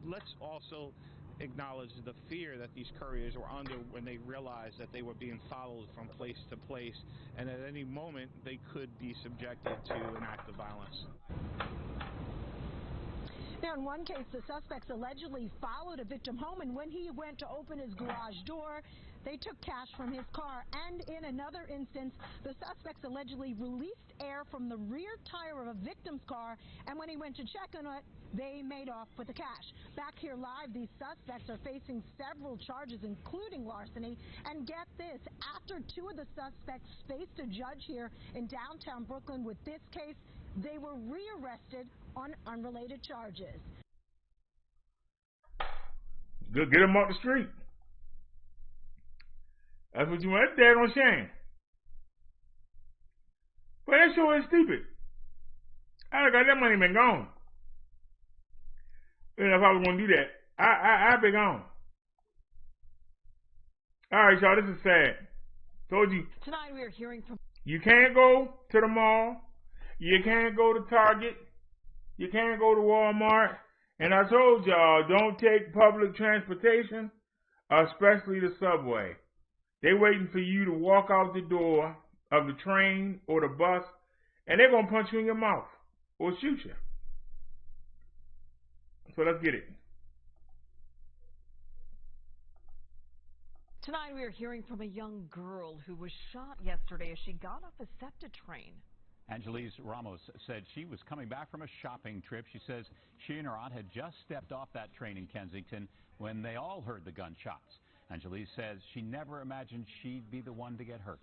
Speaker 1: let's also acknowledge the fear that these couriers were under when they realized that they were being followed from place to place, and at any moment they could be subjected to an act of violence.
Speaker 28: Now, in one case, the suspects allegedly followed a victim home, and when he went to open his garage door, they took cash from his car. And in another instance, the suspects allegedly released air from the rear tire of a victim's car, and when he went to check on it, they made off with the cash. Back here live, these suspects are facing several charges, including larceny. And get this, after 2 of the suspects faced a judge here in downtown Brooklyn with this case, they were rearrested on unrelated charges.
Speaker 2: Good, get them off the street. That's what you want. That's daggone shame. But that sure is stupid. I'd have got that money been gone. And if I was going to do that, I'd be gone. All right, y'all, this is sad. Told you.
Speaker 6: Tonight we are hearing from...
Speaker 2: You can't go to the mall. You can't go to Target. You can't go to Walmart. And I told y'all, don't take public transportation, especially the subway. They're waiting for you to walk out the door of the train or the bus, and they're going to punch you in your mouth or shoot you. So let's get it.
Speaker 6: Tonight we are hearing from a young girl who was shot yesterday as she got off a SEPTA train.
Speaker 4: Angelise Ramos said she was coming back from a shopping trip. She says she and her aunt had just stepped off that train in Kensington when they all heard the gunshots. Angelise says she never imagined she'd be the one to get hurt.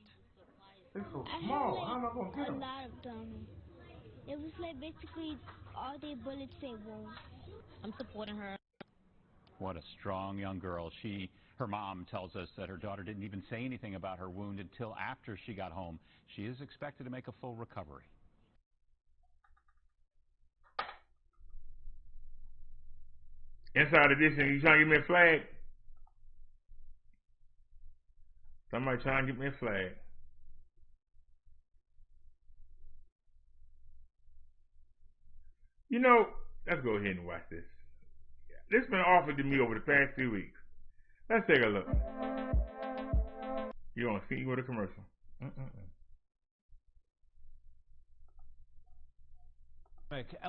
Speaker 2: It's so small. How am I going to get them?
Speaker 5: A lot of them. It was like basically all their bullets say wolves. I'm supporting her.
Speaker 4: What a strong young girl. Her mom tells us that her daughter didn't even say anything about her wound until after she got home. She is expected to make a full recovery.
Speaker 2: Inside edition, you trying to give me a flag? Somebody trying to get me a flag. You know, let's go ahead and watch this. This has been offered to me over the past 2 weeks. Let's take a look. You want to see with a commercial?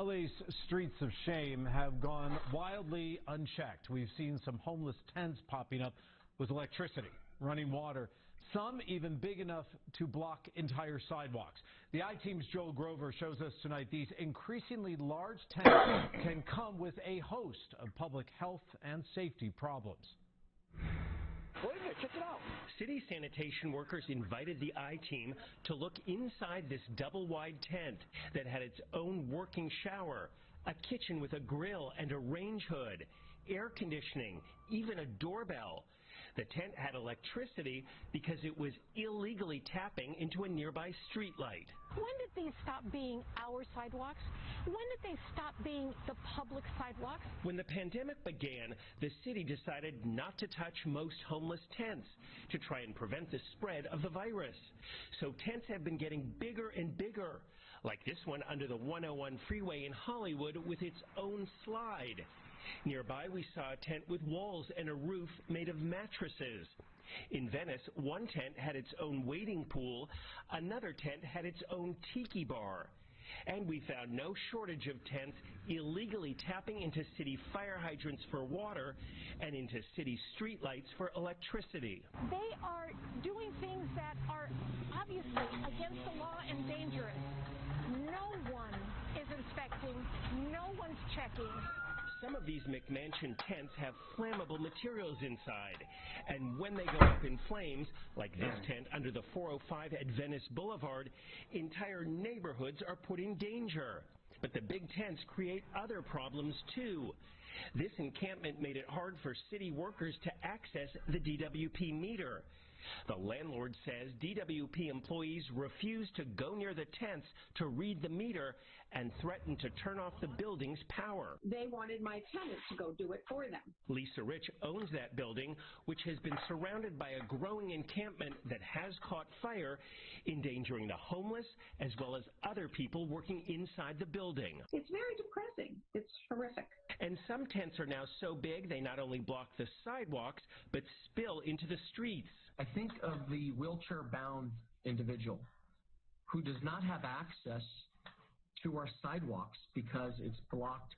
Speaker 9: LA's streets of shame have gone wildly unchecked. We've seen some homeless tents popping up with electricity, running water, some even big enough to block entire sidewalks. The I-Team's Joel Grover shows us tonight these increasingly large tents can come with a host of public health and safety problems.
Speaker 11: Wait a minute, check it out. City sanitation workers invited the I-Team to look inside this double-wide tent that had its own working shower, a kitchen with a grill and a range hood, air conditioning, even a doorbell. The tent had electricity because it was illegally tapping into a nearby street light.
Speaker 28: When did these stop being our sidewalks? When did they stop being the public sidewalks?
Speaker 11: When the pandemic began, the city decided not to touch most homeless tents to try and prevent the spread of the virus. So tents have been getting bigger and bigger, like this one under the 101 freeway in Hollywood with its own slide. Nearby, we saw a tent with walls and a roof made of mattresses. In Venice, one tent had its own wading pool, another tent had its own tiki bar. And we found no shortage of tents illegally tapping into city fire hydrants for water and into city streetlights for electricity.
Speaker 28: They are doing things that are obviously against the law and dangerous. No one is inspecting, no one's checking.
Speaker 11: Some of these McMansion tents have flammable materials inside, and when they go up in flames, like this tent under the 405 at Venice Boulevard, entire neighborhoods are put in danger. But the big tents create other problems too. This encampment made it hard for city workers to access the DWP meter. The landlord says DWP employees refuse to go near the tents to read the meter and threaten to turn off the building's power.
Speaker 8: They wanted my tenants to go do it for them.
Speaker 11: Lisa Rich owns that building, which has been surrounded by a growing encampment that has caught fire, endangering the homeless as well as other people working inside the building.
Speaker 8: It's very depressing. It's horrific.
Speaker 11: And some tents are now so big they not only block the sidewalks, but spill into the streets.
Speaker 12: I think of the wheelchair-bound individual who does not have access to our sidewalks because it's blocked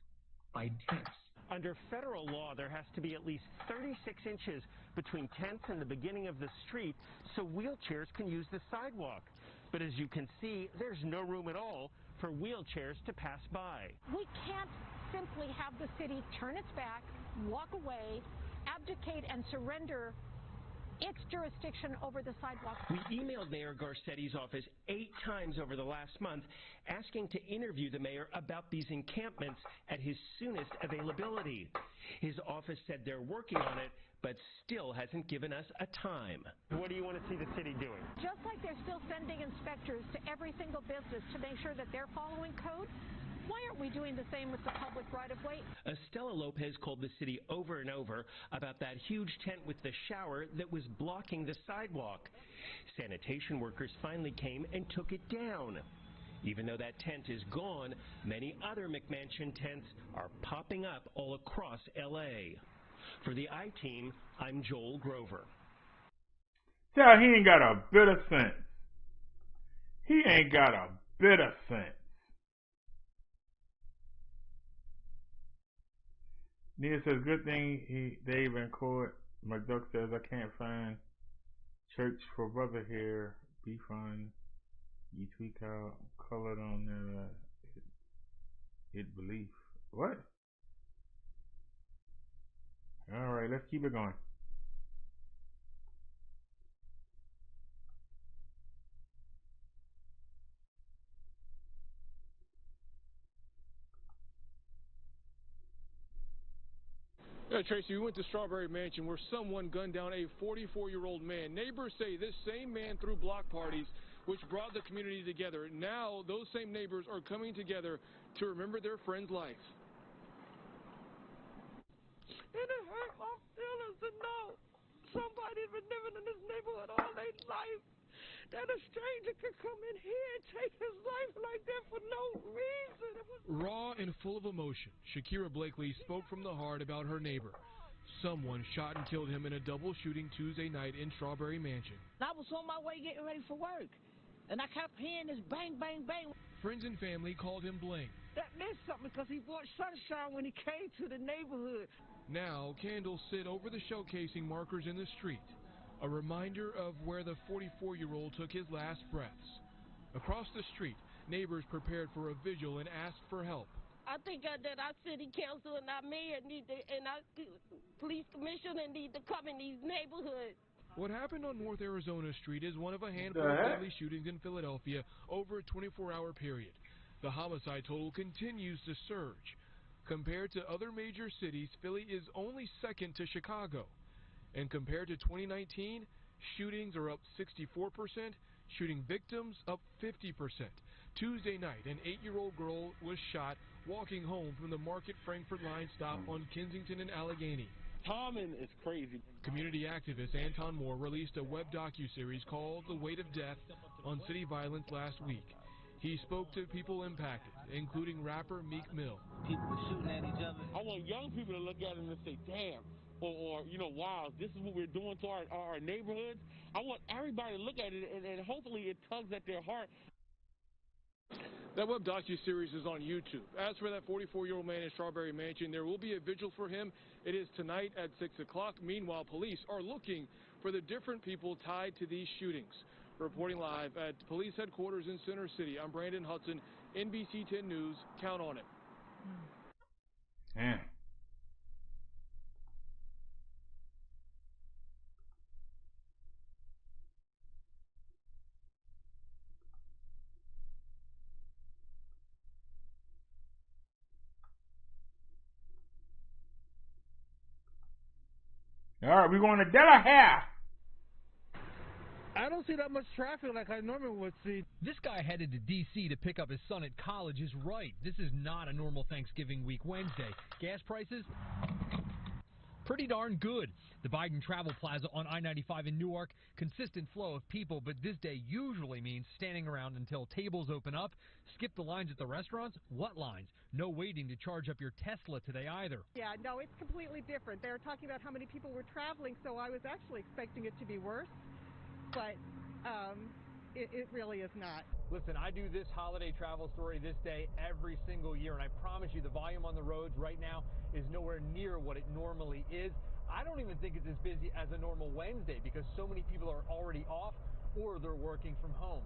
Speaker 12: by tents.
Speaker 11: Under federal law, there has to be at least 36 inches between tents and the beginning of the street so wheelchairs can use the sidewalk. But as you can see, there's no room at all for wheelchairs to pass by.
Speaker 28: We can't simply have the city turn its back, walk away, abdicate and surrender its jurisdiction over the sidewalk.
Speaker 11: We emailed Mayor Garcetti's office 8 times over the last month, asking to interview the mayor about these encampments at his soonest availability. His office said they're working on it, but still hasn't given us a time. What do you want to see the city doing?
Speaker 28: Just like they're still sending inspectors to every single business to make sure that they're following code, why aren't we doing the same with the public right-of-way?
Speaker 11: Estella Lopez called the city over and over about that huge tent with the shower that was blocking the sidewalk. Sanitation workers finally came and took it down. Even though that tent is gone, many other McMansion tents are popping up all across L.A. For the I-Team, I'm Joel Grover.
Speaker 2: Tell he ain't got a bit of sense. He ain't got a bit of sense. Nia says, good thing Dave in court. McDuck says, I can't find church for brother here. Be fun. You tweak out colored on it belief. What? Alright, let's keep it going.
Speaker 16: Yeah, Tracy, we went to Strawberry Mansion where someone gunned down a 44-year-old man. Neighbors say this same man threw block parties, which brought the community together. Now, those same neighbors are coming together to remember their friend's life.
Speaker 17: And it hurt my feelings to know somebody's been living in this neighborhood all their life, that a stranger could come in here and take his life like that for no reason.
Speaker 16: Raw and full of emotion, Shakira Blakely spoke from the heart about her neighbor. Someone shot and killed him in a double shooting Tuesday night in Strawberry Mansion.
Speaker 17: I was on my way getting ready for work, and I kept hearing this bang, bang, bang.
Speaker 16: Friends and family called him Bling.
Speaker 17: That meant something because he brought sunshine when he came to the neighborhood.
Speaker 16: Now, candles sit over the showcasing markers in the street, a reminder of where the 44-year-old took his last breaths. Across the street, neighbors prepared for a vigil and asked for help.
Speaker 17: I think that our city council and our mayor and our police commissioner need to come in these neighborhoods.
Speaker 16: What happened on North Arizona Street is one of a handful of deadly shootings in Philadelphia over a 24-hour period. The homicide total continues to surge. Compared to other major cities, Philly is only second to Chicago. And compared to 2019, shootings are up 64%, shooting victims up 50%. Tuesday night, an 8-year-old girl was shot walking home from the Market Frankfurt line stop on Kensington and Allegheny.
Speaker 17: Timing is crazy.
Speaker 16: Community activist Anton Moore released a web docuseries called The Weight of Death on city violence last week. He spoke to people impacted, including rapper Meek Mill.
Speaker 17: People are shooting at each other. I want young people to look at it and say, damn,
Speaker 13: or wow, this is what we're doing to our neighborhoods. I want everybody to look at it, and hopefully it tugs at their heart.
Speaker 16: That web docuseries is on YouTube. As for that 44-year-old man in Strawberry Mansion, there will be a vigil for him. It is tonight at 6 o'clock. Meanwhile, police are looking for the different people tied to these shootings. Reporting live at police headquarters in Center City, I'm Brandon Hudson, NBC 10 News. Count on it.
Speaker 2: Yeah. All right, we're going to Delaware.
Speaker 3: I don't see that much traffic like I normally would see.
Speaker 15: This guy headed to D.C. to pick up his son at college is right. This is not a normal Thanksgiving week Wednesday. Gas prices? Pretty darn good. The Biden Travel Plaza on I-95 in Newark, consistent flow of people, but this day usually means standing around until tables open up. Skip the lines at the restaurants? What lines? No waiting to charge up your Tesla today either.
Speaker 18: Yeah, no, it's completely different. They were talking about how many people were traveling, so I was actually expecting it to be worse, but it really is not.
Speaker 15: Listen, I do this holiday travel story this day every single year, and I promise you the volume on the roads right now is nowhere near what it normally is. I don't even think it's as busy as a normal Wednesday because so many people are already off or they're working from home.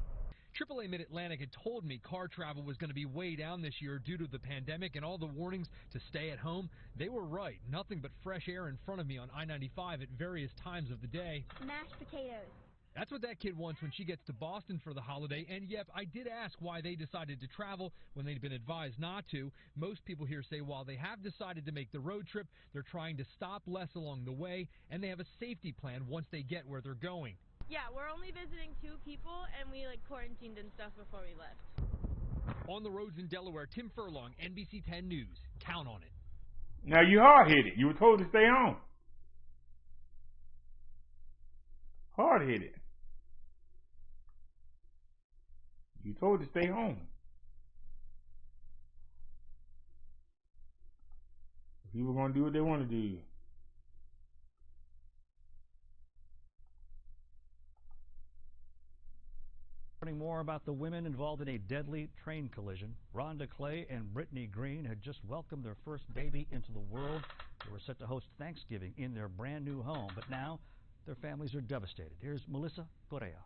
Speaker 15: AAA Mid-Atlantic had told me car travel was going to be way down this year due to the pandemic and all the warnings to stay at home. They were right. Nothing but fresh air in front of me on I-95 at various times of the day.
Speaker 5: Mashed potatoes.
Speaker 15: That's what that kid wants when she gets to Boston for the holiday, and yep, I did ask why they decided to travel when they'd been advised not to. Most people here say while they have decided to make the road trip, they're trying to stop less along the way, and they have a safety plan once they get where they're going.
Speaker 19: Yeah, we're only visiting 2 people, and we quarantined and stuff before we left.
Speaker 15: On the roads in Delaware, Tim Furlong, NBC 10 News. Count on it.
Speaker 2: Now you hard-headed. You were told to stay home. Hard-headed. You told to stay home. People gonna do what they want to do.
Speaker 20: Learning more about the women involved in a deadly train collision. Rhonda Clay and Brittany Green had just welcomed their first baby into the world. They were set to host Thanksgiving in their brand new home, but now their families are devastated. Here's Melissa Correa.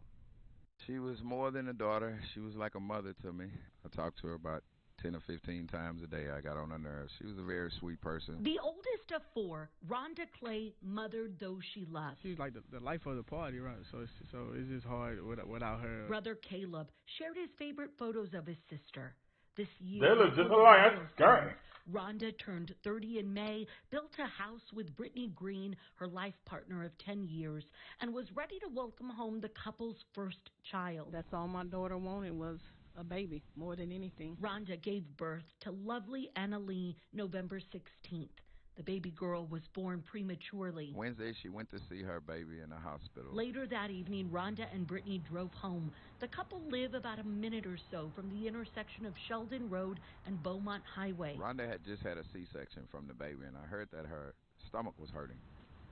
Speaker 21: She was more than a daughter. She was like a mother to me. I talked to her about 10 or 15 times a day. I got on her nerves. She was a very sweet person.
Speaker 22: The oldest of 4, Rhonda Clay mothered those she loved.
Speaker 23: She's like the life of the party, right? So it's just hard without her.
Speaker 22: Brother Caleb shared his favorite photos of his sister. This year,
Speaker 2: they look just alike. That's scary.
Speaker 22: Rhonda turned 30 in May, built a house with Brittany Green, her life partner of 10 years, and was ready to welcome home the couple's first child.
Speaker 18: That's all my daughter wanted was a baby, more than anything.
Speaker 22: Rhonda gave birth to lovely Anna Lee November 16th. The baby girl was born prematurely.
Speaker 21: Wednesday, she went to see her baby in the hospital.
Speaker 22: Later that evening, Rhonda and Brittany drove home. The couple live about a minute or so from the intersection of Sheldon Road and Beaumont Highway.
Speaker 21: Rhonda had just had a C-section from the baby, and I heard that her stomach was hurting.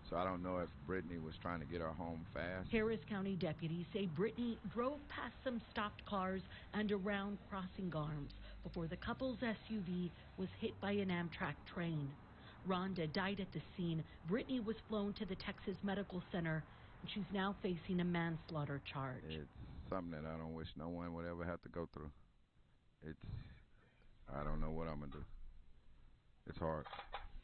Speaker 21: So I don't know if Brittany was trying to get her home fast.
Speaker 22: Harris County deputies say Brittany drove past some stopped cars and around crossing arms before the couple's SUV was hit by an Amtrak train. Rhonda died at the scene. Brittany was flown to the Texas Medical Center, and she's now facing a manslaughter charge.
Speaker 21: It's something that I don't wish no one would ever have to go through. I don't know what I'm going to do. It's hard.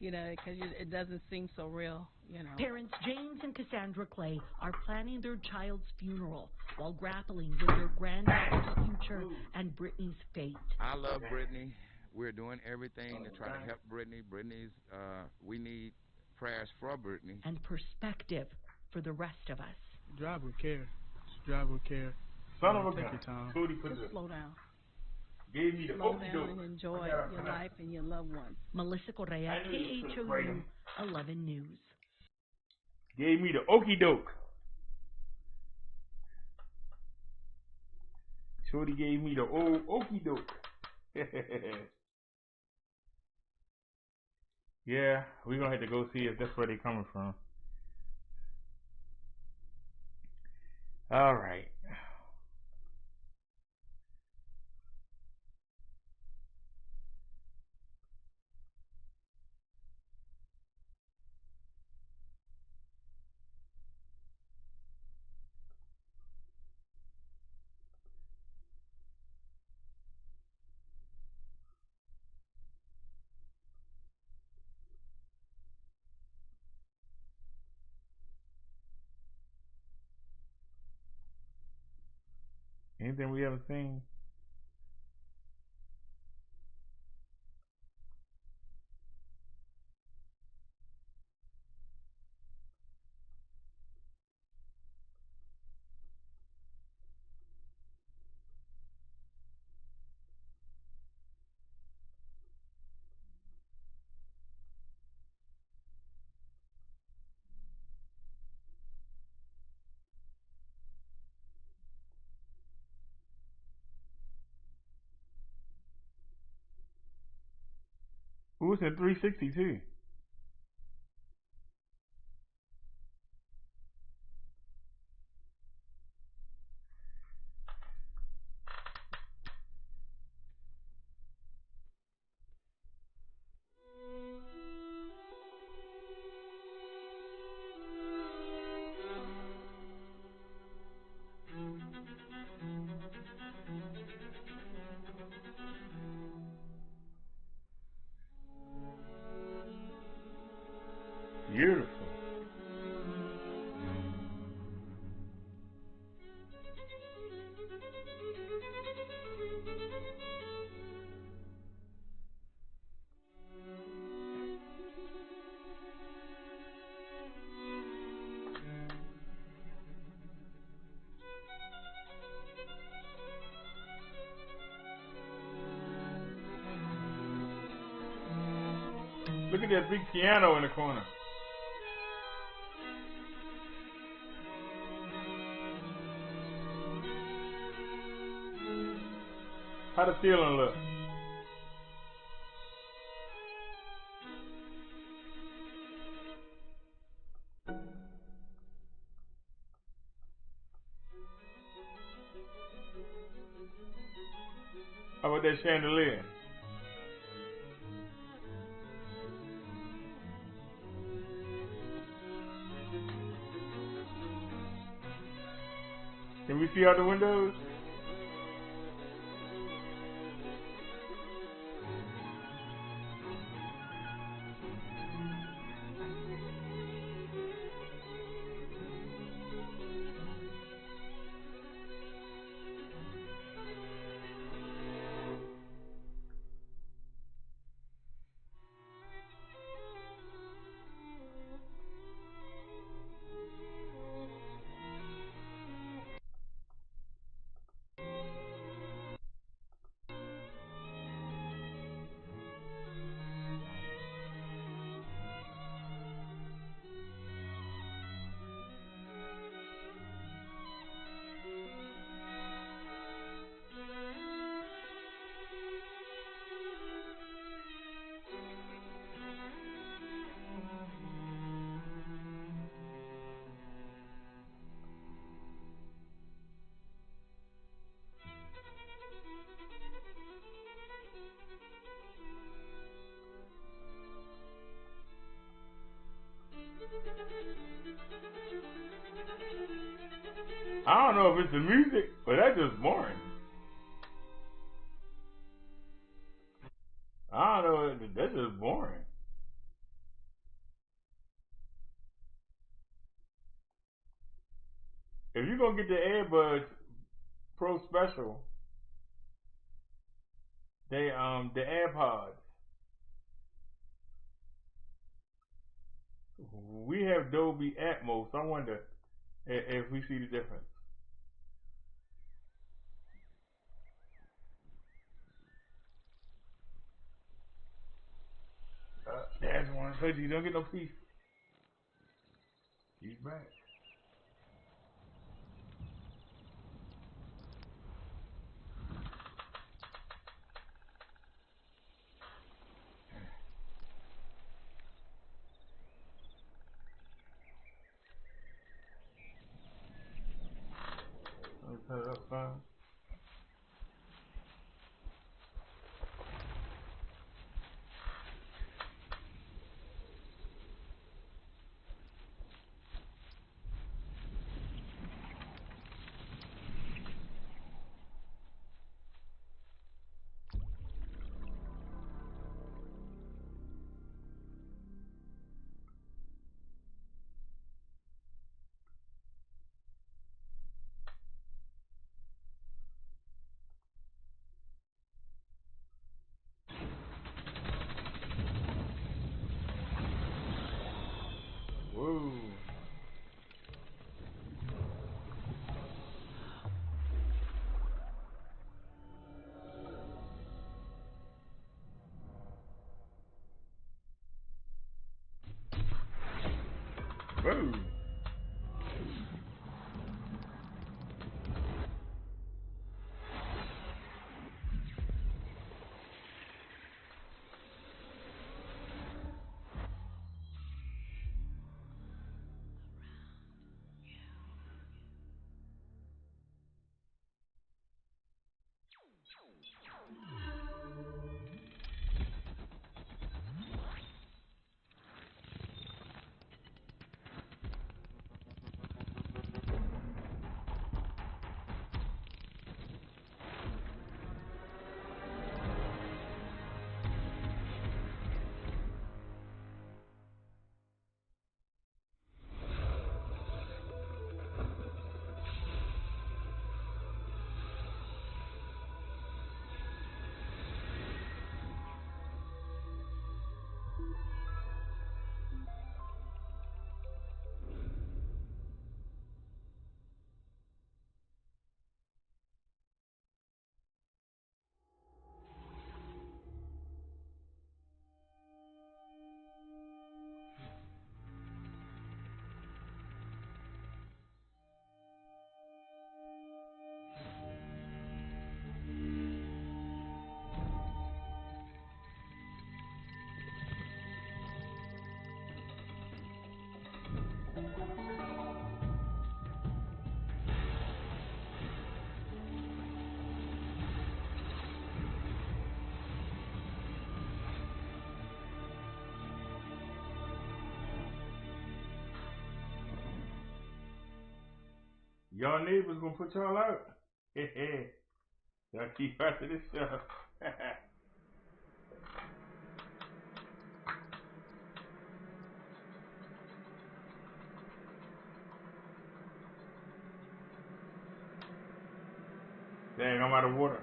Speaker 18: You know, because it doesn't seem so real, you know.
Speaker 22: Parents James and Cassandra Clay are planning their child's funeral while grappling with their granddaughter's future and Brittany's fate.
Speaker 21: I love Brittany. We're doing everything to try to help Brittany. We need prayers for Brittany.
Speaker 22: And perspective for the rest of us.
Speaker 23: Drive with care. Drive with care.
Speaker 2: Son of a gun.
Speaker 23: Take your time.
Speaker 18: Just slow down.
Speaker 2: Gave me the
Speaker 18: slow down and enjoy your life and your loved ones.
Speaker 22: Melissa Correa, KHOU 11 News.
Speaker 2: Gave me the okie doke. Shorty gave me the old okie doke. Yeah, we're gonna have to go see if that's where they're coming from. All right. Anything we ever seen? Who was in 362? Beautiful. Look at that big piano in the corner. How the ceiling look? How about that chandelier? Can we see out the windows? I don't know if it's the music, but that's just boring. I don't know, that's just boring. If you're gonna get the earbuds Pro Special, they the AirPods. We have Dolby Atmos. I wonder if we see the difference. There's one. I told you, don't get no peace. He's back. Whoa. Whoa. Y'all neighbors gonna put y'all out. Y'all keep after this stuff. Dang, I'm out of water.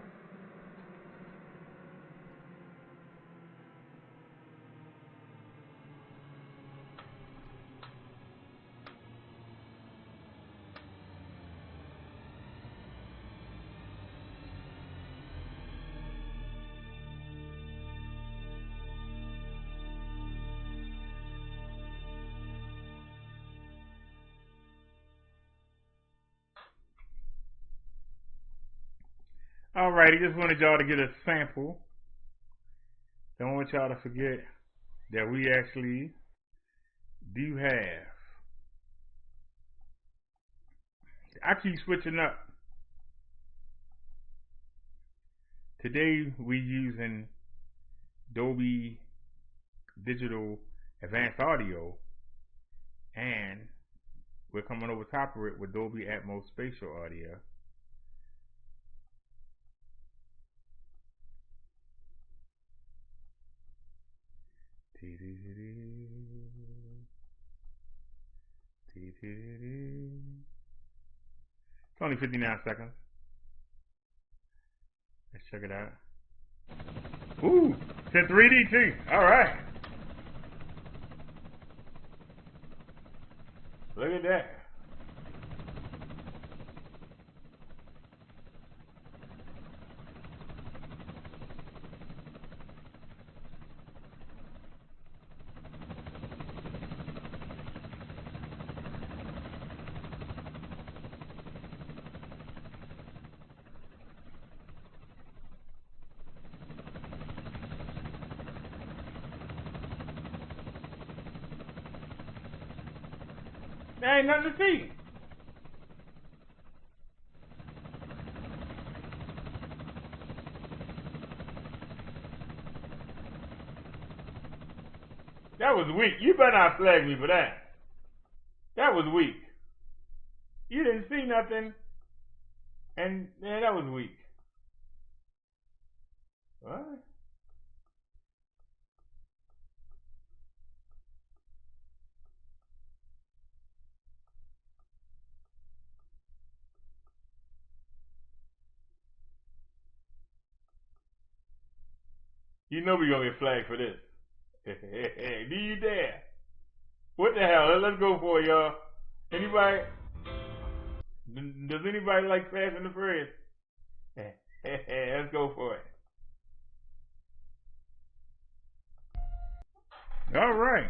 Speaker 2: Alrighty, just wanted y'all to get a sample. Don't want y'all to forget that we actually do have. I keep switching up. Today we using Dolby Digital Advanced Audio, and we're coming over top of it with Dolby Atmos Spatial Audio. It's only 59 seconds. Let's check it out. Ooh, it's in 3D too. Alright. Look at that. There ain't nothing to see. That was weak. You better not flag me for that. That was weak. You didn't see nothing, and man, that was weak. What? You know we gonna get flagged for this. Do you dare? What the hell? Let's go for it, y'all. Anybody? Does anybody like Fast and the Furious? Let's go for it. All right.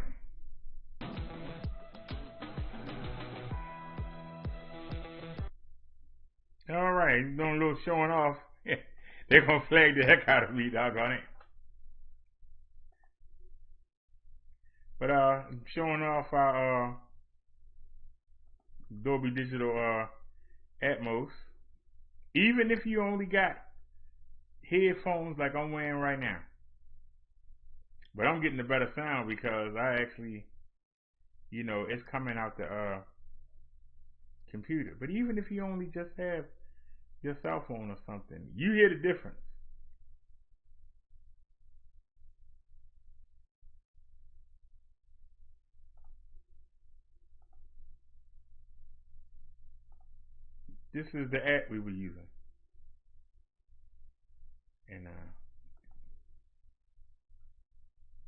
Speaker 2: All right. Doing a little showing off. They're going to flag the heck out of me, doggone it. But showing off our Dolby Digital Atmos. Even if you only got headphones like I'm wearing right now. But I'm getting a better sound because I actually, you know, it's coming out the computer. But even if you only just have your cell phone or something, you hear the difference. This is the app we were using. And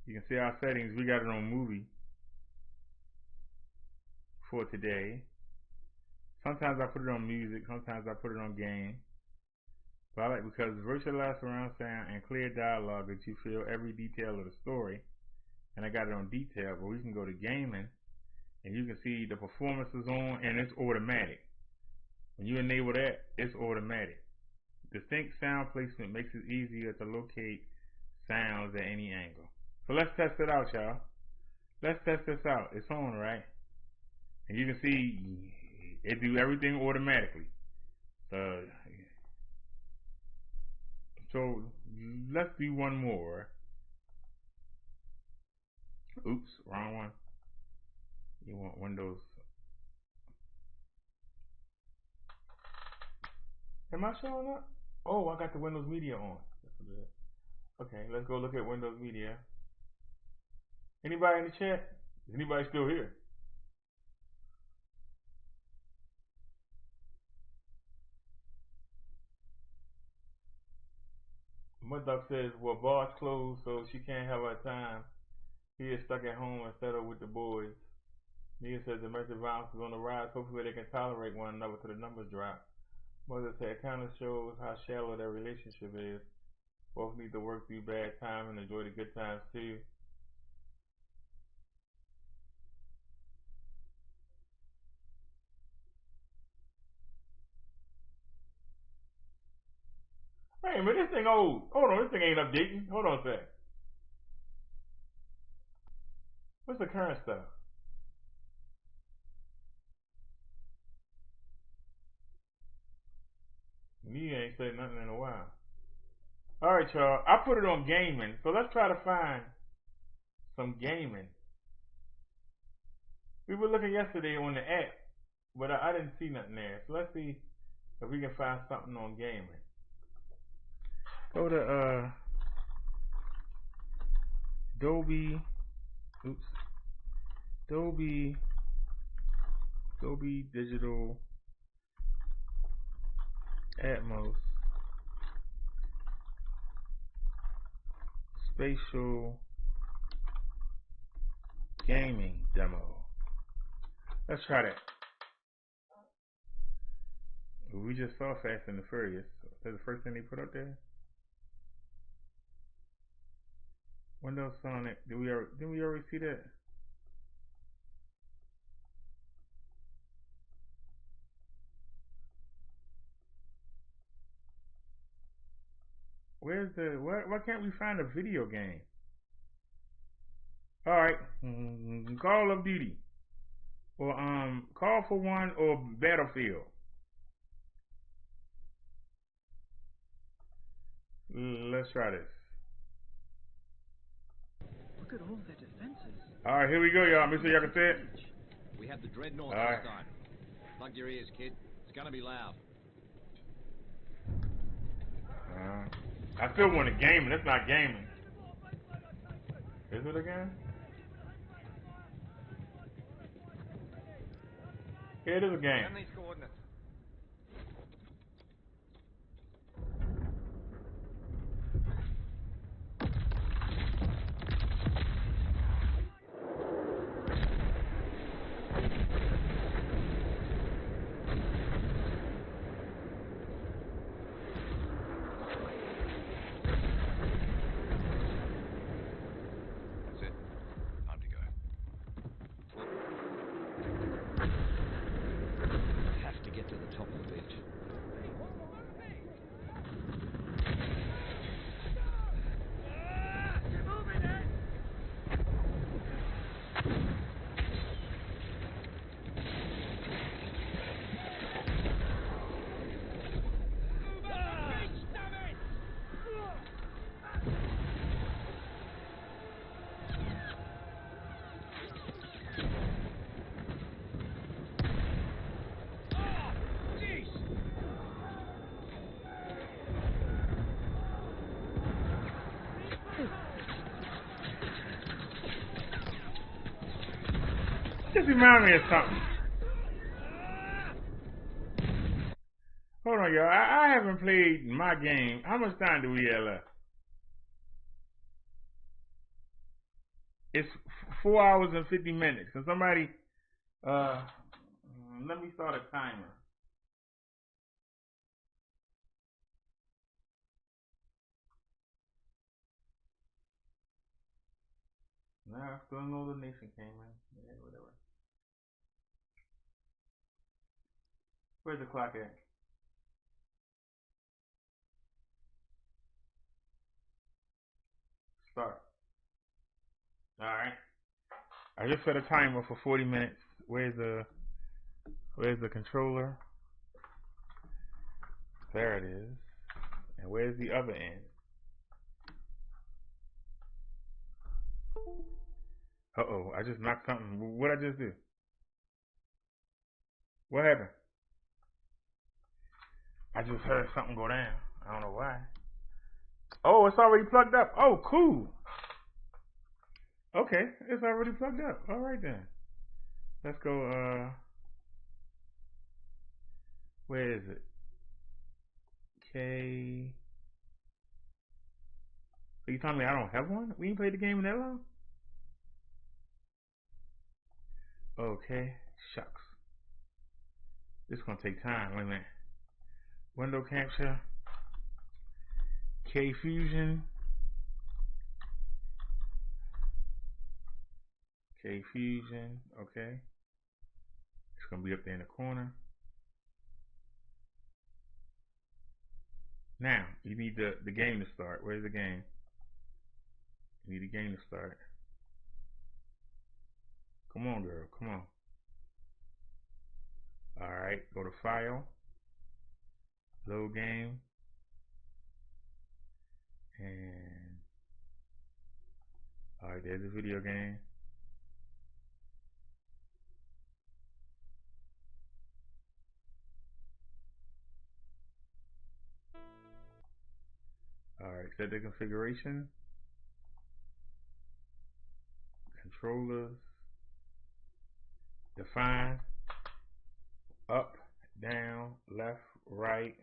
Speaker 2: you can see our settings. We got it on movie for today. Sometimes I put it on music. Sometimes I put it on game. But I like because virtualized surround sound and clear dialogue that you feel every detail of the story. And I got it on detail, but we can go to gaming and you can see the performance is on and it's automatic. When you enable that, it's automatic. Distinct sound placement makes it easier to locate sounds at any angle. So let's test it out, y'all. Let's test this out. It's on, right? And you can see it do everything automatically. So let's do one more. Oops, wrong one. You want Windows. Am I showing up? Oh, I got the Windows Media on. Okay, let's go look at Windows Media. Anybody in the chat? Is anybody still here? Mudduck says, well, bar's closed, so she can't have her time. He is stuck at home instead of with the boys. Nia says domestic violence is on the rise. Hopefully they can tolerate one another till the numbers drop. Mother said it kind of shows how shallow their relationship is. Both need to work through bad times and enjoy the good times too. Hey, man, this thing old. Hold on, this thing ain't updating. Hold on a sec. What's the current stuff? Nia ain't said nothing in a while. Alright, y'all. I put it on gaming, so let's try to find some gaming. We were looking yesterday on the app, but I didn't see nothing there. So let's see if we can find something on gaming. Go to Dolby Digital Atmos Spatial Gaming Demo. Let's try that. We just saw Fast and the Furious. That's the first thing they put up there. Windows Sonic. Did we already see that? Where's the why can't we find a video game? Alright. Call of Duty. Or Call for One or Battlefield. Let's try this.
Speaker 1: Look at all their defenses.
Speaker 2: Alright, here we go, y'all. Make sure y'all can see it.
Speaker 1: We have the Dreadnought
Speaker 2: this
Speaker 1: time. Plug your ears, kid. It's gonna be loud.
Speaker 2: I still want a gaming. That's not gaming. Is it a game? Yeah, it is a game.
Speaker 1: Send these coordinates.
Speaker 2: Just remind me of something. Hold on, y'all. I haven't played my game. How much time do we have left? It's 4 hours and 50 minutes. Can somebody, let me start a timer. Nah, still no donation came in. Yeah, whatever. Where's the clock at? Start. Alright. I just set a timer for 40 minutes. Where's the controller? There it is. And where's the other end? Uh-oh, I just knocked something. What'd I just do? What happened? I just heard something go down. I don't know why. Oh, it's already plugged up. Oh, cool. Okay, it's already plugged up. All right then. Let's go, where is it? Okay. So you telling me I don't have one? We ain't played the game in that long? Okay, shucks. This is gonna take time. Wait a minute. Window capture. K Fusion. K Fusion. Okay. It's gonna be up there in the corner. Now you need the game to start. Where's the game? You need the game to start. Come on, girl. Come on. Alright, go to File, Load Game, and alright, there's the video game. Alright, set the configuration, controllers, define, up, down, left, right.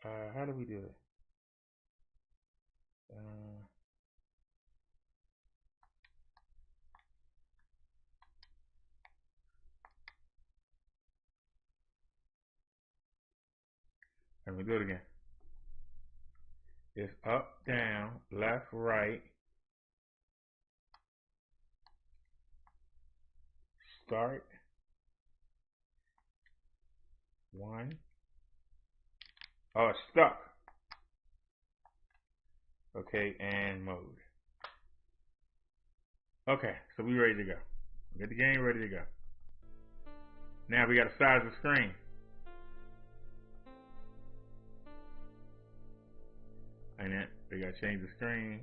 Speaker 2: How do we do it? Let me do it again. It's up, down, left, right, start, 1. Oh, it's stuck. Okay, and mode. Okay, so we ready to go. Get the game ready to go. Now we got to size the screen. And then we got to change the screen.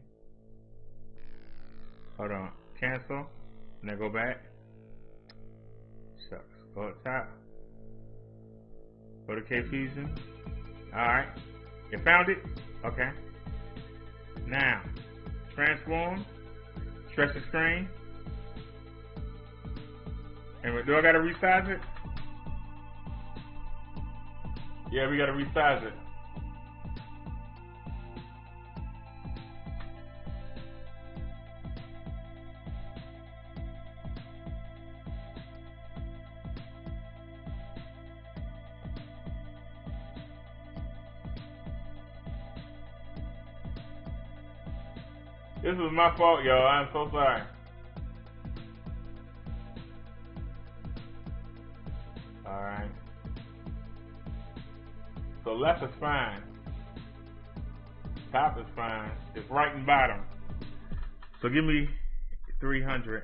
Speaker 2: Hold on. Cancel. And then go back. Shucks. Go up top. Go to K Fusion. Alright. You found it? Okay. Now, transform. Stretch the screen. And do I got to resize it? Yeah, we got to resize it. This was my fault, y'all. I'm so sorry. Alright. So left is fine. Top is fine. It's right and bottom. So give me 300.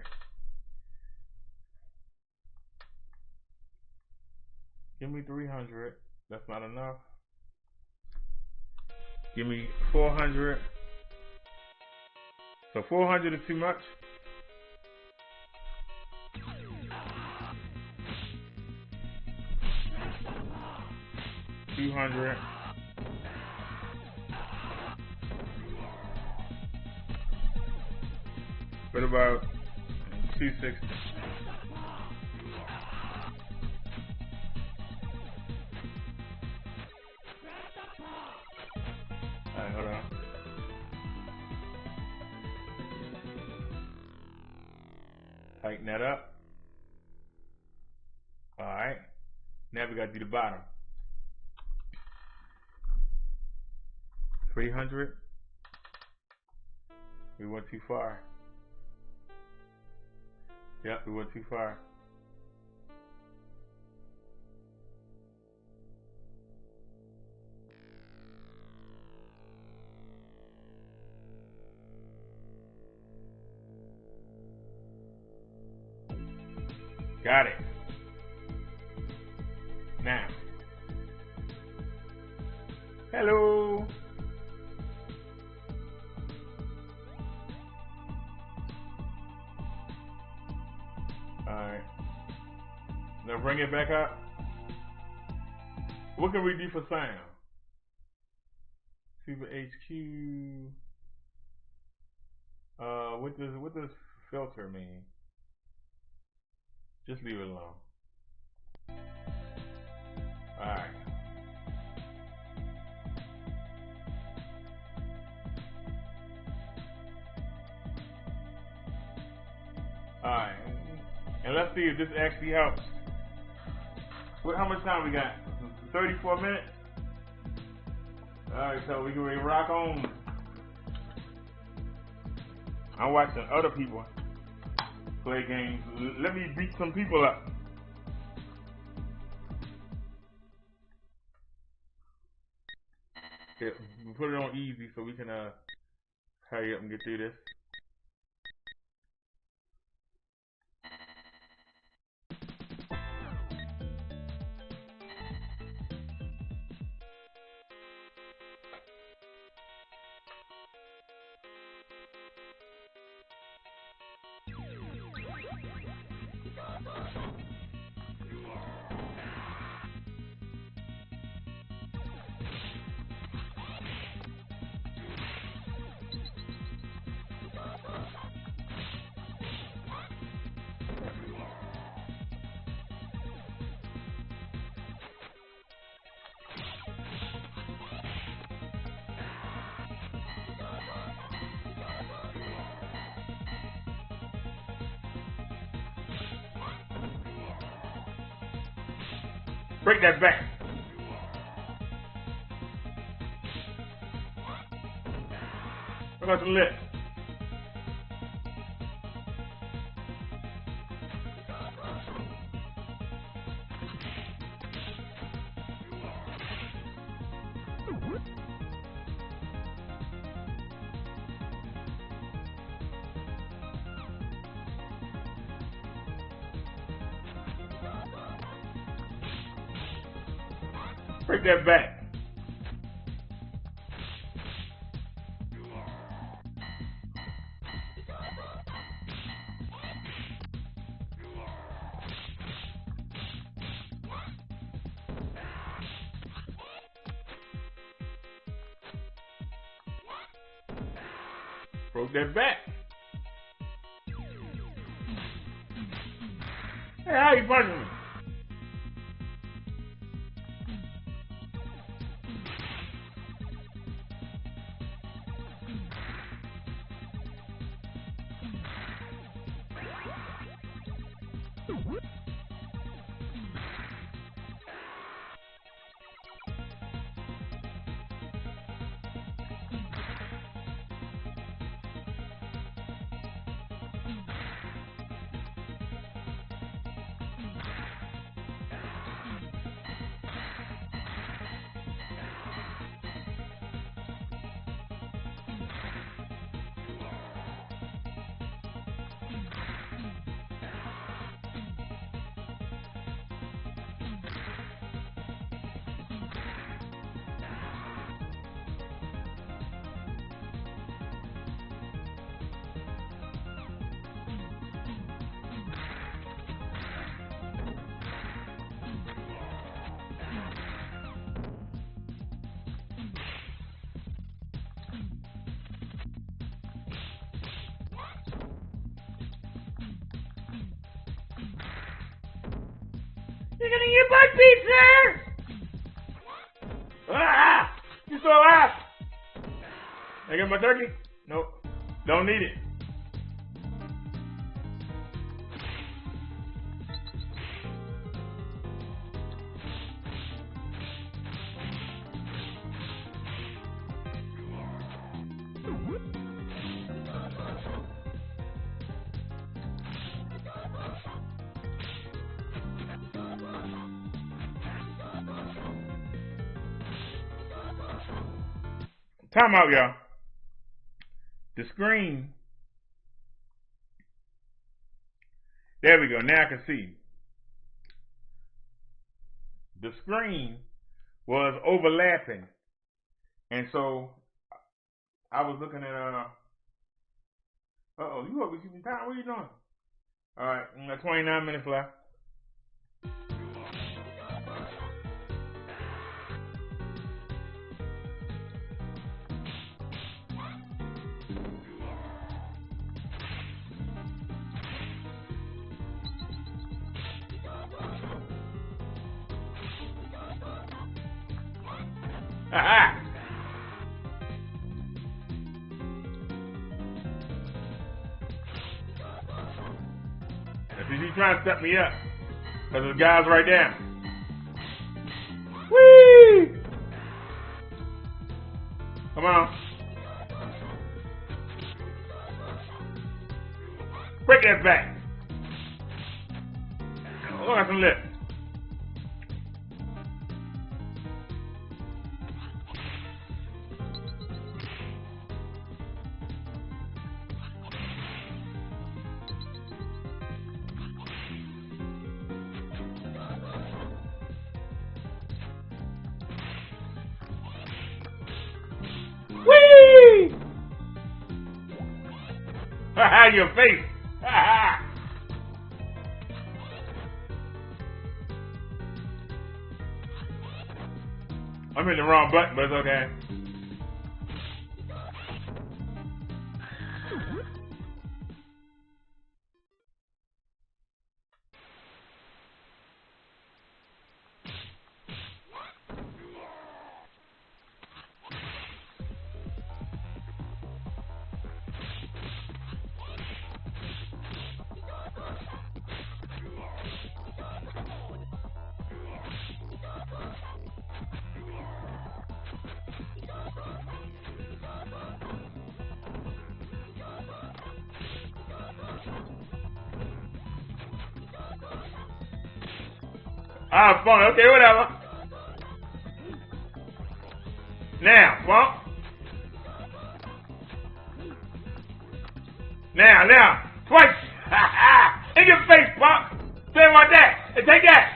Speaker 2: Give me 300. That's not enough. Give me 400. So 400 is too much. $200. What about 260? Tighten that up. Alright. Now we gotta do the bottom. 300. We went too far. Yep, we went too far. Got it. Now. Hello. Alright. Now bring it back up. What can we do for sound? Super HQ. What does filter mean? Just leave it alone. Alright. Alright. And let's see if this actually helps. How much time we got? 34 minutes? Alright, so we can really rock on. I'm watching other people play games. Let me beat some people up. Yeah, we'll put it on easy so we can hurry up and get through this. Break that back. What about the lip? Break that back. Broke that back. Hey, how you punching me? You're gonna get butt beat, sir! Ah! You still alive? I get my turkey? Nope. Don't need it. Time out, y'all. The screen. There we go. Now I can see. The screen was overlapping. And so I was looking at uh-oh, you up with keeping time? What are you doing? Alright, 29 minutes left. Ha-ha! He's trying to set me up because the guy's right there. Whee! Come on. Break that back. Look at some lips. Whee! Ha-ha, your face. Ha-ha. I'm in the wrong button, but it's okay. Ah, fun. Okay, whatever. Now, bump. Now. Twice. Ha ha. In your face, bump. Say it like that. Hey, take that.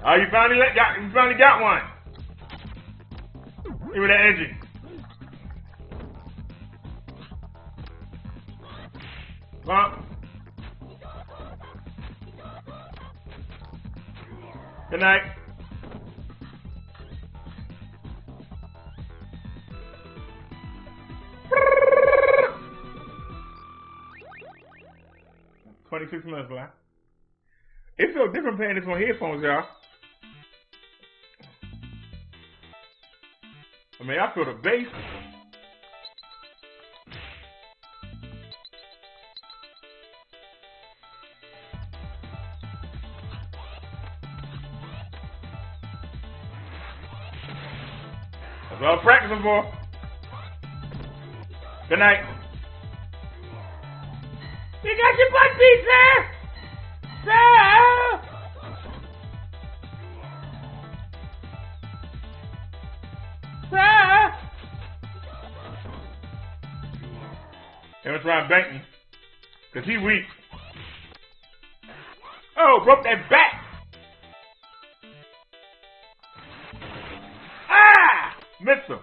Speaker 2: Oh, you finally got one. Give me that engine. Bump. Good night. $26 minutes left. It feels different playing this on headphones, y'all. I mean, I feel the bass. That's what I'm practicing for. Good night. You got your butt beat, sir! Sir! Sir! They was trying to bank me. Because he weak. Oh, broke that back. Ah! Missed him.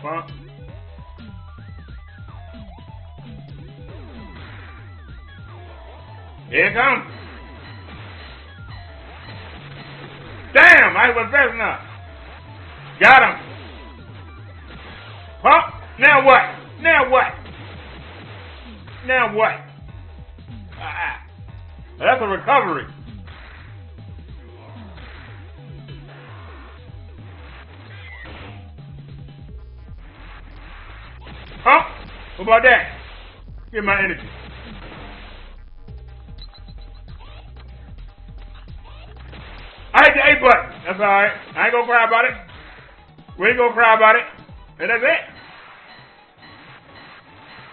Speaker 2: Bump. Here it comes. Damn, I wasn't fast enough. Got him. Huh? Now what? Now what? Now what? That's a recovery. Huh? What about that? Get my energy. I hit the A button. That's alright. I ain't gonna cry about it. We ain't gonna cry about it. And that's it.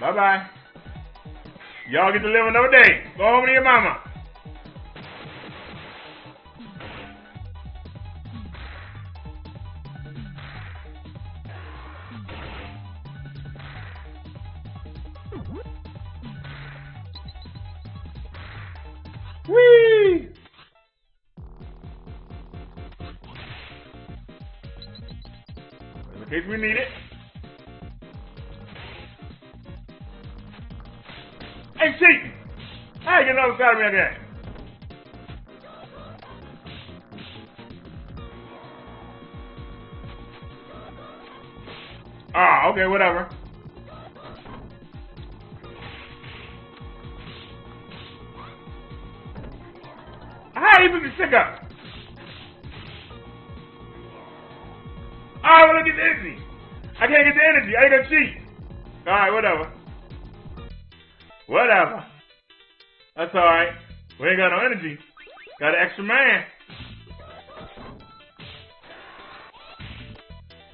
Speaker 2: Bye-bye. Y'all get to live another day. Go home to your mama. Whee! In case we need it. Hey, cheating! I ain't getting on the side of me again. Ah, okay, whatever. How you put the stick up? I want to get the energy. I can't get the energy. I ain't gonna cheat. Alright, whatever. Whatever. That's alright. We ain't got no energy. Got an extra man.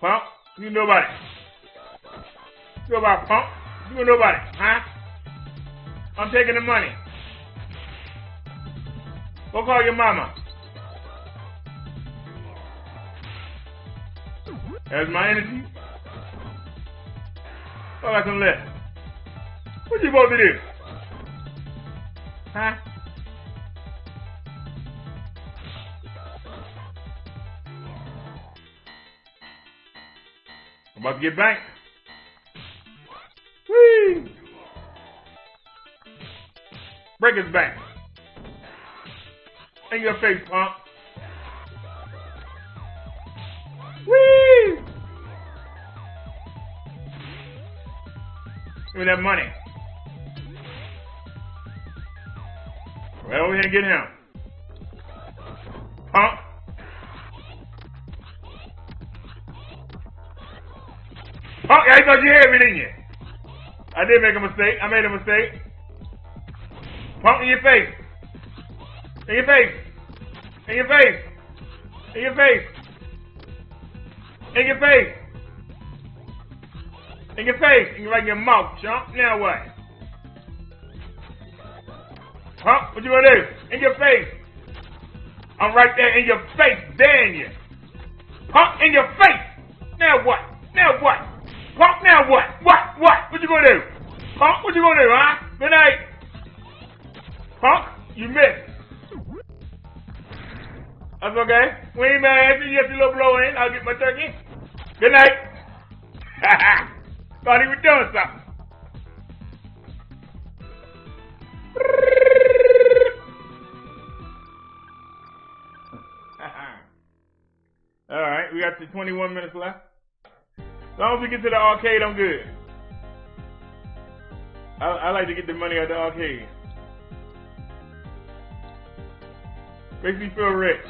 Speaker 2: Pump, you nobody. You know about pump? You nobody, huh? I'm taking the money. Go call your mama. There's my energy. Oh, I got some left. What you supposed to do? Huh? I'm about to get banked. Whee! Break his back. In your face, punk. Whee! Give me that money. Right over here and get him. Punk. Punk, I thought you had me, didn't you? I did make a mistake. I made a mistake. Punk in your face. In your face. In your face. In your face. In your face. In your face. In your mouth, chump. Now what? Huh? What you gonna do? In your face. I'm right there in your face, daring you. Punk in your face. Now what? Now what? Punk, now what? What? What you gonna do? Punk, what you gonna do, huh? Good night. Punk, you missed. That's okay. We ain't mad at you. You get your little blow in. I'll get my turkey. Good night. Thought he was doing something. All right, we got 21 minutes left. As long as we get to the arcade, I'm good. I like to get the money at the arcade. Makes me feel rich.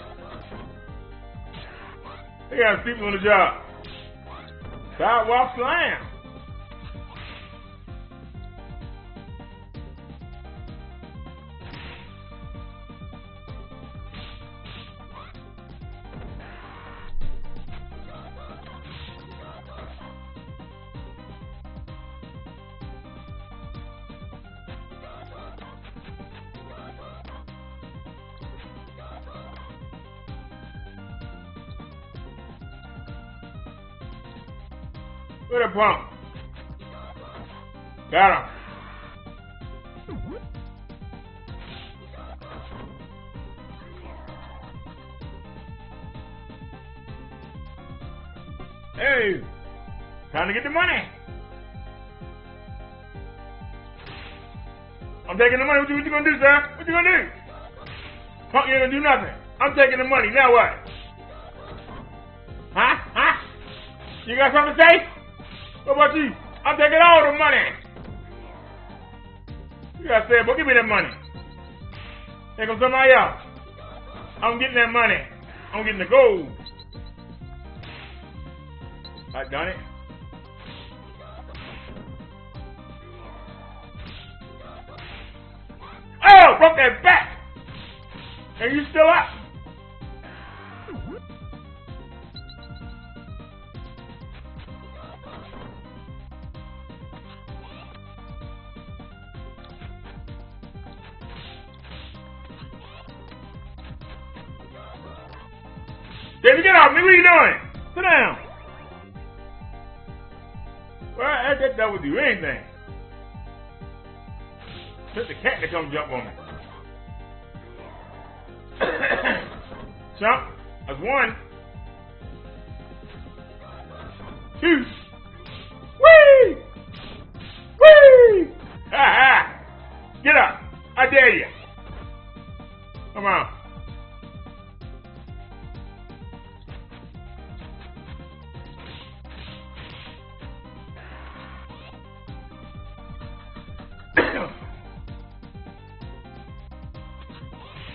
Speaker 2: They got people on the job. Sidewalk slam. Where the pump? Got him. Hey, time to get the money. I'm taking the money. What you gonna do, sir? What you gonna do? Punk, you ain't gonna do nothing. I'm taking the money. Now what? Huh? You got something to say? What about you? I'm taking all the money. You gotta say, boy, give me that money. Take them somebody else. I'm getting that money. I'm getting the gold. I done it. Oh, broke that back. And you still up? David, get off me. What are you doing? Sit down. Well, that would do anything. Just the cat to come jump on me. Jump. That's 1. 2. Whee! Whee! Ha ha! Get up. I dare you. Come on.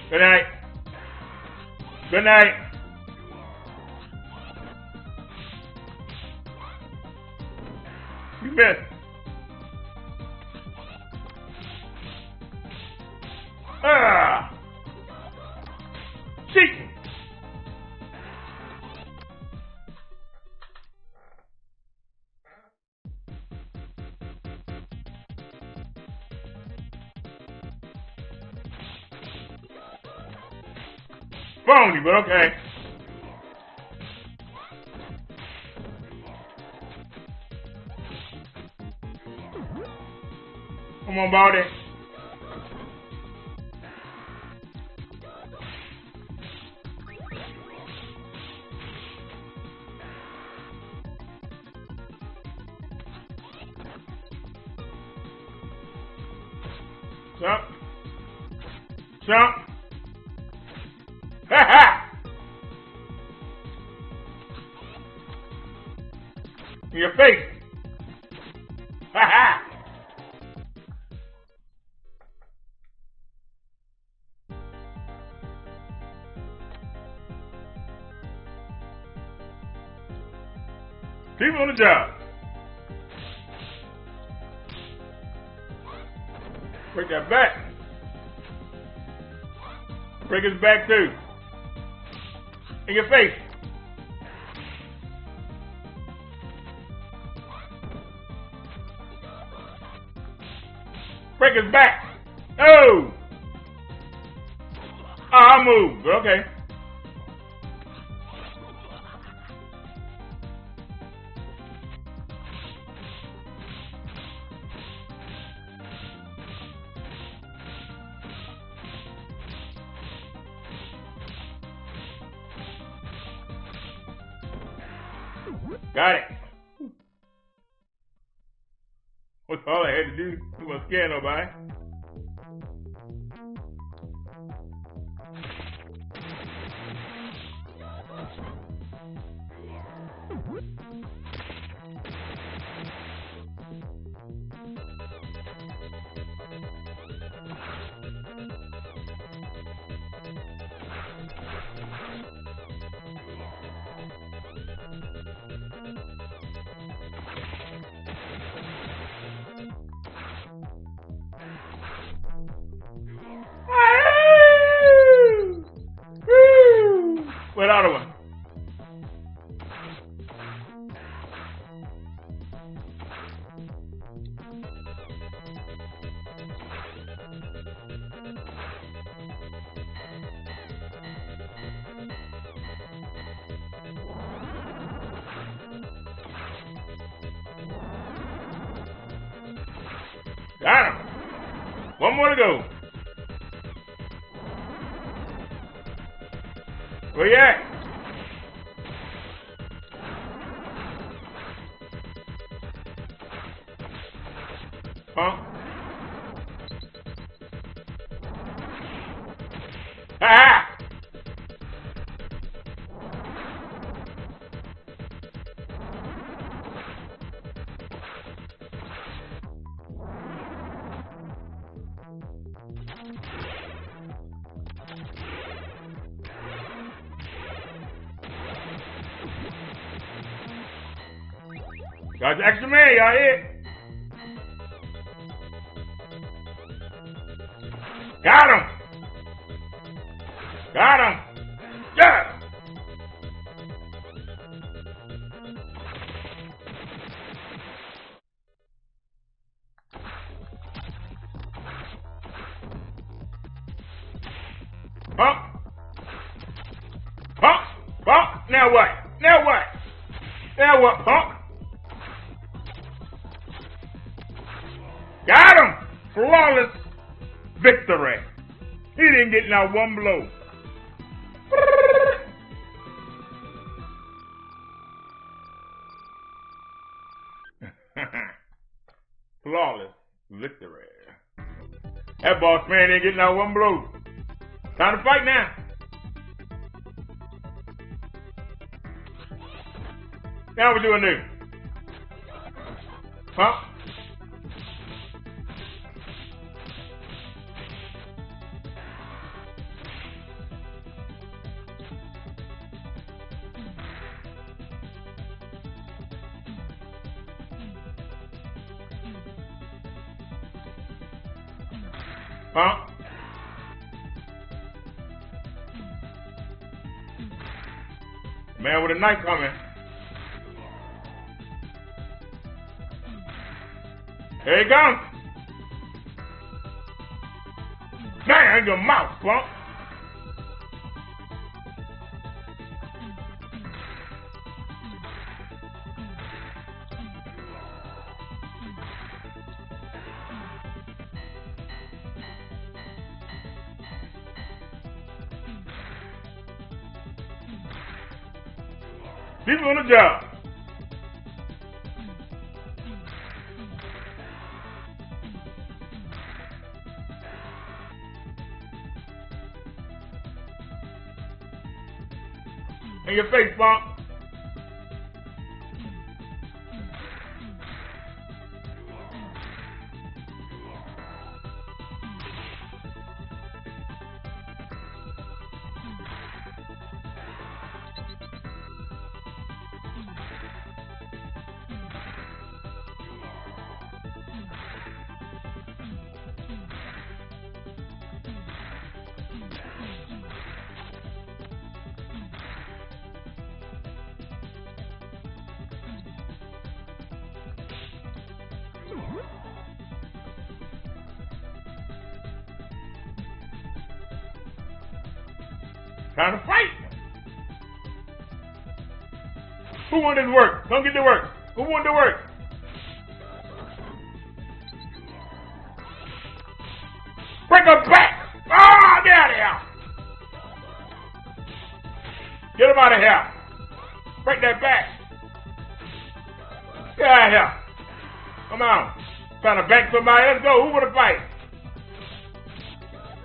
Speaker 2: Good night. Good night. You missed. Cheating. Phony, but okay. Come on, Baldy. Jump. Jump. Ha ha! In your face. Ha ha! People on the job. Break that back. Break his back too. In your face. Break his back. Oh! I moved, but okay. Got it. What's all I had to do? You wasn't scare nobody. What other one? Got him. One more to go. Where you at? Huh? Ha! Got the extra man, y'all here. Got him. Got him. Yeah. Huh? Huh? Huh? Now what? Now what? Now what, punk? Got him! Flawless victory. He didn't get not one blow. Flawless victory. That boss man didn't get not one blow. Time to fight now. Now we're doing new. Huh? Huh? Man with a knife coming. Here he comes. Bang in your mouth, punk. People on the job. In your face, punk. Time to fight. Who wanted to work? Don't get to work. Who wanted to work? Break her back. Ah, get out of here. Get him out of here. Break that back. Get out of here. Come on. Trying to back somebody. Let's go. Who want to fight?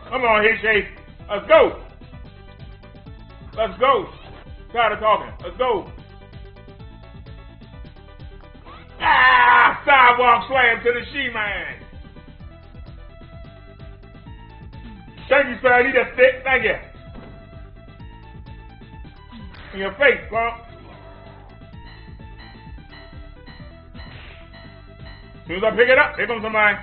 Speaker 2: Come on, Chase. Let's go. Let's go. Tired of talking. Let's go. Ah! Sidewalk slam to the she-man. Thank you, sir. I need that stick. Thank you. In your face, punk. As soon as I pick it up, here comes somebody.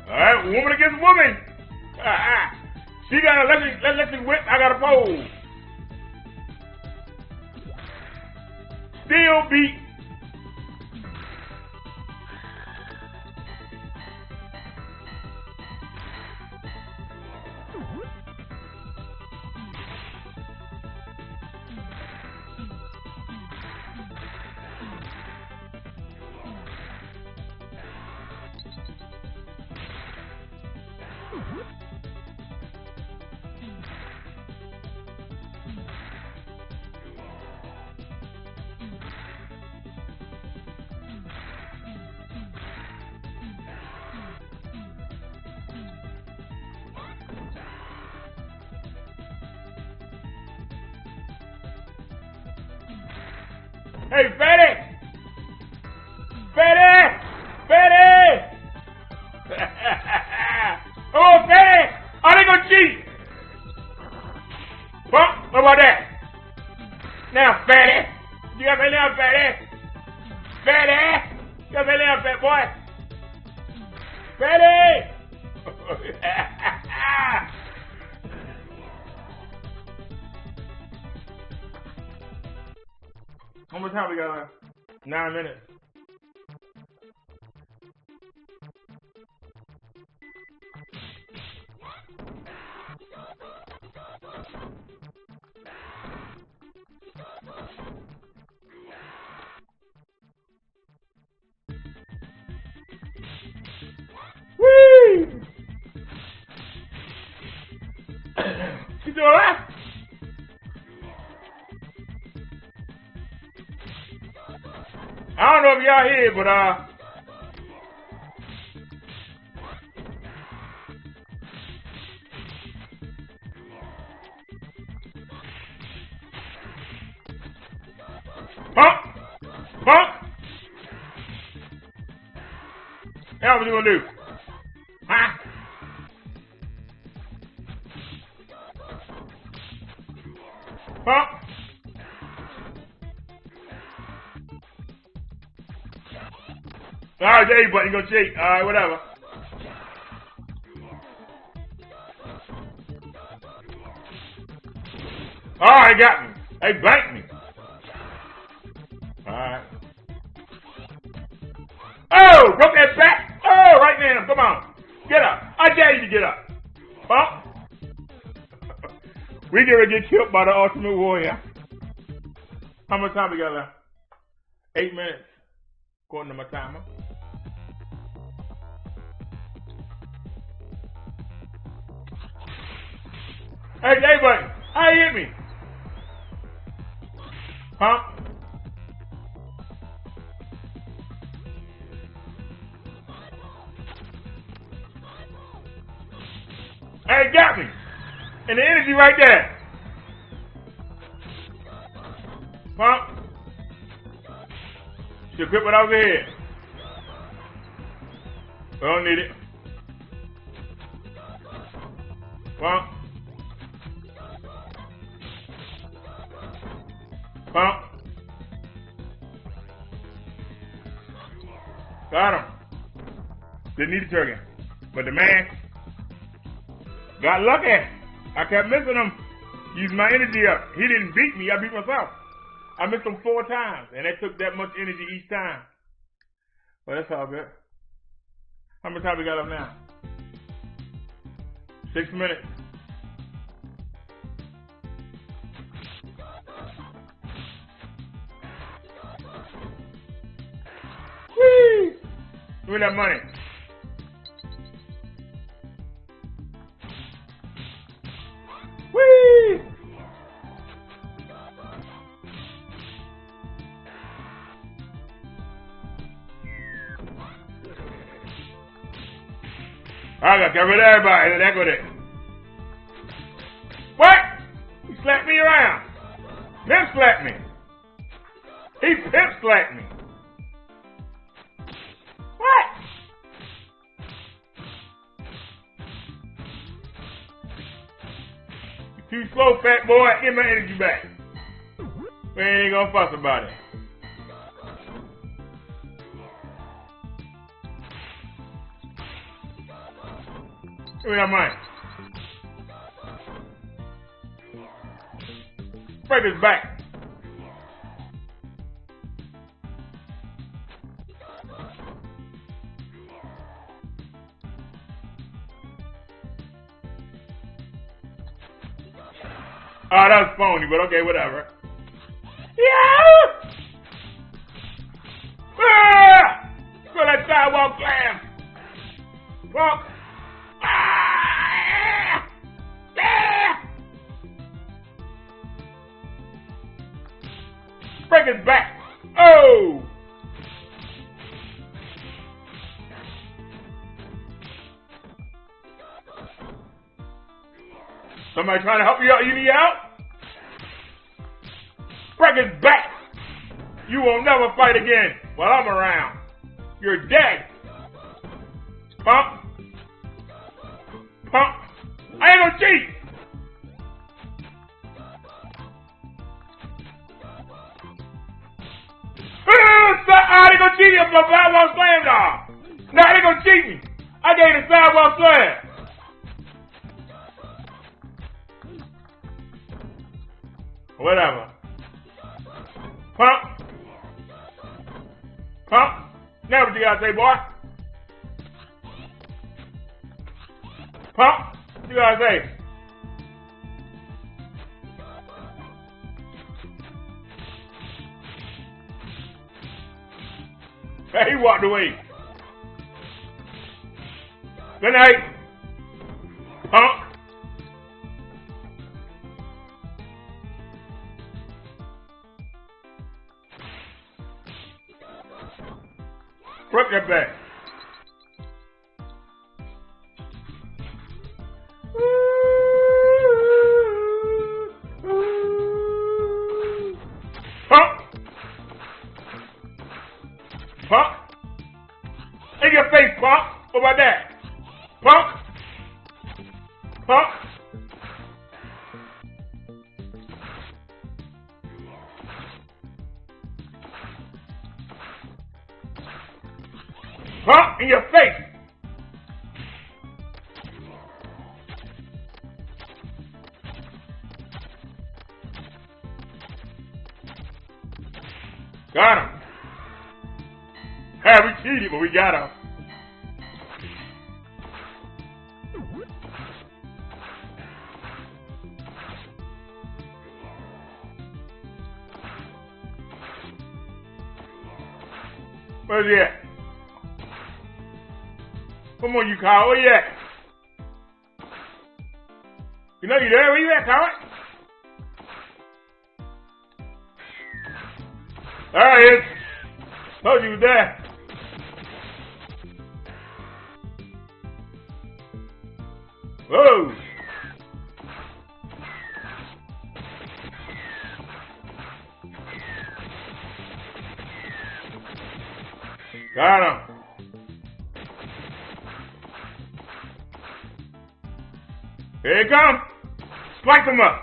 Speaker 2: All right, woman against woman. She got an electric whip. I got a pole. Still beat. Hey, Fetty! Fetty! Fetty! Oh, Fetty! Are they gonna cheat? Pump, what about that? Now, fatty. You got me now, fatty. Fatty. You got me now, fat boy. Fatty. How much time we got left? 9 minutes. Whee! She doing that? I don't know if y'all hear, but pump, pump. Now what you gonna do? Huh? Pump. All right, there you button, you gonna cheat. All right, whatever. All right, got me. They blanked me. All right. Oh, broke that back. Oh, right now. Come on. Get up. I dare you to get up. Huh? We gonna get killed by the Ultimate Warrior. How much time we got left? 8 minutes. According to my timer. Hey, buddy. How you hit me? Huh? Hey, got me. And the energy right there. Huh? Should grip it over here. We don't need it. Pump. Pump. Got him. Didn't need a turkey. But the man got lucky. I kept missing him. Used my energy up. He didn't beat me. I beat myself. I missed him 4 times. And that took that much energy each time. But that's all good. How much time we got up now? 6 minutes. Whee! Give me that money. Whee! I got to get rid of everybody. That go there. What? He slapped me around. Pimp slapped me. He pimp slapped me. What? You too slow, fat boy. Get my energy back. We ain't gonna fuss about it. Give me that money. Break his back. Oh, that was phony, but okay, whatever. Yeah! Ah! Feel that sidewalk slam. Walk. Ah! Ah! Break his back. Oh! Somebody trying to help you out? You need out? Break his back. You will never fight again while I'm around. You're dead. Pump. Pump. I ain't gonna cheat. cheat me for sidewalk slam, dog. Now they gonna cheat me. I gave the sidewalk slam. Whatever. Pump. Pump. Now what you gotta say, boy? Pump. What you gotta say? Hey, he walked away. Good night. Pump. Flip that back. Pump. Pump. In your face, pump. What about that? Pump. Pump. Pump in your face. Got him. Hey, we cheated, but we got him. Where's he at? Come on, you Kyle. Where you at? You know you there? Where you at, Kyle? There he is. Told you he was there. Whoa. Got him. Here he comes. Slice him up.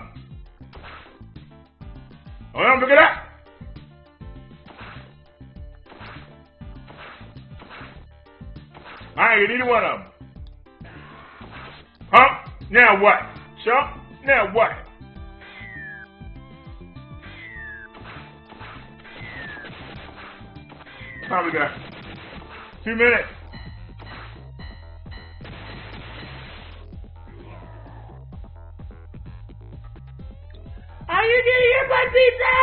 Speaker 2: Oh, look at that. I ain't get either one of them. Huh? Now what? Chump? Now what? How we got? 2 minutes. Are you getting hit by pizza?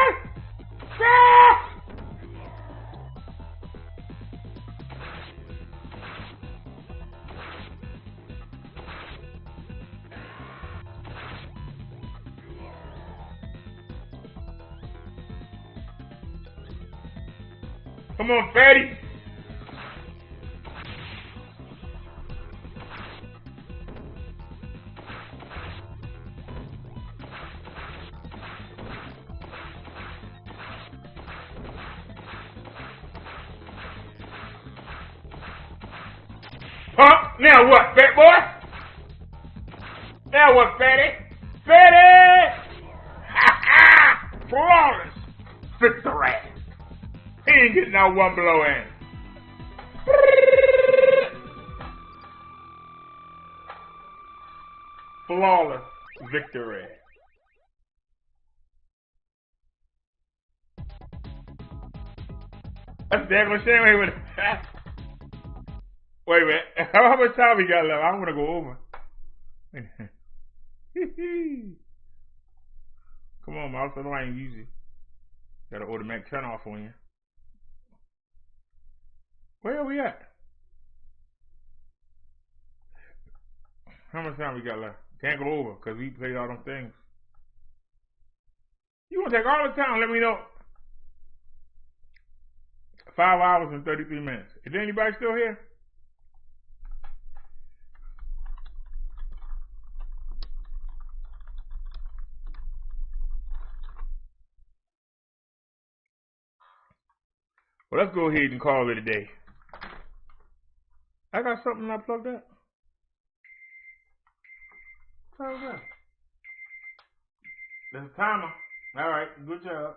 Speaker 2: Come on, fatty. Huh? Now what, fat boy? Now what, fatty? Fatty! Ha ha! Flawless victory! He ain't getting out one blow in. Flawless victory. That's damn shame. Wait a minute. Wait a minute. How much time we got left? I'm gonna go over. Come on, mouse. I know I ain't easy. Got an automatic turn off on you. Where are we at? How much time we got left? Can't go over because we played all them things. You want to take all the time? Let me know. 5 hours and 33 minutes. Is there anybody still here? Well, let's go ahead and call it a day. I got something I plugged up. How's that? There's a timer. All right, good job.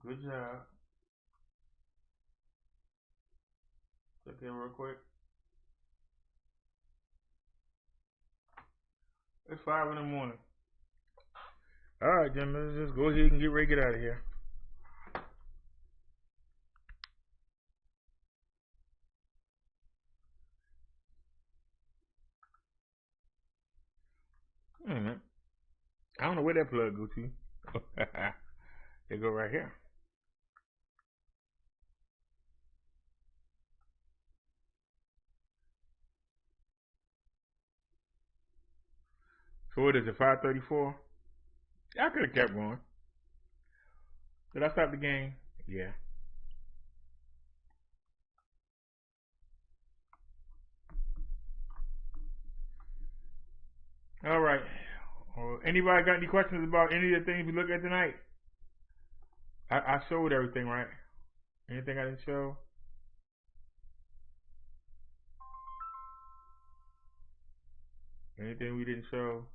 Speaker 2: Good job. Look in real quick. It's 5 in the morning. All right, then let's just go ahead and get ready to get out of here. I don't know where that plug go to. It go right here. So what is it, 5:34? I could have kept going. Did I stop the game? Yeah. All right. Anybody got any questions about any of the things we looked at tonight? I showed everything, right? Anything I didn't show? Anything we didn't show?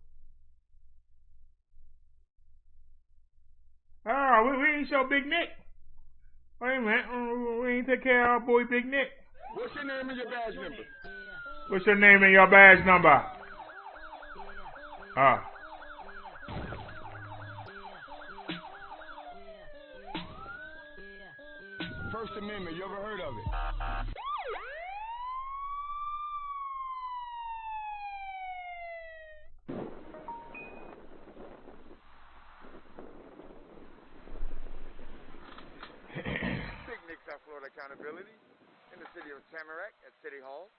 Speaker 2: Oh, we ain't show Big Nick. Wait a minute. We ain't take care of our boy Big Nick.
Speaker 21: What's your name and your badge number?
Speaker 2: What's your name and your badge number?
Speaker 21: First Amendment, you ever heard of it? Big Nick, South Florida Accountability, in the city of Tamarack at City Hall,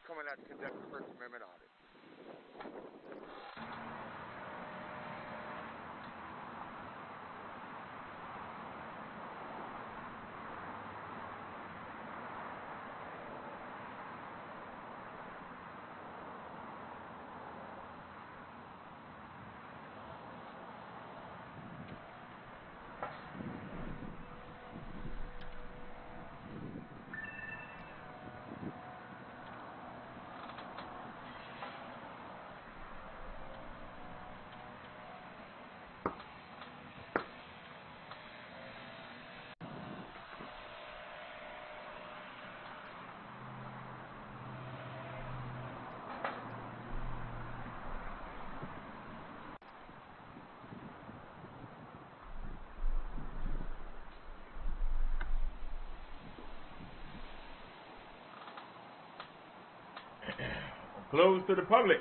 Speaker 21: coming out to conduct the First Amendment audit.
Speaker 2: Closed to the public.